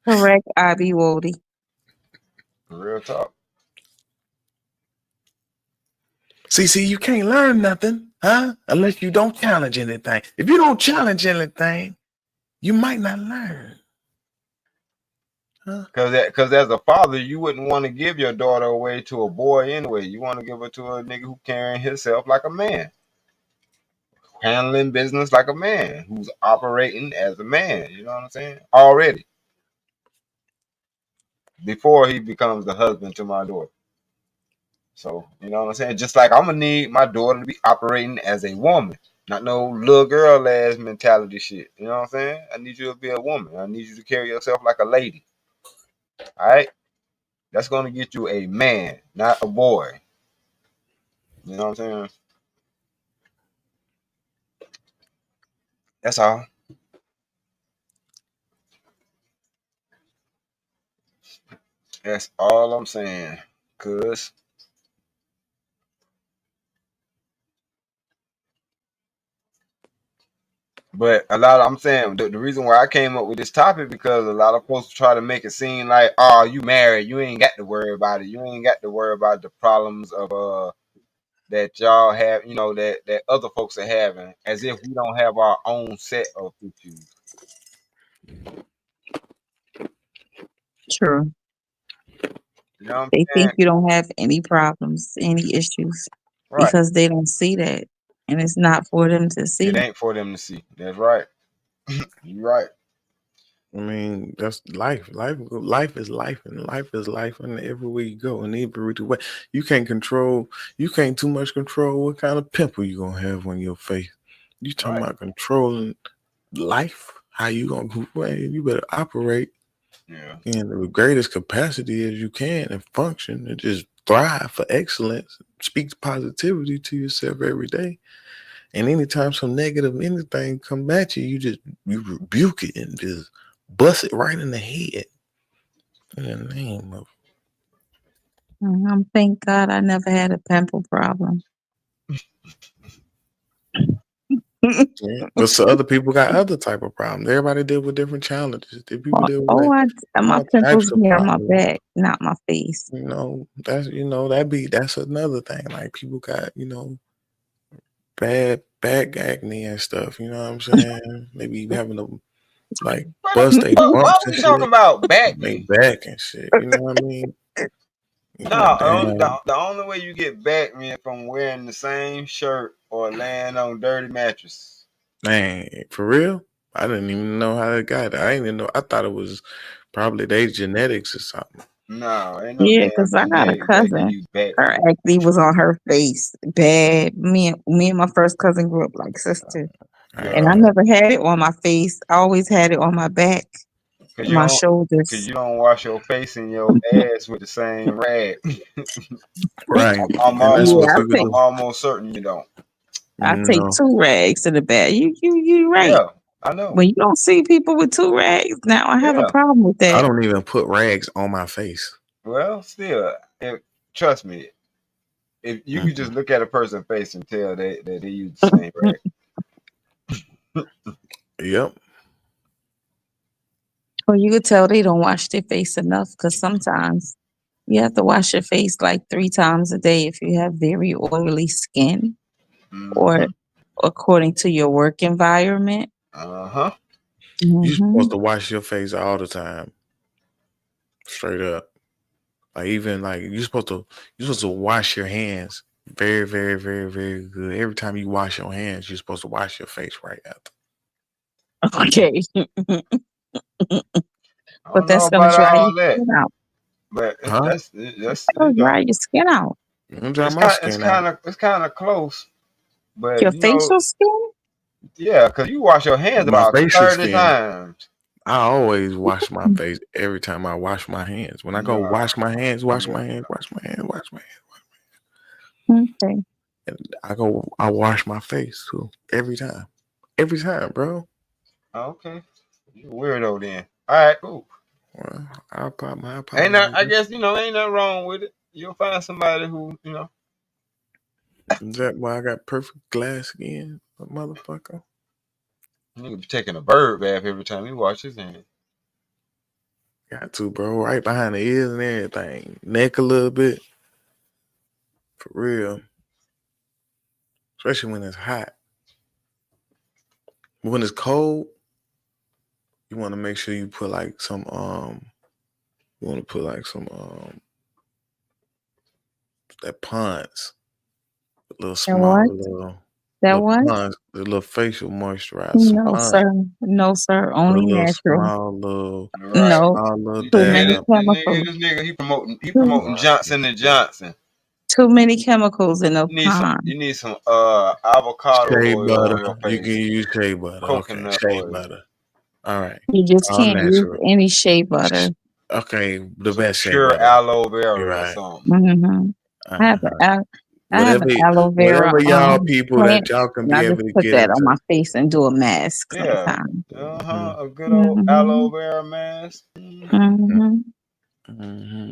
Correct, Ivy Wody. Real talk. See, you can't learn nothing, unless you don't challenge anything. If you don't challenge anything, you might not learn. Because as a father, you wouldn't want to give your daughter away to a boy anyway. You want to give her to a nigga who carrying himself like a man, handling business like a man, who's operating as a man. You know what I'm saying? Already before he becomes the husband to my daughter. So you know what I'm saying? Just like I'm gonna need my daughter to be operating as a woman, not no little girl ass mentality shit. You know what I'm saying? I need you to be a woman. I need you to carry yourself like a lady. All right? That's gonna get you a man, not a boy. You know what I'm saying? That's all. That's all I'm saying. Cause, but a lot of, I'm saying the reason why I came up with this topic because a lot of folks try to make it seem like, oh, you married, you ain't got to worry about it. You ain't got to worry about the problems of that y'all have, that other folks are having, as if we don't have our own set of issues. True. You know what I'm They saying? think you don't have any problems, any issues, Right. because they don't see that. And it's not for them to It see. ain't for them to see. That's right. You're right. I mean, that's life. Life is life, and life is life, and everywhere you go, in every way. You can't control. You can't too much control what kind of pimple you gonna have on your face. You talking Right. about controlling life? How you gonna? Well, you better operate Yeah. in the greatest capacity as you can and function and just thrive for excellence. Speak positivity to yourself every day. And anytime some negative anything come at you, you rebuke it and just bust it right in the head. In the name of Thank God I never had a pimple problem. yeah. But so other people got other type of problems. Everybody deal with different challenges. People deal with My all pimples types of be on my problems. back, not my face. That's another thing. Like people got, bad back acne and stuff. You know what I'm saying? Maybe having to like Why bust they why bumps are and we talking shit. about back They then? back and shit. You know what I mean? No, Damn, the only way you get back, man, from wearing the same shirt or laying on dirty mattress. man, for real? I didn't even know how it got. I didn't even know. I thought it was probably they genetics or something. No, ain't no Yeah, damn because I got a genetic that give cousin. you back. Her acne was on her face bad. Me and my first cousin grew up like sisters. I And ain't I Yeah, know. never had it on my face. I always had it on my back cause and you my don't, cause shoulders. you don't wash your face and your ass with the same rag. Right. I'm And that's what Yeah, people I'm do. almost certain you don't. I take No. 2 rags to the back. You right. Yeah, I know. When you don't see people with 2 rags, now I have a Yeah. problem with I that. don't even put rags on my face. Well, still, trust me, if you could just Mm-mm. look at a person's face and tell that they use the same rag. Yep. Or you could tell they don't wash their face enough because sometimes you have to wash your face like 3 times a day if you have very oily skin or Mm-hmm. according to your work environment. Uh-huh. You're supposed Hmm. to wash your face all the time. Straight up. Like even like you're supposed to wash your hands very, very, very, very good. Every time you wash your hands, you're supposed to wash your face right after. Okay. I But don't know that's gonna about dry your all that, skin out. but Huh? that's That'll dry your skin out. You don't dry my skin out. it's kind of close, but Your facial skin? yeah, because you wash your hands My about facial 30 skin. times. I always wash my face every time I wash my hands. When I go No, wash my hands, wash yeah. my hands, wash my hands, wash my hands. Okay. And I wash my face too. Every time. Every time, bro. Okay, you a weirdo then. All right, cool. Well, my Ain't not, I apologies. guess ain't nothing wrong with it. You'll find somebody who Is that why I got perfect glass skin, motherfucker? nigga be taking a bird bath every time he wash his hands. Got to, bro. Right behind the ears and everything. Neck a little bit. For real. Especially when it's hot. But when it's cold, you want to make sure you put like some You want to put like some that Pond's, a little That small what? little That what? Pond's, the little facial moisturizer, some No, Pond's, sir. No, sir. a Only little natural. small little Right. No. small little You Too hear many this, dab. chemicals. this nigga, he Too, promoting Johnson and Johnson. too many chemicals in the You pond. need some avocado Shea oil butter. on your You can face. use shea butter. Okay, Coconut shea oil. butter. All right. You just All can't use natural. any shea butter. Okay, the Some best shea pure butter. aloe You're vera or right. something. Mm-hmm. I have Uh-huh. I have an aloe vera Whatever y'all people plant, that y'all can and be I able just to put get that on into. my face and do a mask Yeah. sometimes. Mm-hmm. A good old Mm-hmm. aloe vera mask. Mm-hmm. Mm-hmm.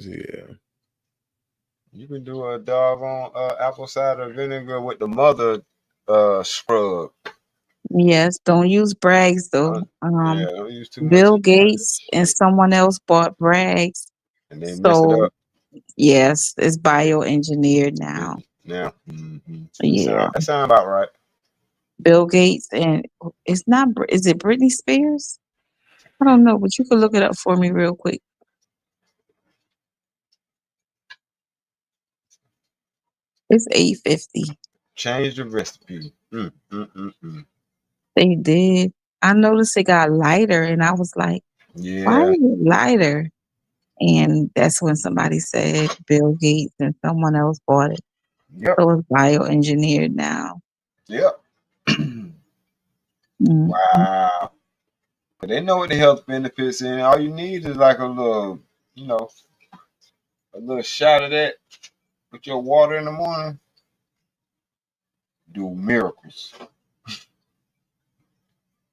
Yeah. You can do a doggone apple cider vinegar with the mother scrub. Yes, don't use Bragg's though. Yeah, don't use too much Bill of that Gates and shit. someone else bought Bragg's. And they mess it So up. yes, it's bioengineered now. Yeah. Yeah. That sound about right. Bill Gates and it's not is it Britney Spears? I don't know, but you can look it up for me real quick. It's 8:50. Change the recipe. They did. I noticed it got lighter and I was like, why Yeah. is it lighter? And that's when somebody said Bill Gates and someone else bought it. Yep. So it's bioengineered now. Yep. Mm. Wow. But they know what the health benefits in. All you need is like a little, a little shot of that with your water in the morning. Do miracles.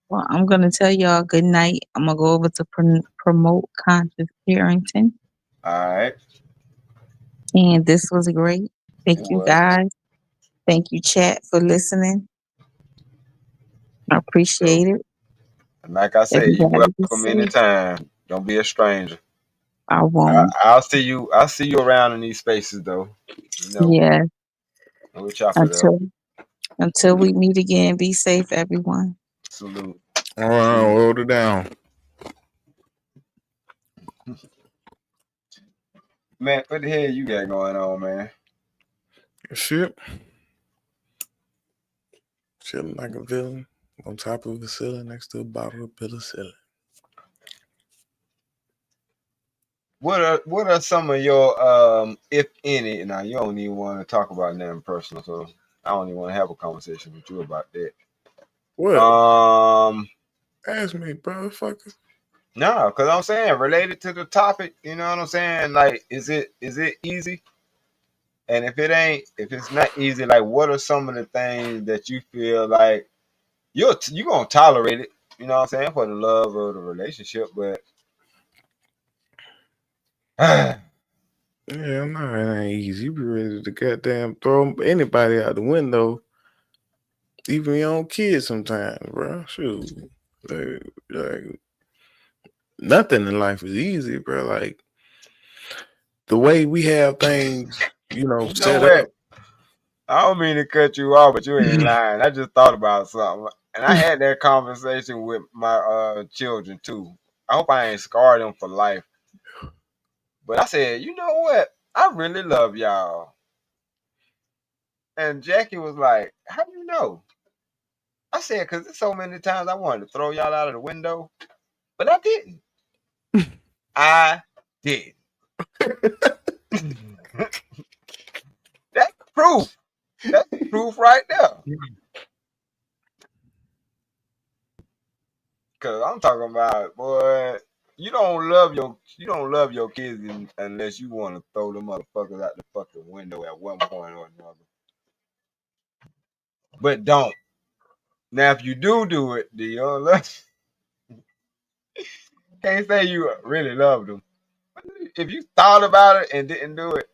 Well, I'm going to tell y'all good night. I'm going to go over to promote conscious parenting. All right. And this was great. Thank It you was. guys. Thank you, chat, for listening. I appreciate it. And like I said, you Everybody be welcome safe. anytime. Don't be a stranger. I won't. I'll see you. I'll see you around in these spaces, though. Yeah. We'll chop it up. Until we meet again, be safe, everyone. Salute. All right, hold it down. Man, what the hell you got going on, man? Shit. Chilling like a villain on top of a ceiling next to a bottle of penicillin. What are some of your if any? Now you don't even want to talk about nothing personal, so I don't even want to have a conversation with you about that. What? Um, Ask me, brotherfucker. no, because I'm saying related to the topic. You know what I'm saying? Like, is it easy? And if it's not easy, like, what are some of the things that you feel like you gonna tolerate it? You know what I'm saying, for the love of the relationship, but yeah, no, it ain't easy. You be ready to goddamn throw anybody out the window, even your own kids sometimes, bro. Shoot. Like nothing in life is easy, bro. Like the way we have things, set what? up. I don't mean to cut you off, but you ain't lying. I just thought about something, and I had that conversation with my children too. I hope I ain't scarred them for life. But I said, you know what? I really love y'all. And Jackie was like, how do you know? I said, because there's so many times I wanted to throw y'all out of the window, but I didn't. I did. That's proof. That's proof right there. Cause I'm talking about, boy, you don't love your kids unless you want to throw the motherfuckers out the fucking window at one point or another. But don't. Now, if you do it, do you don't love? Can't say you really loved them. If you thought about it and didn't do it,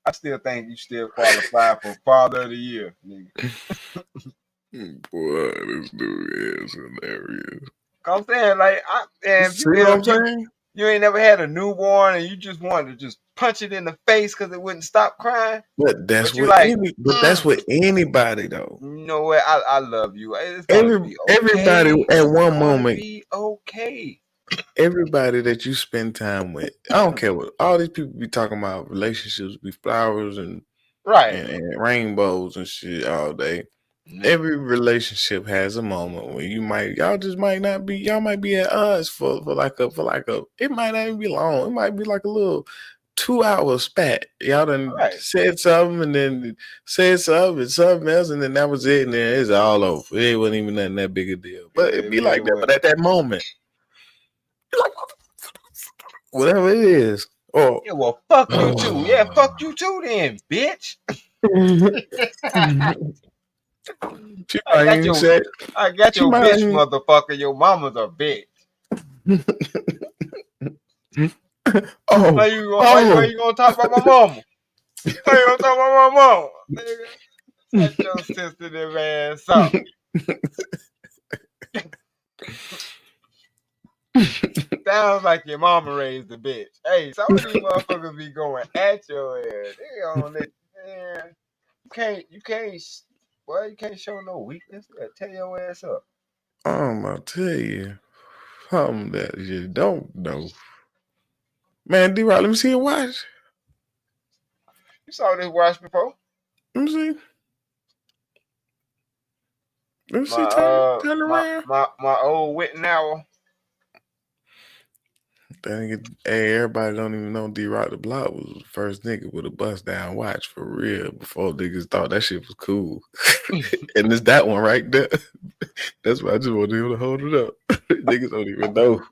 I still think you still qualify for Father of the Year, nigga. Boy, this dude is hilarious. I'm saying, like, See what I'm saying? You ain't never had a newborn and you just wanted to just punch it in the face because it wouldn't stop crying. But that's that's with anybody though. You know what? I love you. It's Everybody at one moment okay. Everybody that you spend time with, I don't care what all these people be talking about. Relationships be flowers and Right. rainbows and shit all day. Nigga. Every relationship has a moment where y'all just might not be, y'all might be at odds for like a, it might not even be long. It might be like a little 2 hour spat. Y'all done Right. said something and then said something and something else, and then that was it, and then it's all over. It wasn't even nothing that big a deal. But it'd be It like that. was. But at that moment, you're like, whatever it is. Oh, Yeah, well, fuck you too. Yeah, fuck you too then, bitch. she I might got even say, she your might bitch, even, motherfucker. Your mama's a bitch. Why oh, you gonna talk about my mama? Why you gonna talk about my mama? Nigga, shut your sensitive ass up. Sounds like your mama raised a bitch. Hey, some of these motherfuckers be going at your ass. They gonna let man. You can't boy, you can't show no weakness. You gotta tear your ass up. I'm gonna tell you something that you don't know. Man, D-Rock, let me see your watch. You saw this watch before? Let me see. Let me see. Turn around. My old Witten hour. Hey, everybody don't even know D-Rock the Block was the first nigga with a bust down watch for real before niggas thought that shit was cool. And it's that one right there. That's why I just want him to hold it up. Niggas don't even know.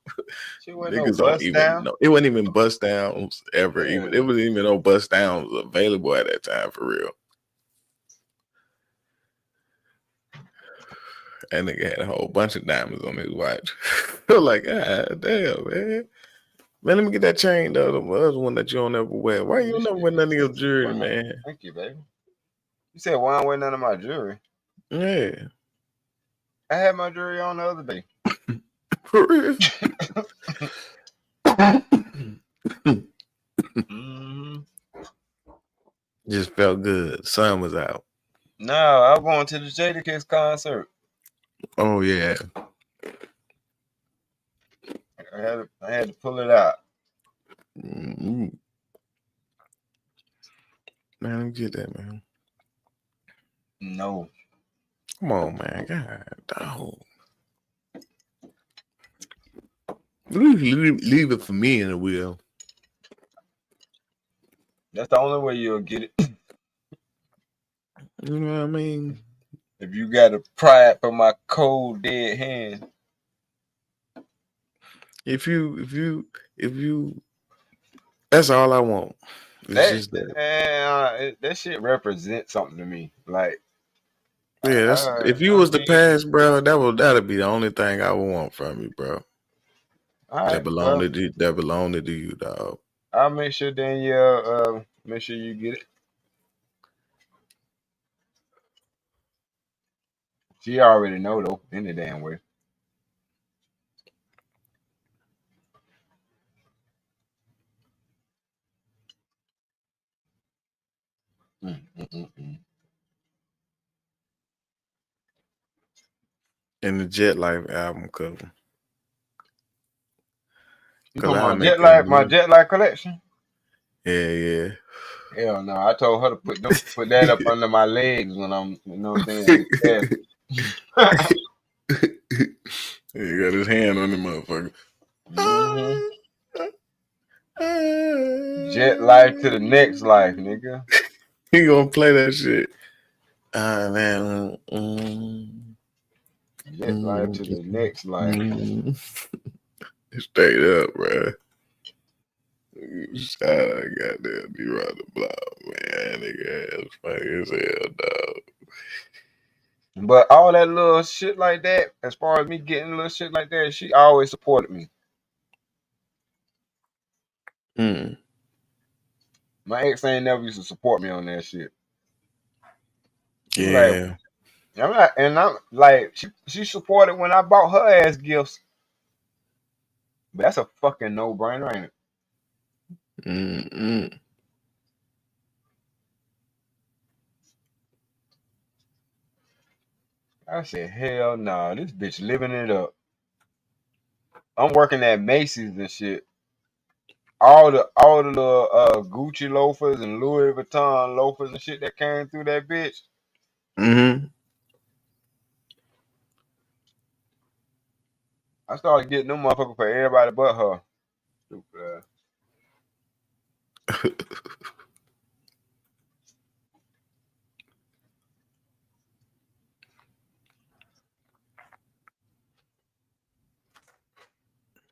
She wasn't no Niggas don't bust even down. know. It wasn't even bust downs ever. Yeah. Even it wasn't even no bust downs available at that time for real. That nigga had a whole bunch of diamonds on his watch. Like, God damn, man. Man, let me get that chain, though. The other one that you don't ever wear. Why you don't never wear none of your jewelry, man? Thank you, baby. You said why I don't wear none of my jewelry? Yeah. I had my jewelry on the other day. For real? Just felt good. Sun was out. No, I was going to the Jadakiss concert. Oh, yeah. I had to pull it out. Mm-hmm. Man, let me get that, man. No. Come on, man. God, dog. Leave it for me in the wheel. That's the only way you'll get it. You know what I mean? If you got to pry it from my cold dead hand. If you, that's all I want. It's just that. That shit represents something to me. Like, Yeah, that's if you was the past, bro, that'd be the only thing I would want from you, bro. All right, That belonged to you, dog. I'll make sure Danielle make sure you get it. She already know though, any damn way. In the Jet Life album cover. You Cause talking I about make that my music. Jet Life collection? Yeah. Hell no, I told her to put that up under my legs when I'm, you know what I'm saying, in the He got his hand on the motherfucker. Jet Life to the next life, nigga. He gonna play that shit. Man. Jet Life to the next life. Straight up, bro. Shout out, goddamn D-Rock the Block, man. Nigga ass funny as hell, dog. But all that little shit like that, as far as me getting little shit like that, she always supported me. My ex ain't never used to support me on that shit. She was like, I'm like, she supported when I bought her ass gifts. But that's a fucking no-brainer, ain't it? I said, hell no, this bitch living it up. I'm working at Macy's and shit. All the little Gucci loafers and Louis Vuitton loafers and shit that came through that bitch. Mm-hmm. I started getting them motherfuckers for everybody but her. Stupid ass.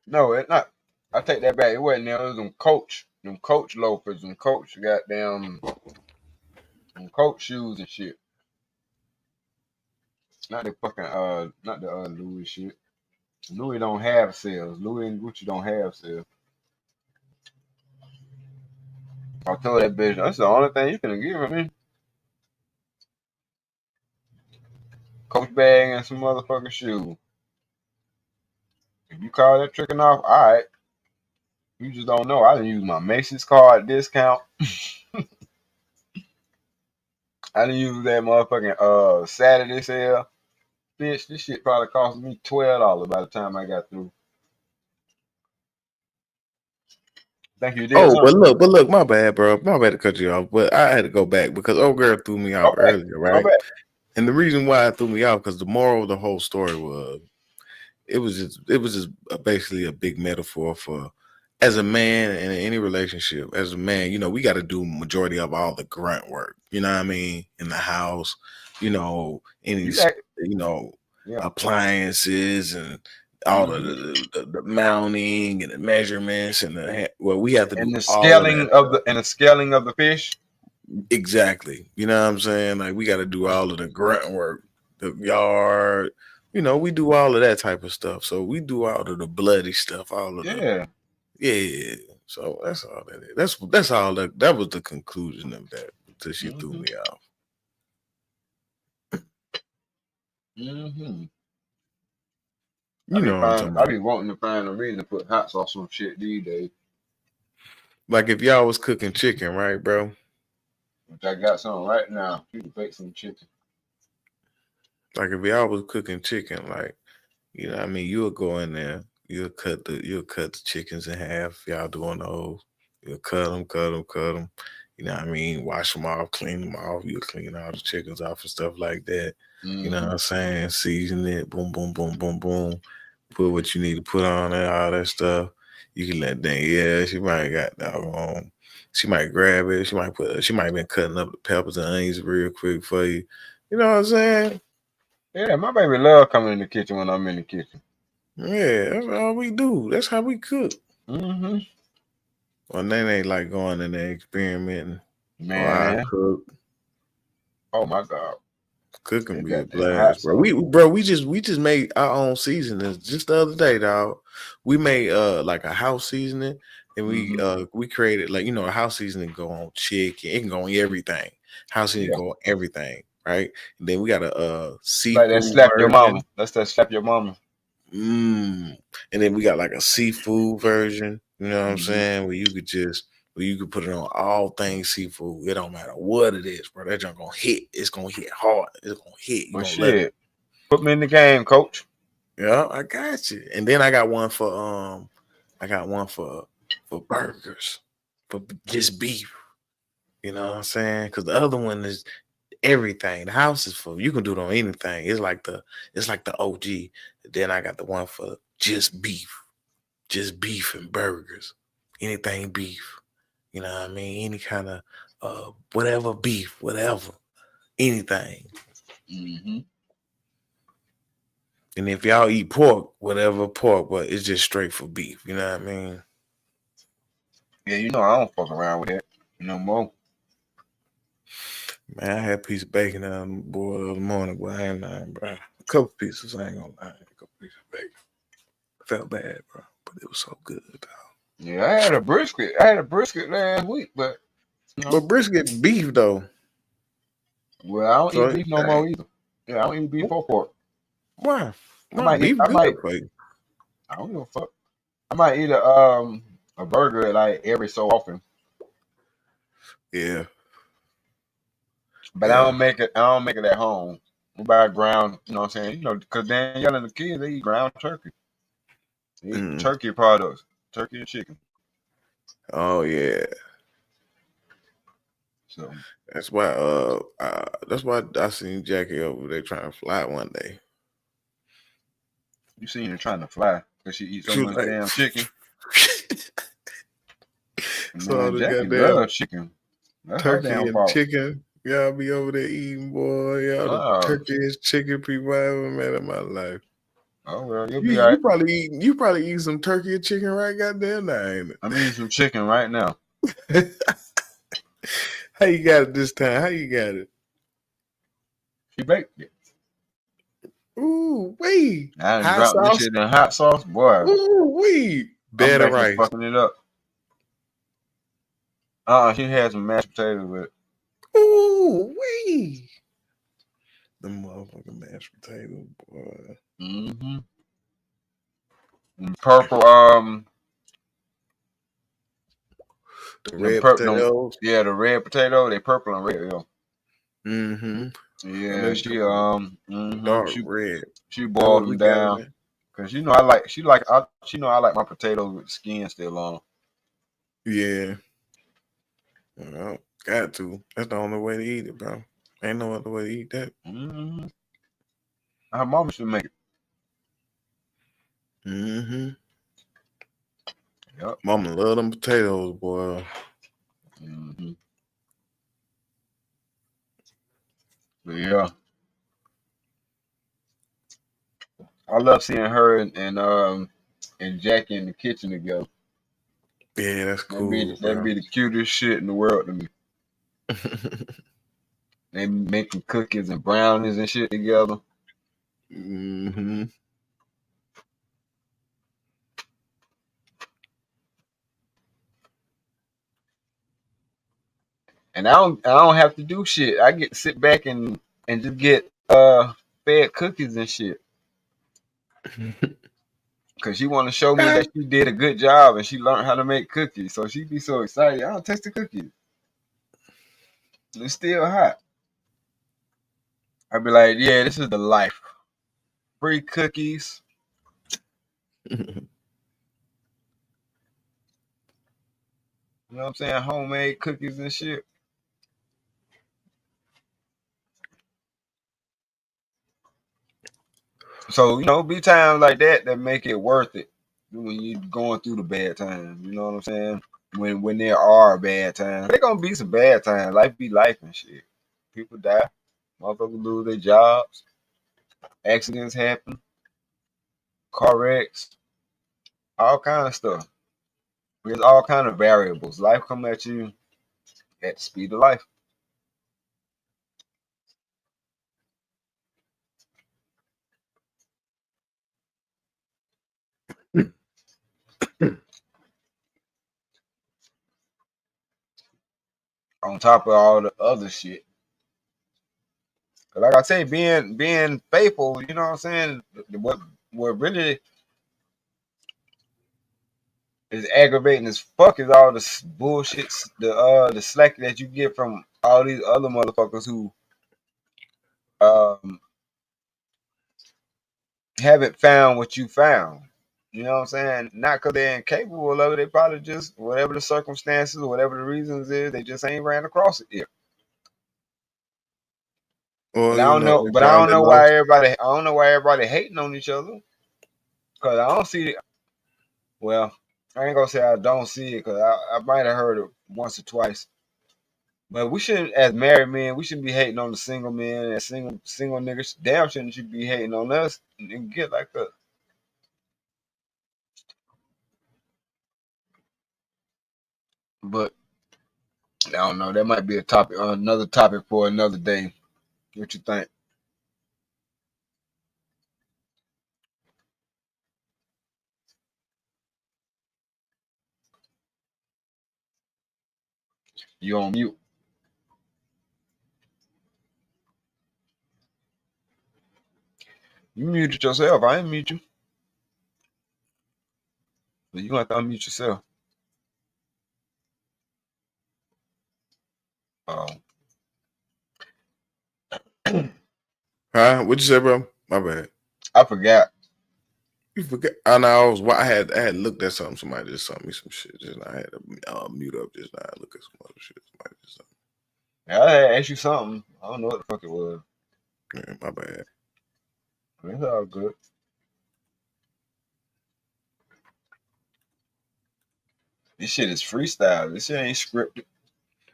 No, it's not. I take that back. It wasn't them. It was them coach loafers, them coach goddamn, them coach shoes and shit. Not the fucking not the Louis shit. Louis don't have sales. Louis and Gucci don't have sales. I told that bitch, that's the only thing you can give me. Coach bag and some motherfucking shoes. If you call that tricking off, all right. You just don't know. I didn't use my Macy's card discount. I didn't use that motherfucking Saturday sale. Bitch, this shit probably cost me $12 by the time I got through. Think you did Oh, something? but look, my bad, bro. My bad to cut you off, but I had to go back because old girl threw me off Okay. earlier, right? Okay. And the reason why I threw me off because the moral of the whole story was it was just basically a big metaphor for as a man in any relationship. As a man, you know, we got to do majority of all the grunt work. You know what I mean? In the house, you know, any Yeah. appliances and all of the mounting and the measurements and we have to do And the all of scaling that of stuff. the scaling of the fish. Exactly. You know what I'm saying? Like we got to do all of the grunt work, the yard. You know, we do all of that type of stuff. So we do all of the bloody stuff, all of the yeah. So that's all that is. That's all that was the conclusion of that until she threw me off. You know what I'm talking I about. be wanting to find a reason to put hot sauce on shit these days. Like if y'all was cooking chicken, right, bro? Which I got some right now. You can bake some chicken. Like if y'all was cooking chicken, like you know, what I mean, you'll go in there, you'll cut the chickens in half. Y'all doing those, you'll cut them. You know what I mean? Wash them off, clean them off. You'll clean all the chickens off and stuff like that. You know what I'm saying? Season it, boom, boom, boom, boom, boom. Put what you need to put on it, all that stuff. You can let them. Yeah, she might got doggone. She might grab it. She might have been cutting up the peppers and onions real quick for you. You know what I'm saying? Yeah, my baby love coming in the kitchen when I'm in the kitchen. Yeah, that's all we do. That's how we cook. Mm-hmm. Well, they ain't like going in there experimenting. Man. I cook. Oh my God. Cooking That be a goddamn hot blast, bro. sauce. We just made our own seasonings just the other day, dog. We made like a house seasoning, and we created like a house seasoning go on chicken, it can go on everything. House seasoning go on everything, right? And then we got a Like that seafood slap your mama. version. That's that slap your mama. And then we got like a seafood version. You know what I'm saying? Where you could put it on all things seafood. It don't matter what it is, bro. That junk gonna hit. It's gonna hit hard. It's gonna hit. You Well, gonna love it. shit. Put me in the game, coach. Yeah, I got you. And then I got one for burgers, for just beef. You know what I'm saying? Because the other one is everything. The house is for you can do it on anything. It's like the OG. Then I got the one for just beef and burgers, anything beef. You know what I mean? Any kind of whatever beef, whatever, anything. And if y'all eat pork, whatever pork, but it's just straight for beef. You know what I mean? Yeah, I don't fuck around with that no more. Man, I had a piece of bacon on board the other morning, but I ain't lying, bro. A couple pieces, I ain't gonna lie. A couple pieces of bacon. Felt bad, bro, but it was so good, dog. Yeah, I had a brisket. Last week, but But brisket beef though. Well, I don't eat beef no more either. Yeah, I don't eat beef or pork. Why? Beef good for you. I don't give a fuck. I might eat a burger like every so often. Yeah. But I don't make it at home. We buy ground, you know what I'm saying? Because Danielle and the kids, they eat ground turkey. Eat turkey products, turkey and chicken. Oh yeah. So that's why I seen Jackie over there trying to fly one day. you seen her trying to fly because she eats so She was much like, damn chicken. so Man, the Jackie goddamn loves chicken. That's her turkey damn and fault. chicken. Y'all be over there eating, boy. Y'all the Oh. turkeyest chicken people I ever met in my life. Oh well, you'll be all right. You probably eat some turkey and chicken right goddamn now, ain't it? I'm eating some chicken right now. How you got it this time? How you got it? She baked it. Ooh, wee. I done Hot dropped this sauce. shit in hot sauce, boy. Ooh, wee. I'm Bed of back here rice. fucking it up. She had some mashed potatoes with it. Ooh, wee. The motherfucking mashed potato, boy. Mm-hmm. And purple, the red potatoes. Yeah, the red potato, they purple and red, yo. Mm-hmm. Yeah, she dark red. she boiled them down. Cause you know I like my potatoes with the skin still on. Yeah. Well, got to. That's the only way to eat it, bro. Ain't no other way to eat that. Mm-hmm. Her mama should make it. Mm-hmm. Yep. Mama love them potatoes, boy. Mm-hmm. But yeah. I love seeing her and Jackie in the kitchen together. Yeah, that's cool. That'd be the cutest shit in the world to me. They making cookies and brownies and shit together. Mm-hmm. And I don't have to do shit. I get to sit back and just get fed cookies and shit. Cause she want to show me that she did a good job and she learned how to make cookies. So she be so excited. I'll taste the cookies. It's still hot. I'd be like, yeah, this is the life. Free cookies. You know what I'm saying? Homemade cookies and shit. So, be times like that make it worth it when you're going through the bad times. You know what I'm saying? When there are bad times. There gonna be some bad times. Life be life and shit. People die. Motherfuckers lose their jobs. Accidents happen. Car wrecks. All kind of stuff. There's all kind of variables. Life come at you at the speed of life. On top of all the other shit. Like I say, being faithful, you know what I'm saying? What really is aggravating as fuck is all the bullshit, the slack that you get from all these other motherfuckers who um haven't found what you found. You know what I'm saying? Not because they're incapable of it, they probably just whatever the circumstances, whatever the reasons is, they just ain't ran across it yet. Or But I don't know. they But I don't probably know why lost. everybody. I don't know why everybody hating on each other. Cause I don't see it. Well, I ain't gonna say I don't see it. Cause I might have heard it once or twice. But we shouldn't, as married men, we shouldn't be hating on the single men and single niggas. Damn, shouldn't you be hating on us and get like us? But I don't know. That might be a topic, another topic for another day. What you think? You on mute? You muted yourself. I ain't mute you. But you gonna have to unmute yourself. Oh, Huh? What'd you say, bro? My bad. I forgot. You forget. I know. I had looked at something. Somebody just sent me some shit. Just I had to mute up just now. Look at some other shit. Somebody just sent me. I had asked you something. I don't know what the fuck it was. Yeah, my bad. It's all good. This shit is freestyle. This shit ain't scripted.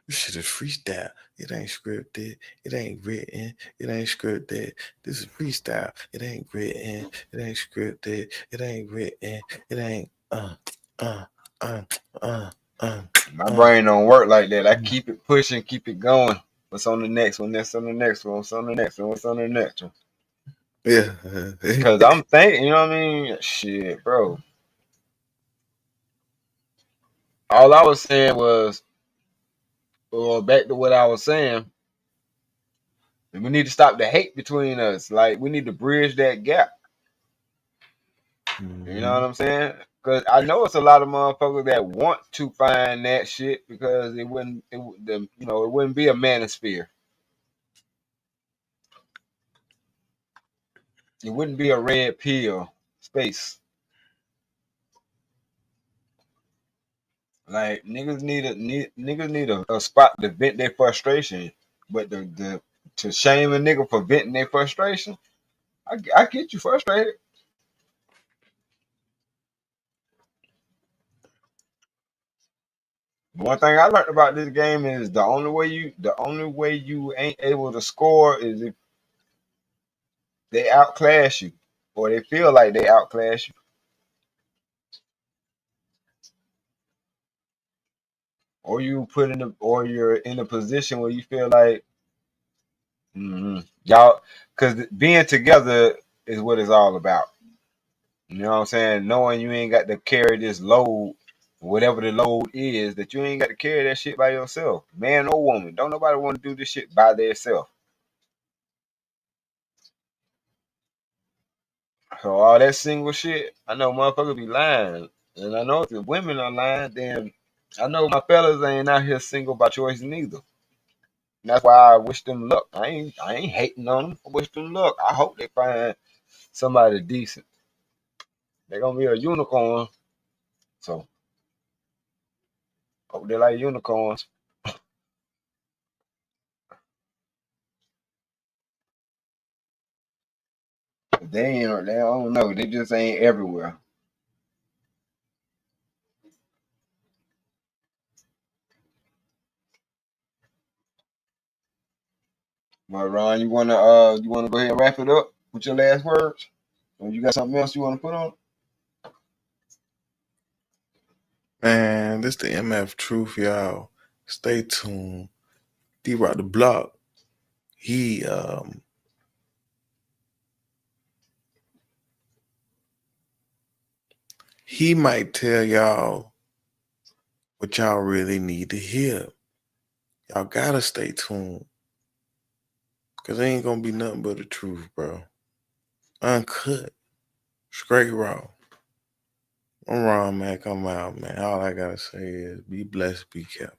This shit is freestyle. It ain't scripted. It ain't written. It ain't scripted. This is freestyle. It ain't written. It ain't scripted. It ain't written. It ain't My brain don't work like that. I keep it pushing, keep it going. What's on the next one? What's on the next one? What's on the next one? What's on the next one? Yeah. Because I'm thinking, you know what I mean? Shit, bro. All I was saying was, well, back to what I was saying. We need to stop the hate between us. Like, we need to bridge that gap. You know what I'm saying? Because I know it's a lot of motherfuckers that want to find that shit because it wouldn't be a manosphere. It wouldn't be a red pill space. Like niggas need a spot to vent their frustration, but to shame a nigga for venting their frustration, I get you frustrated. One thing I learned about this game is the only way you ain't able to score is if they outclass you or they feel like they outclass you, or you're in a position where you feel like y'all, because being together is what it's all about. You know what I'm saying? Knowing you ain't got to carry this load, whatever the load is, that you ain't got to carry that shit by yourself. Man or woman. Don't nobody want to do this shit by themselves. So all that single shit, I know motherfuckers be lying. And I know if the women are lying, then I know my fellas ain't out here single by choice neither. And that's why I wish them luck. I ain't hating on them. I wish them luck. I hope they find somebody decent. They're gonna be a unicorn. So hope they like unicorns. They don't know. They just ain't everywhere. Well, Ron, you wanna go ahead and wrap it up with your last words? Or you got something else you wanna put on? Man, this the MF Truth, y'all. Stay tuned. D-Rock the Block. He might tell y'all what y'all really need to hear. Y'all gotta stay tuned. Cause it ain't gonna be nothing but the truth, bro. Uncut. Straight raw. I'm wrong, man. Come out, man. All I gotta say is be blessed, be careful.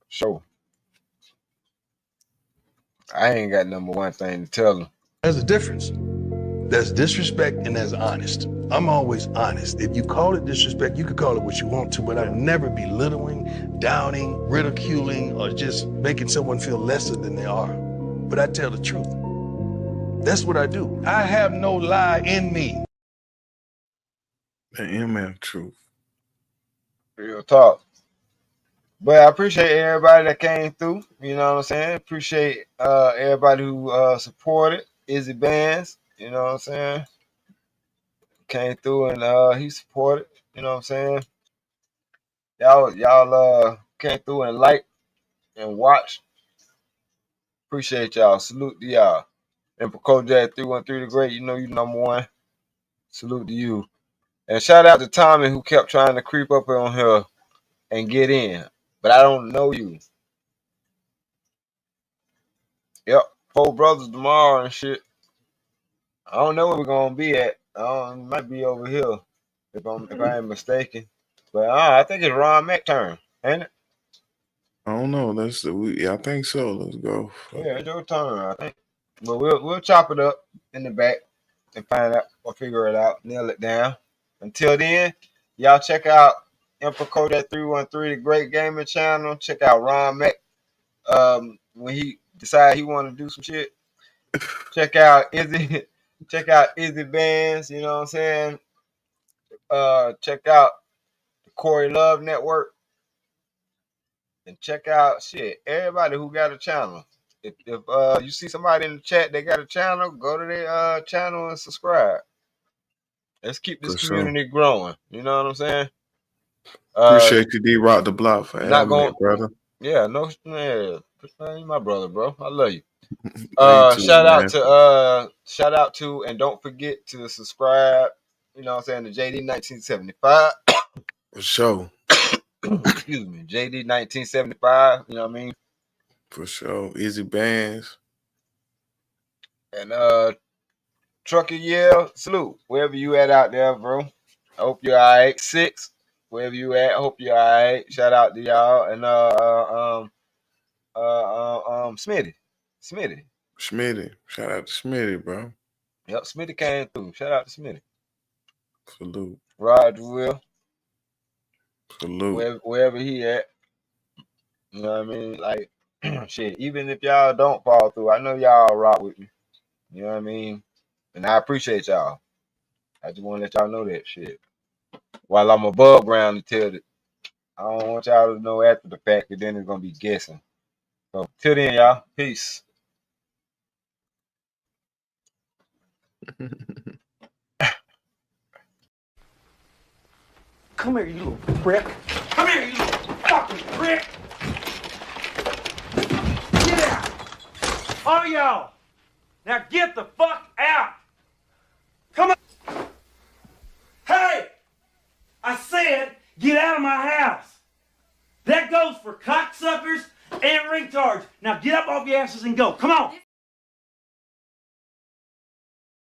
Sure. I ain't got number one thing to tell them. There's a difference. There's disrespect and there's honest. I'm always honest. If you call it disrespect, you can call it what you want to, but I'll never be belittling, downing, ridiculing, or just making someone feel lesser than they are. But I tell the truth. That's what I do. I have no lie in me. The MF Truth. Real talk. But I appreciate everybody that came through. You know what I'm saying? Appreciate everybody who supported Izzy Bands. You know what I'm saying? Came through and he supported. You know what I'm saying? Y'all came through and liked and watched. Appreciate y'all. Salute to y'all. And for Kojak 313 the Great, you know you number one. Salute to you. And shout out to Tommy who kept trying to creep up on here and get in. But I don't know you. Yep. 4 brothers tomorrow and shit. I don't know where we're gonna be at. It might be over here if I ain't mistaken. But I think it's Ron Mack turn, ain't it? I don't know. I think so. Let's go. Yeah, it's your turn, I think. But we'll chop it up in the back and find out or figure it out, nail it down. Until then, y'all check out Emperor Kodak 313, the Great Gaming Channel. Check out Ron Mac. When he decide he want to do some shit. Check out Izzy. Check out Izzy Bands. You know what I'm saying? Check out the Corey Love Network. And check out shit. Everybody who got a channel. If you see somebody in the chat they got a channel, go to their channel and subscribe. Let's keep this For sure. community growing. You know what I'm saying? Appreciate you, D Rock the Block, for Not having going. it, brother. Yeah, no, man, you my brother, bro. I love you. Love you too, man. Shout out to, and don't forget to subscribe. You know what I'm saying? To JD 1975. For sure. Excuse me, JD 1975. You know what I mean? For sure. Easy Bands. And Trucker Yell, salute. Wherever you at out there, bro. I hope you're alright. 6, wherever you at, I hope you're alright. Shout out to y'all. And Smitty. Schmitty. Shout out to Schmitty, bro. Yep, Smitty came through. Shout out to Smitty. Salute. Roger Will, Salute. wherever he at. You know what I mean? Like, shit, even if y'all don't fall through, I know y'all rock with me. You know what I mean? And I appreciate y'all. I just want to let y'all know that shit. While I'm above ground to tell it. I don't want y'all to know after the fact, but then it's going to be guessing. So, till then, y'all. Peace. Come here, you little prick. Come here, you little fucking prick. Get out. All y'all. Now get the fuck out. Come on. Hey! I said, get out of my house. That goes for cocksuckers and retards. Now get up off your asses and go. Come on.